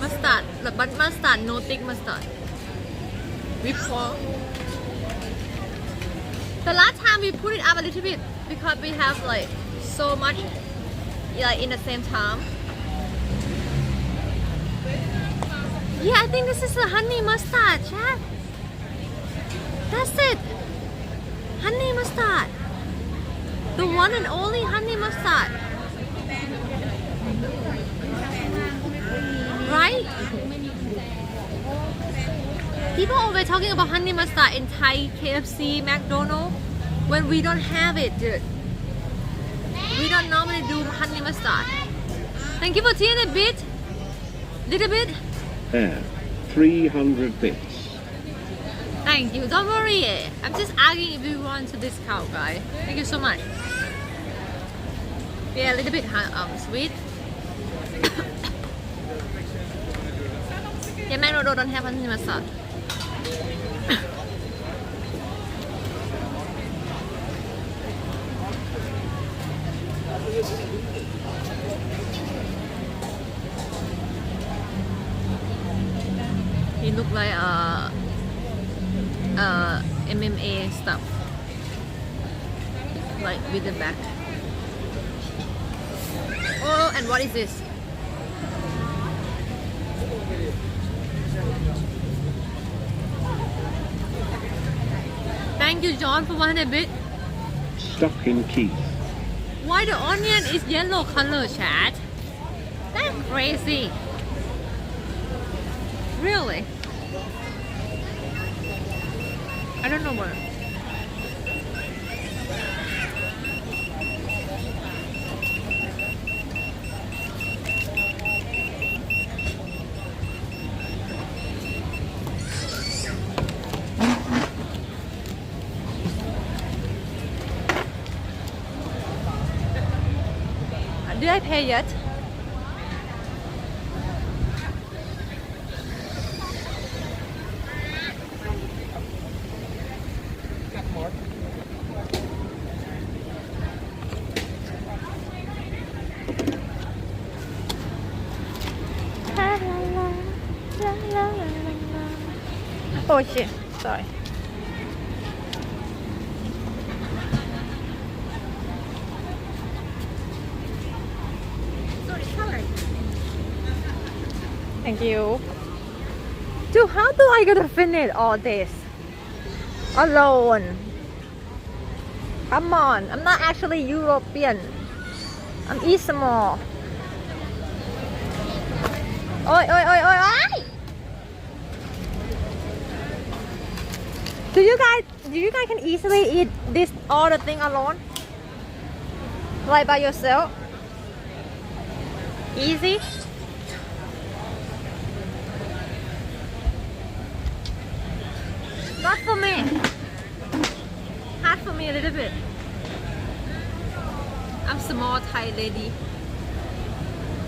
Mustard, but mustard, no thick mustard. Whipped pork. The last time we put it up a little bit because we have like so much like in the same time. Yeah, I think this is the honey mustard, chat. That's it. Honey mustard. The one and only honey mustard. Right? People always talking about honey mustard in Thai, KFC, McDonald's, when we don't have it, dude. We don't normally do honey mustard. Thank you for tea a bit. Little bit. There. 300 bits. Thank you. Don't worry. I'm just asking if you want to discount, guys. Thank you so much. Yeah, a little bit sweet. Yeah, McDonald's don't have honey mustard. He look like MMA stuff, like with the back. Oh, and what is this? Thank you, John, for 100 bit. Stuck in Keith. Why the onion is yellow color, chat? That's crazy. Really? I don't know where. Did I pay yet? Oh shit, sorry. Thank you. Dude, how do I gonna finish all this alone? Come on, I'm not actually European. I'm eat small. Oi, oi, oi, oi, oi! Do you guys can easily eat this all the thing alone? Like by yourself? Easy? Not for me. Hard for me a little bit. I'm small Thai lady.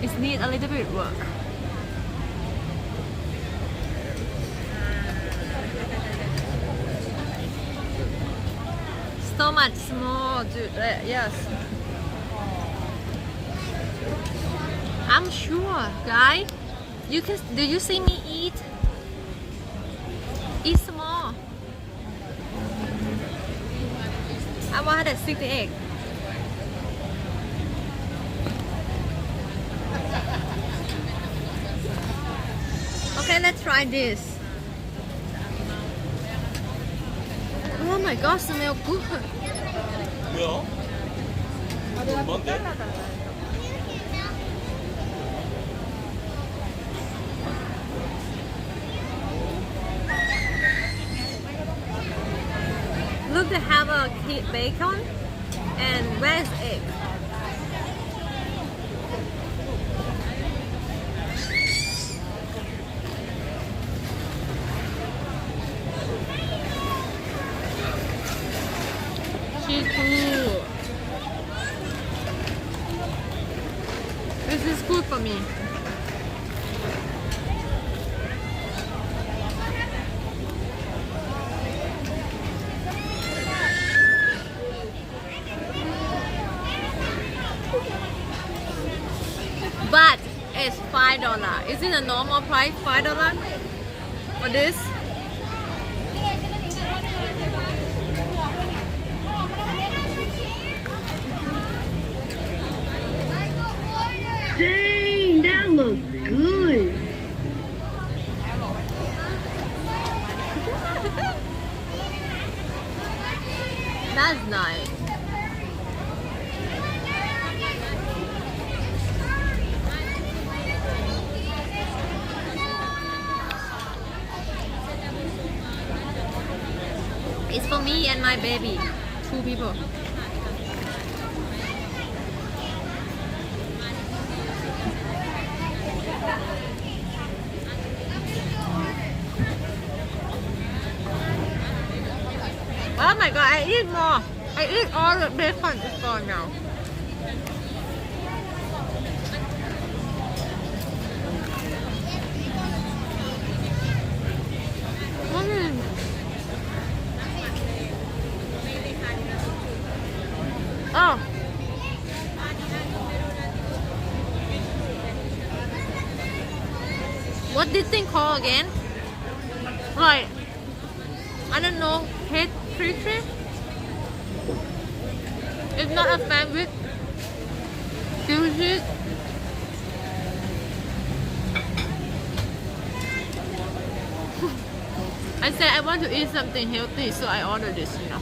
It needs a little bit work. So much small, dude. Yes. I'm sure, guys. You can. Do you see me eat? Eat small. I 168. Okay, let's try this. Oh my god, smell good. 뭐야? 뭔데? Look, they have a bacon and where's egg? She's cool. This is good for me. $5. Is it a normal price? $5 for this? Dang, that looks good. That's nice. It's for me and my baby. 2 people. Oh my god, I eat more. I eat all the bacon is gone now. Oh. What this thing called again? Like, I don't know, head creature? It's not a sandwich. Sushi. I said I want to eat something healthy, so I ordered this, you know.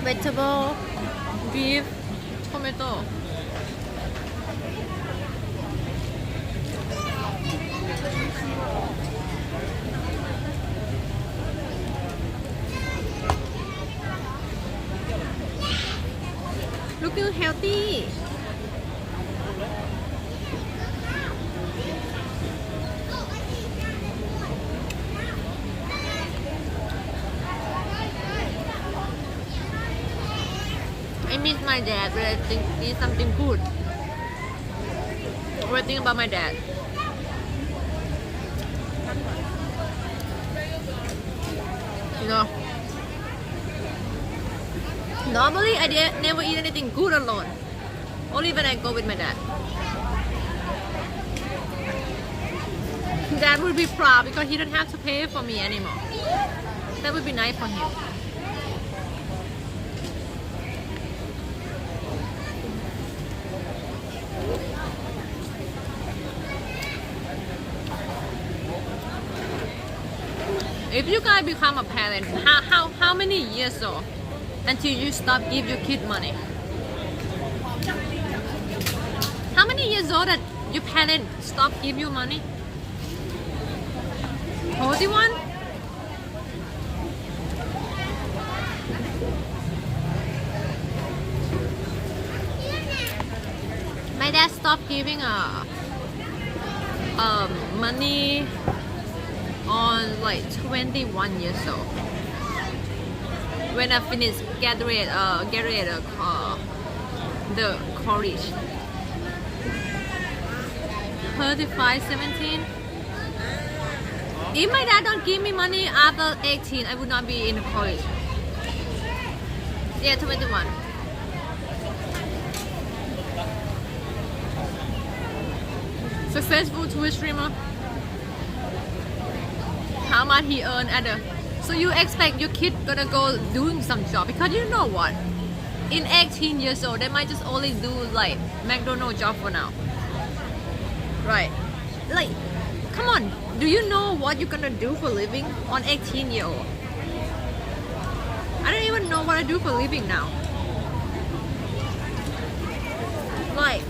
Vegetable, beef, tomato. Looking healthy. I miss my dad, but I think need something good. What do you think about my dad? You know, normally I never eat anything good alone. Only when I go with my dad. Dad would be proud because he don't have to pay for me anymore. That would be nice for him. If you guys become a parent, how many years old until you stop give your kid money? How many years old that your parent stop give you money? 41? My dad stopped giving money on like 21 years old. When I finished graduate the college. 35, 17. If my dad don't give me money after 18, I would not be in college. Yeah, 21. Successful Twitch streamer. How much he earned at the... So you expect your kid gonna go doing some job, because you know what? In 18 years old, they might just only do like McDonald's job for now. Right? Like, come on. Do you know what you're gonna do for a living on 18-year-old? I don't even know what I do for a living now. Like,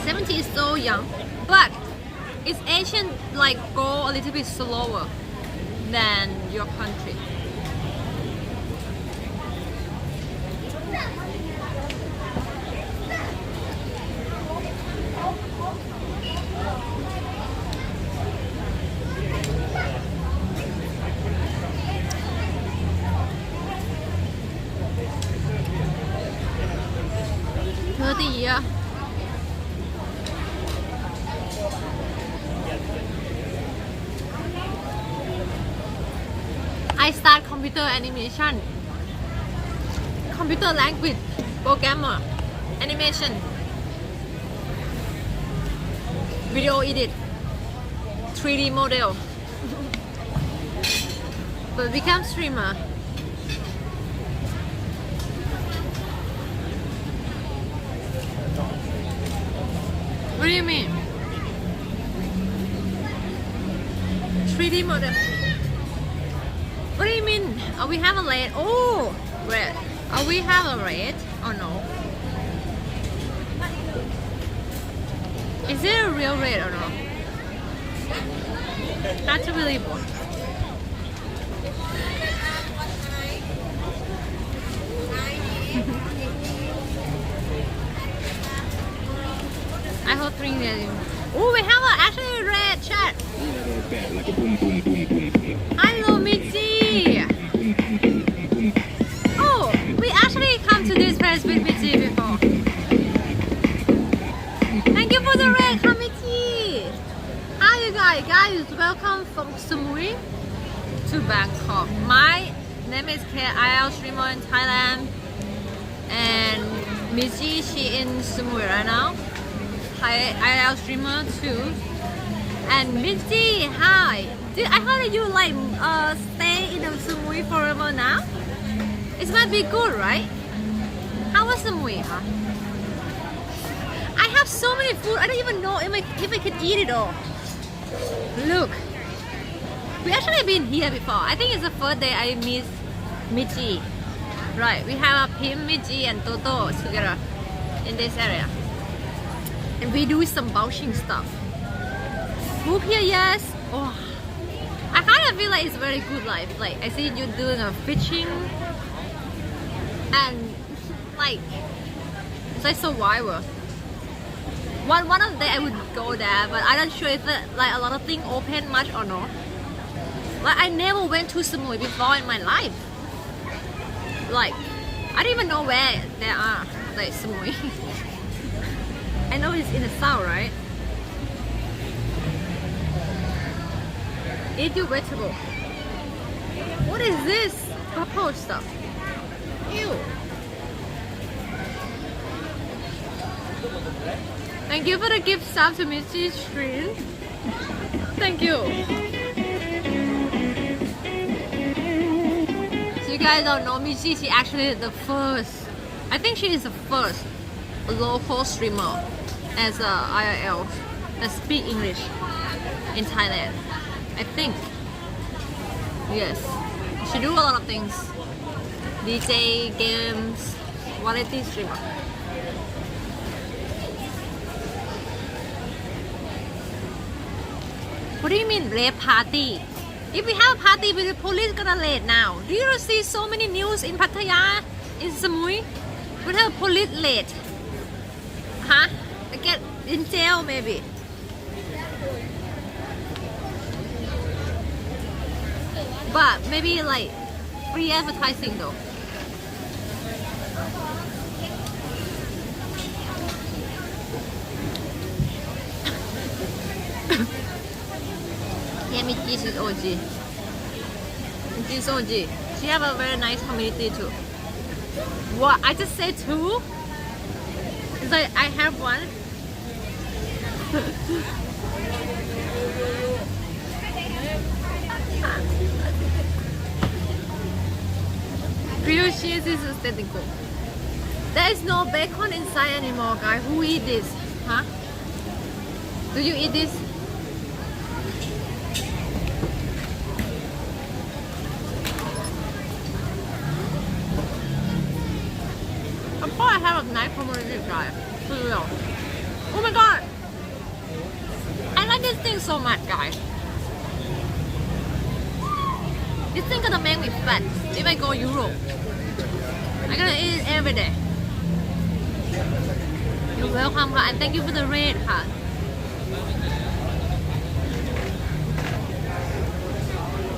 17 is so young, but it's Asian like go a little bit slower than your country. Yeah. I start computer animation, computer language, programmer, animation video edit, 3D model, but become streamer. What do you mean? 3D model. What do you mean? We have a red. Oh, red. We have a red or no? Is it a real red or no? That's really bored. I hope 3 days. Oh, we have actually a red chat. Hello, Michi. Oh, we actually come to this place with Michi before. Thank you for the red, Michi. Hi, you guys. Guys, welcome from Samui to Bangkok. My name is Keth. I am streamer in Thailand, and Michi, she in Samui right now. I streamer too. And Michi, hi. I heard you like stay in Samui forever now. It must be good, right? How was Samui, huh? I have so many food. I don't even know if I can eat it all. Look, we actually been here before. I think it's the first day I miss Michi. Right, we have Pim, Michi, and Toto together in this area. And we do some bouching stuff. Move here, yes. Oh, I kind of feel like it's very good life. Like I see you doing a fishing, and like it's like so wild. One of the day I would go there, but I'm not sure if like a lot of things open much or not. Like I never went to Samui before in my life. Like I don't even know where there are like Samui. I know it's in the south, right? Eat your vegetable. What is this? Purple stuff. Ew. Thank you for the gift sub to Michi's stream. Thank you. So you guys don't know Michi, she actually is the first. I think she is the first local streamer as a IRL that speak English in Thailand. I think. Yes. She do a lot of things. DJ, games, variety streamer. What do you mean rape party? If we have a party, the police gonna raid now. Do you see so many news in Pattaya, in Samui? We have a police raid. Huh? I get in jail maybe. But maybe like free advertising though. Yeah, Michi is OG. Michi is OG. She have a very nice community too. What? I just said two? It's like I have one. Real cheese is aesthetical. There is no bacon inside anymore, guys. Who eat this? Huh? Do you eat this? Of course I have a nice community, guys. For real. Oh my god! I like this thing so much, guys. This thing gonna make me fat if I go Europe. I'm gonna eat it every day. You're welcome, and thank you for the raid, huh?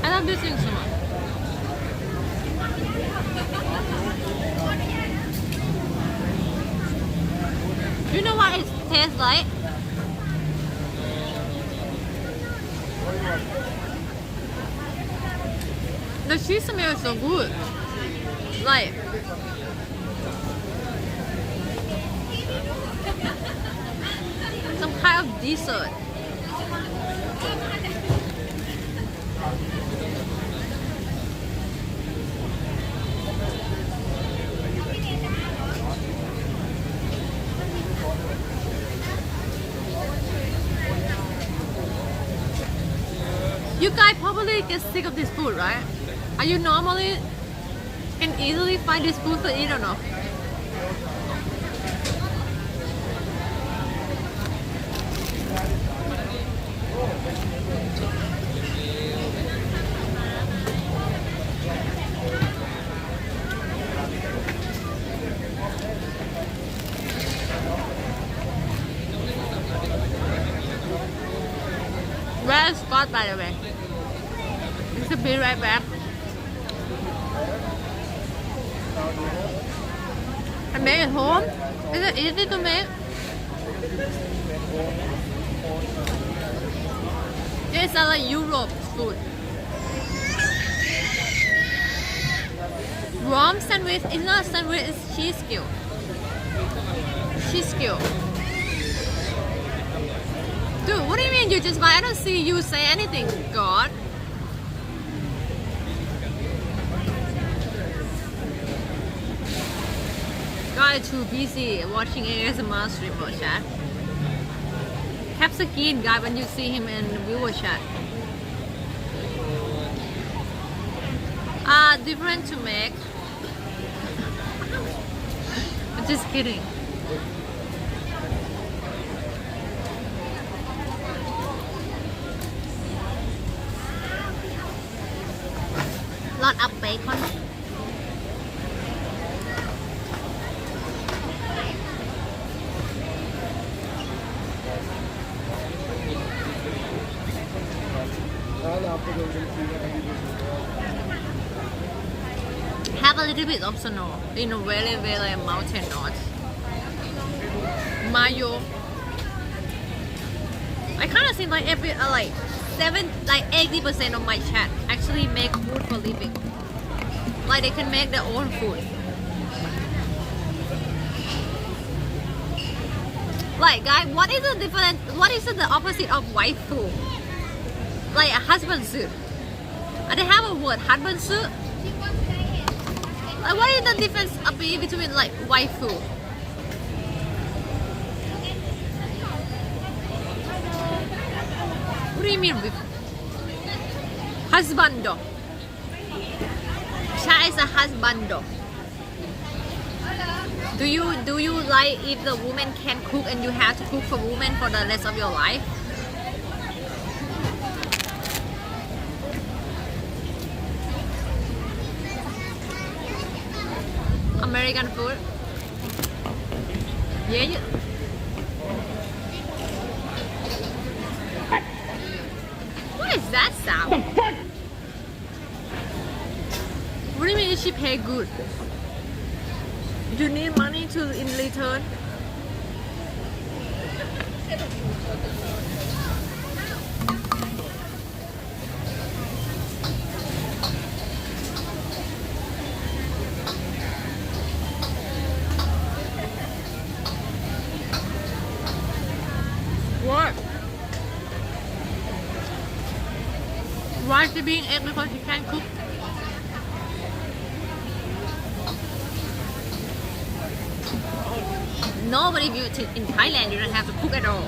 I love this thing so much. You know what it tastes like? The cheese smell is so good. Like some kind of dessert. You guys probably get sick of this food, right? Are you normally can easily find this food to eat or no? Where is Scott, by the way? We should be right back. I made it home. Is it easy to make? It's like Europe food. Warm sandwich. It's not a sandwich. It's cheese skill. Cheese skill. Dude, what do you mean you just buy? I don't see you say anything, God. God is too busy watching ASMR stream or chat. Cap skin, guy, when you see him in viewer chat. Different to make. I'm just kidding. Lot of bacon. Have a little bit of snow in a very, very mountain north. Mayo. I kind of think like every like 80% of my chat actually make food for living. Like they can make their own food. Like guys, what is the difference? What is the opposite of waifu? Like a husband suit. They have a word husband suit. Like what is the difference between like waifu? What do you mean with husbando? Chat is a husbando. Do you like if the woman can cook and you have to cook for women for the rest of your life? American food. Yeah. What is that sound? The fuck? What do you mean she pay good? You need money to in return? What? Why is she being egg because she can't cook? No, but if you in Thailand, you don't have to cook at all.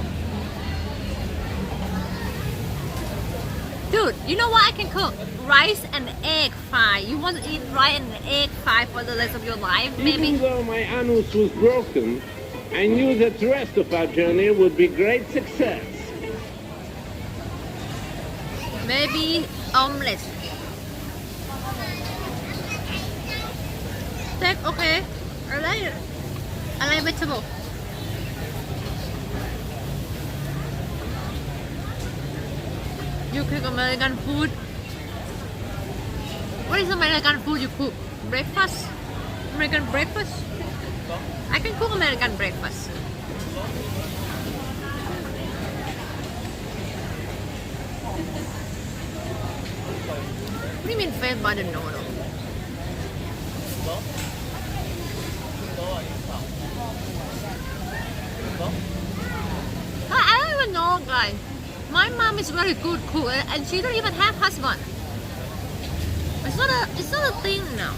Dude, you know what I can cook? Rice and egg fry. You want to eat rice and egg fry for the rest of your life? Maybe. Even though my anus was broken, I knew that the rest of our journey would be great success. Maybe omelette. Steak, okay. I like it. I like vegetable. You cook American food. What is American food you cook? Breakfast? American breakfast? I can cook American breakfast. What do you mean fed by the noodle? I don't even know, guys. My mom is very good cook and she don't even have husband. It's not a thing now.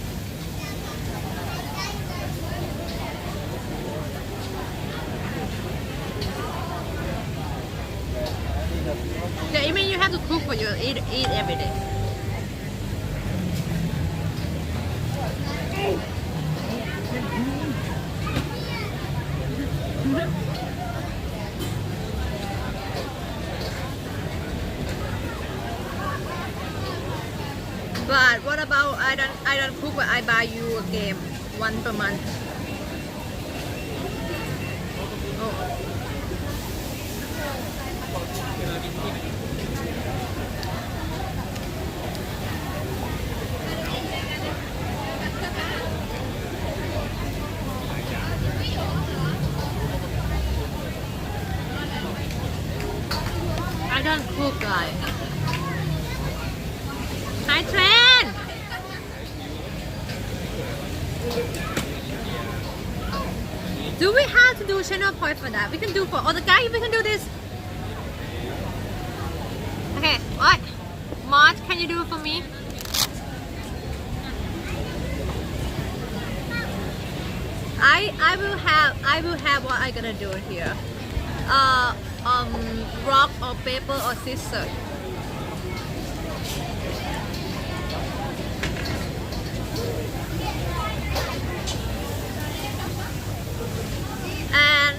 Yeah, I mean you have to cook for you eat every day. But what about I don't cook, but I buy you a game one per month. Oh. I don't cook, guys. Hi, Trent. Do we have to do channel point for that? We can do for all the guys. We can do this. Okay, what? Marge, can you do it for me? I will have what I gonna do here. Rock or paper or scissors. And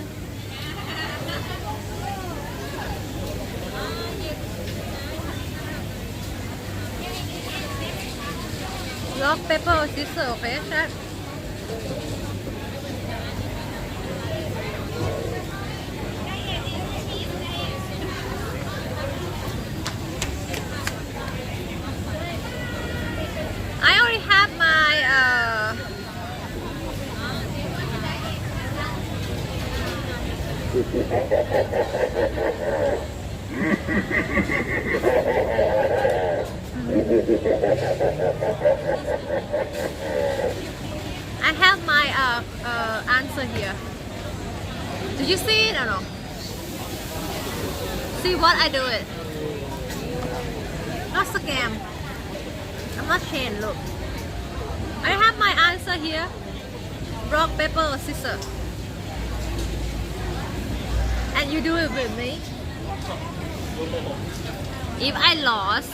rock, paper or scissors, okay, chat? I already have my I have my answer here. Did you see it or no? See what I do it? Not scam. I'm not chain, look. I have my answer here. Rock, paper or scissors. And you do it with me. If I lost,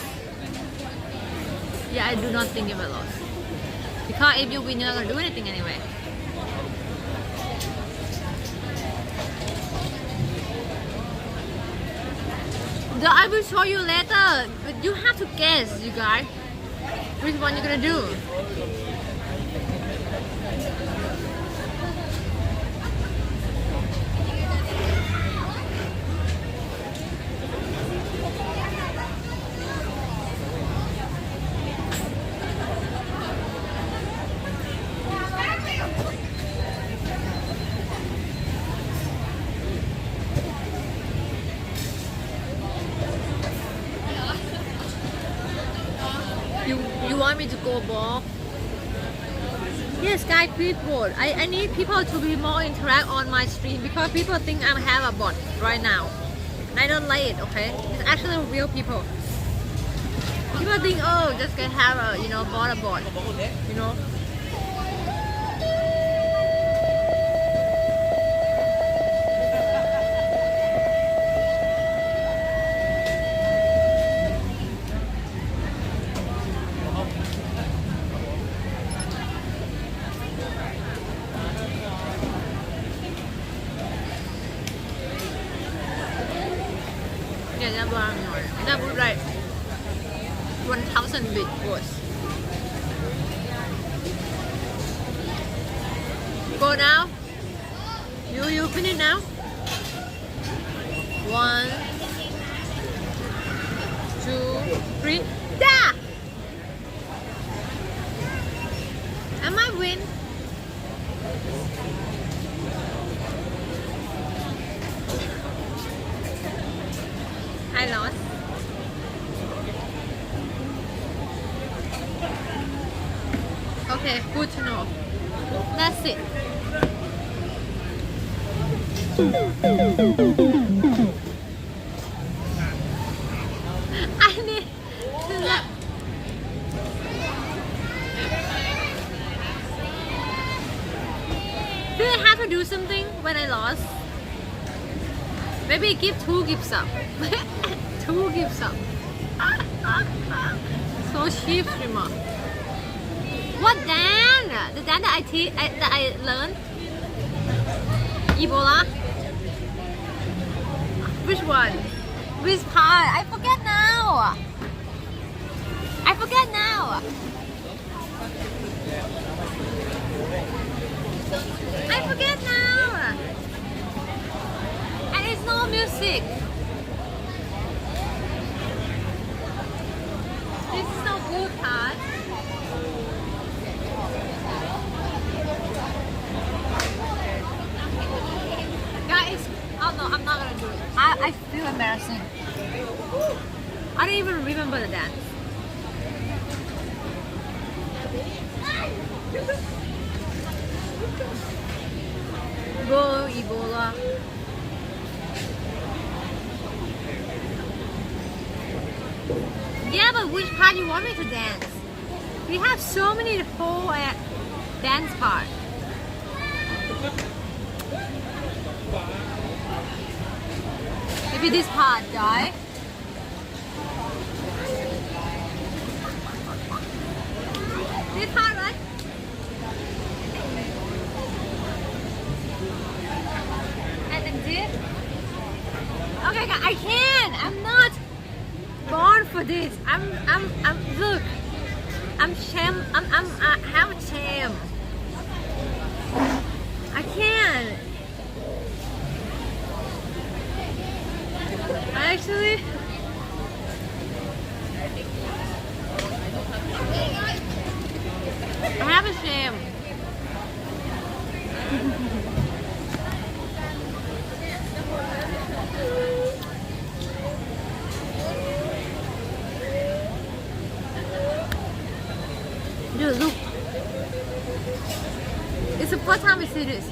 yeah, I do not think if I lost. Because if you win, you're not gonna do anything anyway. So I will show you later, but you have to guess, you guys, which one you're gonna do. You want me to go back? Yes, guys, please vote. I need people to be more interact on my stream because people think I have a bot right now. I don't like it, okay? It's actually real people. People think, oh, just can have a, bought a bot, That would like 1,000 bit words. Go now. You finish now. 1, 2, 3. Da! I might win. I lost. Okay, good to know. That's it. I need to look. Do I have to do something when I lost? Maybe give 2 gifts up. 2 gifts up. So cheap streamer. What dance? The dance that I learned? Ebola? Which one? Which part? I forget now. I forget now. I forget now. And it's no music. This is no good part. Guys, oh no, I'm not gonna do it. I feel embarrassing. I don't even remember the dance. Go Ebola. Yeah, but which part you want me to dance? We have so many whole dance part. Maybe this part, die. This part, right? And then this. Okay, guys, I can't. I'm not born for this. Look. I'm shame. I have a shame. I can't. Actually, I have a shame. Dude, look. It's the first time we see this.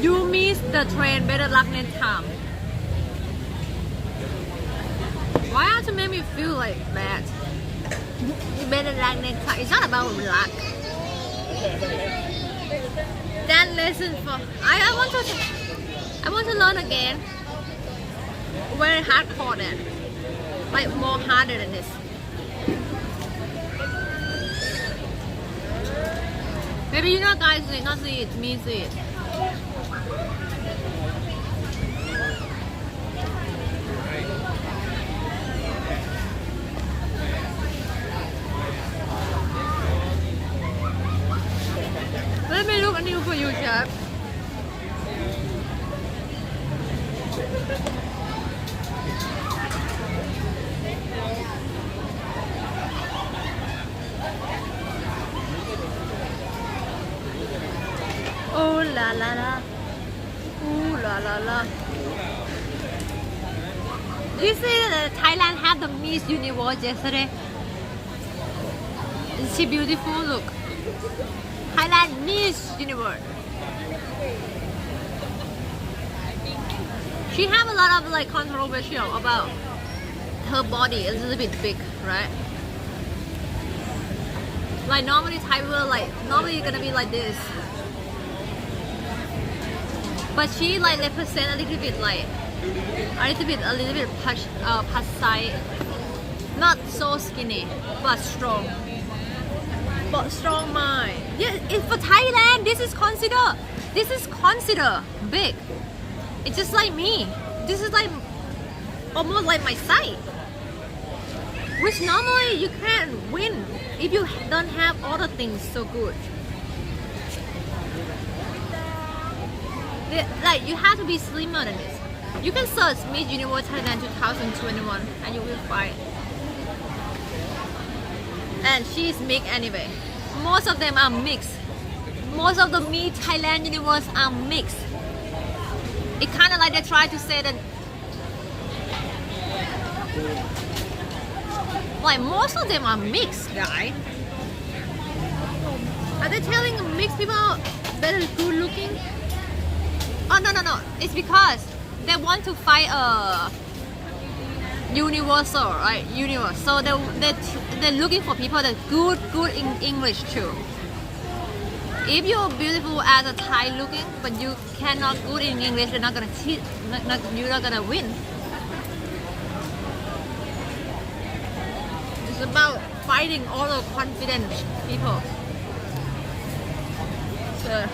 You miss the train, better luck next time. Why don't you make me feel like bad? You better luck next time. It's not about luck. That lesson for I want to learn again. Very hardcore then. Like more harder than this. Maybe you know guys did not see it, me see it. Let me look new for you, chef. Oh la la la. Ooh la la la. You see that Thailand had the Miss Universe yesterday? Is she beautiful? Look. Thailand Miss Universe. She have a lot of like controversial about her body a little bit big, right? Like normally Thai will like normally gonna be like this. But she like represent a little bit like a little bit plus size, not so skinny but strong. But strong mind. Yeah, it's for Thailand. This is considered big. It's just like me. This is like almost like my size. Which normally you can't win if you don't have all the things so good. Like you have to be slimmer than this. You can search Miss Universe Thailand 2021 and you will find. And she's mixed anyway. Most of them are mixed. Most of the Miss Thailand Universe are mixed. It kind of like they try to say that like most of them are mixed, guys. Are they telling mixed people are better good looking? Oh no. It's because they want to fight universal, right? Universal. So they're looking for people that good in English too. If you're beautiful as a Thai looking, but you cannot good in English, you're not gonna win. It's about fighting all the confident people. So,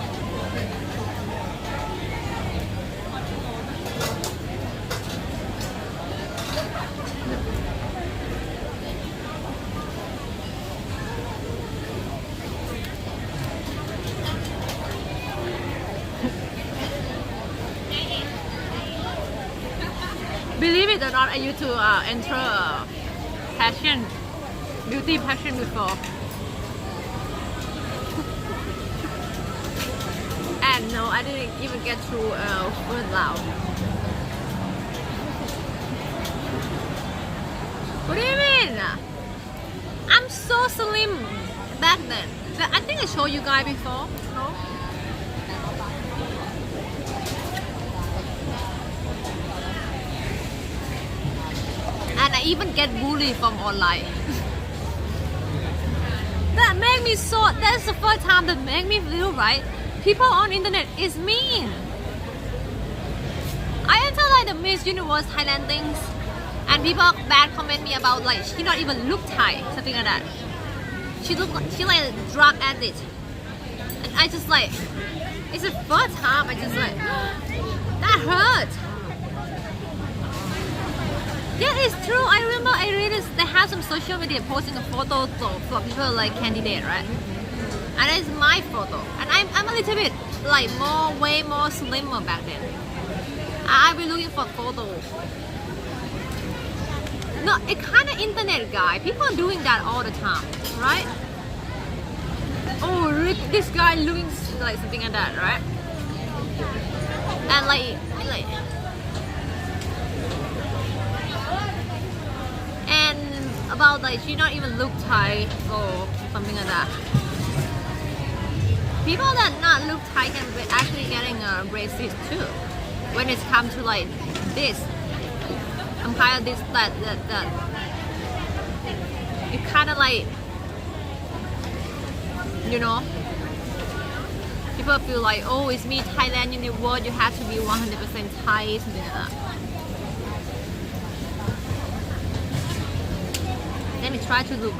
believe it or not, I used to enter beauty passion before. And no, I didn't even get through first round. What do you mean? I'm so slim back then. I think I showed you guys before. No? And I even get bullied from online. That made me so, that's the first time that made me feel right. People on internet is mean. I enter like the Miss Universe Thailand things and people bad comment me about like she not even look Thai, something like that. She like a drug addict. And I just like, it's the first time I just like, that hurt. Yeah, it's true. I remember I read this, they have some social media posting a photo for people like candidate, right? And it's my photo. And I'm a little bit like way more slimmer back then. I've been looking for photos. No, it kind of internet guy. People are doing that all the time, right? Oh, look, this guy looking like something like that, right? And like and about like she not even look Thai or something like that. People that not look Thai can be actually getting racist too. When it's come to like this, I'm kind of this that. It kind of like, you know, people feel like, oh, it's me Thailand in the world. You have to be 100% Thai, something like that. Let me try to look.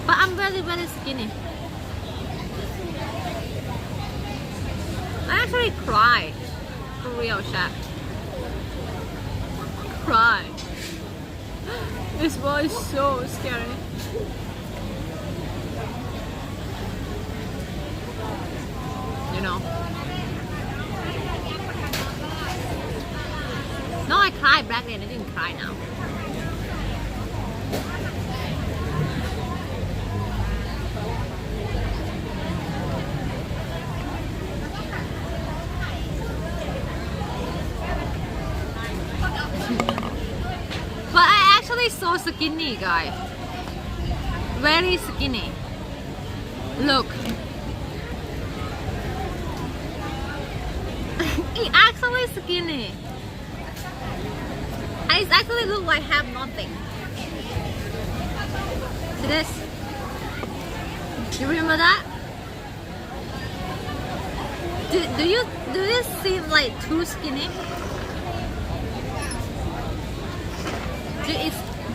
But I'm very skinny. I actually cry. For real chat. Cry. This boy is so scary. You know. No, I cried back then. I didn't cry now. But I actually so skinny, guys. Very skinny. Look. It's actually skinny. It actually look like I have nothing. See this? You remember that? Do this seem like too skinny?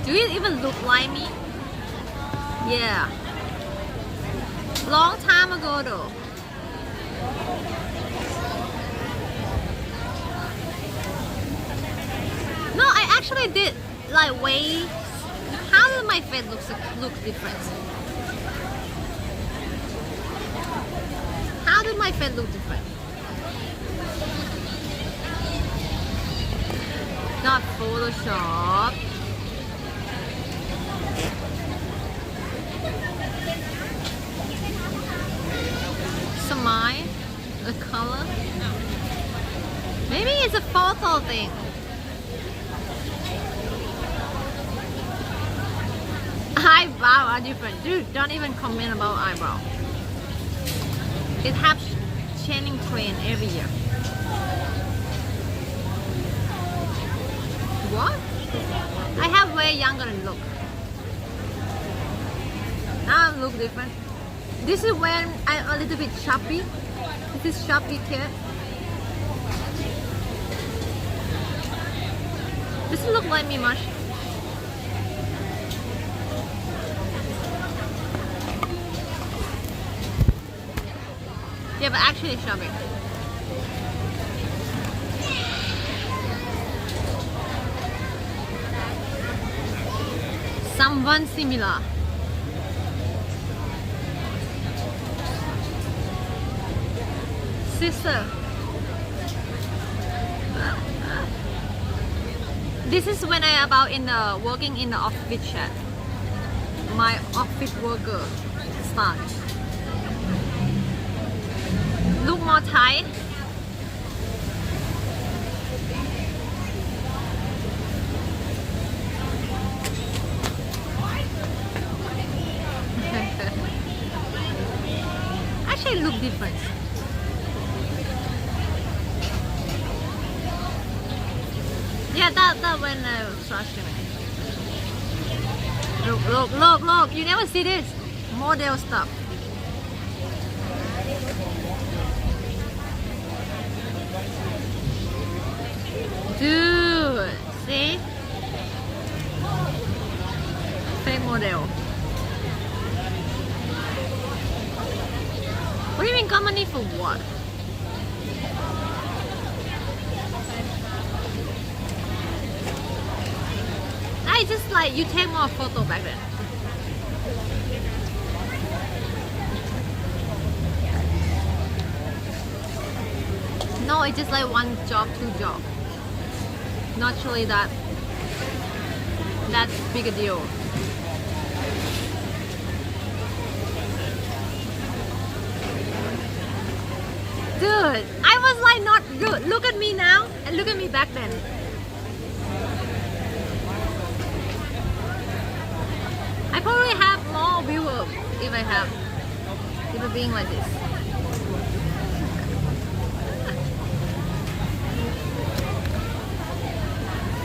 Do it even look like me? Yeah. Long time ago though. No, I actually did like way. How did my face look different? How did my face look different? Not Photoshop. Smile, the color. Maybe it's a photo thing. Eyebrow are different. Dude, don't even comment about eyebrow. It has chaining train every year. What? I have way younger look. Now I look different. This is when I'm a little bit chubby. This is chubby kid. Doesn't look like me much. Yeah, but actually chubby. Someone similar. Sister. This is when I about in the working in the office chat. My office worker start. Look more tight. Actually look different. Yeah, that when I was rushing. Look, you never see this model stuff. Dude, see? Fake model. What do you mean got money for what? I just like you take more photo back then. No, it's just like one job, two job. Not really that's big a deal. Dude, I was like not good. Look at me now and look at me back then. I probably have more viewers if I being like this.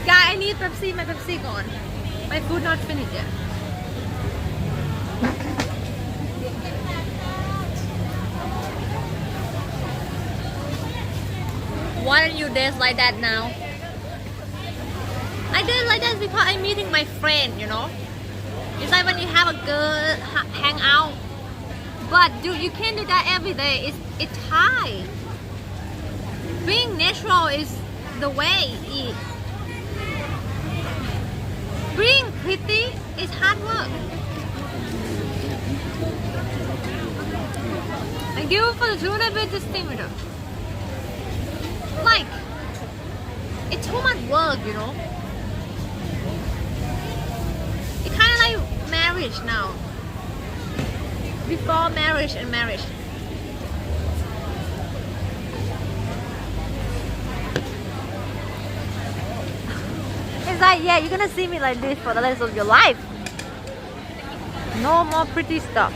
Guy, I need Pepsi. My Pepsi gone. My food not finished yet. Why are you dressed like that now? I did like that because I'm meeting my friend, you know. It's like when you have a girl hang out. But dude, you can't do that every day. It's hard. Being natural is the way. Being pretty is hard work. Thank you for the 200 distributor. Like, it's too much work, you know. It's kind of like marriage now. Before marriage and marriage. It's like, yeah, you're gonna see me like this for the rest of your life. No more pretty stuff.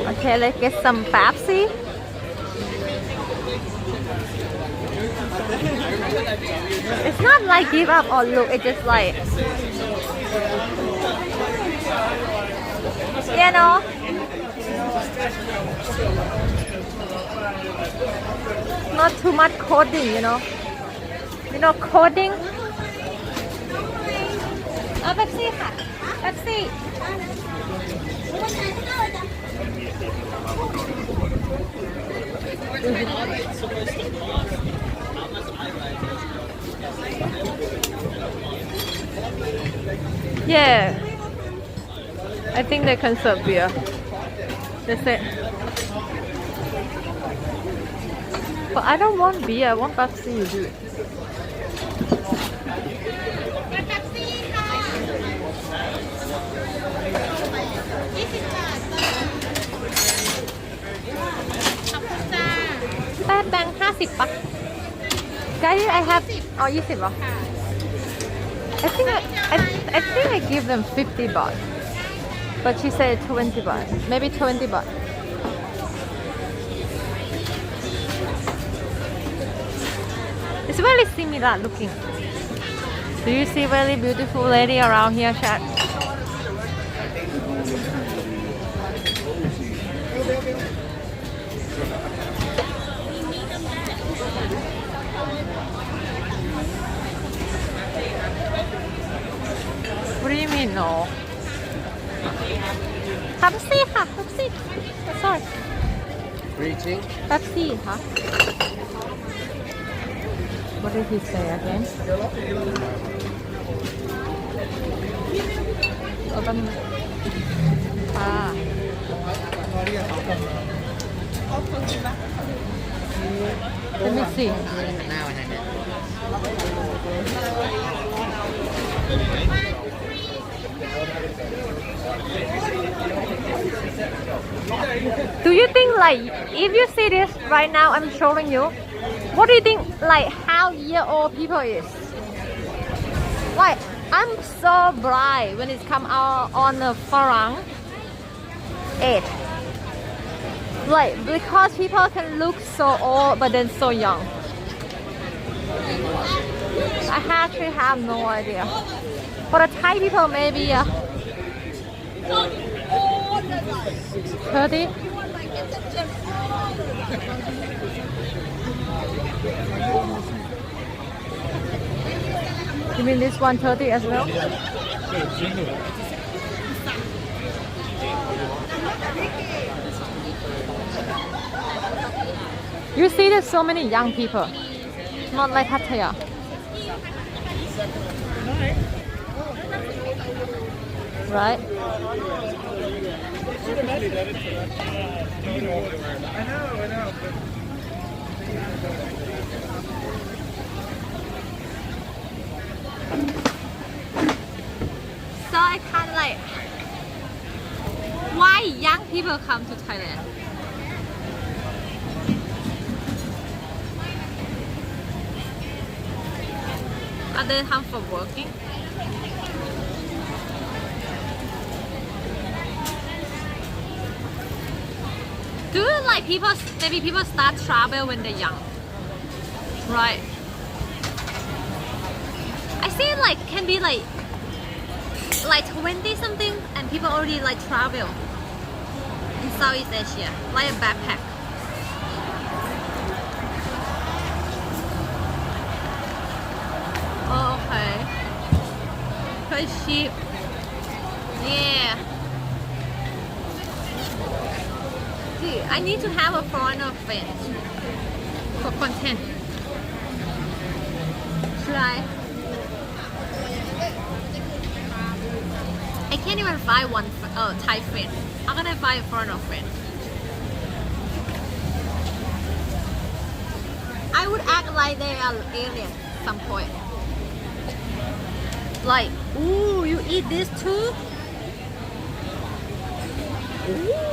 Okay, let's get some Pepsi. It's not like give up or look, it's just like, you know, not too much coding, you know. You know, coding. Oh, Pepsi,ค่ะ Pepsi. Yeah, I think they can serve beer. That's it. But I don't want beer, I want Pepsi, you do it. Bang 50 ปะ Guys, I have 20 เหรอ I I think I give them 50 baht. But she said 20 baht. Maybe 20 baht. It's very similar looking. Do you see very beautiful lady around here, chat? What do you mean no? Pepsi ค่ะ Pepsi. Sorry. Greeting. Pepsi ค่ะ What did he say again? แป๊บนึงค่ะ Let me see. Do you think like if you see this right now I'm showing you, what do you think like how year old people is? Like I'm so blind when it come out on the Farang age. Like because people can look so old but then so young. I actually have no idea. For the Thai people maybe 30. You mean this 130 as well? You see there's so many young people. Not like Pattaya. Right? So I kind of like, why young people come to Thailand? Are they come for working? Do you like people, maybe people start travel when they're young, right? I see like can be like 20 something and people already like travel in Southeast Asia, like a backpack. Oh, okay. Quite cheap. Yeah. I need to have a foreigner friend for content. Should I? I can't even find one Thai friend. I'm gonna find a foreigner friend. I would act like they are aliens at some point. Like, ooh, you eat this too? Ooh.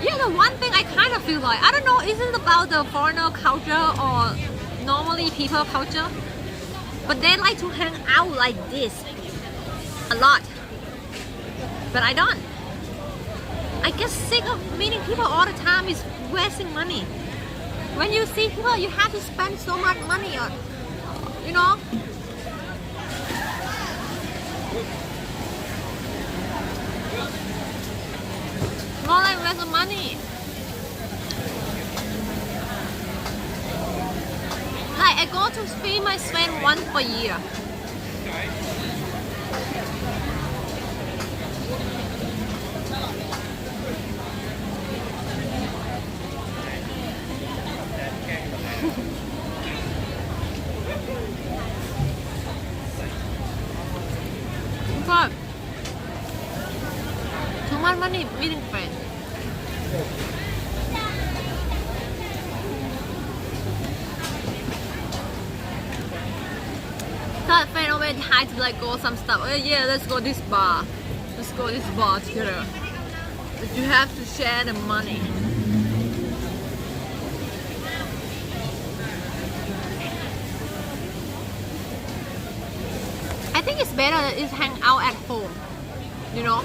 Yeah, the one thing I kind of feel like, I don't know, is it about the foreigner culture or normally people culture? But they like to hang out like this a lot. But I don't. I get sick of meeting people all the time. It's wasting money. When you see people, you have to spend so much money on, you know? More like waste of money. Like I go to see my friend once per year. But too much money meeting friends. That friend always had to like go some stuff. Oh yeah, let's go this bar. Let's go this bar together. But you have to share the money. I think it's better to hang out at home, you know?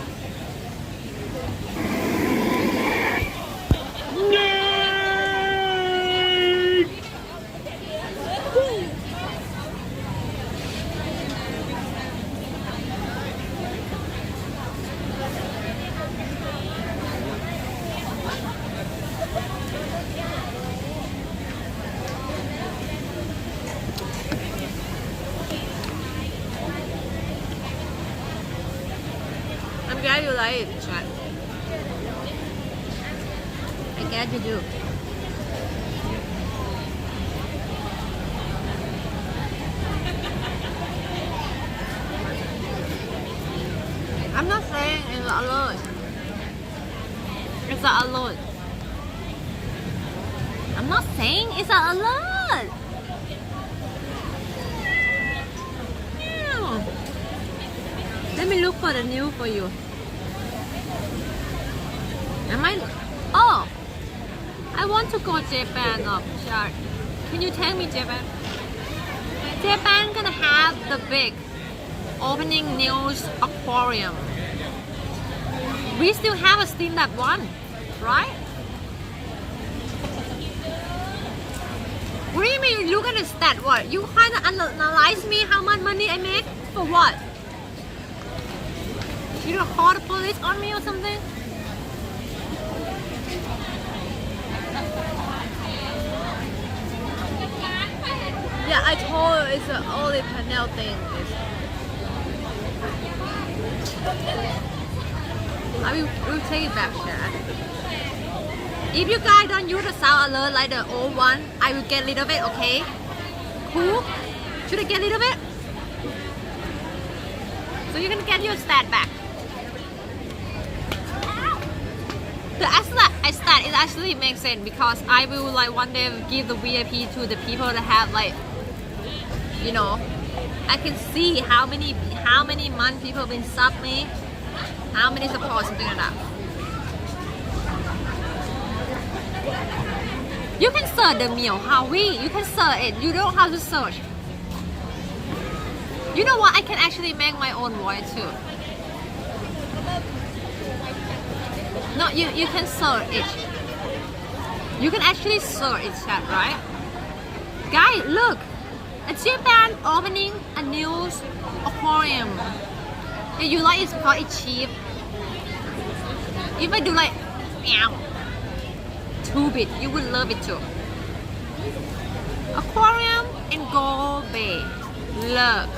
I'm glad you like it, chat. I glad you do. I'm not saying it's alone. It's alone. I'm not saying it's alone. Yeah. Let me look for the news for you. Am I? Oh, I want to go Japan. Oh, sure. Can you tell me Japan? Japan gonna have the big opening news aquarium. We still haven't seen that one, right? What do you mean? Look at the stat. What? You kind of analyze me how much money I make for what? You don't call the police on me or something? Yeah, I told you it's the only panel thing. I will take it back, chat. If you guys don't use the sound alert like the old one, I will get rid of it, okay? Cool? Should I get rid of it? So you can get your stat back. The stat it actually makes sense because I will like one day give the VIP to the people that have like, you know, I can see how many months people have been sub me, how many support, something like that. You can search the meal Howie. You can search it. You don't have to search. You know what? I can actually make my own voice too. No, you can search it. You can actually search it, chat, right? Guys, look. Japan opening a news aquarium. If you like it because it's cheap. If I do like meow, 2-bit, you would love it too. Aquarium in Gold Bay. Look.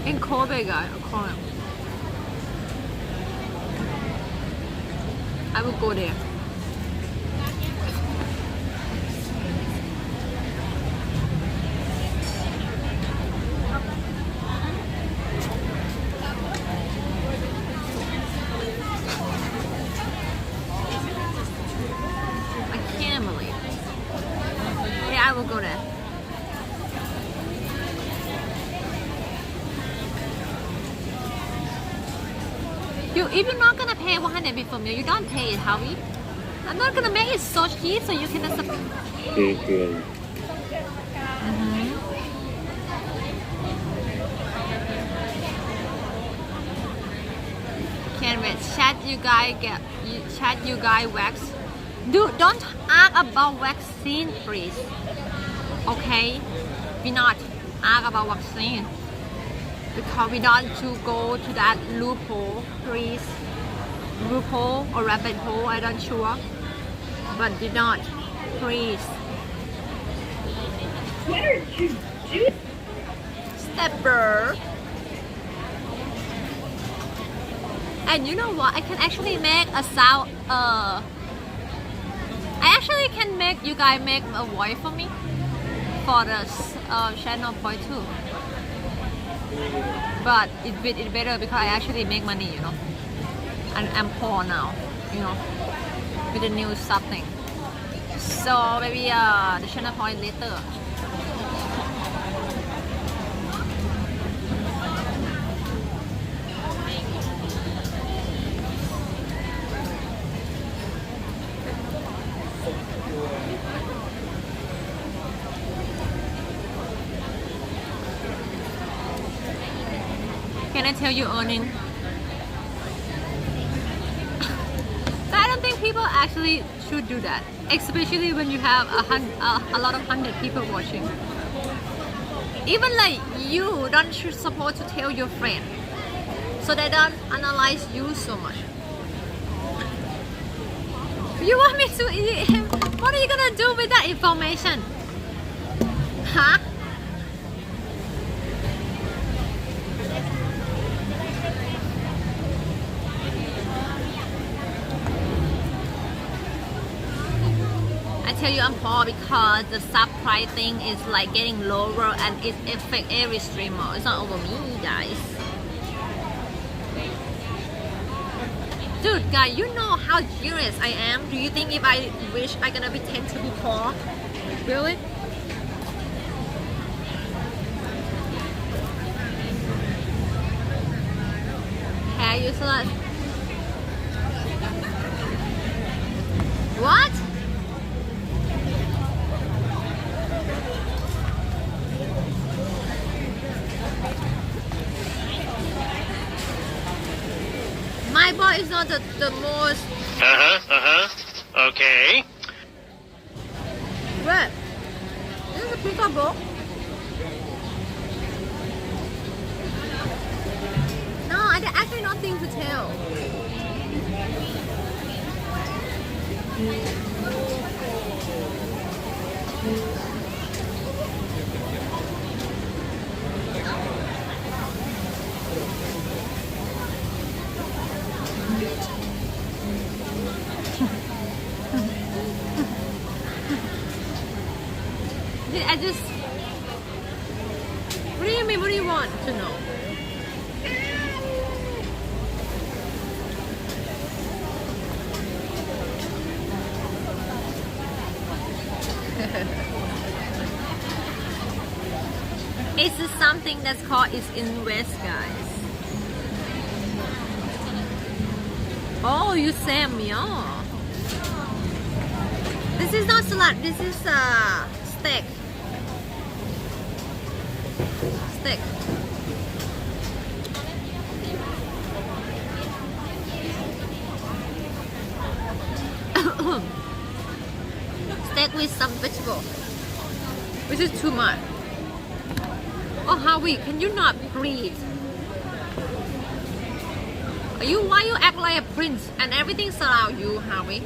In Kobe, guys, aquarium. I will go there. I can't believe it. Yeah, I will go there. If you're not gonna pay 100 before meal, you don't pay it, Howie. I'm not gonna make it so cheap so you can just. Can't wait. Chat, you guys wax. Don't ask about vaccine, please. Okay, we not ask about vaccine. Because we don't to go to that loophole, please. Loophole or rabbit hole, I don't sure. But do not, please. What are you doing? Stepper. And you know what? I can actually make a sound. I actually can make you guys make a voice for me for the channel point too. but it's better because I actually make money, you know. And I'm poor now, you know, with the new something. So maybe the channel point later. Can I tell you earning? I don't think people actually should do that, especially when you have a lot of 100 people watching. Even like you don't supposed to tell your friend, so they don't analyze you so much. You want me to eat him? What are you gonna do with that information? Huh? I tell you I'm poor because the sub pricing is like getting lower and it affects every streamer. It's not over me, guys. Dude, guys, you know how generous I am. Do you think if I wish I gonna pretend to be poor? Really? Hair useless. What? My boy is not the most. Okay. What? This is a pizza book. No, I actually nothing to tell. I just. What do you mean? What do you want to know? It's something that's called is invest, guys. Oh, you sent me. Oh, this is not salad. This is steak. Steak. Steak with some vegetable, which is too much. Oh, Harvey, can you not breathe? Why you act like a prince and everything surround you, Harvey?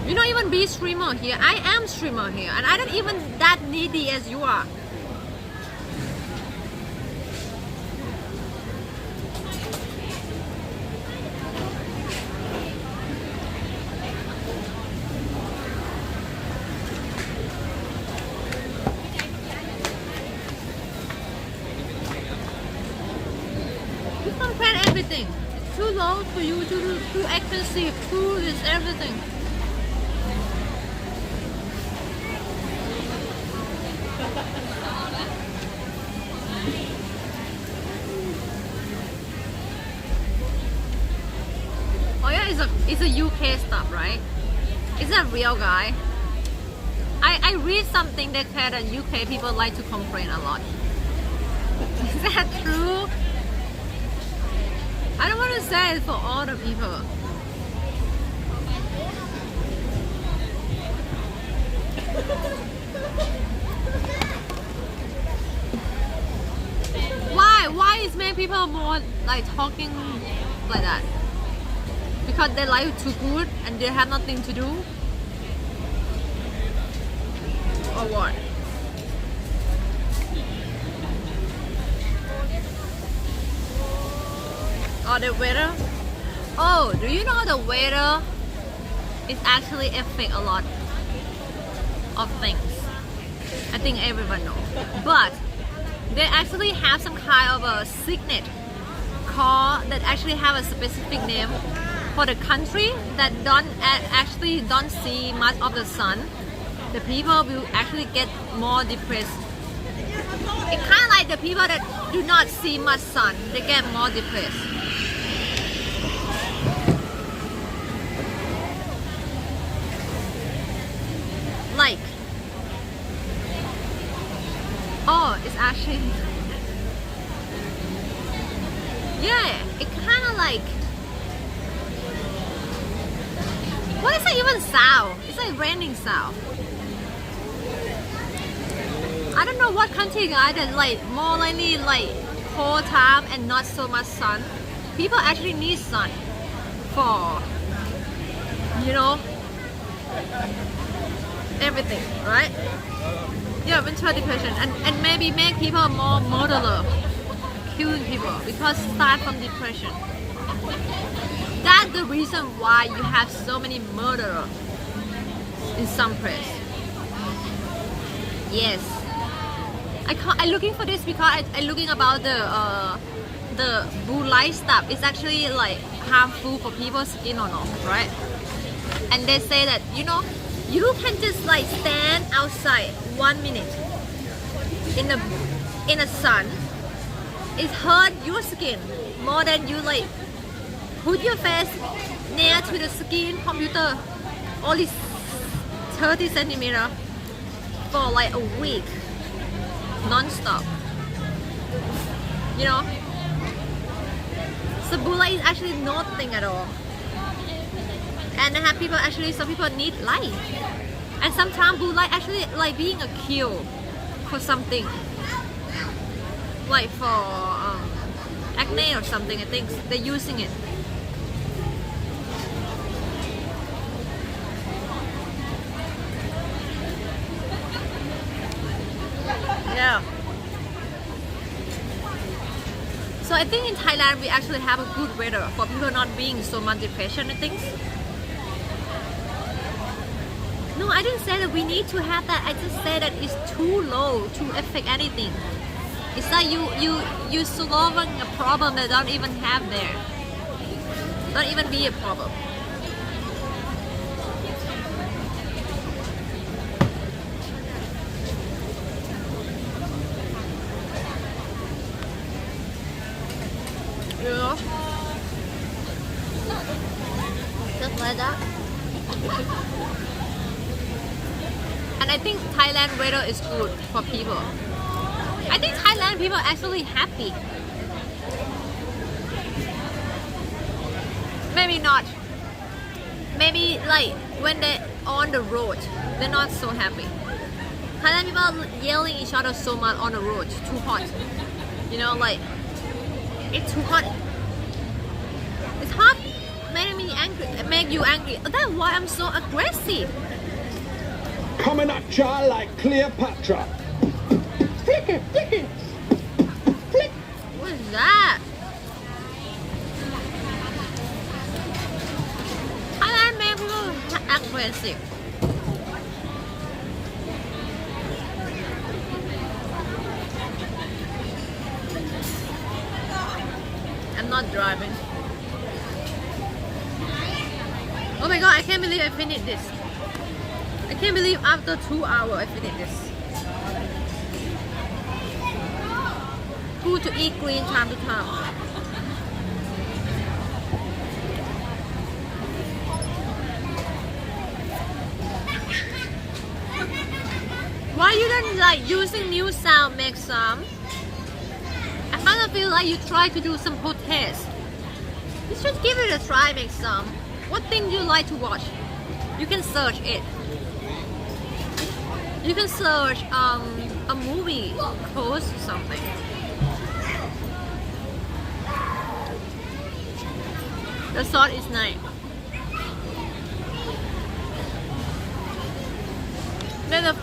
You're not even be streamer here. I am streamer here, and I don't even that needy as you are. You compare everything. It's too low for you, too expensive. Food is everything. Oh yeah, it's a UK stuff, right? Is that real, guy? I read something that said that UK people like to complain a lot. Is that true? I don't want to say it for all the people. Why is many people more like talking like that? Because their life is too good and they have nothing to do? Or what? Or the weather? Oh, do you know the weather is actually affect a lot of things? I think everyone knows. But they actually have some kind of a signet call that actually have a specific name for the country that actually don't see much of the sun. The people will actually get more depressed. It's kind of like the people that do not see much sun, they get more depressed. Like, oh, it's actually, yeah, it kind of like, what is that even sound? It's like raining sound. I don't know what country guys that like more likely like cold time and not so much sun. People actually need sun for, you know, everything, right? Yeah, winter depression and maybe make people more murderer, killing people because start from depression. That's the reason why you have so many murderers in some place. Yes, I looking for this because I looking about the blue light stuff. It's actually like harmful for people's skin or not, right? And they say that, you know, you can just like stand outside 1 minute in the sun. It hurt your skin more than you like put your face near to the screen computer only 30 centimeters for like a week non-stop. You know, so blue light is actually nothing at all. And I have people actually, some people need light, and sometimes blue light actually like being a cure for something, like for acne or something. I think they're using it. Yeah. So I think in Thailand we actually have a good weather for people not being so much depression and things. No, I didn't say that we need to have that. I just said that it's too low to affect anything. It's like you solving a problem that don't even have there. Don't even be a problem. You know? Just like that. And I think Thailand weather is good for people. I think Thailand people are actually happy. Maybe not. Maybe like when they're on the road, they're not so happy. Thailand people are yelling each other so much on the road. Too hot. You know, like it's too hot. It's hot. Make me angry. Make you angry. That's why I'm so aggressive. Coming at ya like Cleopatra. Flick it, flick it. Flick. What is that? Thailand make people aggressive. I'm not driving. Oh my god, I can't believe I finished this. I can't believe after 2 hours I finished this. Good to eat green time to time. Why you don't like using new sound make some? I kind of feel like you try to do some protest. You should give it a try, make some. What thing you like to watch? You can search it. You can search a movie post or something. The song is nice. Then the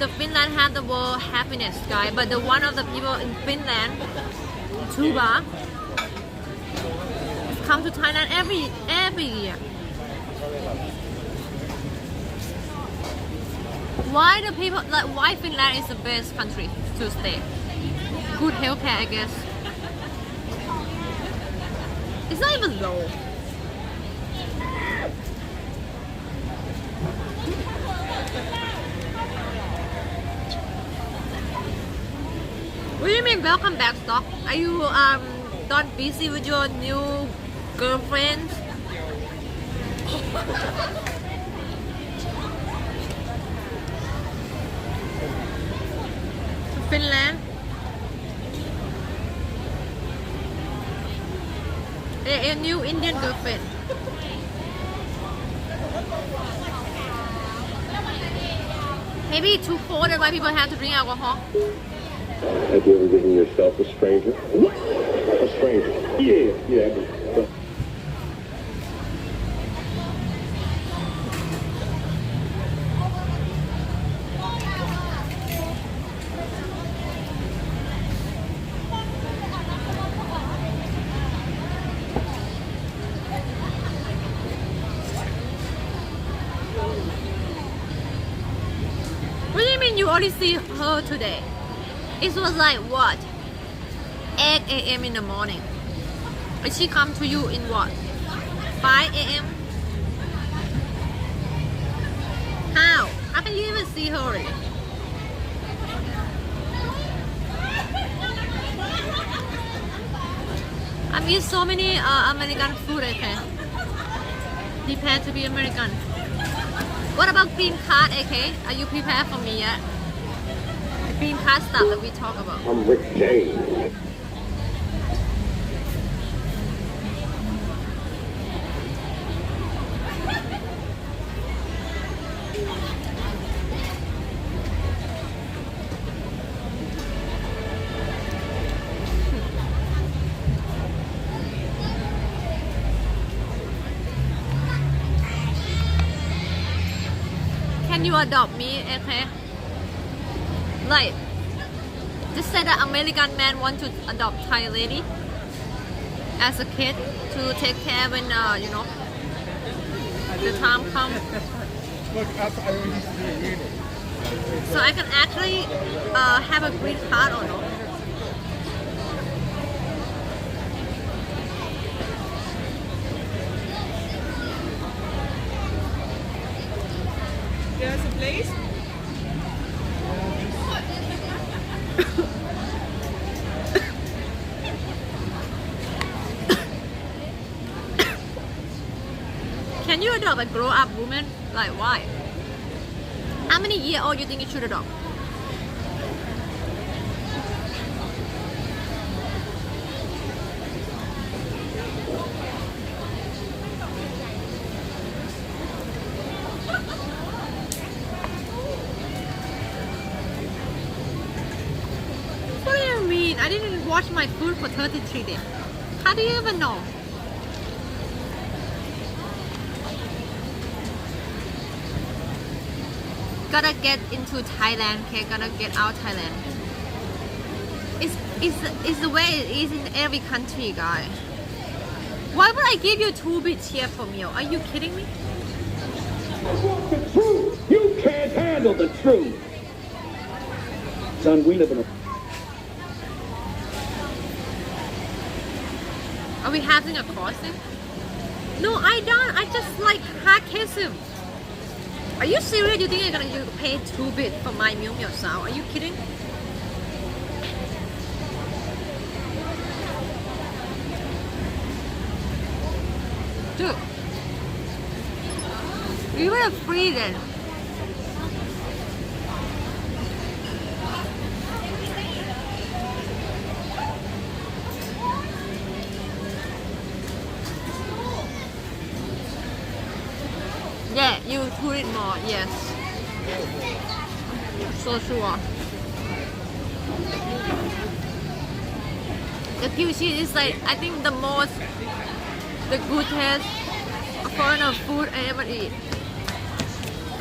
Finland had the world happiness guy, but the one of the people in Finland, Tuba, come to Thailand every year. Why the people like why Finland is the best country to stay? good healthcare, I guess. It's not even low. What do you mean welcome back, Stock? Are you not busy with your new girlfriend? Finland? A new Indian girlfriend. Maybe too cold, that's why people have to drink alcohol. Have you ever given yourself a stranger? What? A stranger? Yeah. What do you mean you only see her today? It was like what? 8 a.m. in the morning. And she come to you in what? 5 a.m.? How? How can you even see her already? I eat so many American food, okay? Prepared to be American. What about green card, okay? Are you prepared for me yet? The green card stuff that we talk about. I'm Rick James. Can you adopt me, okay? Like, just say that American man want to adopt Thai lady as a kid to take care when you know the time comes. So I can actually have a green card or no? There's a place. Can you adopt a grown-up woman? Like why? How many years old you think you should adopt? What do you mean? I didn't wash my food for 33 days. How do you even know? Gotta get into Thailand, okay? Gotta get out Thailand. It's the way it is in every country, guys. Why would I give you 2 bits here for meal? Are you kidding me? The truth! You can't handle the truth! Son, we live in a... Are we having a crossing? No, I don't. I just like sarcasm. Are you serious? You think you're gonna pay 2 bits for my meal sound? Are you kidding? Dude, you were free then. Yeah, you put it more, yes. So sure. The kimchi is like, I think the good taste foreigner food I ever eat.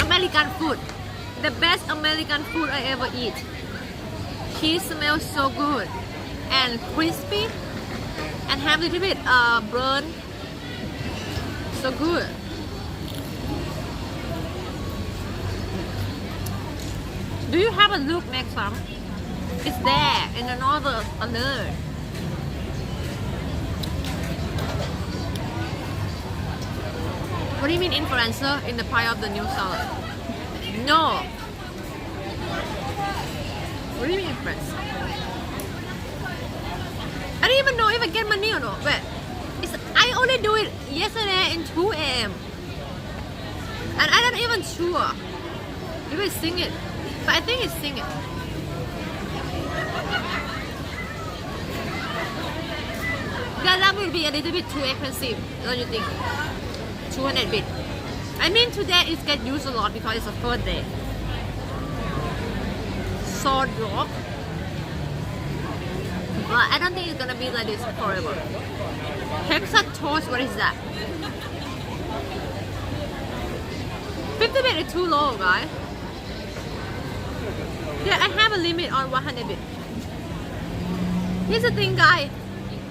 American food. The best American food I ever eat. Cheese smells so good and crispy and have a little bit burn. So good. Do you have a look next time? It's there in another alert. What do you mean influencer in the price of the new seller? No. What do you mean influencer? I don't even know if I get money or not. But I only do it yesterday in 2 a.m. And I don't even sure if I sing it. But I think it's sing it. That will be a little bit too expensive, don't you think? 200 bit. I mean today it gets used a lot because it's a first day. Sword rock. But I don't think it's gonna be like this forever. Texas toast, what is that? 50 bit is too low, guys. Yeah, I have a limit on 100 bit. Here's the thing, guys.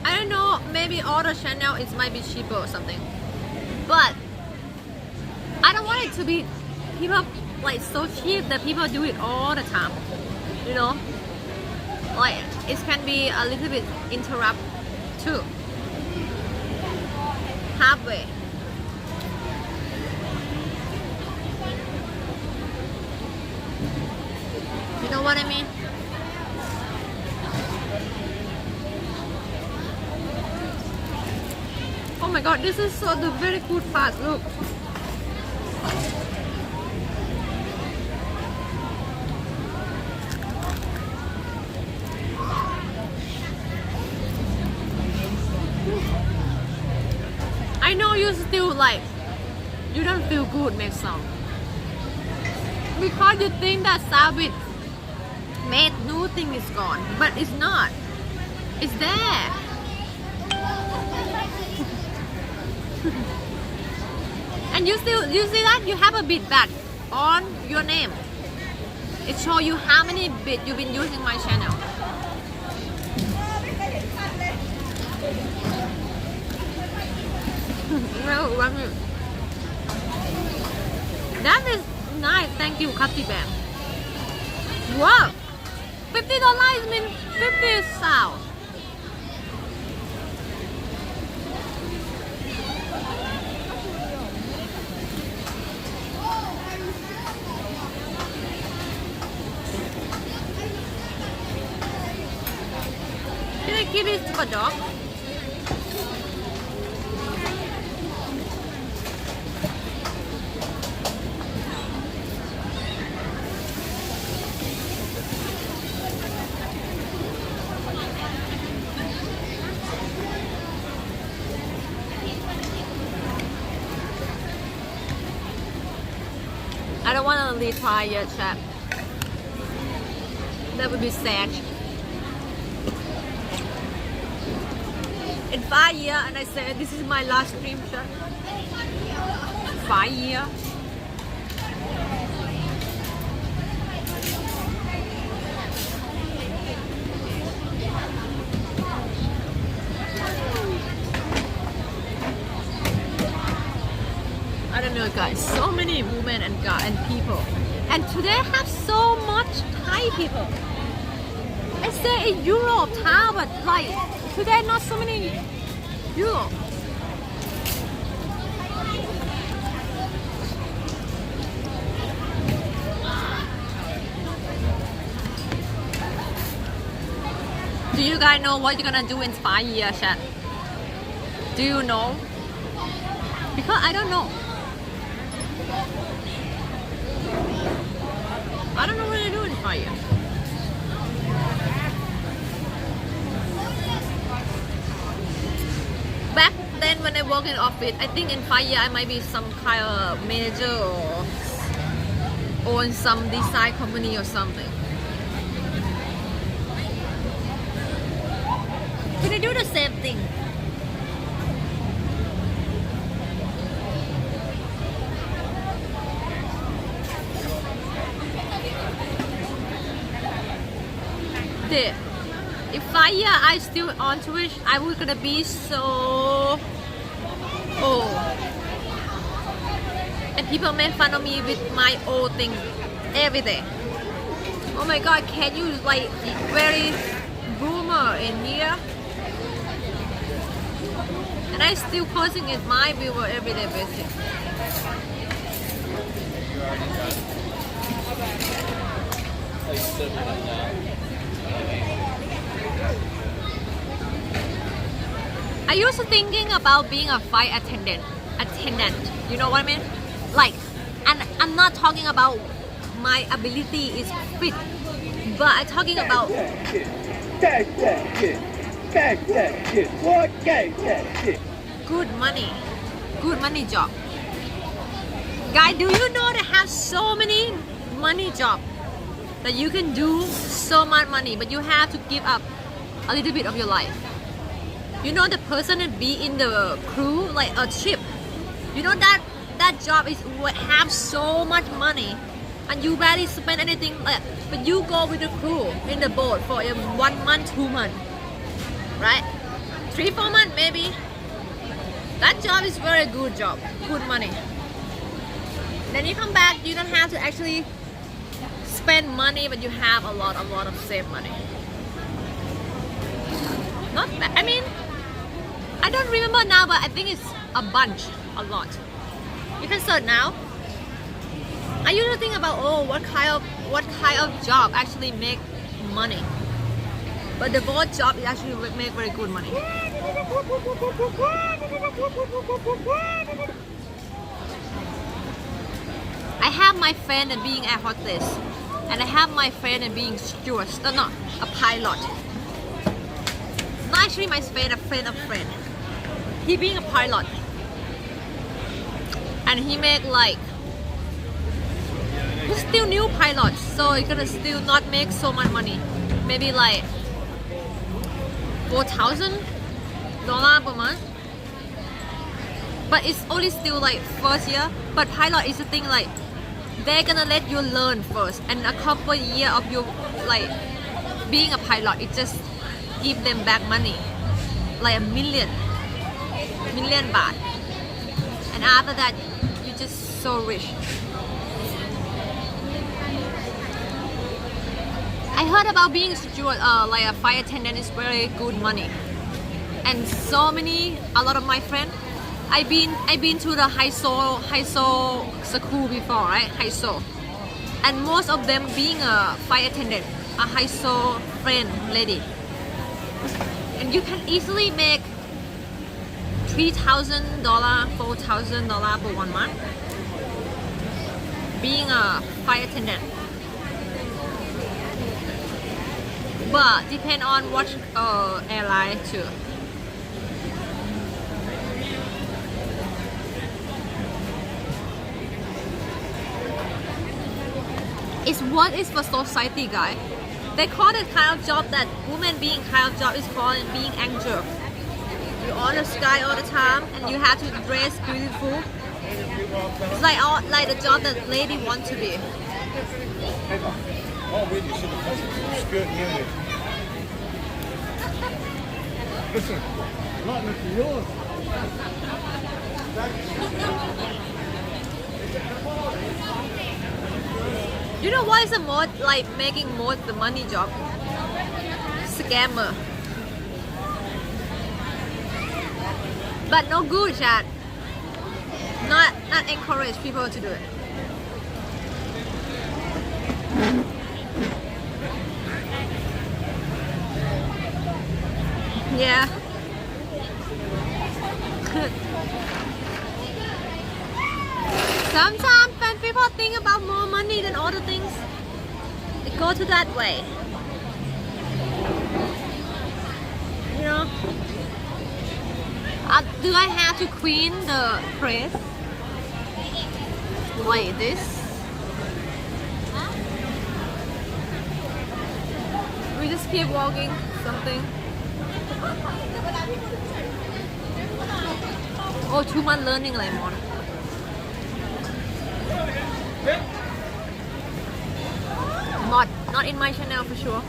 I don't know, maybe all the channel it might be cheaper or something. But I don't want it to be people like so cheap that people do it all the time. You know? Like it can be a little bit interrupt too. Halfway. You know what I mean? Oh my god, this is so the very good part. Look. I know you still like, you don't feel good next song. Because you think that Savage made new thing is gone. But it's not. It's there. And you see that you have a bit back on your name. It shows you how many bits you've been using my channel. No, 1 minute. That is nice. Thank you, Kathy Bang. Wow, $50 means 50 sound. Can I give it to a dog? I don't want to retire, chat. That would be sad. In 5 years, and I said this is my last stream, chat. 5 years. I don't know, guys. So many women and guys and people, and today I have so much Thai people. I say in Europe, Thai, but like today not so many Europe. Do you guys know what you're gonna do in 5 years, chat? Do you know? Because I don't know. I don't know what to do in 5 years. Back then when I work in office, I think in 5 years I might be some kind of manager or own some design company or something. Can I do the same thing? If 5 years I still on Twitch, I would gonna be so old. And people make fun of me with my old thing every day. Oh my god, can you like very boomer in here? And I still posting it my viewer everyday basis. I used to thinking about being a flight attendant. You know what I mean? Like, and I'm not talking about my ability is fit, but I'm talking about good money job. Guys, do you know they have so many money job that you can do so much money, but you have to give up a little bit of your life. You know the person that be in the crew, like a ship. You know that job is have so much money, and you barely spend anything. But you go with the crew in the boat for 1 month, 2 months, right? 3-4 months maybe. That job is very good job, good money. Then you come back, you don't have to actually spend money, but you have a lot of saved money. Not bad. I mean, I don't remember now, but I think it's a lot. You can search now. I used to think about what kind of job actually make money, but the boat job is actually make very good money. I have my friend in being air hostess, and I have my friend in being stewardess. No, a pilot. Not actually my friend, a friend of friend. He being a pilot, and he make like, he's still new pilot, so he's gonna still not make so much money. Maybe like $4,000 per month. But it's only still like first year. But pilot is the thing, like they're gonna let you learn first, and a couple years of you like being a pilot, it just give them back money, like $1 million baht, and after that you're just so rich. I heard about being steward, like a flight attendant is very good money, and a lot of my friends, I've been to the high school before, right? High school, and most of them being a flight attendant, a high school friend lady, and you can easily make $3,000, $4,000 for 1 month being a flight attendant. But depend on what airline too. It's what is for society, guys. They call it kind of job that women being kind of job is called being angel. You're on the sky all the time, and you have to dress beautiful. It's like the job that lady want to be. Listen, not looking yours. You know what is the most like making most the money job? Scammer. But no good, chat. Not encourage people to do it. Yeah. Sometimes when people think about more money than other things, it go to that way. You know? Do I have to clean the press like this? We just keep walking something. Oh, 2 months learning lemon. Not in my channel for sure.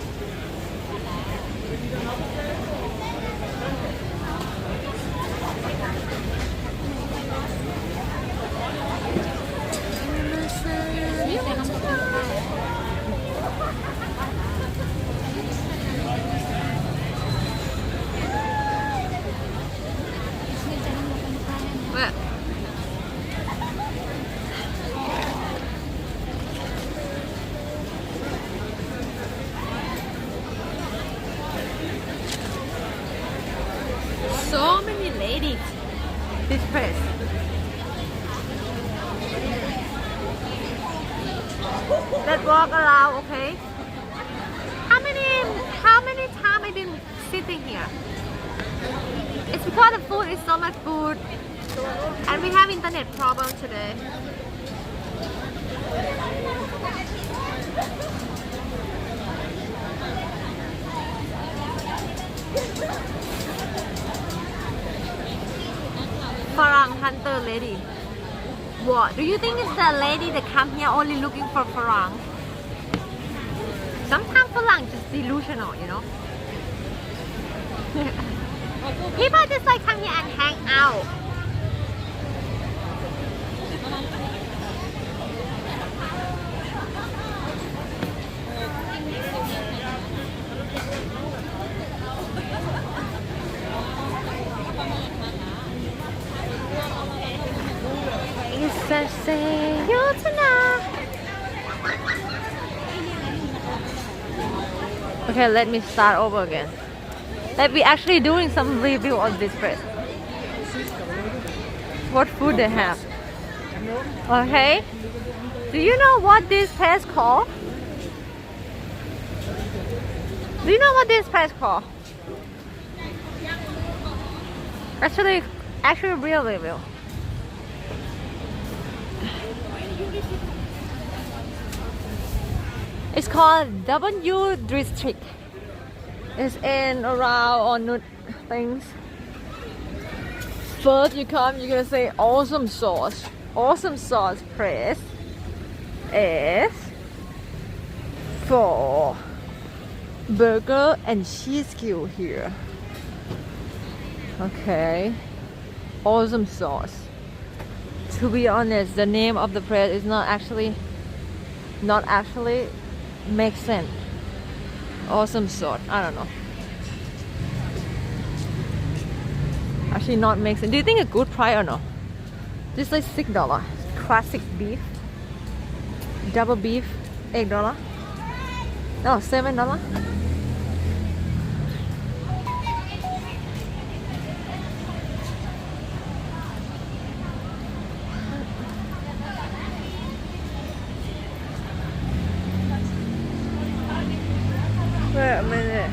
But so many ladies. This place. Let's walk around, okay? How many times I've been sitting here? It's because the food is so much food, and we have internet problem today. Farang hunter lady. What? Do you think it's the lady that come here only looking for Farang? Sometimes Farang just delusional, you know? People just like come here and hang out. It's a say you tonight. Okay, let me start over again. Like we actually doing some review on this place. What food they have? Okay. Do you know what this place called? Do you know what this place called? Actually real review. It's called W District. It's in around on things. First you come, you're gonna say awesome sauce. Awesome sauce place is for burger and cheese skill here. Okay. Awesome sauce. To be honest, the name of the place is not actually makes sense. Awesome sauce. I don't know. Actually not make sense. Do you think a good price or no? This is like $6. Classic beef. Double beef, $8. No, $7. Wait a minute.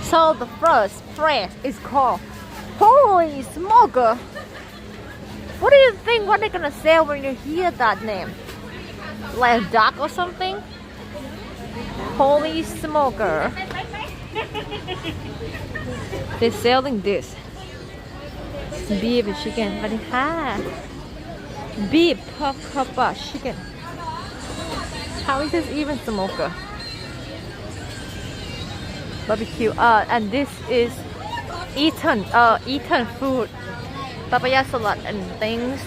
So the first phrase is called Holy Smoker. What do you think what they're gonna say when you hear that name? Like a duck or something? Holy Smoker. They're selling this. Beef and chicken. But it has beef, pork, chicken. How is this even smoker? Barbecue. And this is eaten food. Papaya salad and things.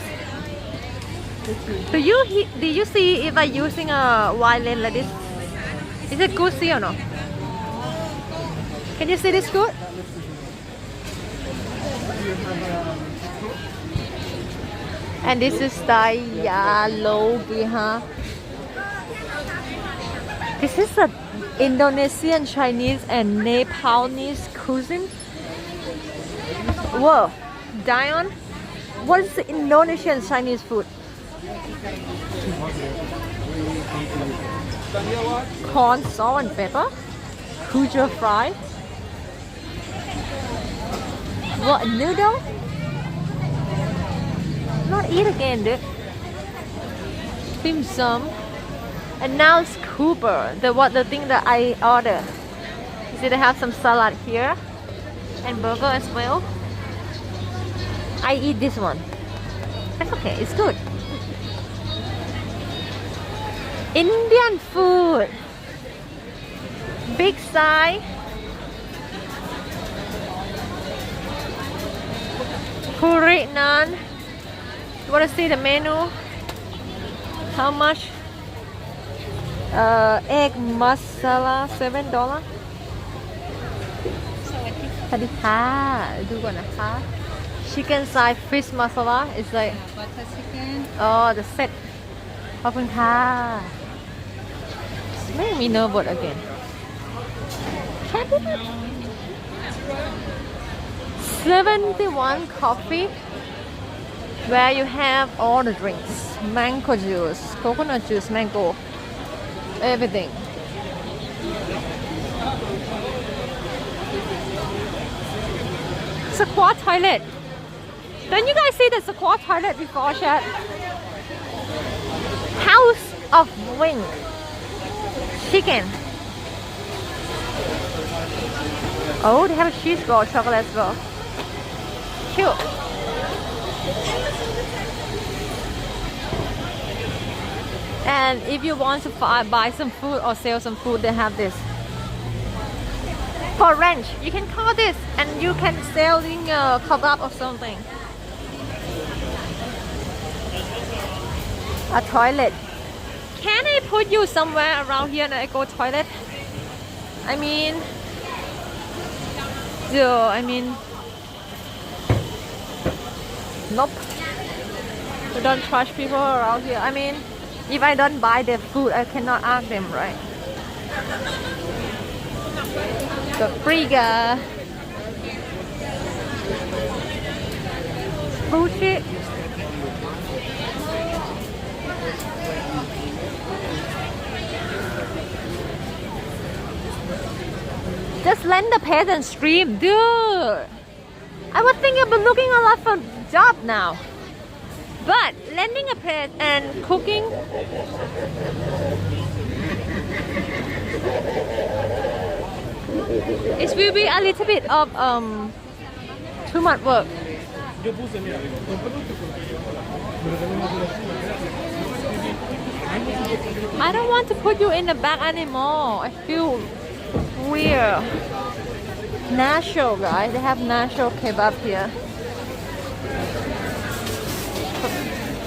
Do you see if I using a wide lens like this? Is it good see or no? Can you see this good? And this is Dialogiha. This is a Indonesian, Chinese, and Nepalese cuisine. Whoa, Dion, what is the Indonesian Chinese food? Corn, salt, and pepper. Kuja fry. What, noodle? Not eat again, dude. Dim sum. And now it's Cooper, the thing that I ordered. You see they have some salad here and burger as well. I eat this one. That's okay, it's good. Indian food. Big size. Puri naan. You want to see the menu? How much? Egg masala, $7. วัสดีค่ะดูก่อนนะคะ chicken side fish masala is like butter chicken oh the set ขอบคุณค่ะไม่มี no word again can't do that 71 coffee where you have all the drinks mango juice coconut juice mango everything squat toilet don't you guys see the squat toilet before chat house of wing chicken oh they have a cheese ball chocolate as well cute and if you want to buy some food or sell some food they have this for rent you can call this and you can selling a kebab or something a toilet can I put you somewhere around here and I go toilet I mean nope we don't trust people around here I mean if I don't buy their food I cannot ask them right the frigga bullshit just lend the page and stream dude I was thinking about looking a lot for job now but lending a page and cooking it will be a little bit of too much work I don't want to put you in the back anymore I feel weird natural guys they have natural kebab here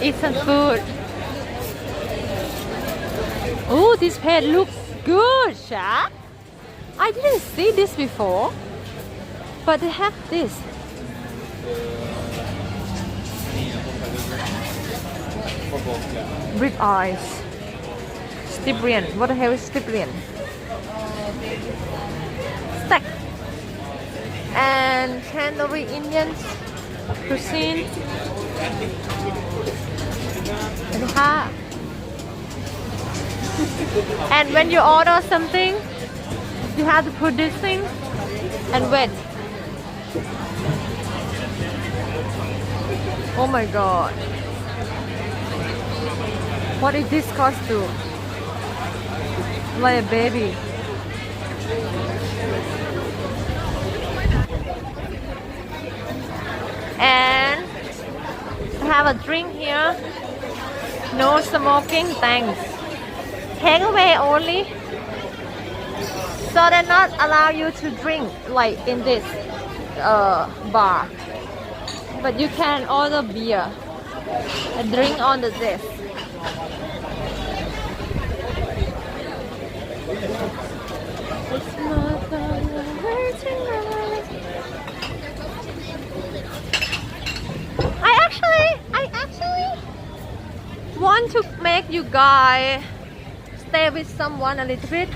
eat some food oh this page looks good chat I didn't see this before but they have this rib eyes Stibrian what the hell is Stibrian steak and tandoori Indian cuisine and when you order something you have to put this thing and wait oh my god what is this costume like a baby and I have a drink here no smoking thanks takeaway only so they not allow you to drink like in this bar but you can order beer and drink on the desk I actually want to make you guys stay with someone a little bit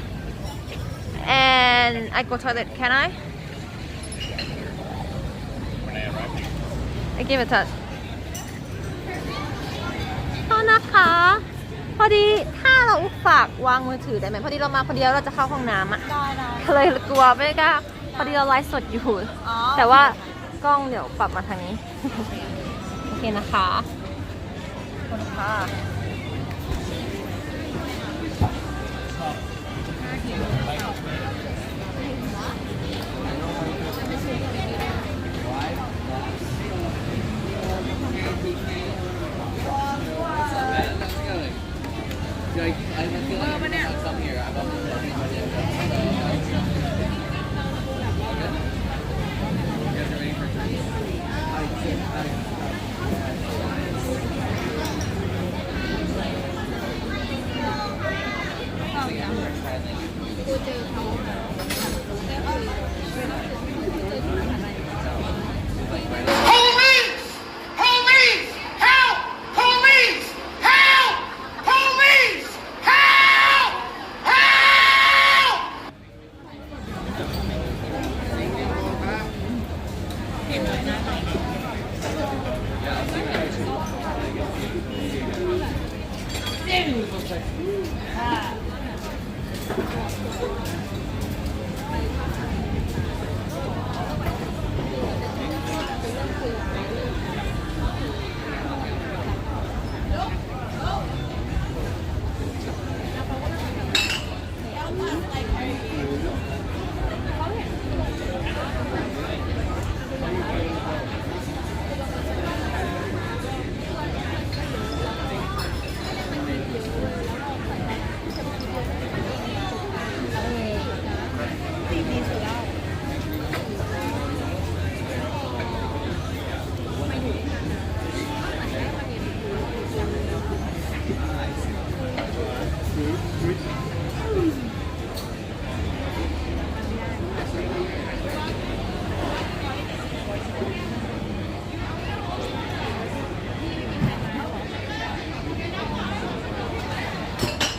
and I go toilet can I give it a touch โทษนะคะพอดีถ้าเราฝากวางมือถือได้ไหมพอดีเรามาคนเดียวเราจะเข้าห้องน้ำอ่ะเลยกลัวไม่กล้าพอดีเราไลฟ์สดอยู่แต่ว่ากล้องเดี๋ยวปรับมาทางนี้โอเคนะคะขอบคุณค่ะ Like, I feel like every time I come here, I've always been you guys are ready for drinks? Oh, yeah.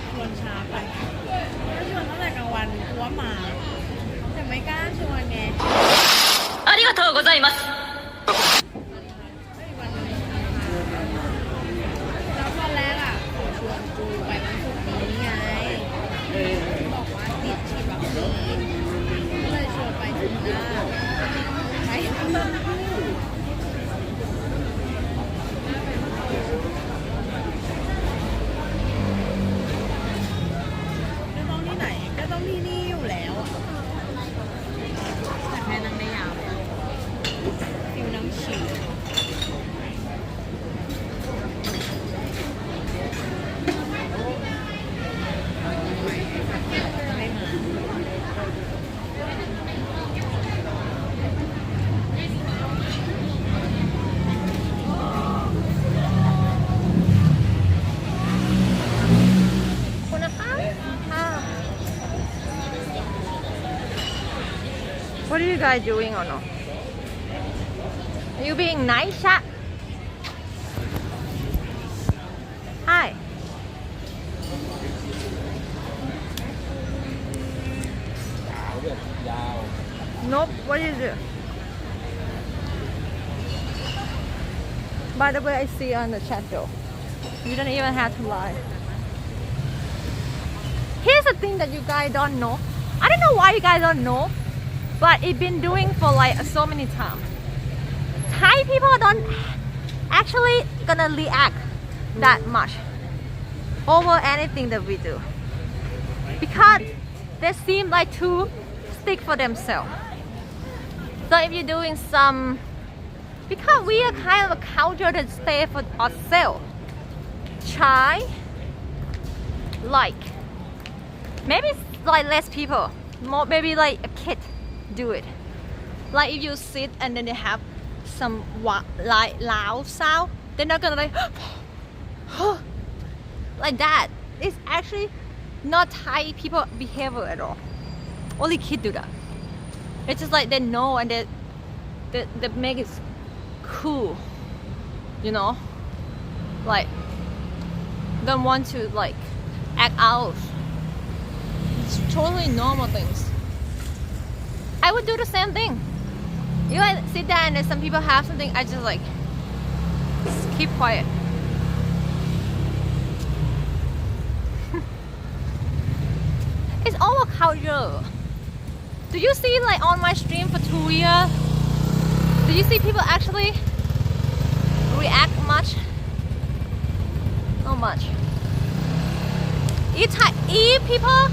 ชวนช้าไปถ้าชวนตั้งแต่กลางวันกลัวมาแต่ไม่กล้าชวนไงありがとうございます。 แล้วตอนแรกอ่ะชวนกูไปวันศุกร์นี้ไงบอกว่าติดฉีดวัคซีนก็เลยชวนไปถึงหน้าใช่ไม่ต้องที่ไหนก็ต้องที่นี่อยู่แล้วอะแต่แค่นั่งได้ยาวเลยฟิวนั่งชิลให้มา คุณนะคะค่ะ What are you guys doing or no? Are you being nice, chat? Hi. Nope. What is it? By the way, I see on the chat though. You don't even have to lie. Here's the thing that you guys don't know. I don't know why you guys don't know, but it's been doing for like so many times. Thai people don't actually gonna react that much over anything that we do because they seem like to stick for themselves. So if you're doing some, because we are kind of a culture that stay for ourselves. Try like maybe like less people, more maybe like a kid do it. Like if you sit and then they have some like loud sound, they're not gonna like like that. It's actually not Thai people behavior at all. Only kids do that. It's just like they know and they make it cool, you know, like don't want to like act out. It's totally normal things. I would do the same thing. You like sit there and then some people have something, I just like keep quiet. It's all culture. Do you see like on my stream for 2 years? Do you see people actually react much? Not much. If people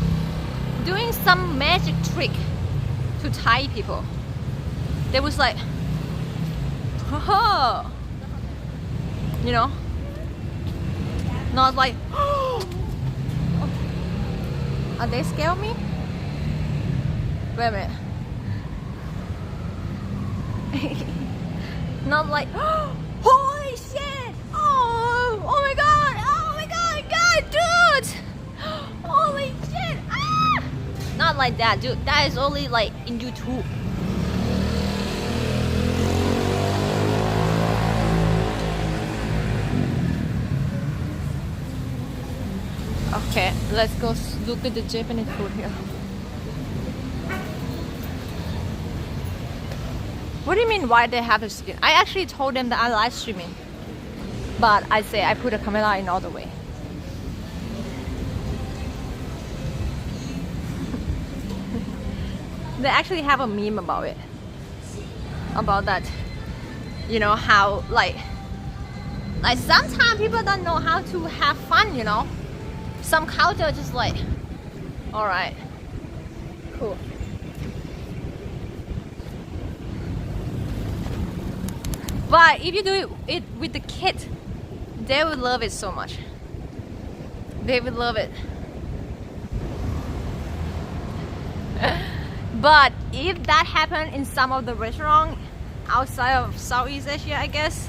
doing some magic trick to Thai people, they was like, oh, you know, not like, are they scared of me? Wait a minute. Not like, holy shit! Oh my god, God, dude! Holy shit! Ah! Not like that, dude. That is only like in YouTube. Okay, let's go look at the Japanese food here. What do you mean why they have the skin? I actually told them that I live streaming, but I say I put a camera in all the way. They actually have a meme about it. About that. You know how like sometimes people don't know how to have fun, you know. Some culture just like, alright, cool. But if you do it with the kids, they would love it so much. They would love it. But if that happened in some of the restaurants outside of Southeast Asia, I guess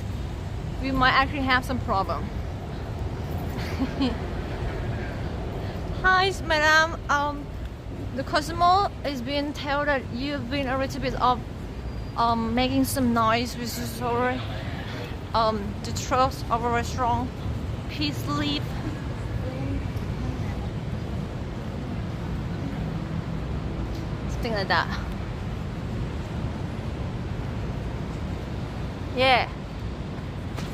we might actually have some problem. Hi, madam. The customer is being told that you've been a little bit of making some noise, which is sorry. The trust of a restaurant. Please leave. Something like that. Yeah.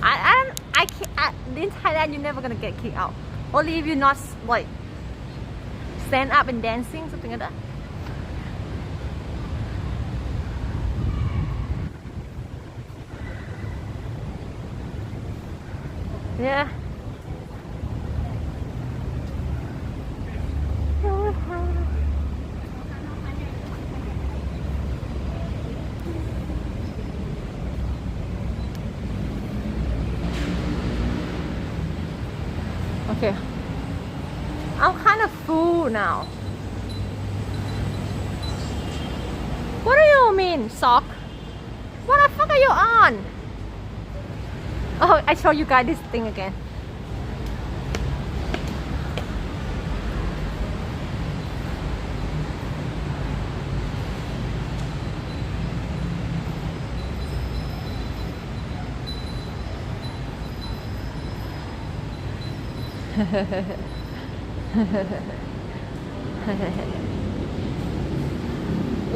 I can't. In Thailand, you're never gonna get kicked out. Only if you're not like stand up and dancing, something like that. Yeah. Okay. I'm kind of full now. What do you mean, sock? What the fuck are you on? Oh, I show you guys this thing again.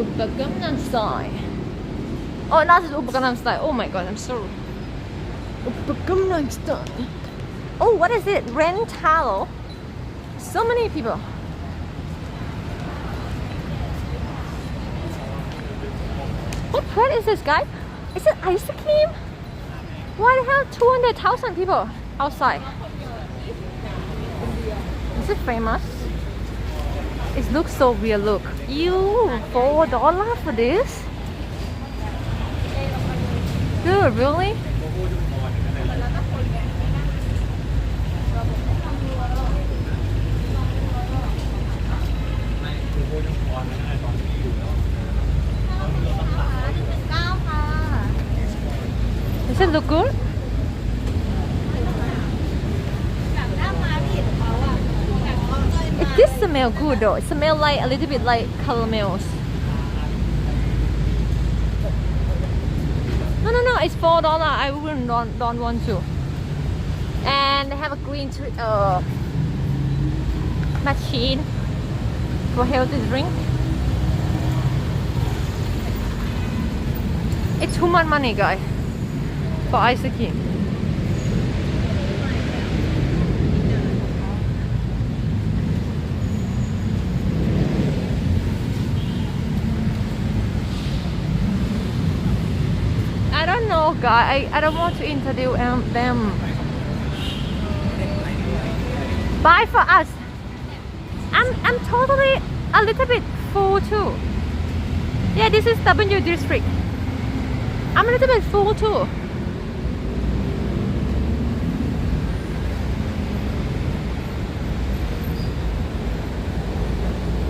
Oppa Gangnam Style. Oh, not Oppa Gangnam Style. Oh my god, I'm sorry. Oppa Gangnam Style. Oh, what is it? Rentalo. So many people. What bread is this, guy? Is it ice cream? Why the hell 200,000 people outside? Is it famous? It looks so real. Look, ew, $4 for this? Dude, really? Does it look good? This smells good though. It smells like a little bit like caramels. No, it's $4. I wouldn't don't want to. And they have a green machine for healthy drink. It's too much money, guys, for ice cream. I don't know, guys. I don't want to interview them. Buy for us. I'm totally a little bit full too. Yeah, this is W district. I'm a little bit full too.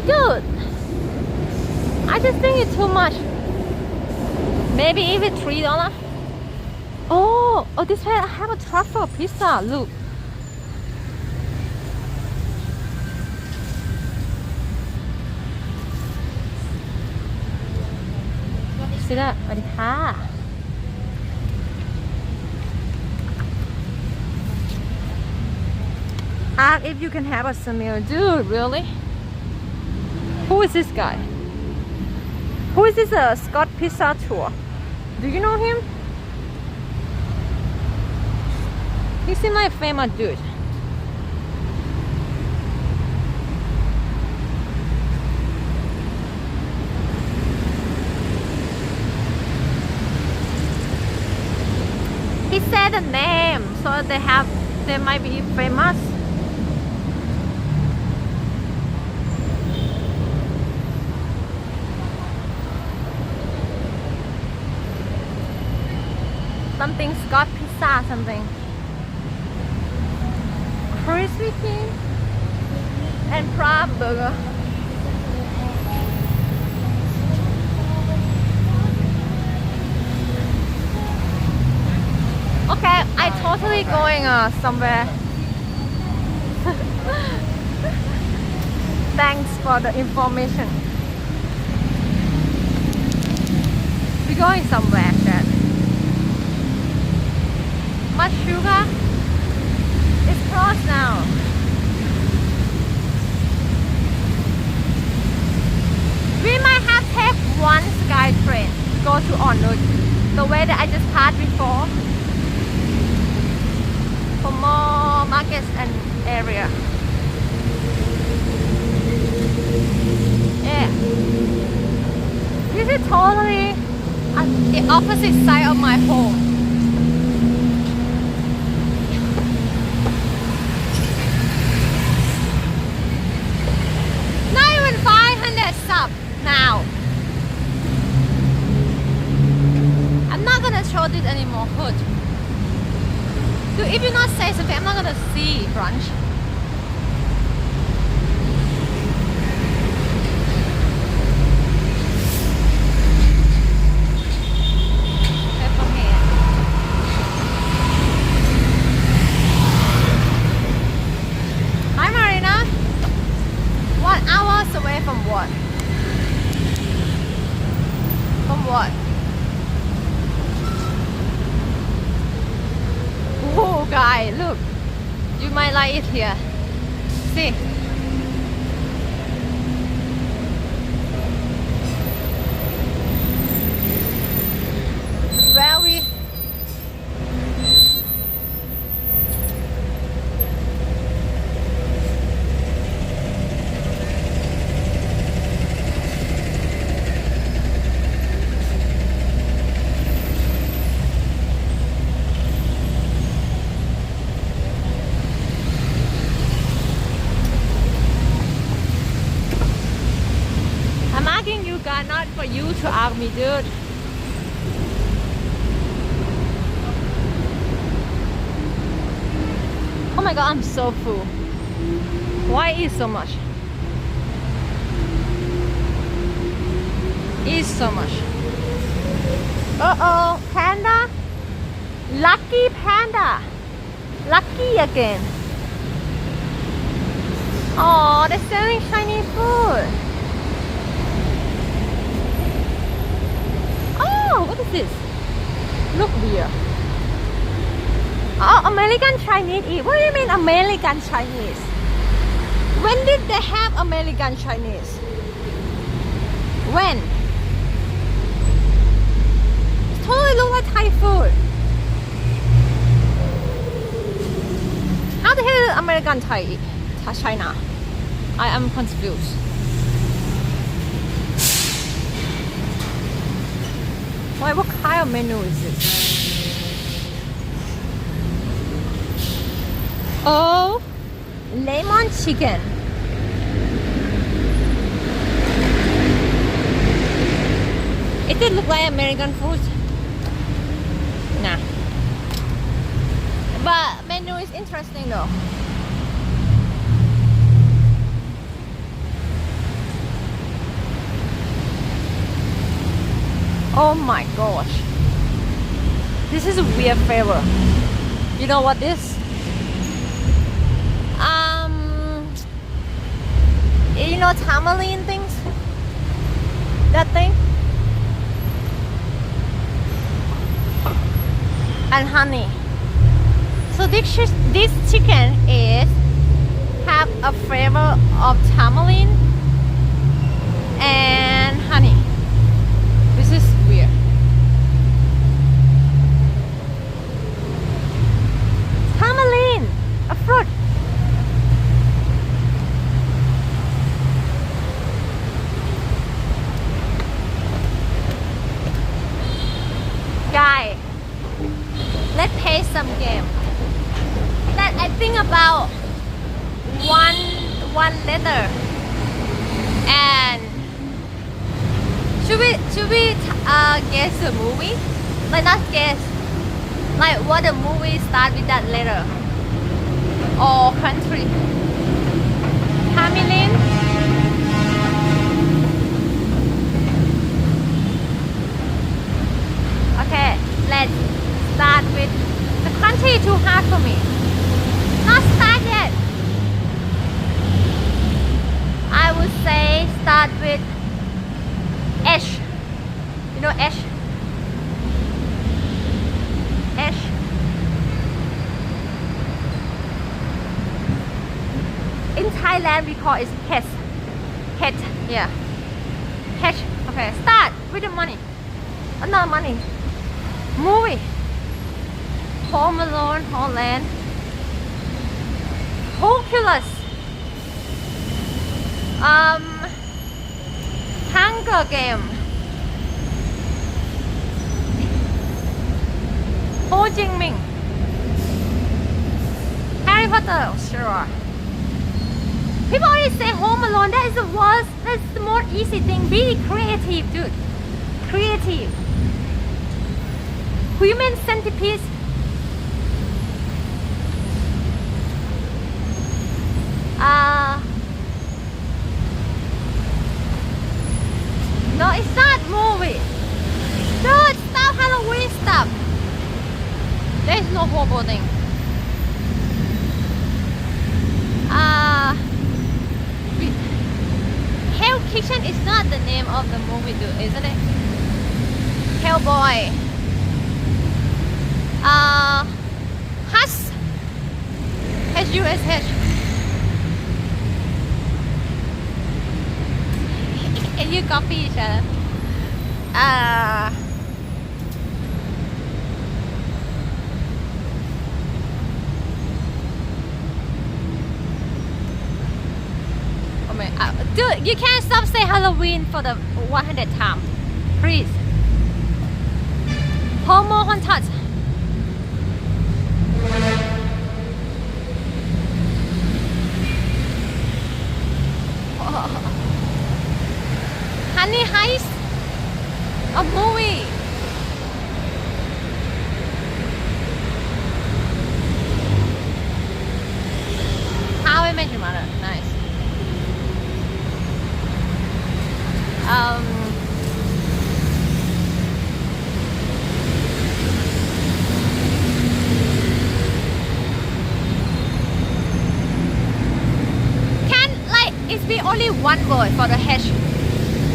Dude, I just think it's too much. Maybe even $3. Oh, this I have a truffle pizza. Look. See that? Ask if you can have a meal. Dude, really? Who is this guy? Who is this Scott Pizza Tour? Do you know him? He seems like a famous dude. say the name, so they might be famous. Something Scott pizza, something. Crispy King and crab burger. Okay, I totally going somewhere. Thanks for the information. We're going somewhere then. Much sugar? It's closed now. We might have take one sky train to go to Onuk, the way that I just passed before, for more markets and area. Yeah, this is totally on the opposite side of my home. Not even 500 subs now. I'm not gonna show this anymore. Hood. Dude, if you not say something, I'm not gonna see brunch. Okay, from here. Hi Marina. 1 hour away from what? From what? Oh, guy, look. You might like it here. See? Very. I'm asking you guys, not for you to ask me, dude. Oh my god, I'm so full. Why eat so much? Eat so much. Uh-oh, panda? Lucky panda. Lucky again. Oh, they're selling Chinese food. Oh, what is this? Look weird. Oh, American Chinese eat. What do you mean American Chinese? When did they have American Chinese? When? It totally look like Thai food. How the hell is American Thai China? I am confused. Why, what kind of menu is this? Oh, lemon chicken. It did look like American food. Nah. But menu is interesting though. Oh my gosh. This is a weird flavor. You know what this? You know tamarind things? That thing? And honey. So this chicken is have a flavor of tamarind and honey. This is weird. Tamarind, a fruit. Guy, let's taste letter. And should we guess the movie? Like not guess. Like what the movie start with that letter? Or country? Hamilin? Okay, let's start with the country. Too hard for me. Not start yet. I would say start with H. You know H? H. In Thailand we call it H. H, yeah. H. Okay, start with the money. Not money. Movie. Home Alone, Holland. Oculus. Hunger Game. Ho Chi Minh. Harry Potter, sure. People always say Home Alone. That is the worst. That's the more easy thing. Be creative, dude. Creative. Human Centipede. No, it's not movie. Dude, stop Halloween stuff. There's no horrible thing. Hell Kitchen is not the name of the movie, dude, isn't it? Hellboy. Hush. H-U-S-H. Can you copy each other? Oh my, dude, you can't stop saying Halloween for the 100th time. Please. Homo Haunted. Honey Heist, a movie. How I Met Your Mother, nice. Can like it be only one word for the H?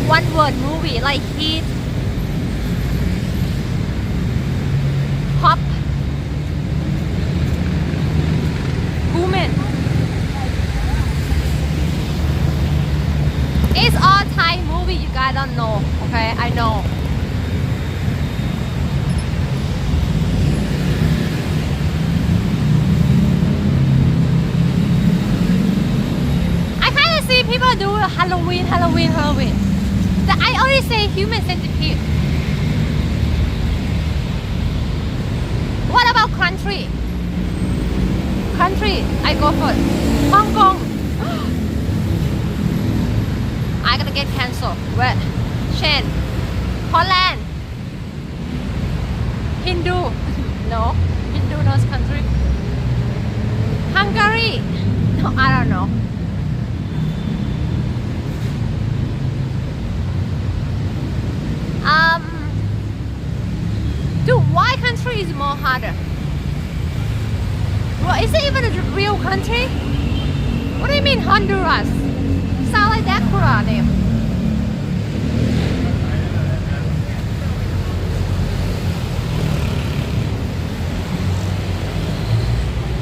One word movie like heat, hop, woman. It's all Thai movie. You guys don't know, okay? I know. I kind of see people do Halloween. I always say Human Centipede. What about country? Country, I go first. Hong Kong. I'm gonna get cancelled. Where? Chen. Holland. Hindu. No. Hindu knows country. Hungary. No, I don't know. Dude, why country is more harder? Well, is it even a real country? What do you mean Honduras? Sound like that Kura name.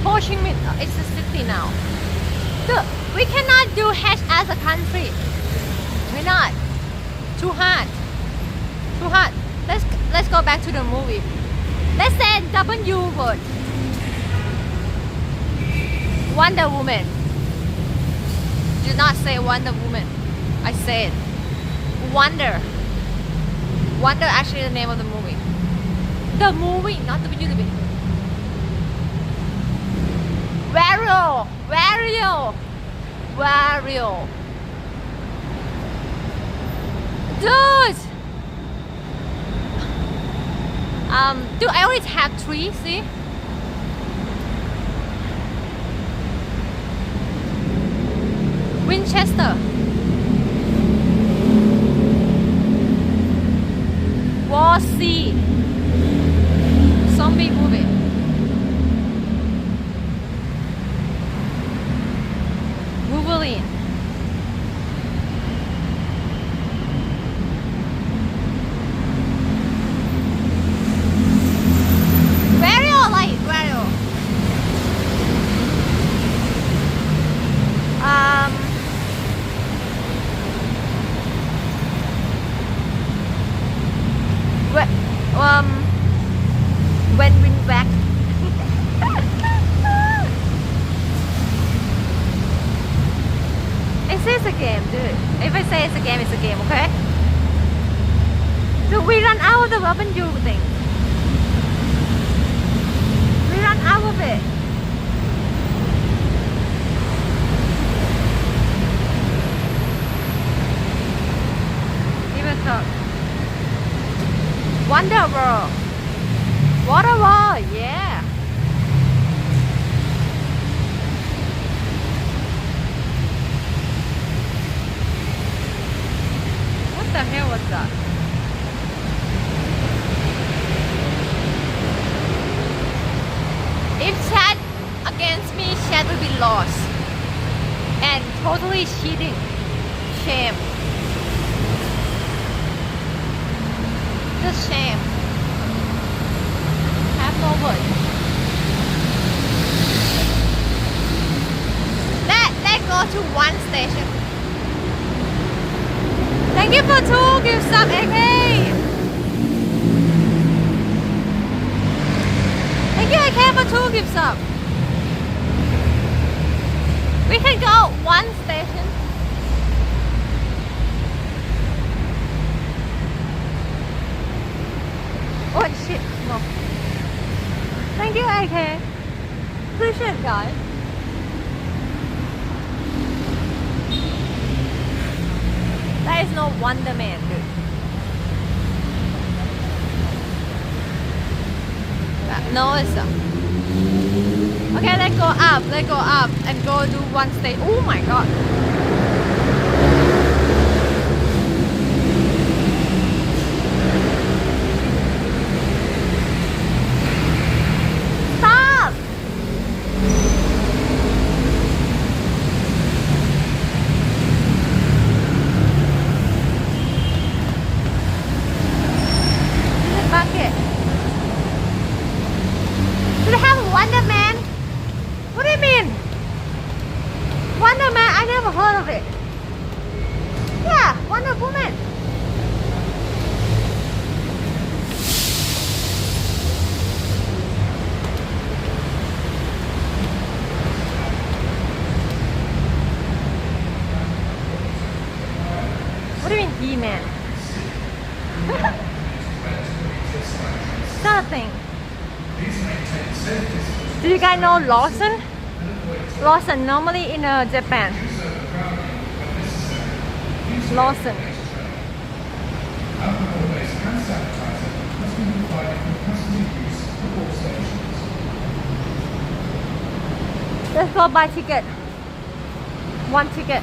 Ho Chi Minh, it's a city now. Dude, we cannot do H as a country. We're not. Too hard. Too hard. Let's go back to the movie. Let's say W word. Wonder Woman. Do not say Wonder Woman. I said Wonder. Wonder actually the name of the movie. The movie, not the movie. Wario. Wario. Dude! Dude, I only have 3, see? Winchester. War C. Zombie movie. Wolverine. Wario, like Wario. When win back. It says a game, dude. If I say it's a game, okay? So we run out of the weapon you thing. We run out of it. Even talk. Wonder World. Water World, yeah. What the hell was that? If chat against me, chat will be lost. And totally cheating. Shame. Just shame. Have no word. Let's go to one station. Thank you for 2 gift sub, AK. Thank you, AK, for 2 gift sub. We can go one station. Oh shit, no. Thank you, AK. Appreciate it, guys. That is no Wonder Man, dude. No, it's not. Okay, let's go up and go do one stage. Oh my god. Stop! Bucket. Do they have Wonder Man? What do you mean? Wonder Man? I never heard of it. Yeah, Wonder Woman. What do you mean He-Man? Nothing. Do you guys know Lawson? Lawson normally in Japan. Lawson. Let's go buy ticket. One ticket.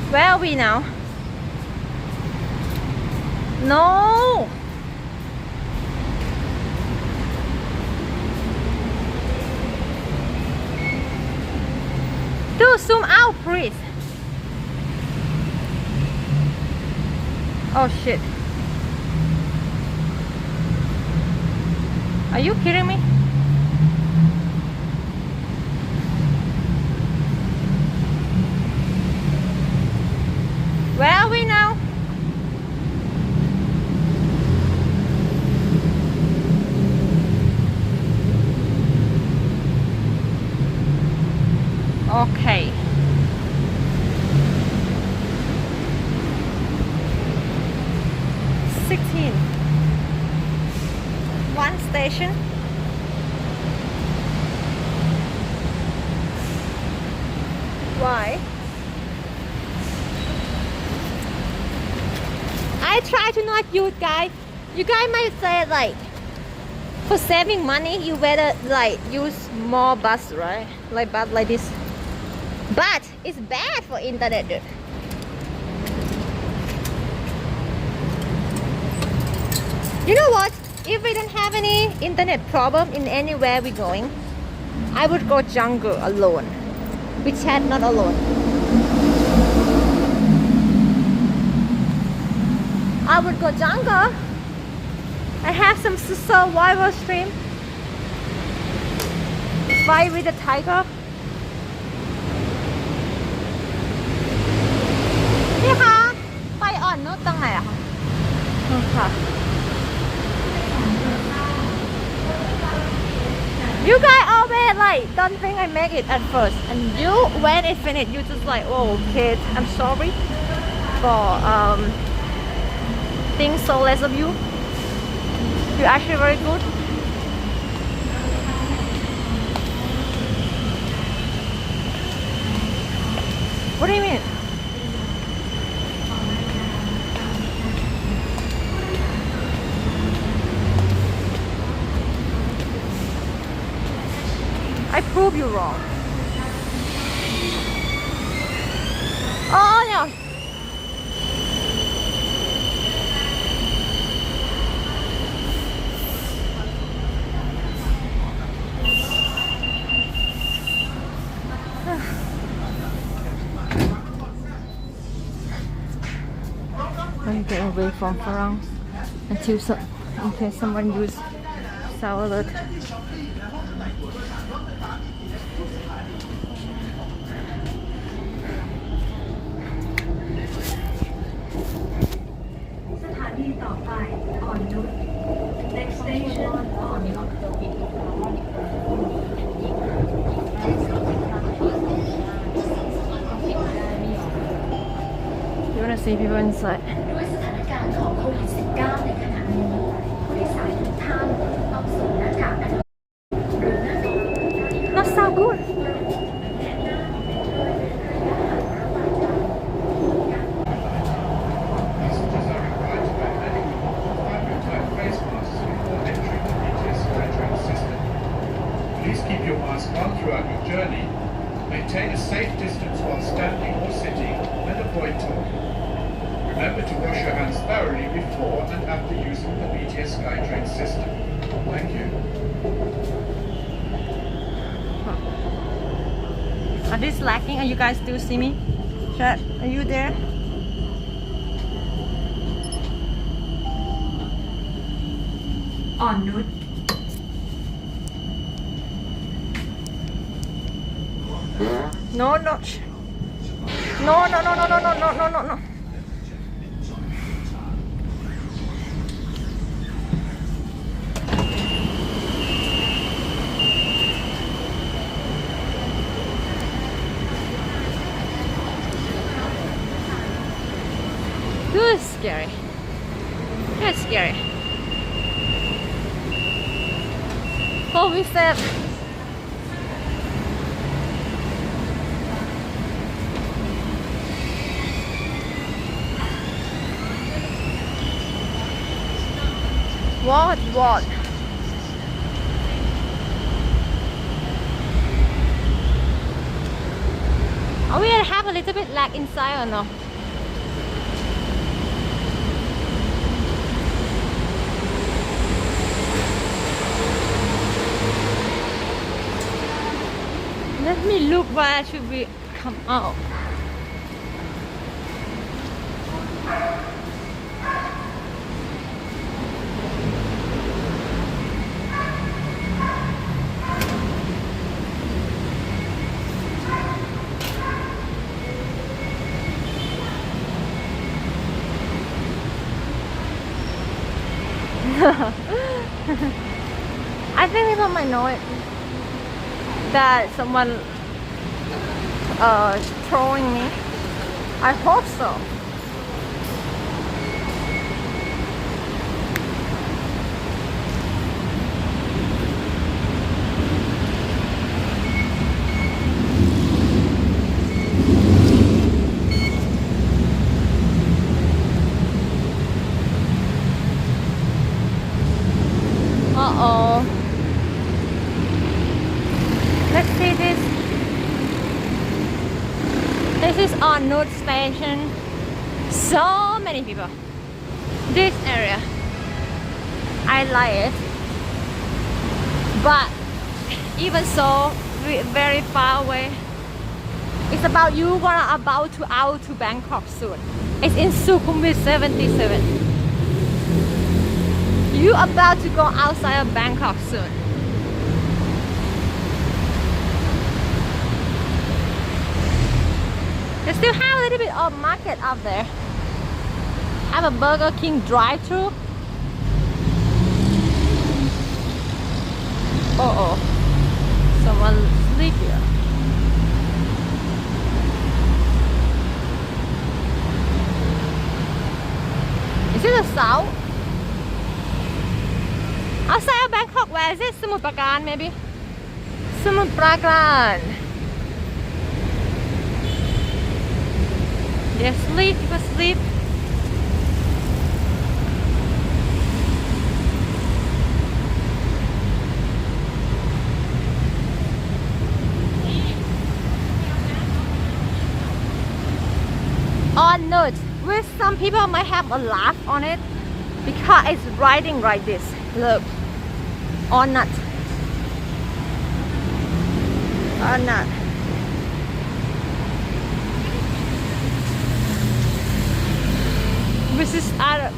Where are we now? No! Dude, zoom out, please. Oh shit. Are you kidding me? Where are we now? Okay. One station. Why? I try to not use guys. You guys might say like, for saving money, you better like use more bus, right? Like bus like this. But it's bad for internet. Dude. You know what? If we don't have any internet problem in anywhere we're going, I would go jungle alone. We chat not alone. I would go jungle and have some survival stream. Fight with the tiger. พี่คะไฟอ่อนนุชตรงไหนอะคะค่ะ You guys always like don't think I make it at first, and you when it finished, you just like, oh, okay, I'm sorry for think so less of you. You're actually very good. What do you mean? I prove you wrong. Oh no. I'm getting away from Farang until in case someone use sour alert. Next station, on You wanna see people inside? ด้วยสถานการณ์ของโควิด -19 ในขณะนี้ผู้โดยสารทุกท่านต้องสวมหน้ากากอนามัยหรือหน้ากาก Not so good. Please keep your mask on throughout your journey. Maintain a safe distance while standing or sitting and avoid talking. Remember to wash your hands thoroughly before and after using the BTS SkyTrain system. Thank you. Are these lagging? Are you guys still see me? Chat, are you there? On route. No, no. No, no, no, no, no, no, no, no, no, no. This is scary. That's scary. Oh, we said. What? Are we gonna have a little bit lag inside or no? Let me look where should we come out. I think people might know it. That someone trolling me. I hope so. This is on North Station. So many people. This area, I like it. But even so, very far away. It's about you about to out to Bangkok soon. It's in Sukhumvit 77. You about to go outside of Bangkok soon. They still have a little bit of market up there. I have a Burger King drive-thru. Oh, someone sleep here. Is it the south? Outside of Bangkok, where is it? Samut Prakan, maybe? Samut Prakan. They sleep, people sleep. On note, with some people might have a laugh on it because it's writing like this. Look, or not, or not.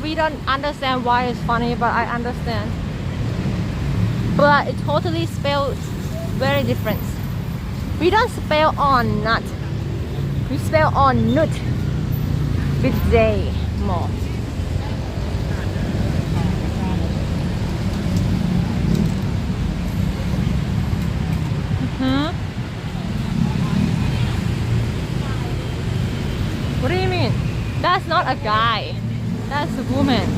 We don't understand why it's funny, but I understand. But it totally spells very different. We don't spell on nut. We spell on nut with J more. What do you mean? That's not a guy. That's a woman.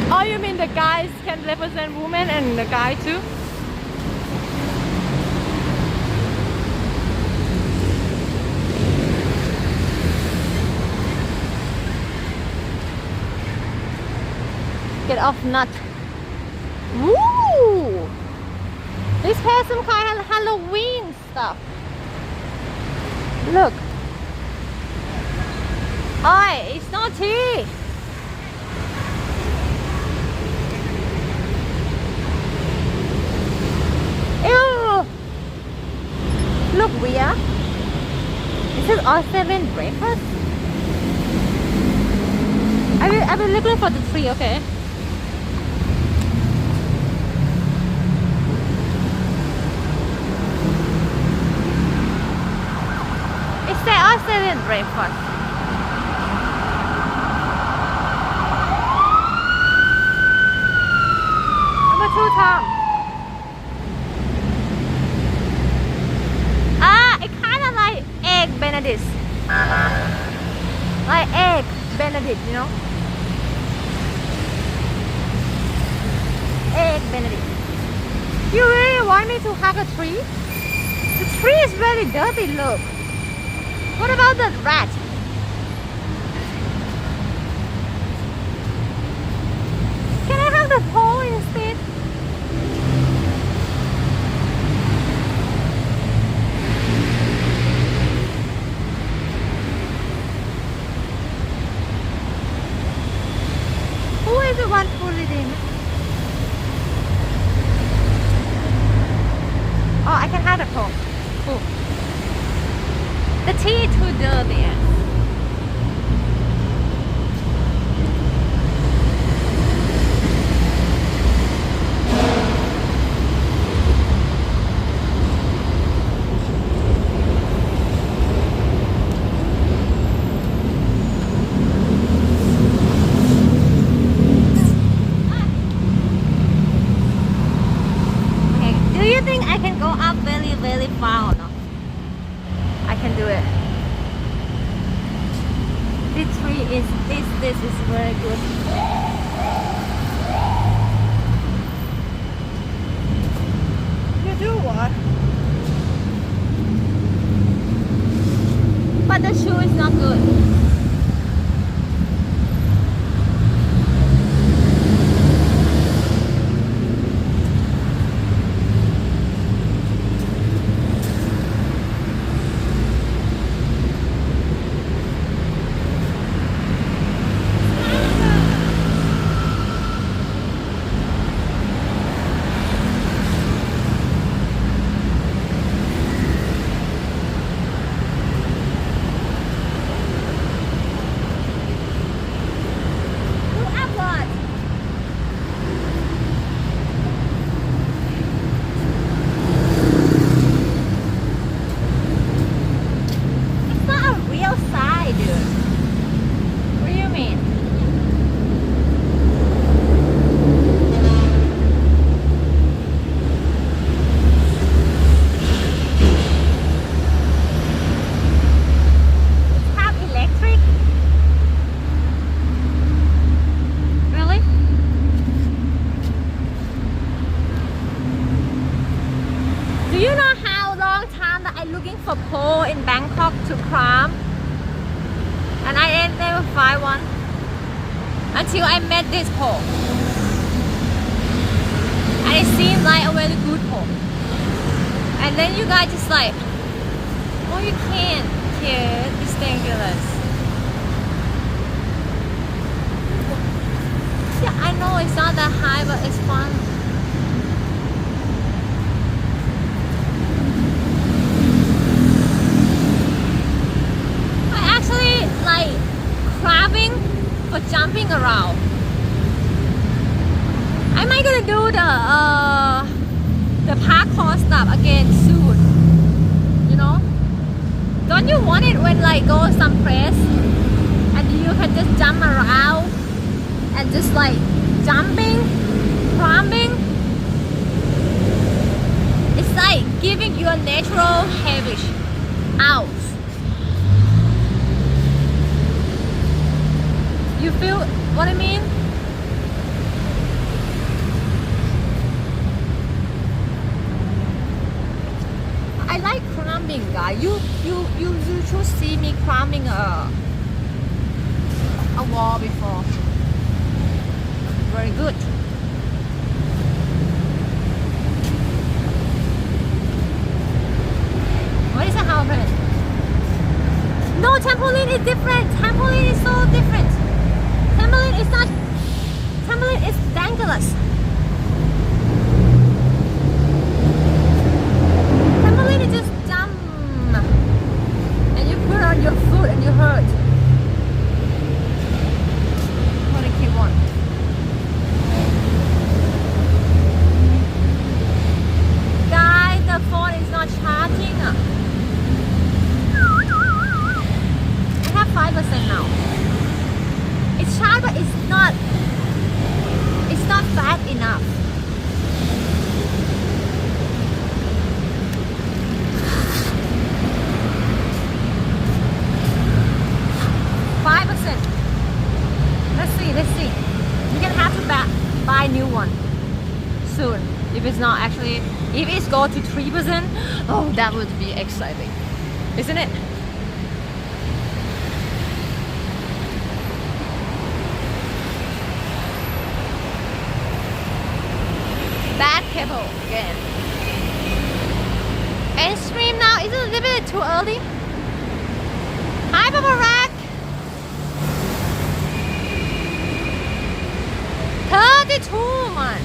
Oh, you mean the guys can represent women and the guy too? Get off nut. Woo! This has some kind of Halloween stuff. Look. Oi, it's not tea. Ew. Look weird. Is it Australian breakfast? I will looking for the tree, okay? It's the Australian breakfast. Number 2 time. It kind of like egg Benedict. Like egg Benedict, you know? Egg Benedict. You really want me to hug a tree? The tree is very dirty, look. What about the rat? Can I hug the pole instead? Who is the one bullying? Oh, I can hug the pole. Cool. The tea is too dirty. Okay, do you think I can go up very, very far or not? I can do it. This tree is this is very good. You do what? But the shoe is not good. for pole in Bangkok to climb, and I ain't never find one until I met this pole, and it seemed like a very good pole. And then you guys just like, oh, you can't, kid, it's dangerous. Yeah, I know it's not that high, but it's fun. I actually like crabbing for jumping around. I might gonna do the parkour stuff again soon. You know? Don't you want it when like go some place and you can just jump around and just like jumping, climbing? It's like giving your natural habit out. You feel what I mean? I like climbing, guys. You should see me climbing a wall before. Very good. What is it happening? No, trampoline is different. Trampoline is so different. Trampoline is not. Trampoline is dangerous. Trampoline is just jump, and you put on your foot and you hurt. What a cute one. Guys, the phone is not charging. I have 5% now. It's charged, but it's not fast enough. Let's see. You're gonna have to buy new one soon. If it's not actually, if it's go to 3%, oh, that would be exciting, isn't it? Bad cable again. And stream now, is it a little bit too early? Hi, Baba Rack. 32 man.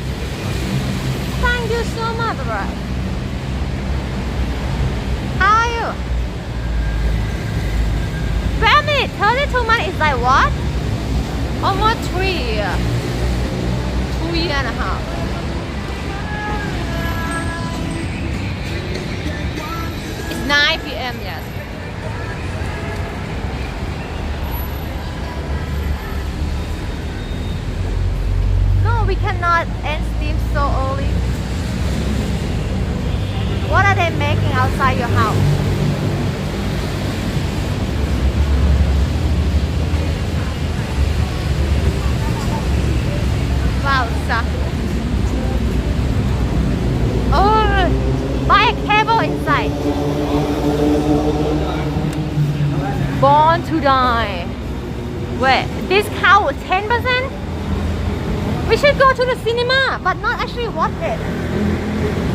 Thank you so much, Baba Rack. How are you? Wait a minute, 32 man is like what? Almost 3 years. 2 years and a half. It's 9 p.m. yes. No, we cannot end stream so early. What are they making outside your house? Wow, stuff. Oh, buy a cable inside. Born to Die. Wait, discount 10%? We should go to the cinema, but not actually watch it.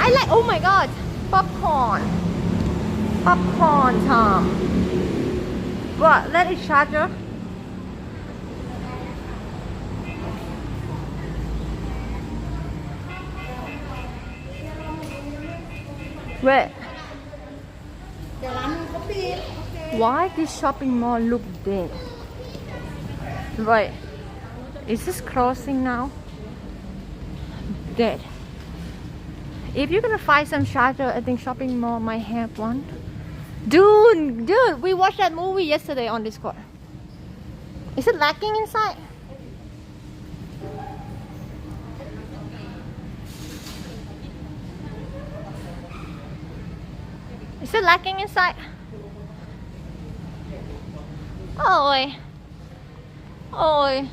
I like, oh my god, popcorn. Popcorn time. What, let it charge. Wait. Why this shopping mall look dead? Right. Is this closing now? Dead. If you're gonna find some charger, I think shopping mall might have one. Dude, we watched that movie yesterday on Discord. Is it lacking inside? Is it lacking inside? Ôi. Ôi.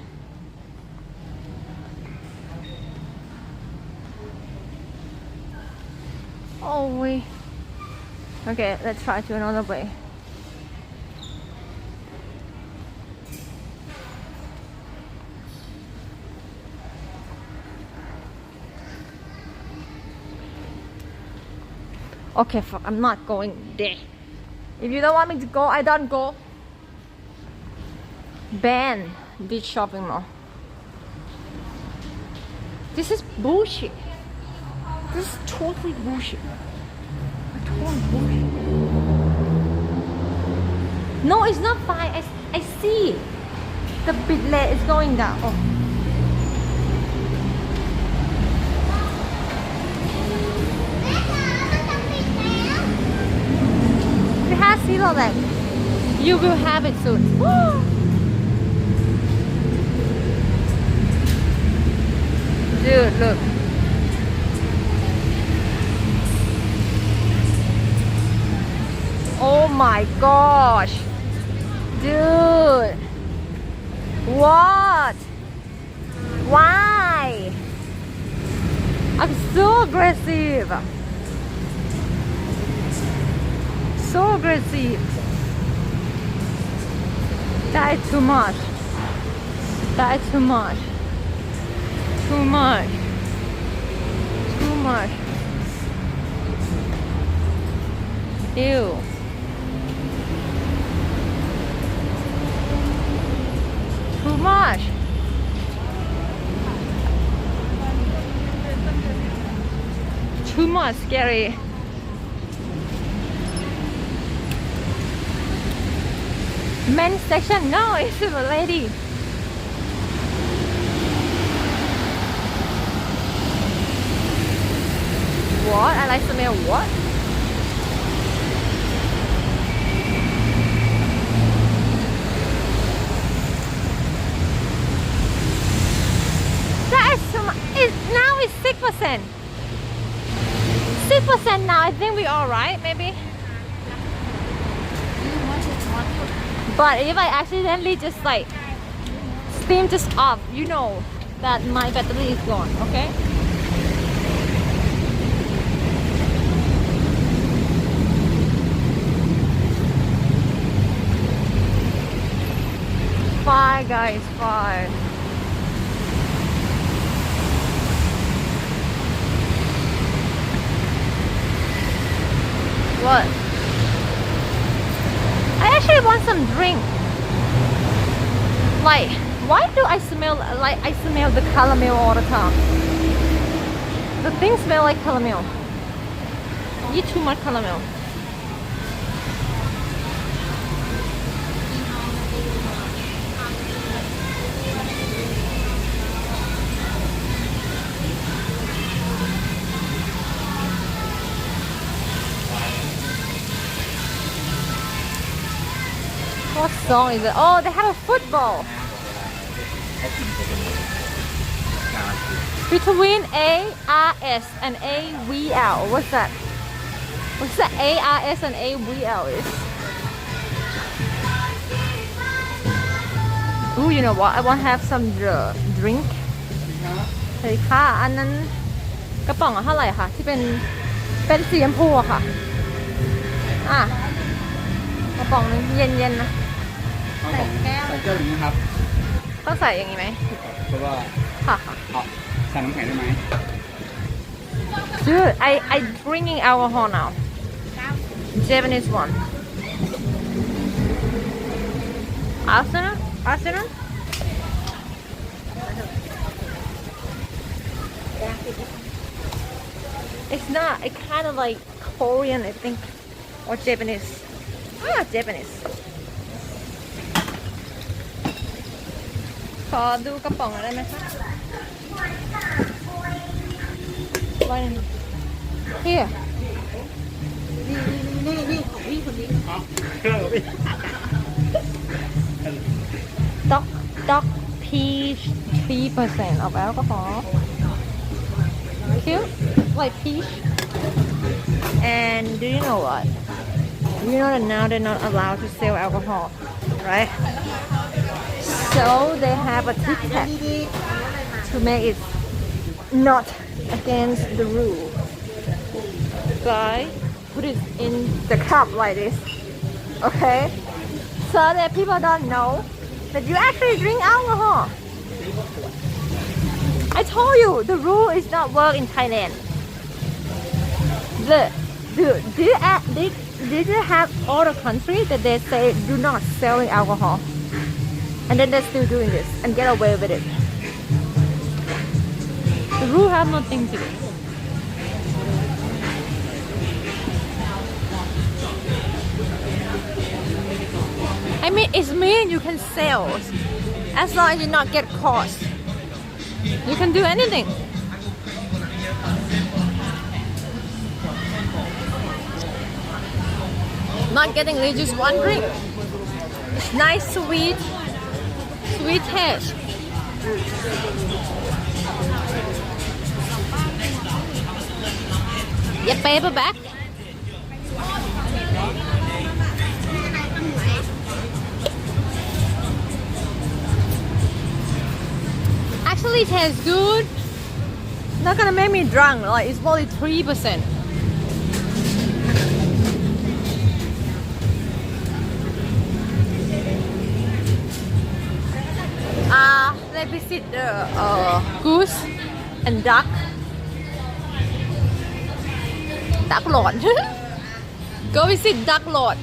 Ôi. Okay, let's try to another way. Okay, fuck, I'm not going there. If you don't want me to go, I don't go. Ban this shopping mall. This is bullshit. This is totally bullshit. Total bullshit. No, it's not fine. I see. The bitrate is going down. Oh. It has zero lag. You will have it soon. Dude, look. Oh my gosh. Dude. What? Why? I'm so aggressive. So aggressive. That is too much. That is too much. Too much. Too much. Ew. Too much. Too much scary. Men's section? No, it's a lady. What? I like smell what? That is so much. Now it's 6%. 6% now. I think we all right, maybe. But if I accidentally just like steam just off, you know that my battery is gone. Okay. Fine, guys, fine. What? I actually want some drink. Like, why do I smell like I smell the caramel all the time? The thing smell like caramel. Eat too much caramel. What song is it? Oh, they have a football. Between ARS and AVL. What's that? What's the ARS and AVL is? Ooh, you know what? I want to have some drink. เฮ้ยค่ะอันนั้นกระป๋องเท่าไหร่คะที่เป็นสีชมพูอะค่ะอ่ะกระป๋องนึงเย็นๆนะใส่แก้ว ใส่แก้วอย่างนี้ครับ ต้องใส่อย่างนี้ไหม เพราะว่า ค่ะ ใส่น้ำแข็งได้ไหม Dude, I drinking alcohol now. Japanese one. Arsenal? It's not. It's kind of like Korean, I think, or Japanese. Ah, Japanese. ขอดูกระป๋องหน่อยได้ไหมคะไว้หนึ่ง Here. นี่ของพี่คนนี้ Doc peach 3% of alcohol. Cute, like peach. And do you know what? You know that now they're not allowed to sell alcohol, right? So they have a tic tac to make it not against the rule. Guy, put it in the cup like this. Okay? So that people don't know that you actually drink alcohol. I told you the rule is not work in Thailand. Did you have other countries that they say do not selling alcohol, and then they're still doing this and get away with it? The rule have nothing to do. I mean, it's mean you can sell as long as you not get caught. You can do anything. Not getting really just one drink. It's nice, sweet taste. Your paperback. Actually tastes good. Not gonna make me drunk. Like it's only 3%. Let's visit the goose and duck lord. Go visit duck lord.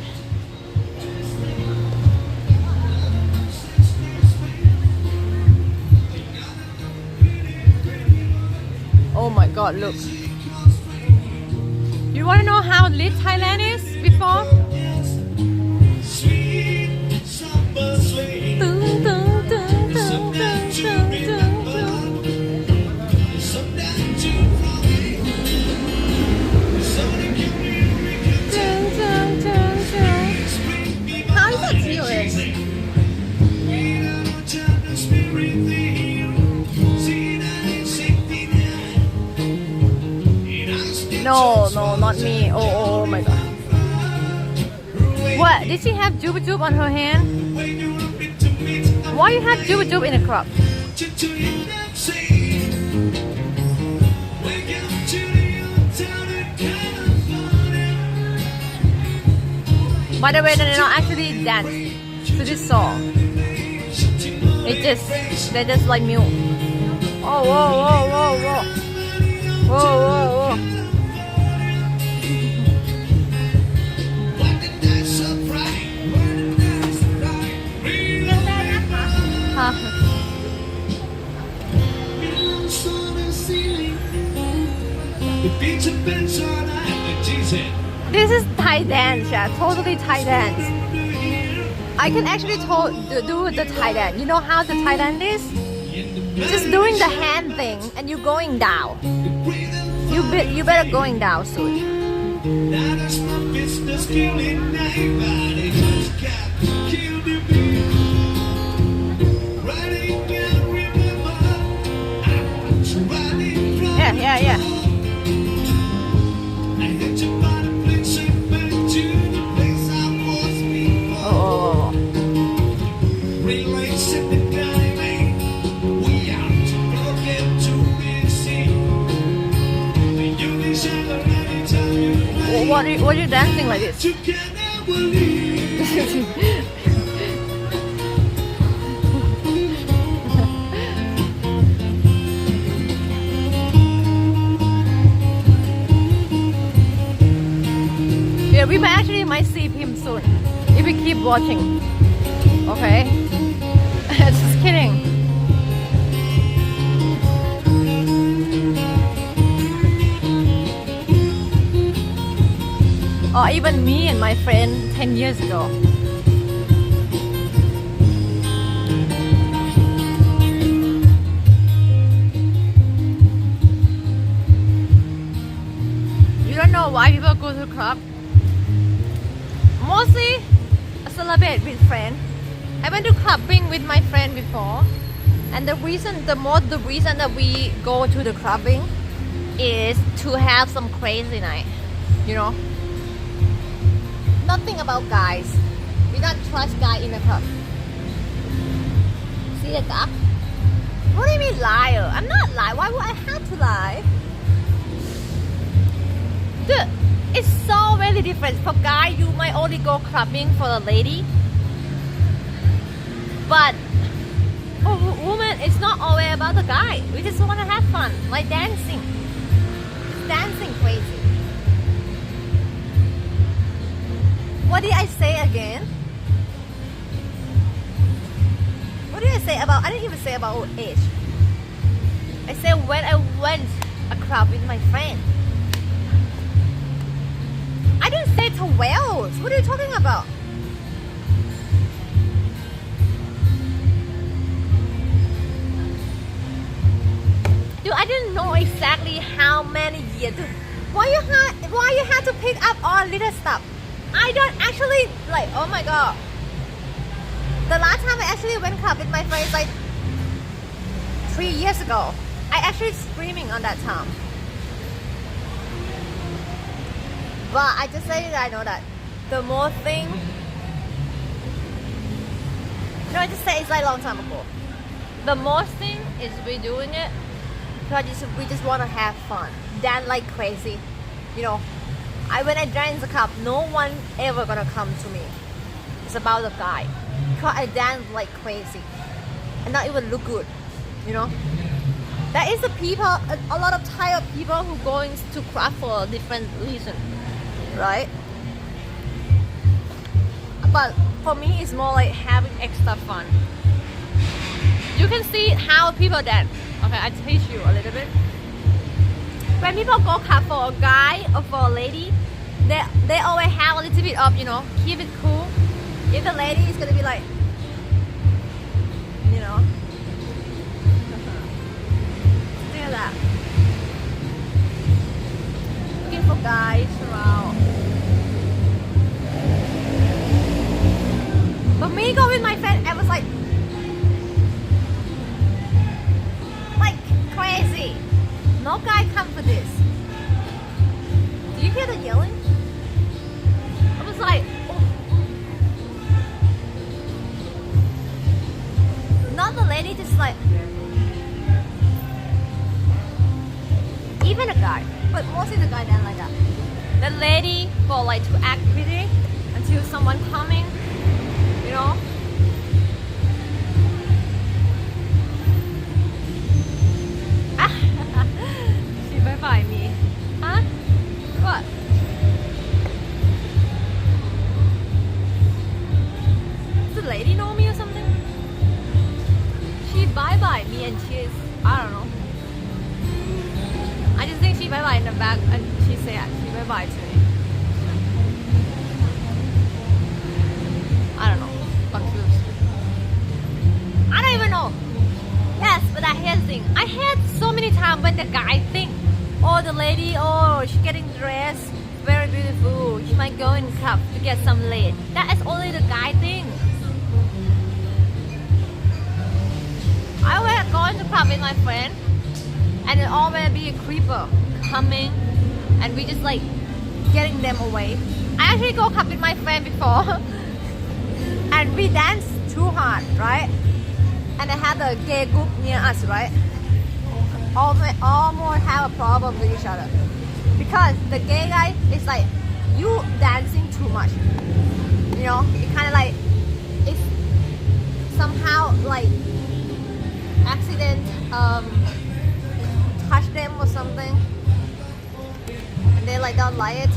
Oh my god, look. You want to know how lit Thailand is before? How does that feel? No, not me. Oh my god. What? Did she have Juba Jub on her hand? Why you have Juba Jub in a crop? By the way, they don't actually dance to this song. They just like mute. Oh, whoa. This is Thai dance, yeah, totally Thai dance. I can actually do the Thai dance. You know how the Thai dance is? Just doing the hand thing and you going down. You better going down soon. Yeah. Oh. What are you dancing like this? Yeah, we might see him soon if we keep watching. Okay? Just kidding. Or even me and my friend 10 years ago. You don't know why people go to club? Mostly I celebrate with friends. I went to clubbing with my friend before, and the reason that we go to the clubbing is to have some crazy night, you know. Nothing about guys. We don't trust guy in the club. See the duck? What do you mean liar? I'm not lying. Why would I have to lie? Dude, it's so very difference. For guy, you might only go clubbing for a lady, but for woman, it's not always about the guy. We just want to have fun, like dancing, just dancing crazy. What did I say again? What did I say about? I didn't even say about old age. I said when I went a club with my friend. I didn't say 12. What are you talking about? Dude, I didn't know exactly how many years. Dude, why you have to pick up all little stuff? I don't actually like. Oh my god. The last time I actually went club with my friends like 3 years ago. I actually screaming on that time. But I just say that I know that the more thing. No, I just say it's like a long time ago. The most thing is we doing it because we just want to have fun, dance like crazy. You know, when I dance the club, no one ever gonna come to me. It's about the guy. Because I dance like crazy and not even look good. You know. That is the people, a lot of tired people who going to club for a different reason, right? But for me, it's more like having extra fun. You can see how people dance. Okay, I teach you a little bit. When people go club for a guy or for a lady, they always have a little bit of, you know, keep it cool. If the lady is gonna be like, you know. That. Looking for guys around. But me go with my friend, I was like crazy. No guy come for this. Do you hear the yelling? I was like, oh. Not the lady, just like. Even a guy, but mostly the guy dance like that. The lady go like to act pretty until someone coming, you know. She bye me, huh? What? Does the lady know me or something? She bye me and she's, I don't know. I just think she bye-bye in the back and she said she bye-bye to me. I don't know. Confused. I don't even know. Yes, but I hate the thing. I hate so many times when the guy think, oh, the lady, oh, she's getting dressed, very beautiful. She might go in club to get some late. That is only the guy thing. I will go into club with my friend. And it always be a creeper coming and we just like getting them away. I actually go club with my friend before and we dance too hard, right? And I had a gay group near us, right? Almost have a problem with each other because the gay guy is like, you dancing too much. You know, it kind of like, it's somehow like accident, touch them or something and they like don't like it.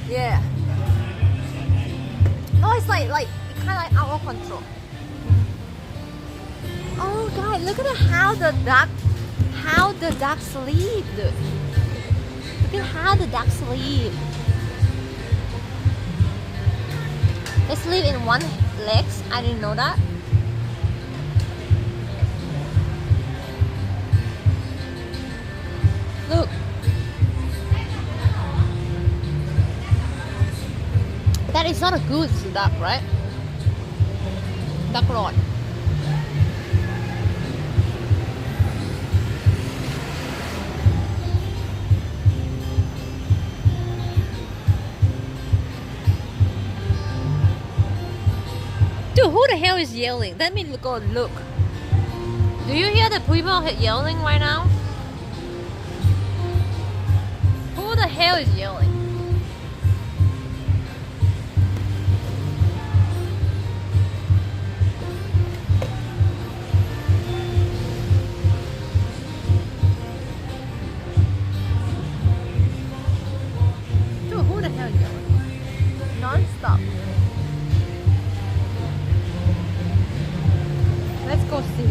Yeah. No, it's like it's kind of like out of control. Oh God, look at how the duck sleep, dude. Look at how the duck sleep. They sleep in one legs. I didn't know that. Look. That is not a good duck, right? Duck rod. Dude, who the hell is yelling? Let me go look. Do you hear the people yelling right now? Who the hell is yelling? Dude, who the hell is yelling? Non-stop. Let's go see.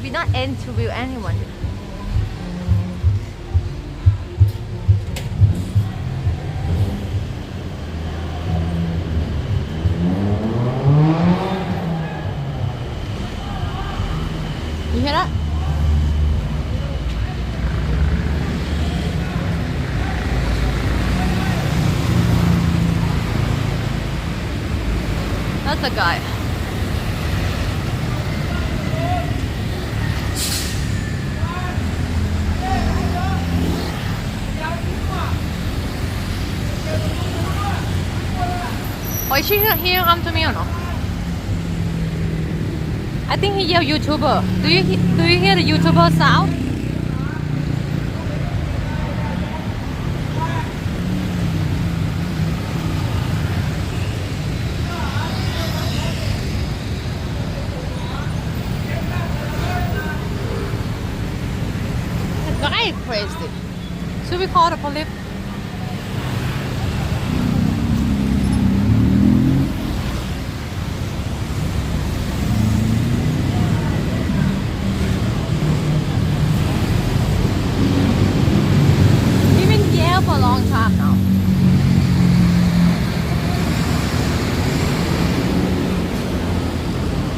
We're not interview anyone. You hear that? That's the guy. Oh, is he here come to me or no? I think he yelled YouTuber. Do you hear the YouTuber sound? The guy is crazy. Should we call the police? For a long time now.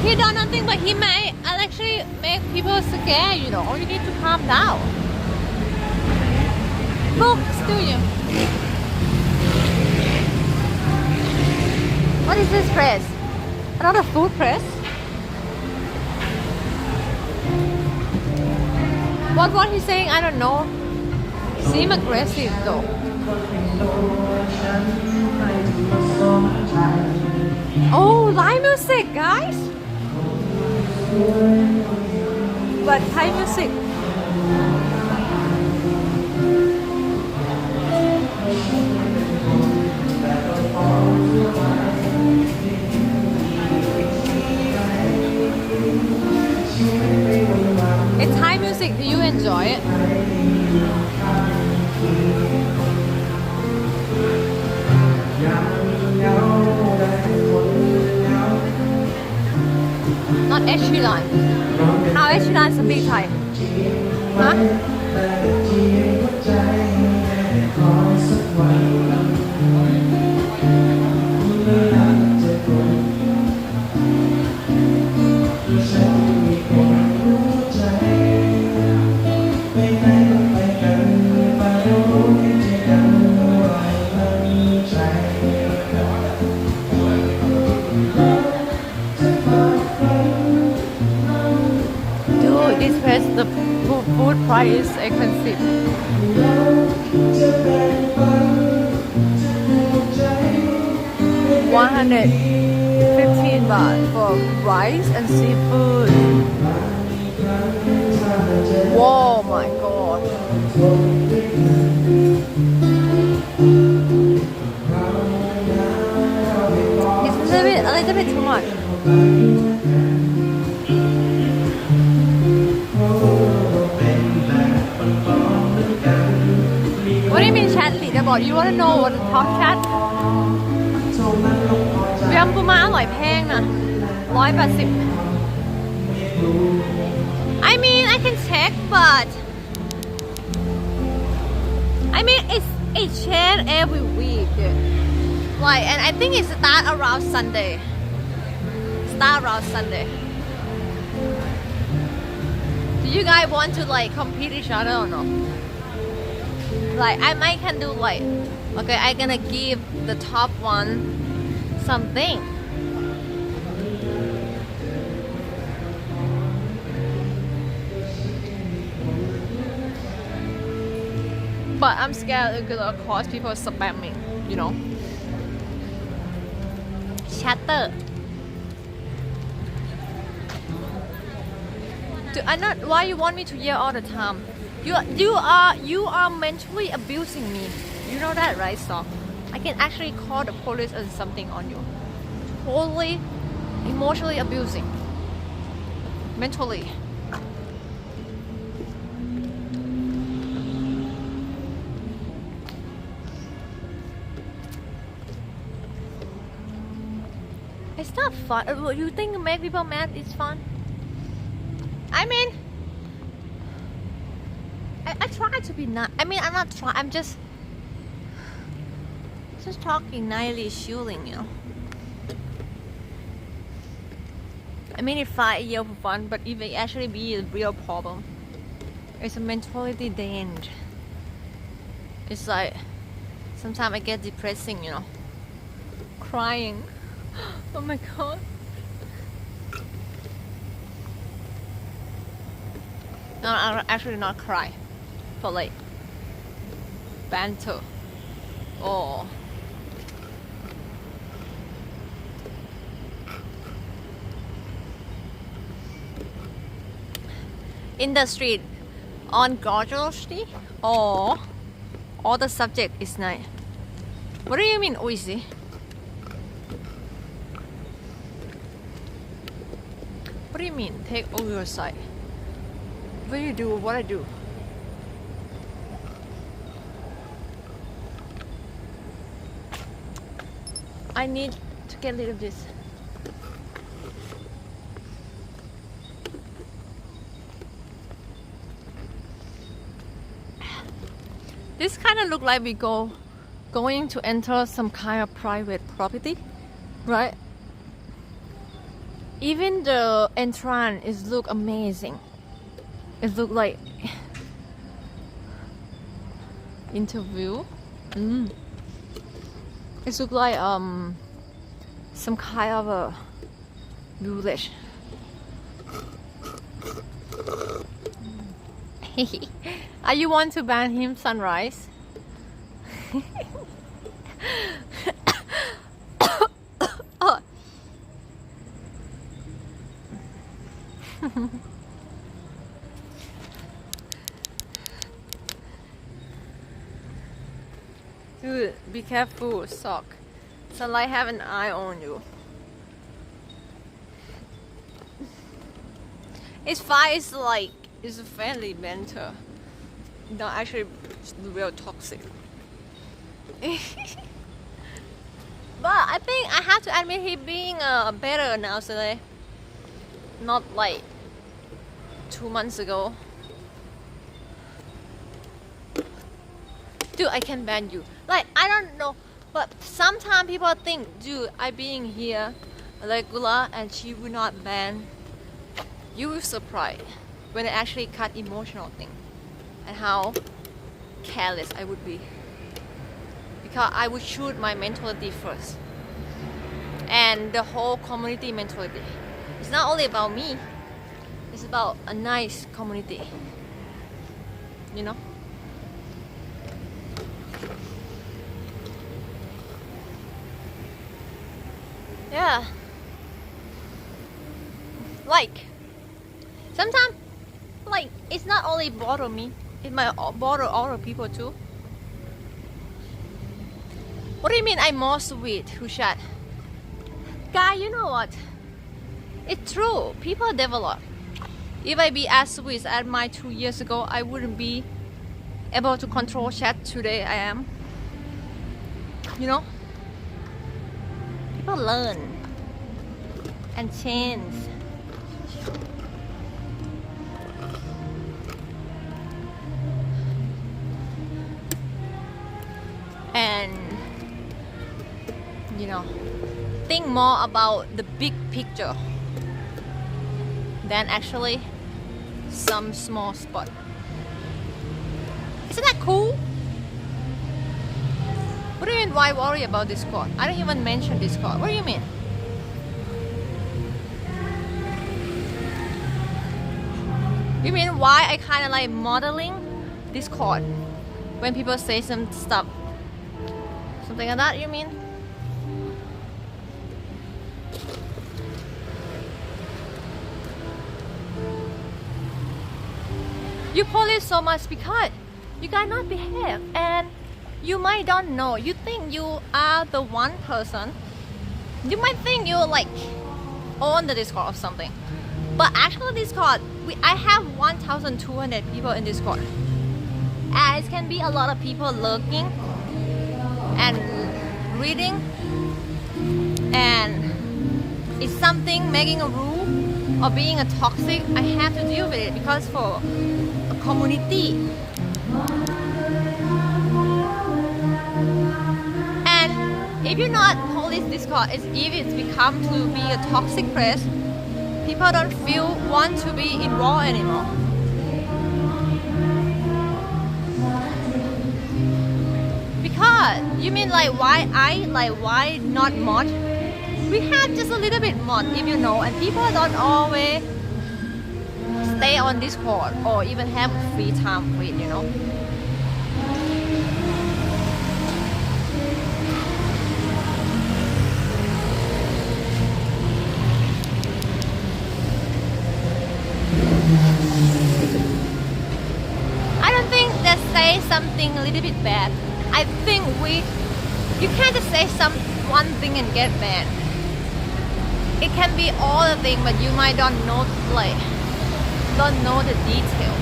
He done nothing, but he may actually make people scared, you know. You need to calm down. Look, still you. What is this press? Another food press? What he's saying, I don't know. Seem aggressive though. Oh, live music, guys! But Thai music. It's Thai music. Do you enjoy it? Not Echelon. How Echelon is a big Thai? Huh? This place, the food price is expensive. $115 for rice and seafood. Whoa, my god. It's a little bit too much. What do you mean chat leaderboard? You want to know what the top chat? ยำปูม้าอร่อยแพงนะ180 I mean I can check but I mean it change every week like and I think it start around Sunday Do you guys want to like compete each other or no? Like I might can do like okay I gonna give the top one something but I'm scared it's gonna cause people spamming you know chatter. I not why you want me to yell all the time. You are mentally abusing me. You know that, right, Stock? I can actually call the police or something on you. Totally emotionally abusing. Mentally. It's not fun. You think make people mad is fun? I mean, I try to be nice. I mean, I'm not trying. I'm just talking nicely, shooting, you know. I mean, if I yell for fun, but if it actually be a real problem, it's a mentality damage. It's like sometimes I get depressing, you know, crying. Oh my god. No, I actually not cry, but like banter or in the street on gorgeously or all the subject is nice. What do you mean, Oisi? What do you mean, take over your side? What do you do? What I do? I need to get rid of this. This kind of look like we going to enter some kind of private property, right? Even the entrance is look amazing. It look like interview. It look like some kind of a village. Are you want to ban him, Sunrise? Oh. Dude, be careful, Sock. Sunlight have an eye on you. It's fine, it's like, it's a friendly banter. Not actually real toxic. But I think I have to admit he being better now today. Not like 2 months ago. Dude, I can ban you. Like, I don't know, but sometimes people think, dude, I being here regular and she will not ban. You will surprise when I actually cut emotional thing and how careless I would be. Because I would shoot my mentality first and the whole community mentality. It's not only about me, it's about a nice community, you know. Yeah, like sometimes like it's not only bother me, it might bother other people too. What do you mean I'm more sweet? Who shot? Guy, you know what? It's true. People develop. If I be as sweet as my 2 years ago, I wouldn't be able to control chat today. I am. You know? People learn and change. And you know, think more about the big picture than actually some small spot. Isn't that cool? What do you mean why worry about Discord? I don't even mention Discord. What do you mean? You mean why I kind of like modeling Discord when people say some stuff? Something like that, you mean? You police so much because you guys not behave, and you might don't know. You think you are the one person. You might think you like own the Discord or something, but actually Discord, I have 1,200 people in Discord, and it can be a lot of people lurking and reading, and it's something making a rule or being a toxic. I have to deal with it because for a community. And if you not police Discord, if it's become to be a toxic place, people don't feel want to be involved anymore. Because you mean like why why not mod? We have just a little bit mod, if you know, and people don't always stay on Discord or even have free time with, you know. I don't think they say something a little bit bad. I think you can't just say one thing and get banned. It can be all the thing, but you might don't know the detail.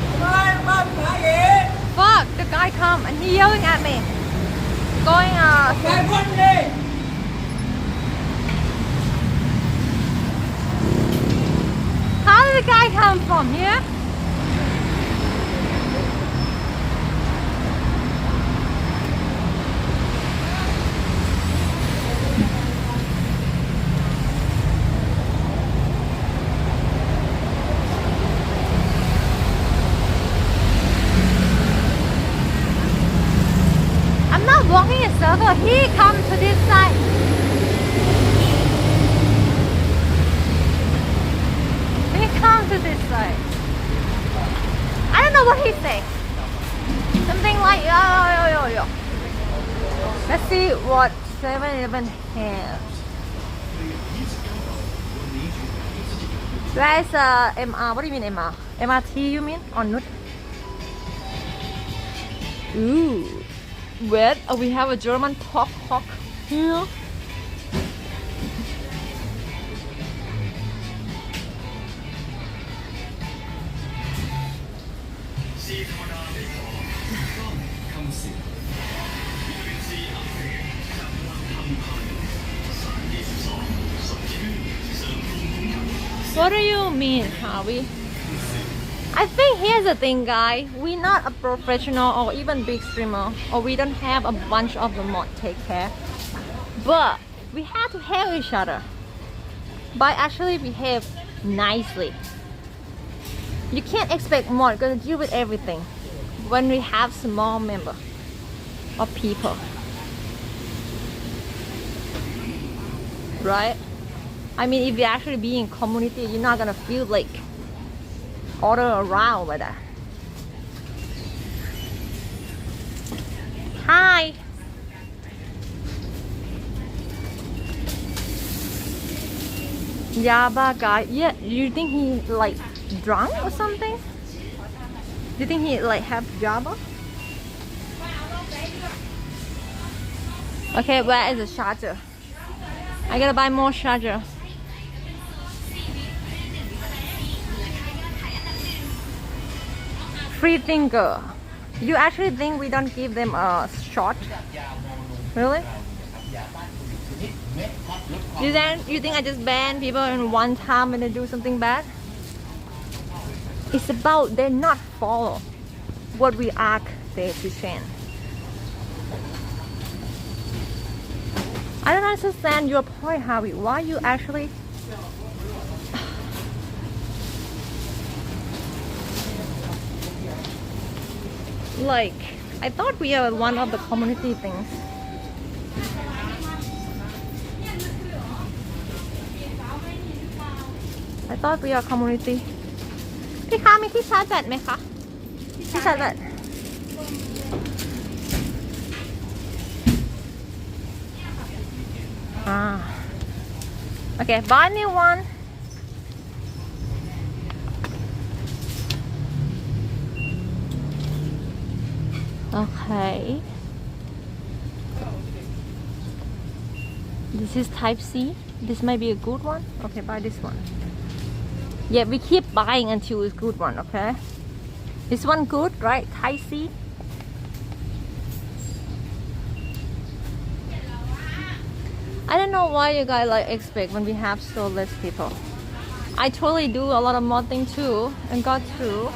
Fuck, the guy come and he yelling at me. Going How did the guy come from here? Walking in circle, he comes to this side. He comes to this side. I don't know what he said. Something like yo. Let's see what 7-Eleven has. Where's MR? What do you mean MR? MRT you mean? Or not? Ooh. Wait, we have a German talk here. What do you mean, Harvey? I think here's the thing, guys. We're not a professional or even big streamer, or we don't have a bunch of the mod take care. But we have to help each other by actually behave nicely. You can't expect mod gonna deal with everything when we have small member of people, right? I mean, if you actually be in community, you're not gonna feel like order around with that. Hi. Yaba guy. Yeah, you think he like drunk or something? Do you think he like have Java? Okay, where is the charger? I gotta buy more charger. Free thinker. You actually think we don't give them a shot? Really? You think I just ban people in one time when they do something bad? It's about they not follow what we ask they to change. I don't understand your point, Harvey. Why you actually like, I thought we are one of the community things. I thought we are community. พี่คะมีที่ชาร์จแบตไหมคะที่ชาร์จแบต Okay, buy new one. Okay. This is type C. This might be a good one. Okay, buy this one. Yeah, we keep buying until it's good one, okay? This one good, right? Type C. I don't know why you guys like expect when we have so less people. I totally do a lot of modding too and got through.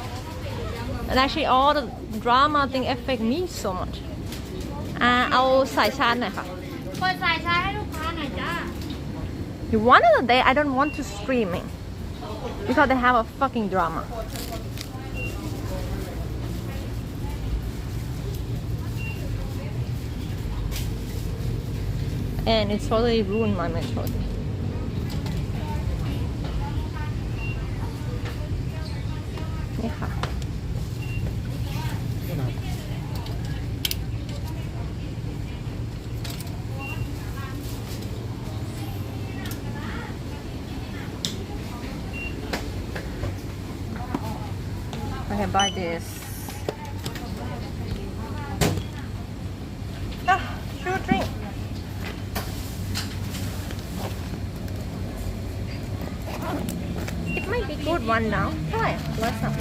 And actually all the drama thing affect me so much. เอาสายชาร์จหน่อยค่ะ เปิดสายชาร์จให้ลูกค้าหน่อยจ้า One of the day I don't want to streaming because they have a fucking drama. And it's totally ruined my mentality. Yeah. Okay, buy this. Sure drink. It might be good one now. Try. Let's not.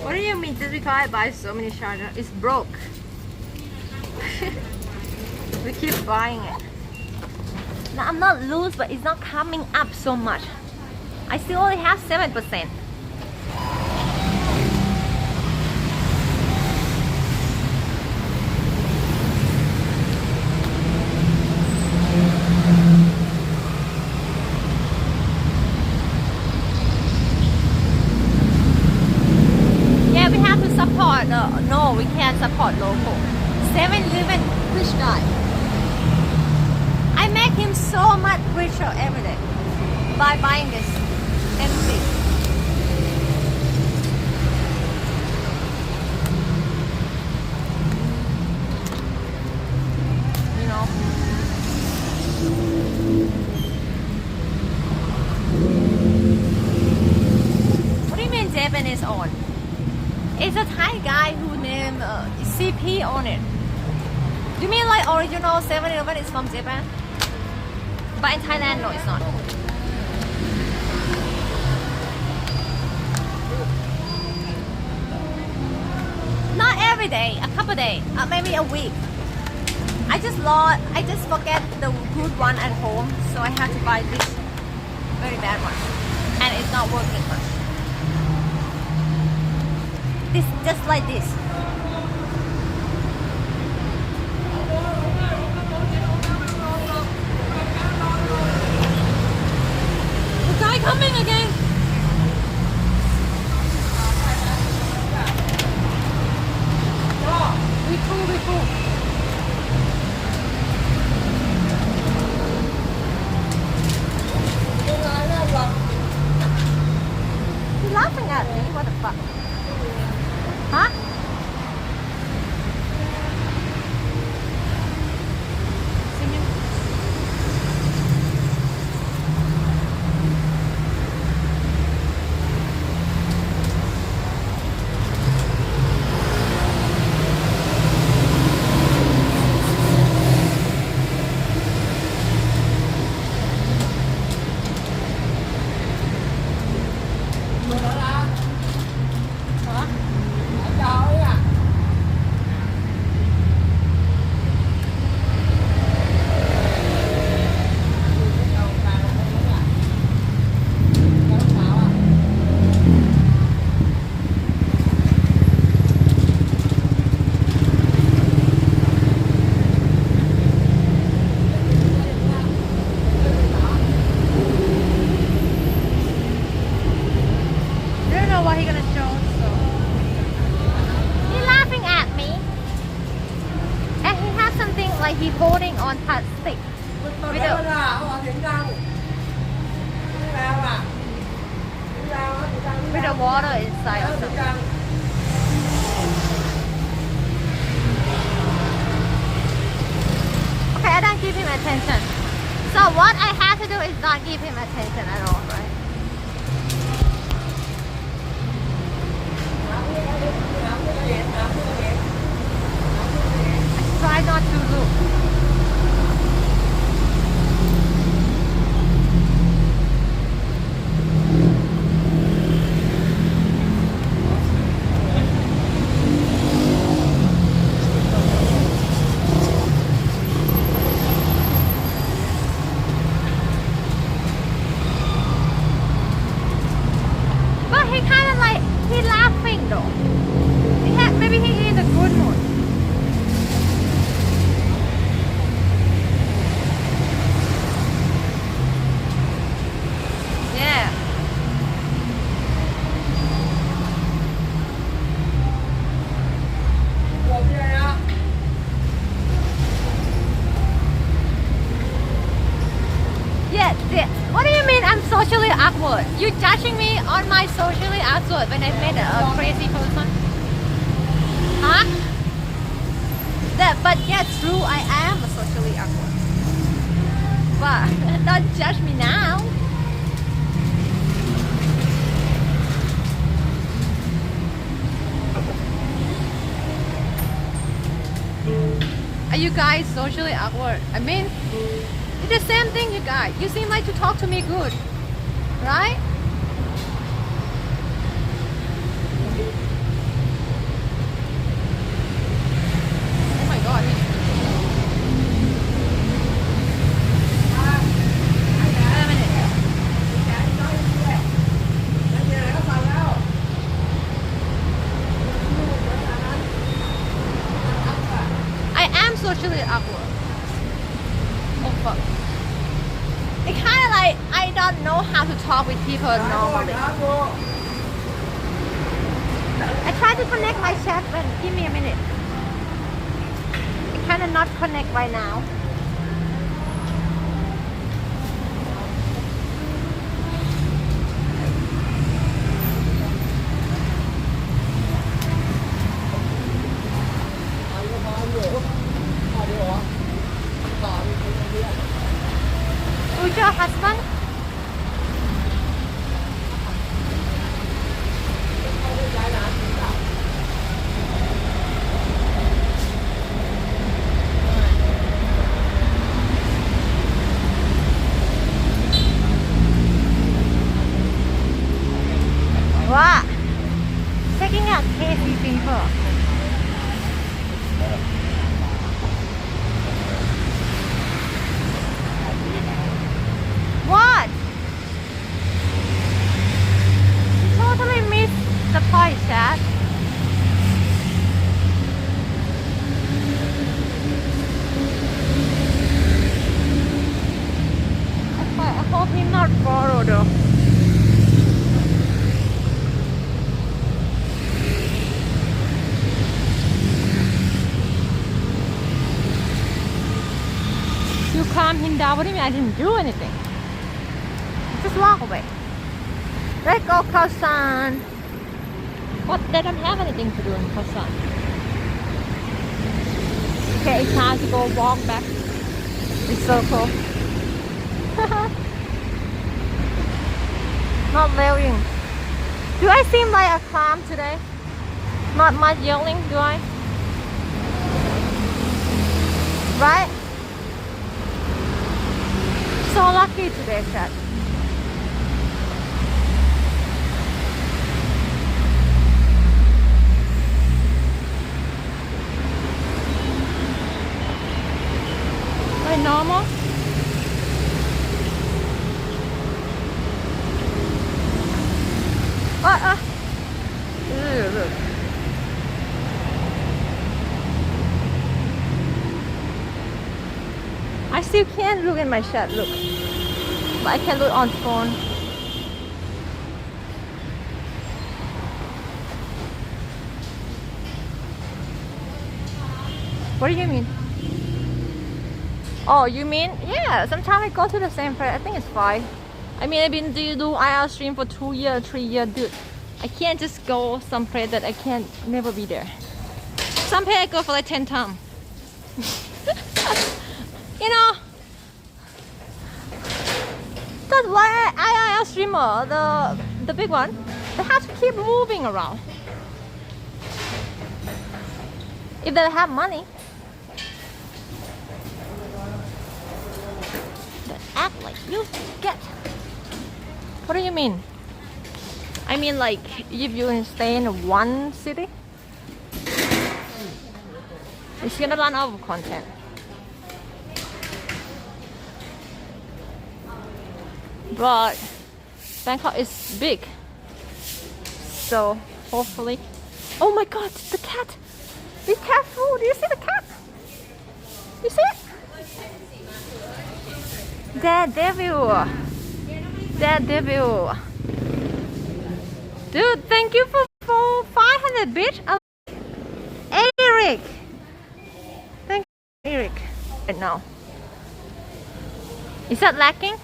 What do you mean? Just because I buy so many chargers, it's broke. We keep buying it. Now I'm not loose, but it's not coming up so much. I still only have 7%. Yeah, we have to support. No, we can't support local. 7-Eleven rich guy. I make him so much richer every day by buying this everything. You know. What do you mean Japanese owned? It's a Thai guy who named CP on it. You mean like original 7-Eleven is from Japan? But in Thailand, no, it's not. Not every day, a couple days, maybe a week. I just forget the good one at home, so I have to buy this very bad one, and it's not working much. This just like this. The guy coming again. We cool. He's laughing at me. What the fuck? Huh? Like he's holding on plastic with the water inside or something. what I have to do is not give him attention at all, right? Try not to look. But he kind of like, he laughing though. Maybe he in a good mood. Yeah. Yeah. What do you mean I'm socially awkward? You judging me on my socially awkward when I met a crazy person? Huh? But yeah, true, I am socially awkward. But don't judge me now. Are you guys socially awkward? I mean, it's the same thing, you guys. You seem like to talk to me good, right? Oh my god. Wait a minute. I am socially awkward. Oh fuck. It's kind of like I don't know how to talk with people normally. I try to connect my chat, but give me a minute. It kind of not connect right now. Who's your husband? What? Checking out crazy people. What? Totally missed the point, chat. I hope he's not borrowed though. You calm him down. What do you mean? I didn't do anything. Just walk away. Let's go, Khaosan. What? They don't have anything to do in Khaosan. Okay, it's time to go walk back. It's so cool. Not yelling. Do I seem like a calm today? Not much yelling, do I? Right? So lucky today, chat. Like normal? Ew, look. I still can't look at my chat, look. But I can look on phone. What do you mean? Oh, you mean? Yeah, sometimes I go to the same place. I think it's fine. I mean, I've been do IR stream for 2 years, 3 years, dude. I can't just go some place that I can't never be there. Some place I go for like 10 times. You know, Because why IRL streamer, the big one, they have to keep moving around. If they have money, they act like you get. What do you mean? I mean, like, if you stay in one city, it's gonna run out of content. But Bangkok is big, so hopefully. Oh my God, the cat! Be careful! Do you see the cat? You see it? Daredevil! Daredevil! Dude, thank you for 500 bits. Eric! Thank you, Eric. Right now. Is that lacking?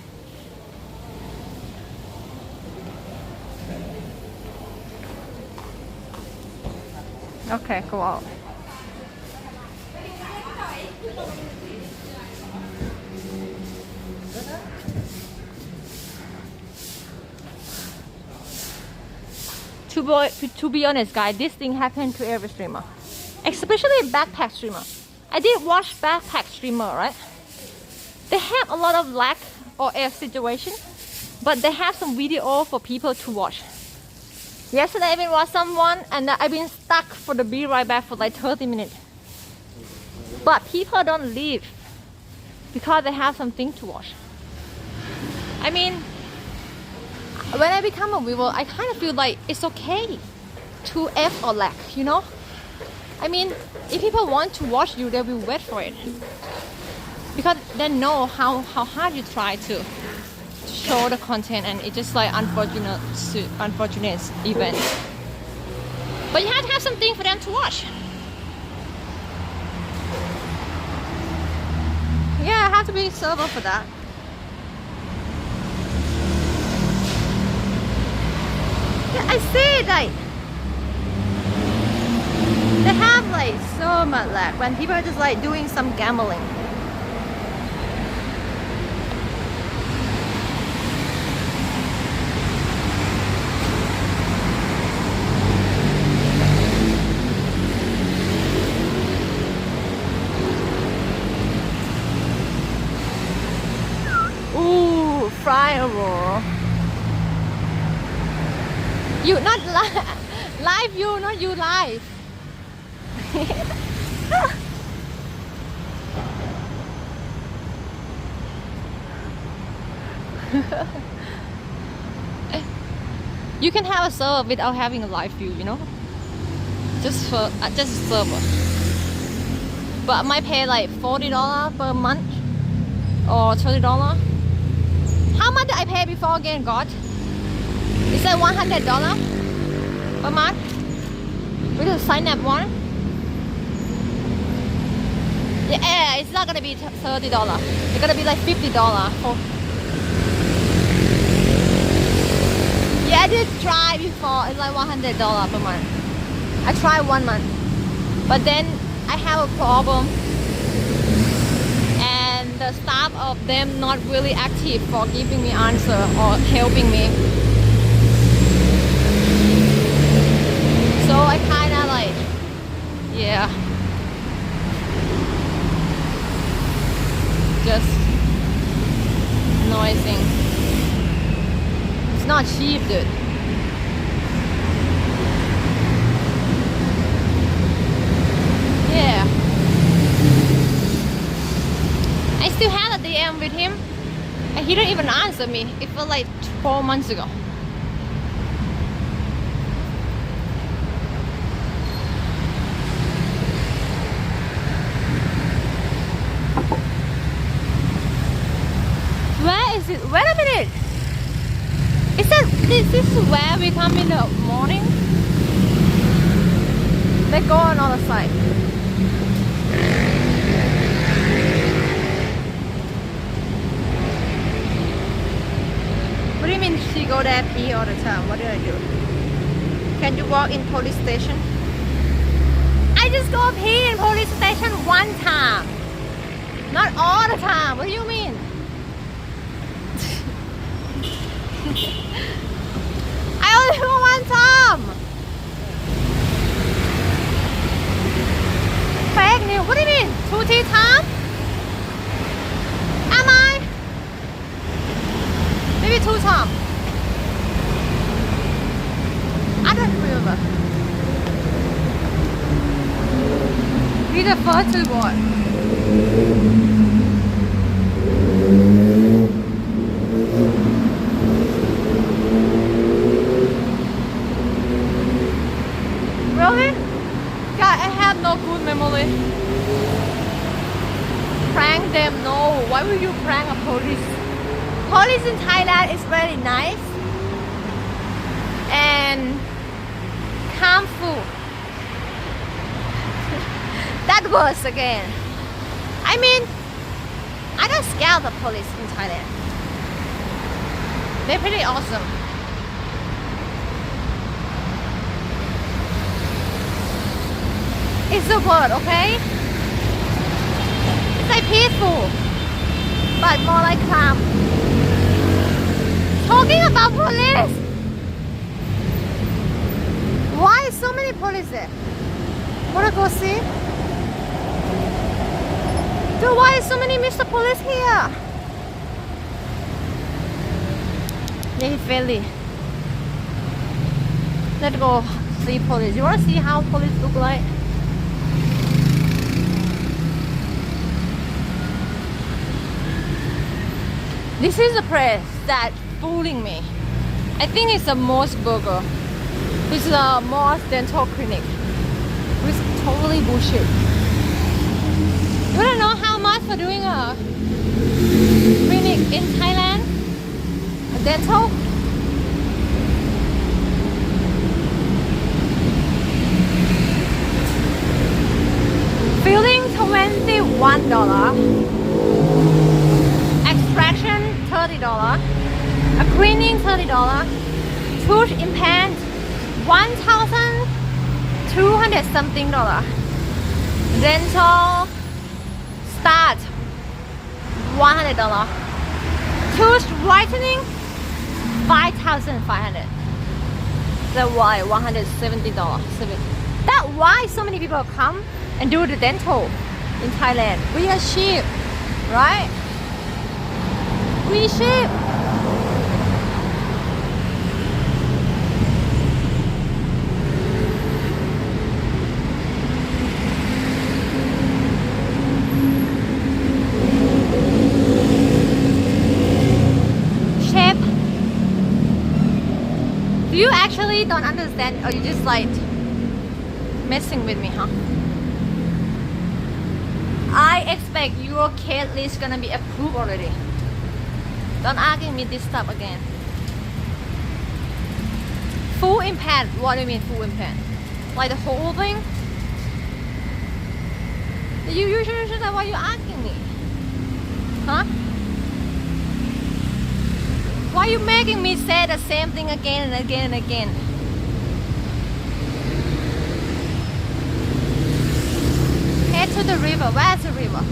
Okay, go out. To be honest, guys, this thing happened to every streamer, especially backpack streamer. I did watch backpack streamer, right? They have a lot of lag or air situation, but they have some video for people to watch. Yesterday I've been watching someone and I've been stuck for the be right back for like 30 minutes. But people don't leave because they have something to watch. I mean, when I become a viewer, I kind of feel like it's okay to F or lag, you know? I mean, if people want to watch you, they will wait for it. Because they know how hard you try to show the content, and it's just like unfortunate event. But you have to have something for them to watch. Yeah, I have to be server for that. Yeah, I see, like they have like so much lag when people are just like doing some gambling. Ooh, friable. You not live you, not you live. You can have a server without having a live view, you know, just for just a server. But I might pay like $40 per month or $30. How much did I pay before again, God? Is that $100 per month with the sign up one? Yeah, it's not gonna be $30. It's gonna be like $50 for. Yeah, I did try before. It's like $100 per month. I tried 1 month, but then I have a problem, and the staff of them not really active for giving me answer or helping me. So I kind of like, yeah, just noising. It's not cheap, dude. Yeah. I still had a DM with him and he didn't even answer me. It was like 4 months ago. Where is it? Wait a minute. Is that this is where we come in the morning? Let's go on other side. What do you mean she go there pee all the time? What did I do? Can you walk in police station? I just go pee in police station one time. Not all the time. What do you mean? mean 2 times? Am I? Maybe 2 times. I don't remember. He's the first to what? Really? God, I have no good memory. Prank them? No. Why would you prank a police? Police in Thailand is very nice and harmful. That was again. I mean, I don't scare the police in Thailand. They're pretty awesome. It's the word, okay? It's like peaceful, but more like calm. Talking about police. Why so many police there? Wanna go see? Dude, why is so many Mr. Police here? They're friendly. Let's go see police. You wanna see how police look like? This is a place that's fooling me. I think it's a Moss Burger. It's a Moss Dental Clinic. It's totally bullshit. You wanna know how much for doing a clinic in Thailand? A dental? Filling $21. Extraction $30. A cleaning $30. Tooth implant $1,200 something. Dental start $100. Tooth whitening $5,500. That's why $170. That's why so many people come and do the dental in Thailand. We are cheap, right? We cheap. Do you actually don't understand, or you just like messing with me, huh? I expect your case list gonna be approved already. Don't argue me this stuff again. Full implant. What do you mean full implant? Like the whole thing? You should know why you asking me, huh? Why are you making me say the same thing again and again and again? Head to the river. Where's the river?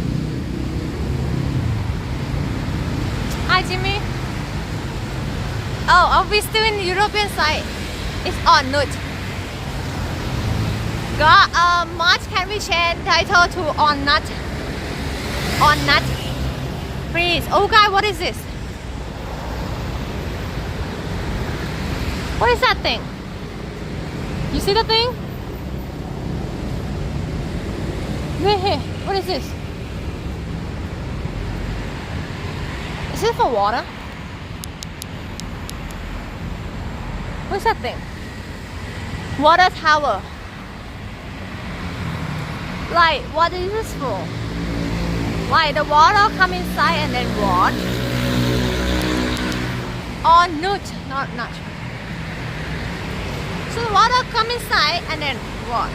Hi, Jimmy. Oh, are we still in the European side? It's on Nut. God, March, can we change title to on Nut? On Nut, please. Oh, guy, what is this? What is that thing? You see the thing? Here. What is this? Is it for water? What's that thing? Water tower. Like, what is this for? Like, the water come inside and then what? Or nut, not nut. So the water come inside and then what?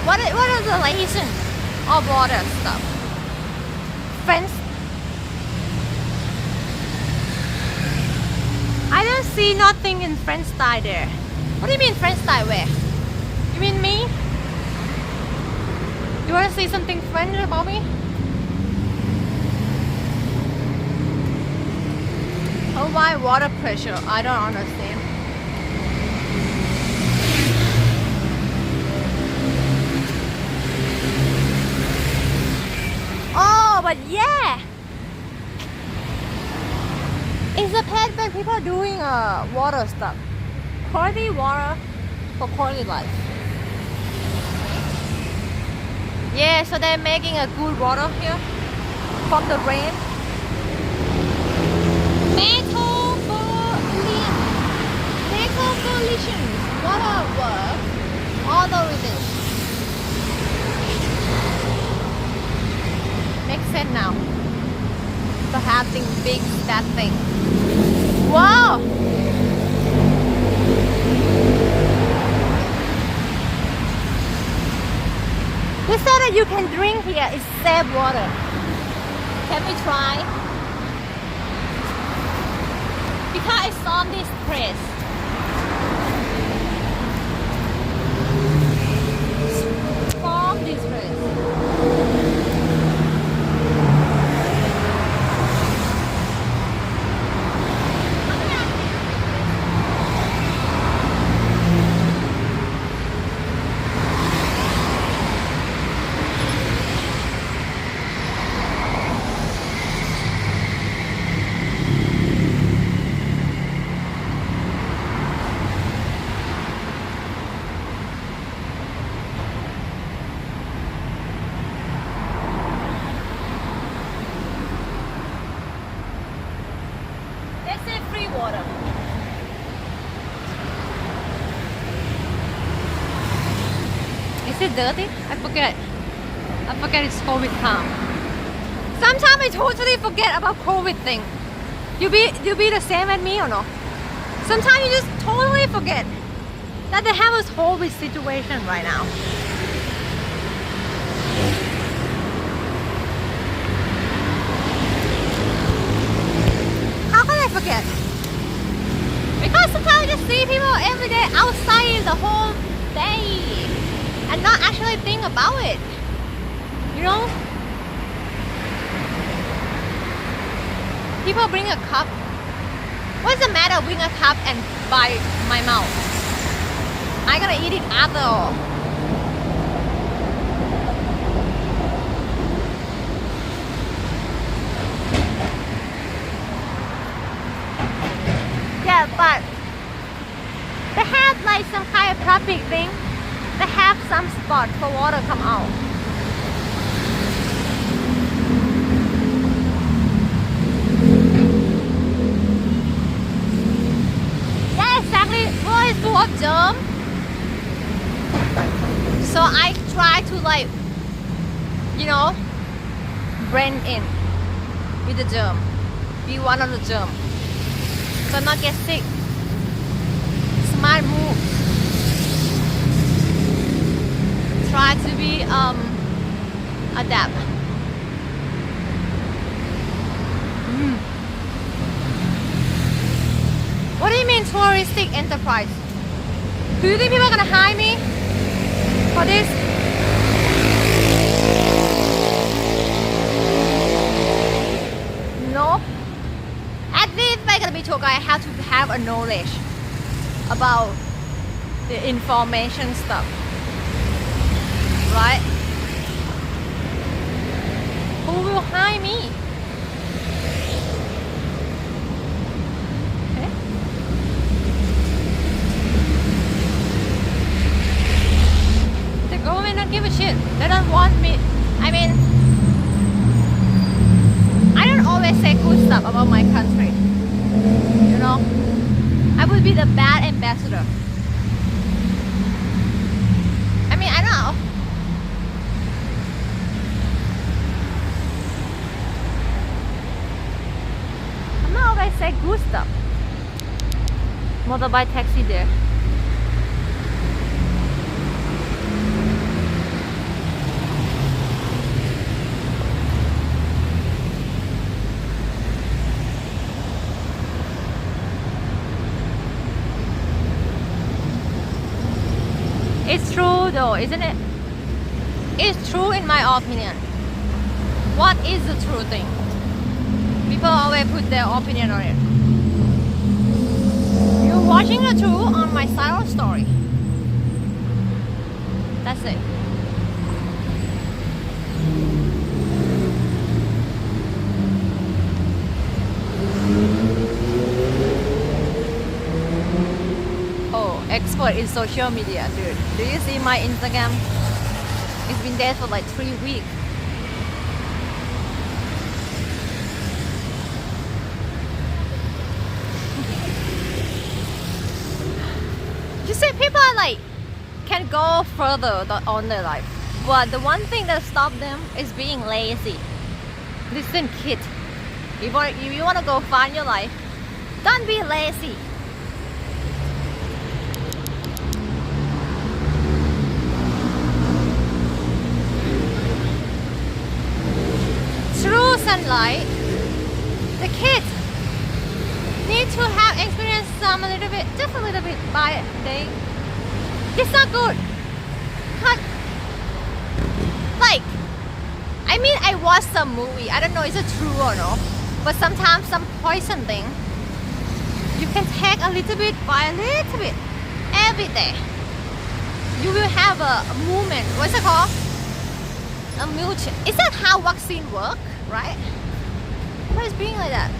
What is the reason of water stuff? French. I don't see nothing in French style there. What do you mean French style where? You mean me? You want to say something French about me? Oh, why water pressure? I don't understand. but yeah. It's a pet when people are doing water stuff. Quality water for quality life. Yeah, so they're making a good water here from the rain. Metabolization, water work, auto release. Makes sense now. So having big that thing. Wow! They said that you can drink here. It's safe water. Can we try? Because it's on this place. From this place. Water. Is it dirty? I forget. I forget it's COVID time. Sometimes I totally forget about COVID thing. You be the same as me or no? Sometimes you just totally forget that they have this COVID situation right now. How can I forget? Because sometimes I just see people every day outside the whole day and not actually think about it. You know? People bring a cup. What's the matter bring a cup and by my mouth? I gotta eat it after all. Yeah, but they have like some kind of plastic thing. They have some spot for water come out. Yeah, exactly. Water is full of germs. So I try to like, you know, blend in with the germ. Be one of the germ. So not get sick. Smart move. Try to be adapt. What do you mean touristic enterprise? Do you think people are gonna hire me for this? No. At least if I'm gonna be tour guide, I have to have a knowledge about the information stuff, right? Who will hire me? Okay. The government don't give a shit. They don't want me. I mean, I don't always say good stuff about my country. You know, I would be the bad ambassador. I mean, I don't know. I'm not always say good stuff. Motorbike taxi there. It's true though, isn't it? It's true in my opinion. What is the true thing? People always put their opinion on it. You're watching the truth on my silent story. That's it. expert in social media, dude. Do you see my Instagram? It's been there for like 3 weeks. You see, people are like can go further on their life, but the one thing that stops them is being lazy. Listen, kid, if you want to go find your life, don't be lazy. Through sunlight, the kids need to have experience some a little bit, just a little bit by day. It's not good. Like, I mean, I watched some movie. I don't know if it's true or not, but sometimes some poison thing you can take a little bit by a little bit every day. You will have a movement. What's it called? A mutation. Is that how vaccine work? Right? Why is being like that?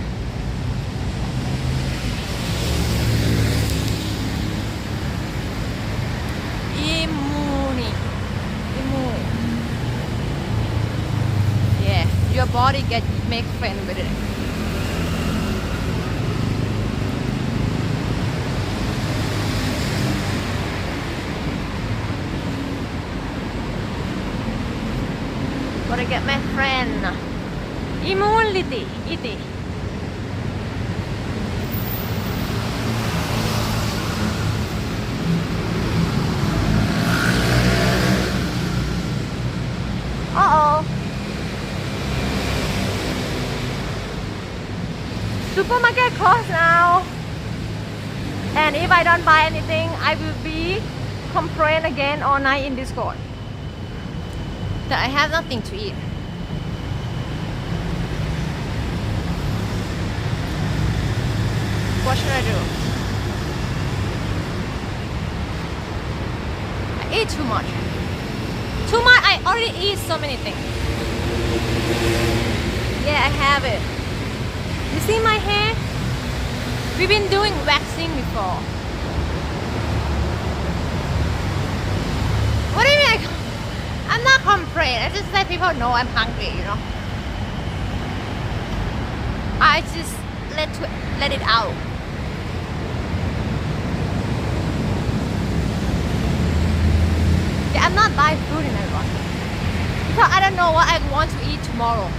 Immune. Yeah, your body make friend with it. Gotta get my friend. Immunity. Uh-oh. Supermarket closed now. And if I don't buy anything, I will be complain again all night in Discord that I have nothing to eat. What should I do? I eat too much. Too much, I already eat so many things. Yeah, I have it. You see my hair? We've been doing waxing before. What do you mean? I'm not complaining. I just let people know I'm hungry, you know. I just let it out. Yeah, I'm not buying food in advance because I don't know what I want to eat tomorrow.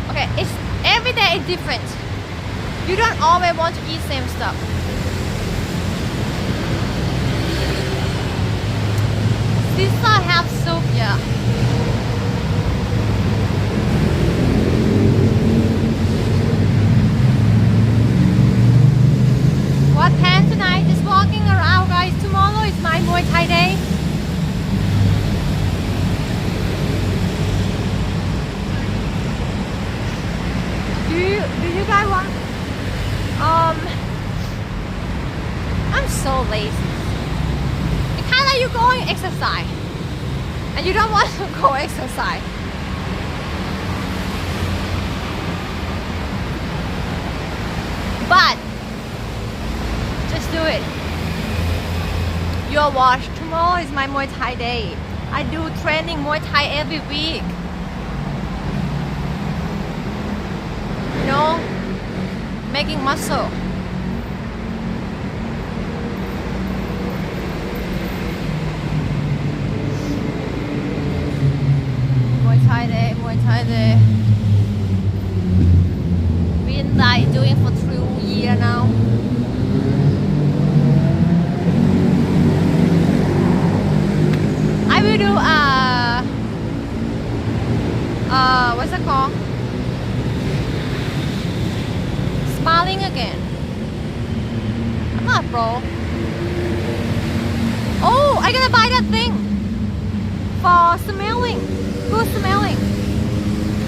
Okay, it's every day is different. You don't always want to eat same stuff. Sister have soup, yeah. What plan tonight? Just walking around, guys. Tomorrow is my Muay Thai day. Do you guys want? I'm so lazy. It's kind of like you going exercise, and you don't want to go exercise. But just do it. Your watch. Tomorrow is my Muay Thai day. I do training Muay Thai every week. You know, making muscle. Muay Thai day, Muay Thai day. Been like doing for 2 years now. I will do what's it called? Smiling again. I'm not a pro. Oh, I gotta buy that thing for smelling. Good smelling.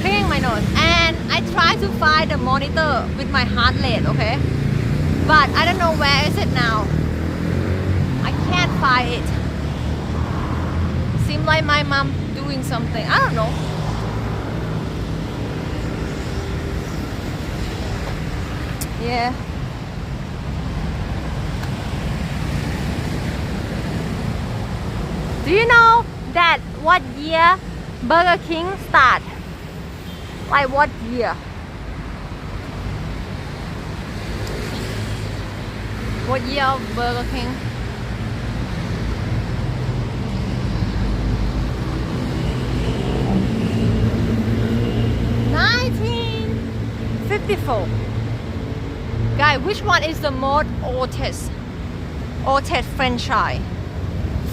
Cleaning my nose. And I try to find the monitor with my heart rate, okay? But I don't know where is it now. I can't find it. Seems like my mom doing something. I don't know. Yeah. Do you know that what year Burger King start? Like what year? What year of Burger King? $1954. Guys, which one is the most oldest franchise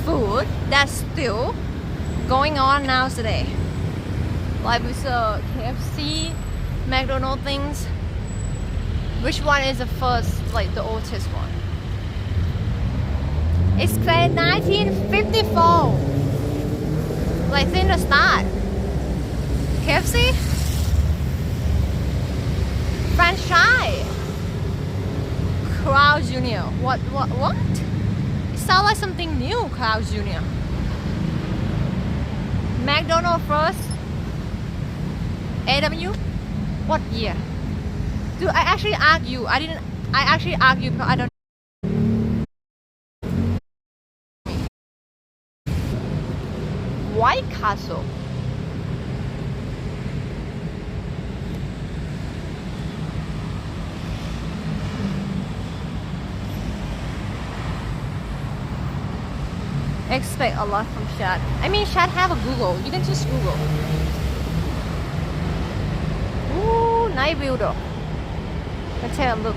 food that's still going on now today? Like with the KFC, McDonald's things. Which one is the first, like the oldest one? It's 1954. Like since the start. KFC? Franchise. Carl's Jr. What? It sounds like something new, Carl's Jr. McDonald's first. AW? What year? Dude, I actually argue. I actually argue because I don't. White Castle. Expect a lot from chat. I mean, chat have a Google. You can just Google. Ooh, night view though. Let's take a look.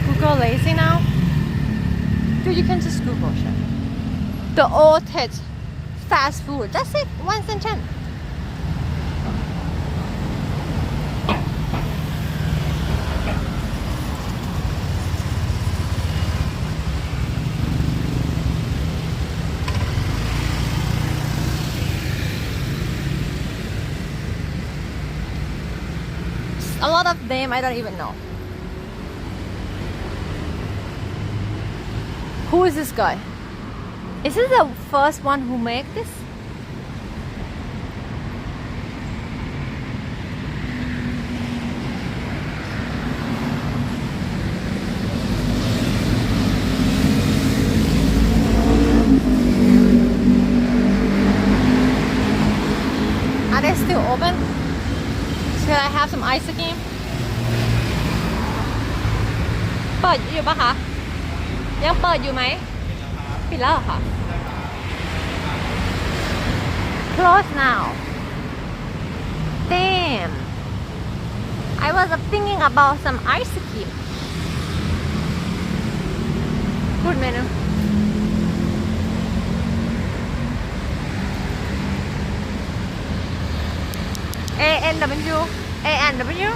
Google lazy now? Dude, you can just Google chat. The oldest fast food. That's it. One sentence. A lot of them I don't even know. Who is this guy? Is this the first one who made this? Are they still open? Should I have some ice cream? เปิดอยู่ปะคะ ยังเปิดอยู่ไหม ปิดแล้วเหรอคะ Close now. Damn. I was thinking about some ice cream. Good menu. A&W.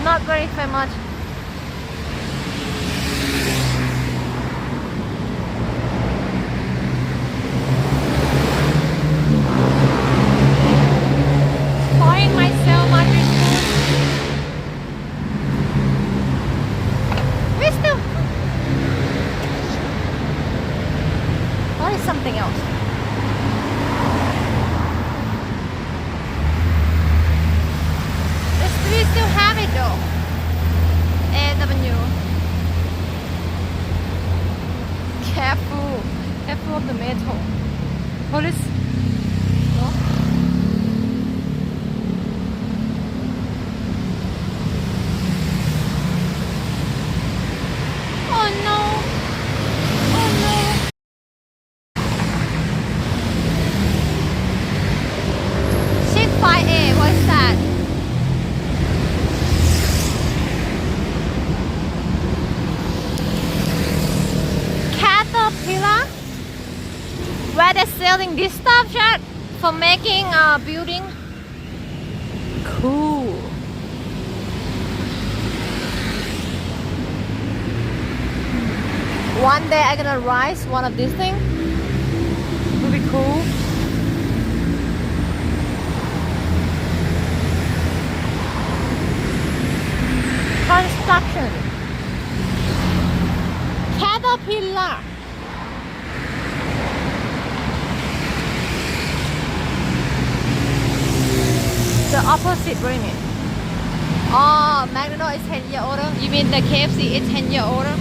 Not very famous. Find myself Madrid food. We still. What is something else? We still have it though. A&W. Careful of the metal. Police. No? Oh no. Oh no. Chick-fil-A, what's that? Caterpillar? Where they're selling this stuff, chat? For making a building? Cool. One day I'm gonna rise one of these things. Will be cool. Construction. Caterpillar. opposite. What do you mean? Oh, McDonald's is 10 years older. You mean the KFC is 10 years older?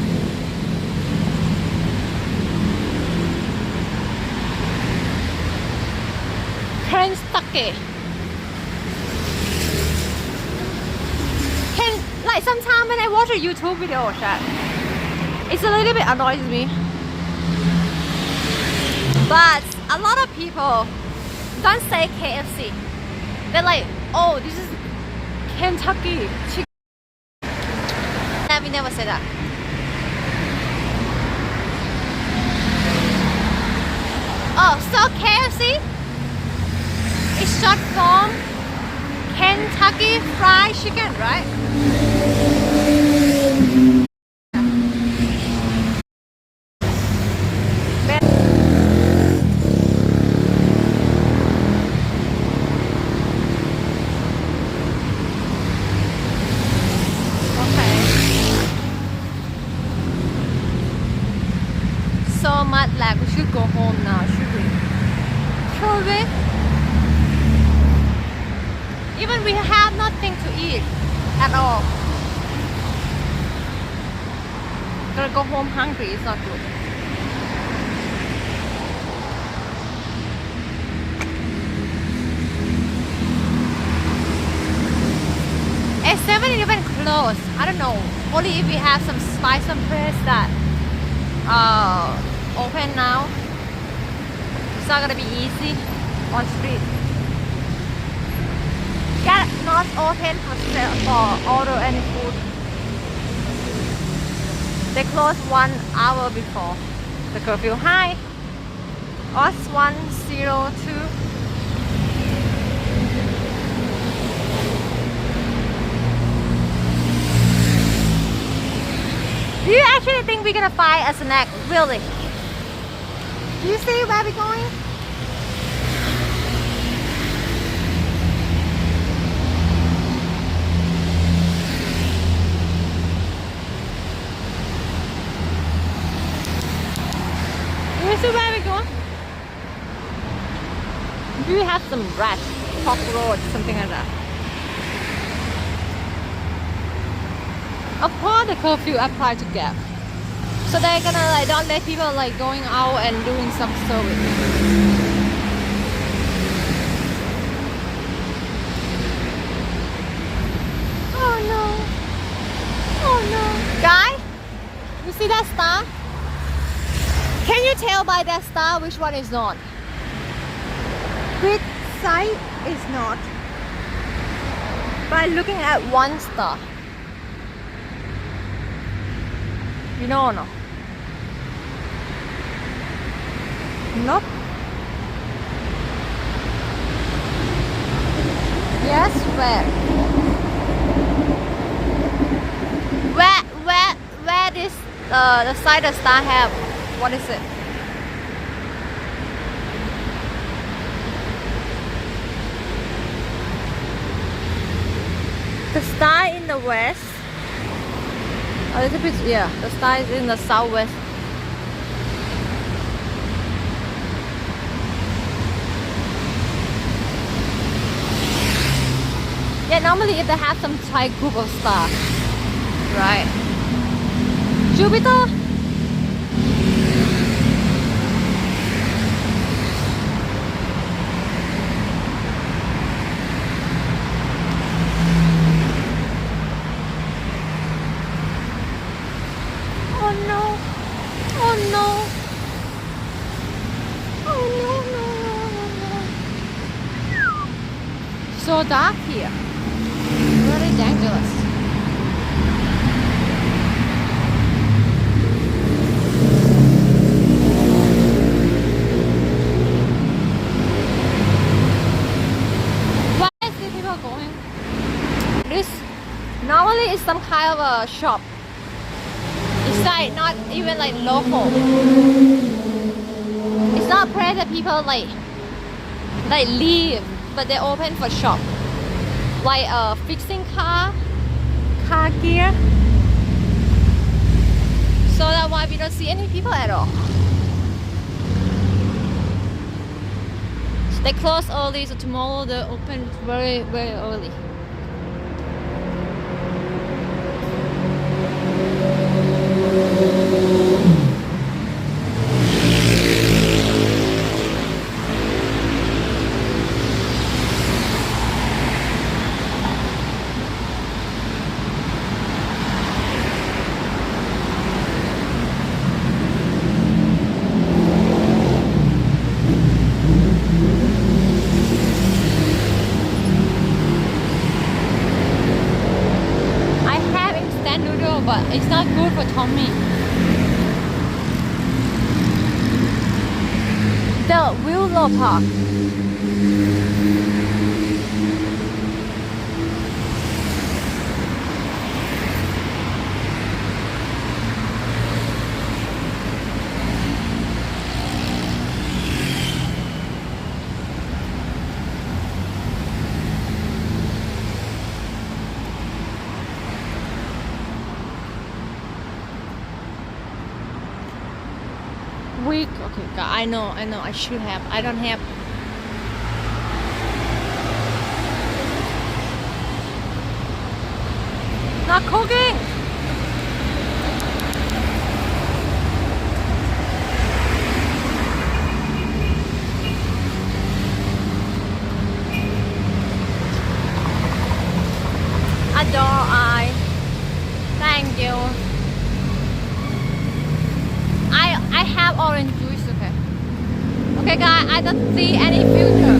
Kentucky. Like sometimes when I watch a YouTube video, chat, it's a little bit annoys me. But a lot of people don't say KFC. They're like, oh, this is Kentucky chicken. We never say that. Oh, so KFC is short form Kentucky Fried Chicken, right? So much like we should go home now, should we? Should we? Even we have nothing to eat at all. Gonna go home hungry, it's not good. At 7-Eleven closed. I don't know. Only if we have some spice and press that open now. It's not gonna be easy on street. Yeah, not open for order any food. They close 1 hour before the curfew. Hi, us 102. Do you actually think we're gonna find a snack? Really? Do you see where we're going? Do you see where we're going? Do we have some rat, cockroach, something like that? Of course the curfew applied to Gap. So they're gonna like don't let people like going out and doing some service. Oh no. Oh no. Guy, you see that star? Can you tell by that star which one is not? Which side is not? By looking at one star. You know or no? Nope. Yes, where? Where this the side the star have? What is it? The star in the west. A little bit, yeah. The star is in the southwest. Yeah, normally if they have some type group of stars, right? Jupiter. So dark here. Very dangerous. Where is the people going? This normally is some kind of a shop. It's like not even like local. It's not a place that people like live. But they're open for shop, like fixing car gear. So that's why we don't see any people at all. They close early, so tomorrow they open very, very early. But it's not good for tummy. The Willow Park. Week. Okay, I know, I should have. I don't have. Not cooking. Adore I. Thank you. I have orange juice, okay. Okay guys, I don't see any future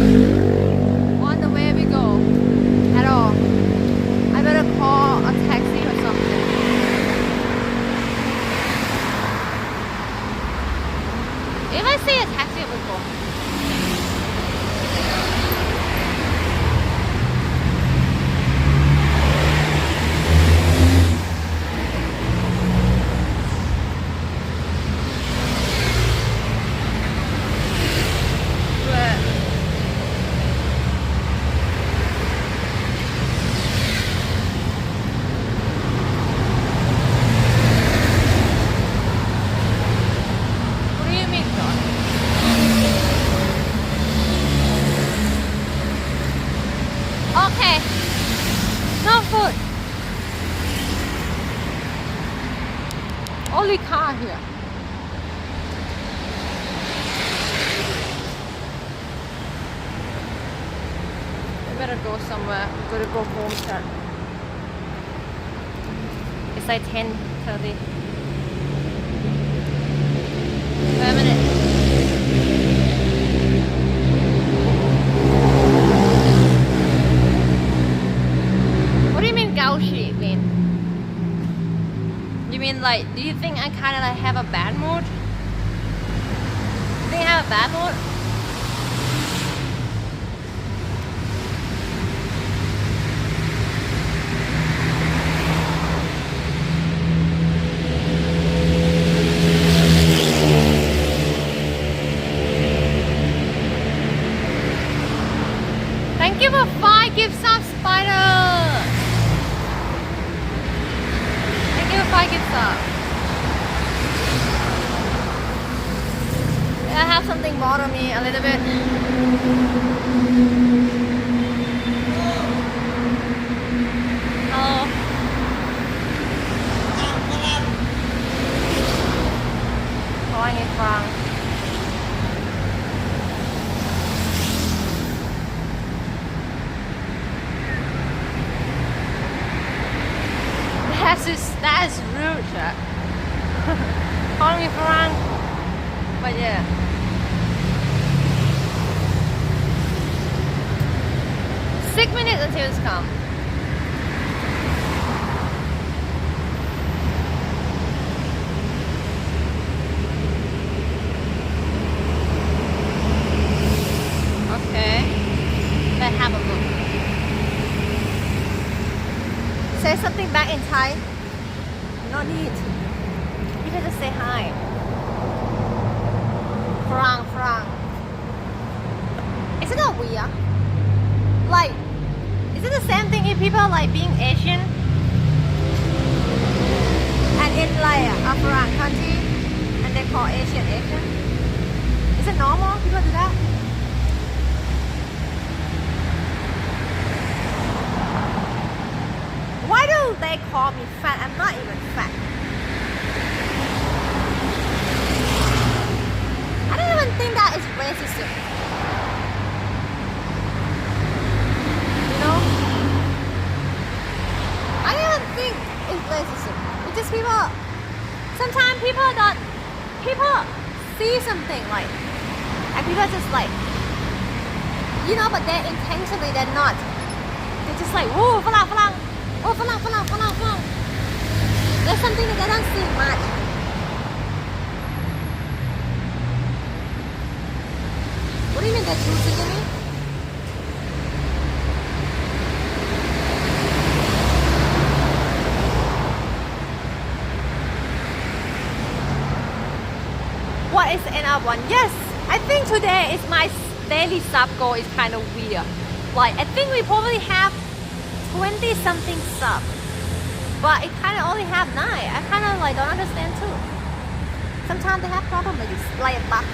on the way we go at all. I better call a taxi or something. If I see a taxi, I will go. Okay, no food. Only car here. We better go somewhere. We gotta go home soon. It's like 10:30. Wait a minute. Gauchi mean? You mean like, do you think I kind of like have a bad mood? Do you have a bad mood? Thank you for 5 gift subs, Spider! If I get up. I have something bother me a little bit. Hello. Calling it wrong. That's rude. Calling me Frank. But yeah. Six minutes until it's come. Okay. Let's have a look. Say something back in Thai. No need. You can just say hi. Frang. Isn't that weird? Like, is it the same thing if people like being Asian? And in like a foreign country, and they call Asian? Is it normal people do that? call me fat. I'm not even fat. I don't even think that is racism. You know? I don't even think it's racism. It's just people. Sometimes people see something like, and people just like, you know, but they intentionally they're not. They're just like, whoa, falang, falang, oh, falang, falang, falang, falang. There's something that they don't see much. What do you mean they're choosing me? What is the end of one? Yes, I think today is my daily sub goal is kind of weird. Like, I think we probably have 20 something sub, but it kind of only have 9. I kind of like don't understand too. Sometimes they have problem with this, like a bug.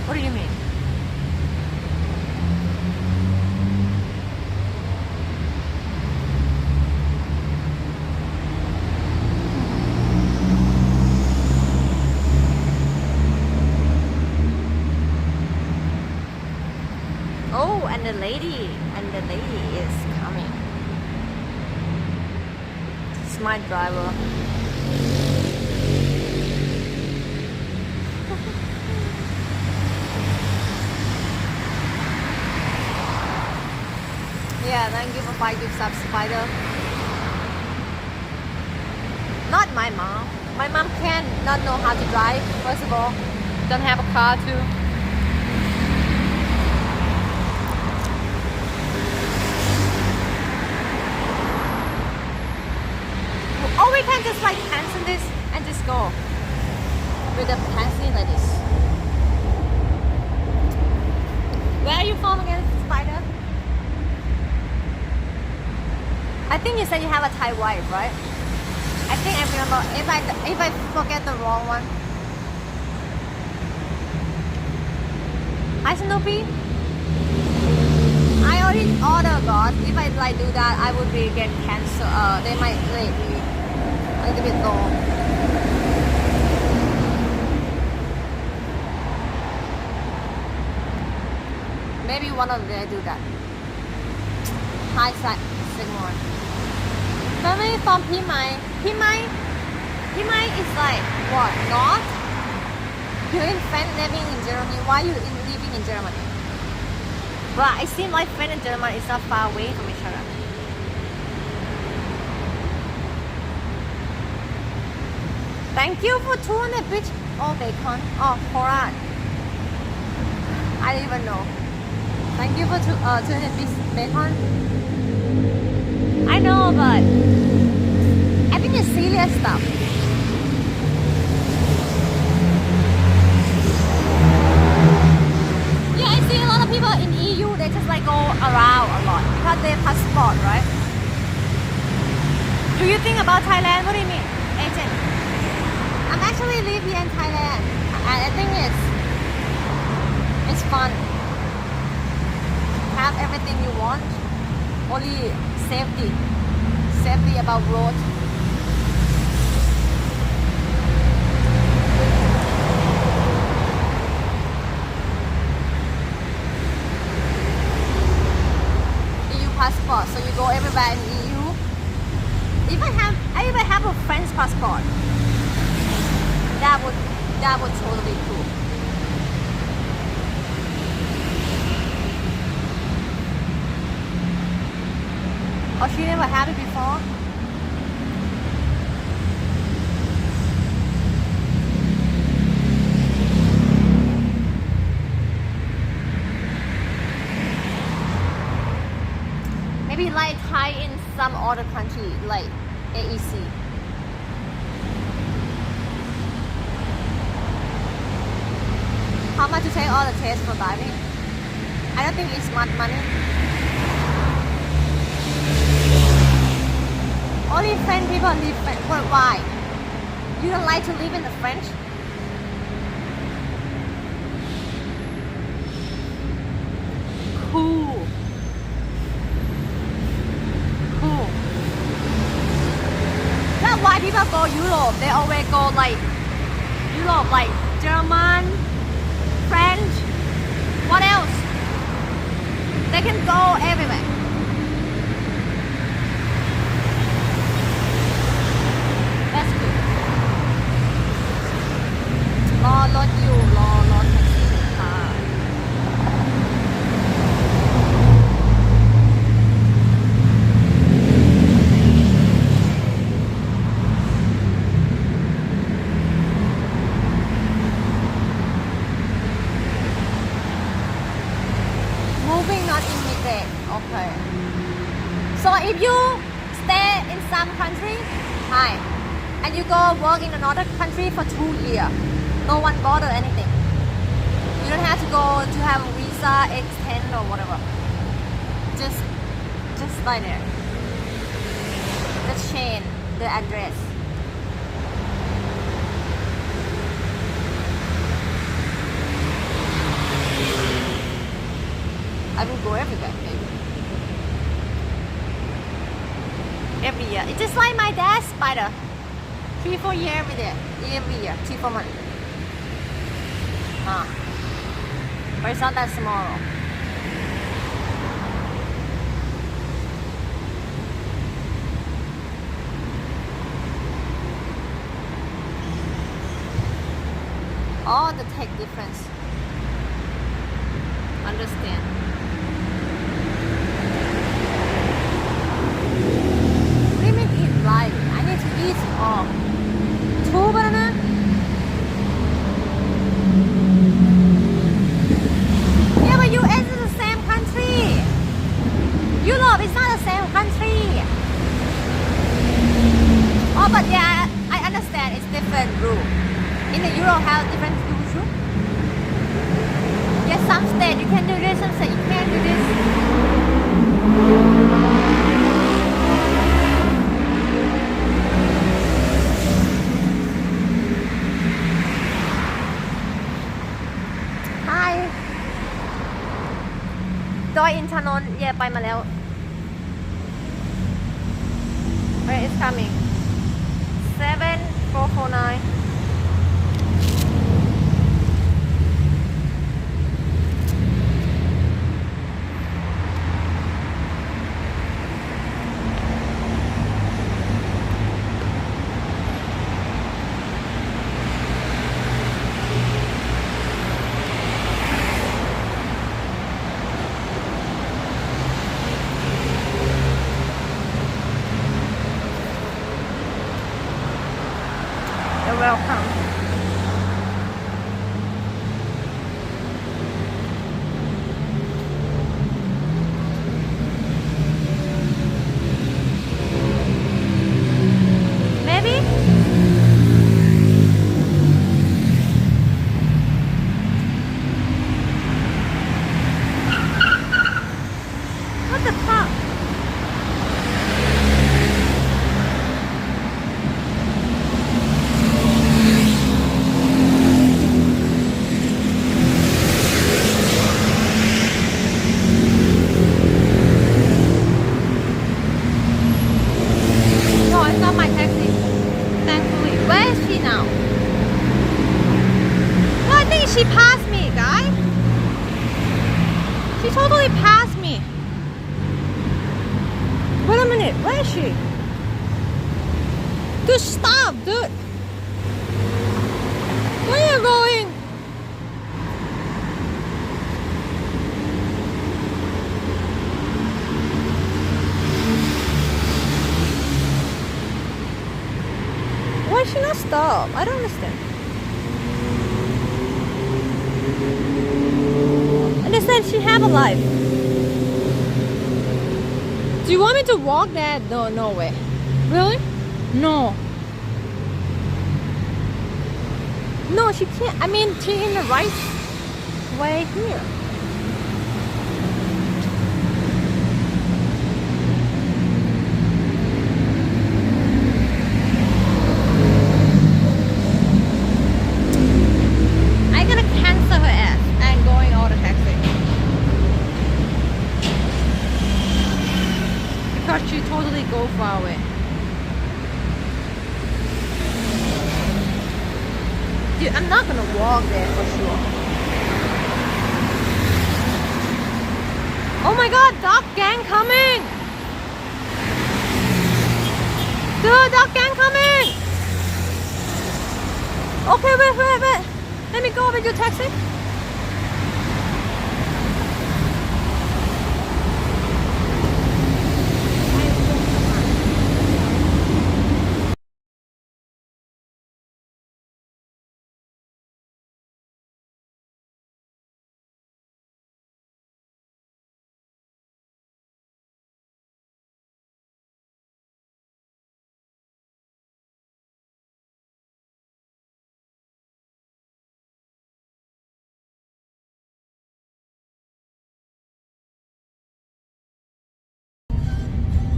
What do you mean? Oh, and the lady is coming. It's my driver. Yeah, thank you for 5 gift subs, Spider. Not my mom. My mom can not know how to drive, first of all. Don't have a car too. Or we can just like cancel this and just go with the canceling like this. Where are you from again, Spider? I think you said you have a Thai wife, right? I think I remember. If I forget the wrong one. Hi Snoopy. I already ordered God. If I like do that, I would be get cancelled. They might late me a little bit long. Maybe one of them do that. Hi Sigmund. Family from Pimai. Pimai is like what? North? You're in friend living in Germany. Why are you living in Germany? But it seems like friend and Germany is not far away from each other. Thank you for 200 bits. Oh, bacon. Oh, Koran. I didn't even know. Thank you for 200 bits bacon. I know, but I think it's serious stuff. Yeah, I see a lot of people in EU, they just like go around a lot because they have passport, right? Do you think about Thailand? What do you mean, agent? I'm actually live here in Thailand, and I think it's fun. Have everything you want. Only safety about road. EU passport, so you go everywhere in EU. I even have a French passport. That would totally cool. Oh, she never had it before? Maybe like Thai in some other country, like AEC. How much to take all the tests for driving? I don't think it's much money. Only French people live French. Why? You don't like to live in the French? cool. Cool. That's why people go Europe. They always go like Europe, like German, French. What else? They can go everywhere. That's good. รอรถอยู่รอแท็กซี่ค่ะ Moving not immigrant. Okay. So if you stay in some country, hi, and you go work in another country for 2 years, no one bother anything. You don't have to go to have a visa extend or whatever. Just like there. Just change the address. I will go everywhere, maybe. Every year. It's just like my dad's spider. 3-4 years every day. Every year. 3-4 months. But it's not that small. All the tech difference. Understand. What do you mean eat live? I need to eat all. 2 banana? Yeah, but US is the same country. Europe is not the same country. Oh, but yeah, I understand it's different rule. In the Europe have different rules too. Yes, some state you can do this, some state you can't do this. Hi. ดอยอินทนนท์ yeah ไปมาแล้ว Where is coming? 7449. You're welcome. Maybe? What the fuck? No, it's not my taxi. Thankfully. Where is she now? No, I think she passed me, guy. She totally passed me. Wait a minute. Where is she? Dude, stop, dude. Where are you going? Why should she not stop? I don't understand. And they said she have a life. Do you want me to walk that? No, no way. Really? No. No, she can't. I mean, she's in the right way here. I'm gonna cancel her ass and going all the taxi. far away. Dude, I'm not gonna walk there for sure. Oh my god, dog gang coming! Dude, dog gang coming! Okay, wait. Let me go with your taxi.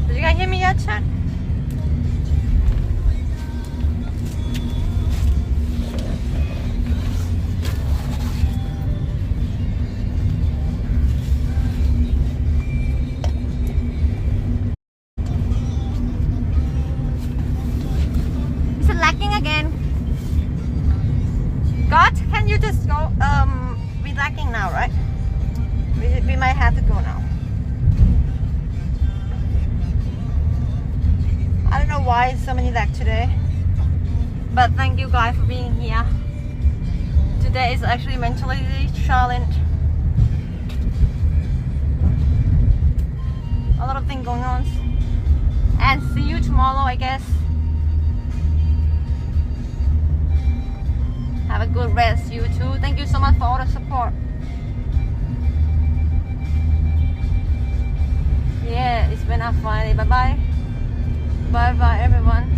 Did you guys hear me yet, chat? Is it lagging again? God, can you just go? We're lagging now, right? We might have to go now. I don't know why so many lag today, but thank you guys for being here. Today is actually mentally challenge. A lot of things going on, and see you tomorrow, I guess. Have a good rest, you too. Thank you so much for all the support. Yeah, it's been a Friday. Bye bye. Bye bye, everyone.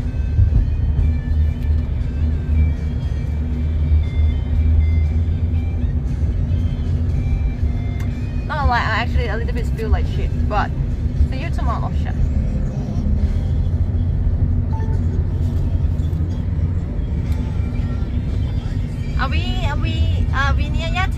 Not gonna lie, I actually a little bit feel like shit, but see you tomorrow, shit. Are we near yet?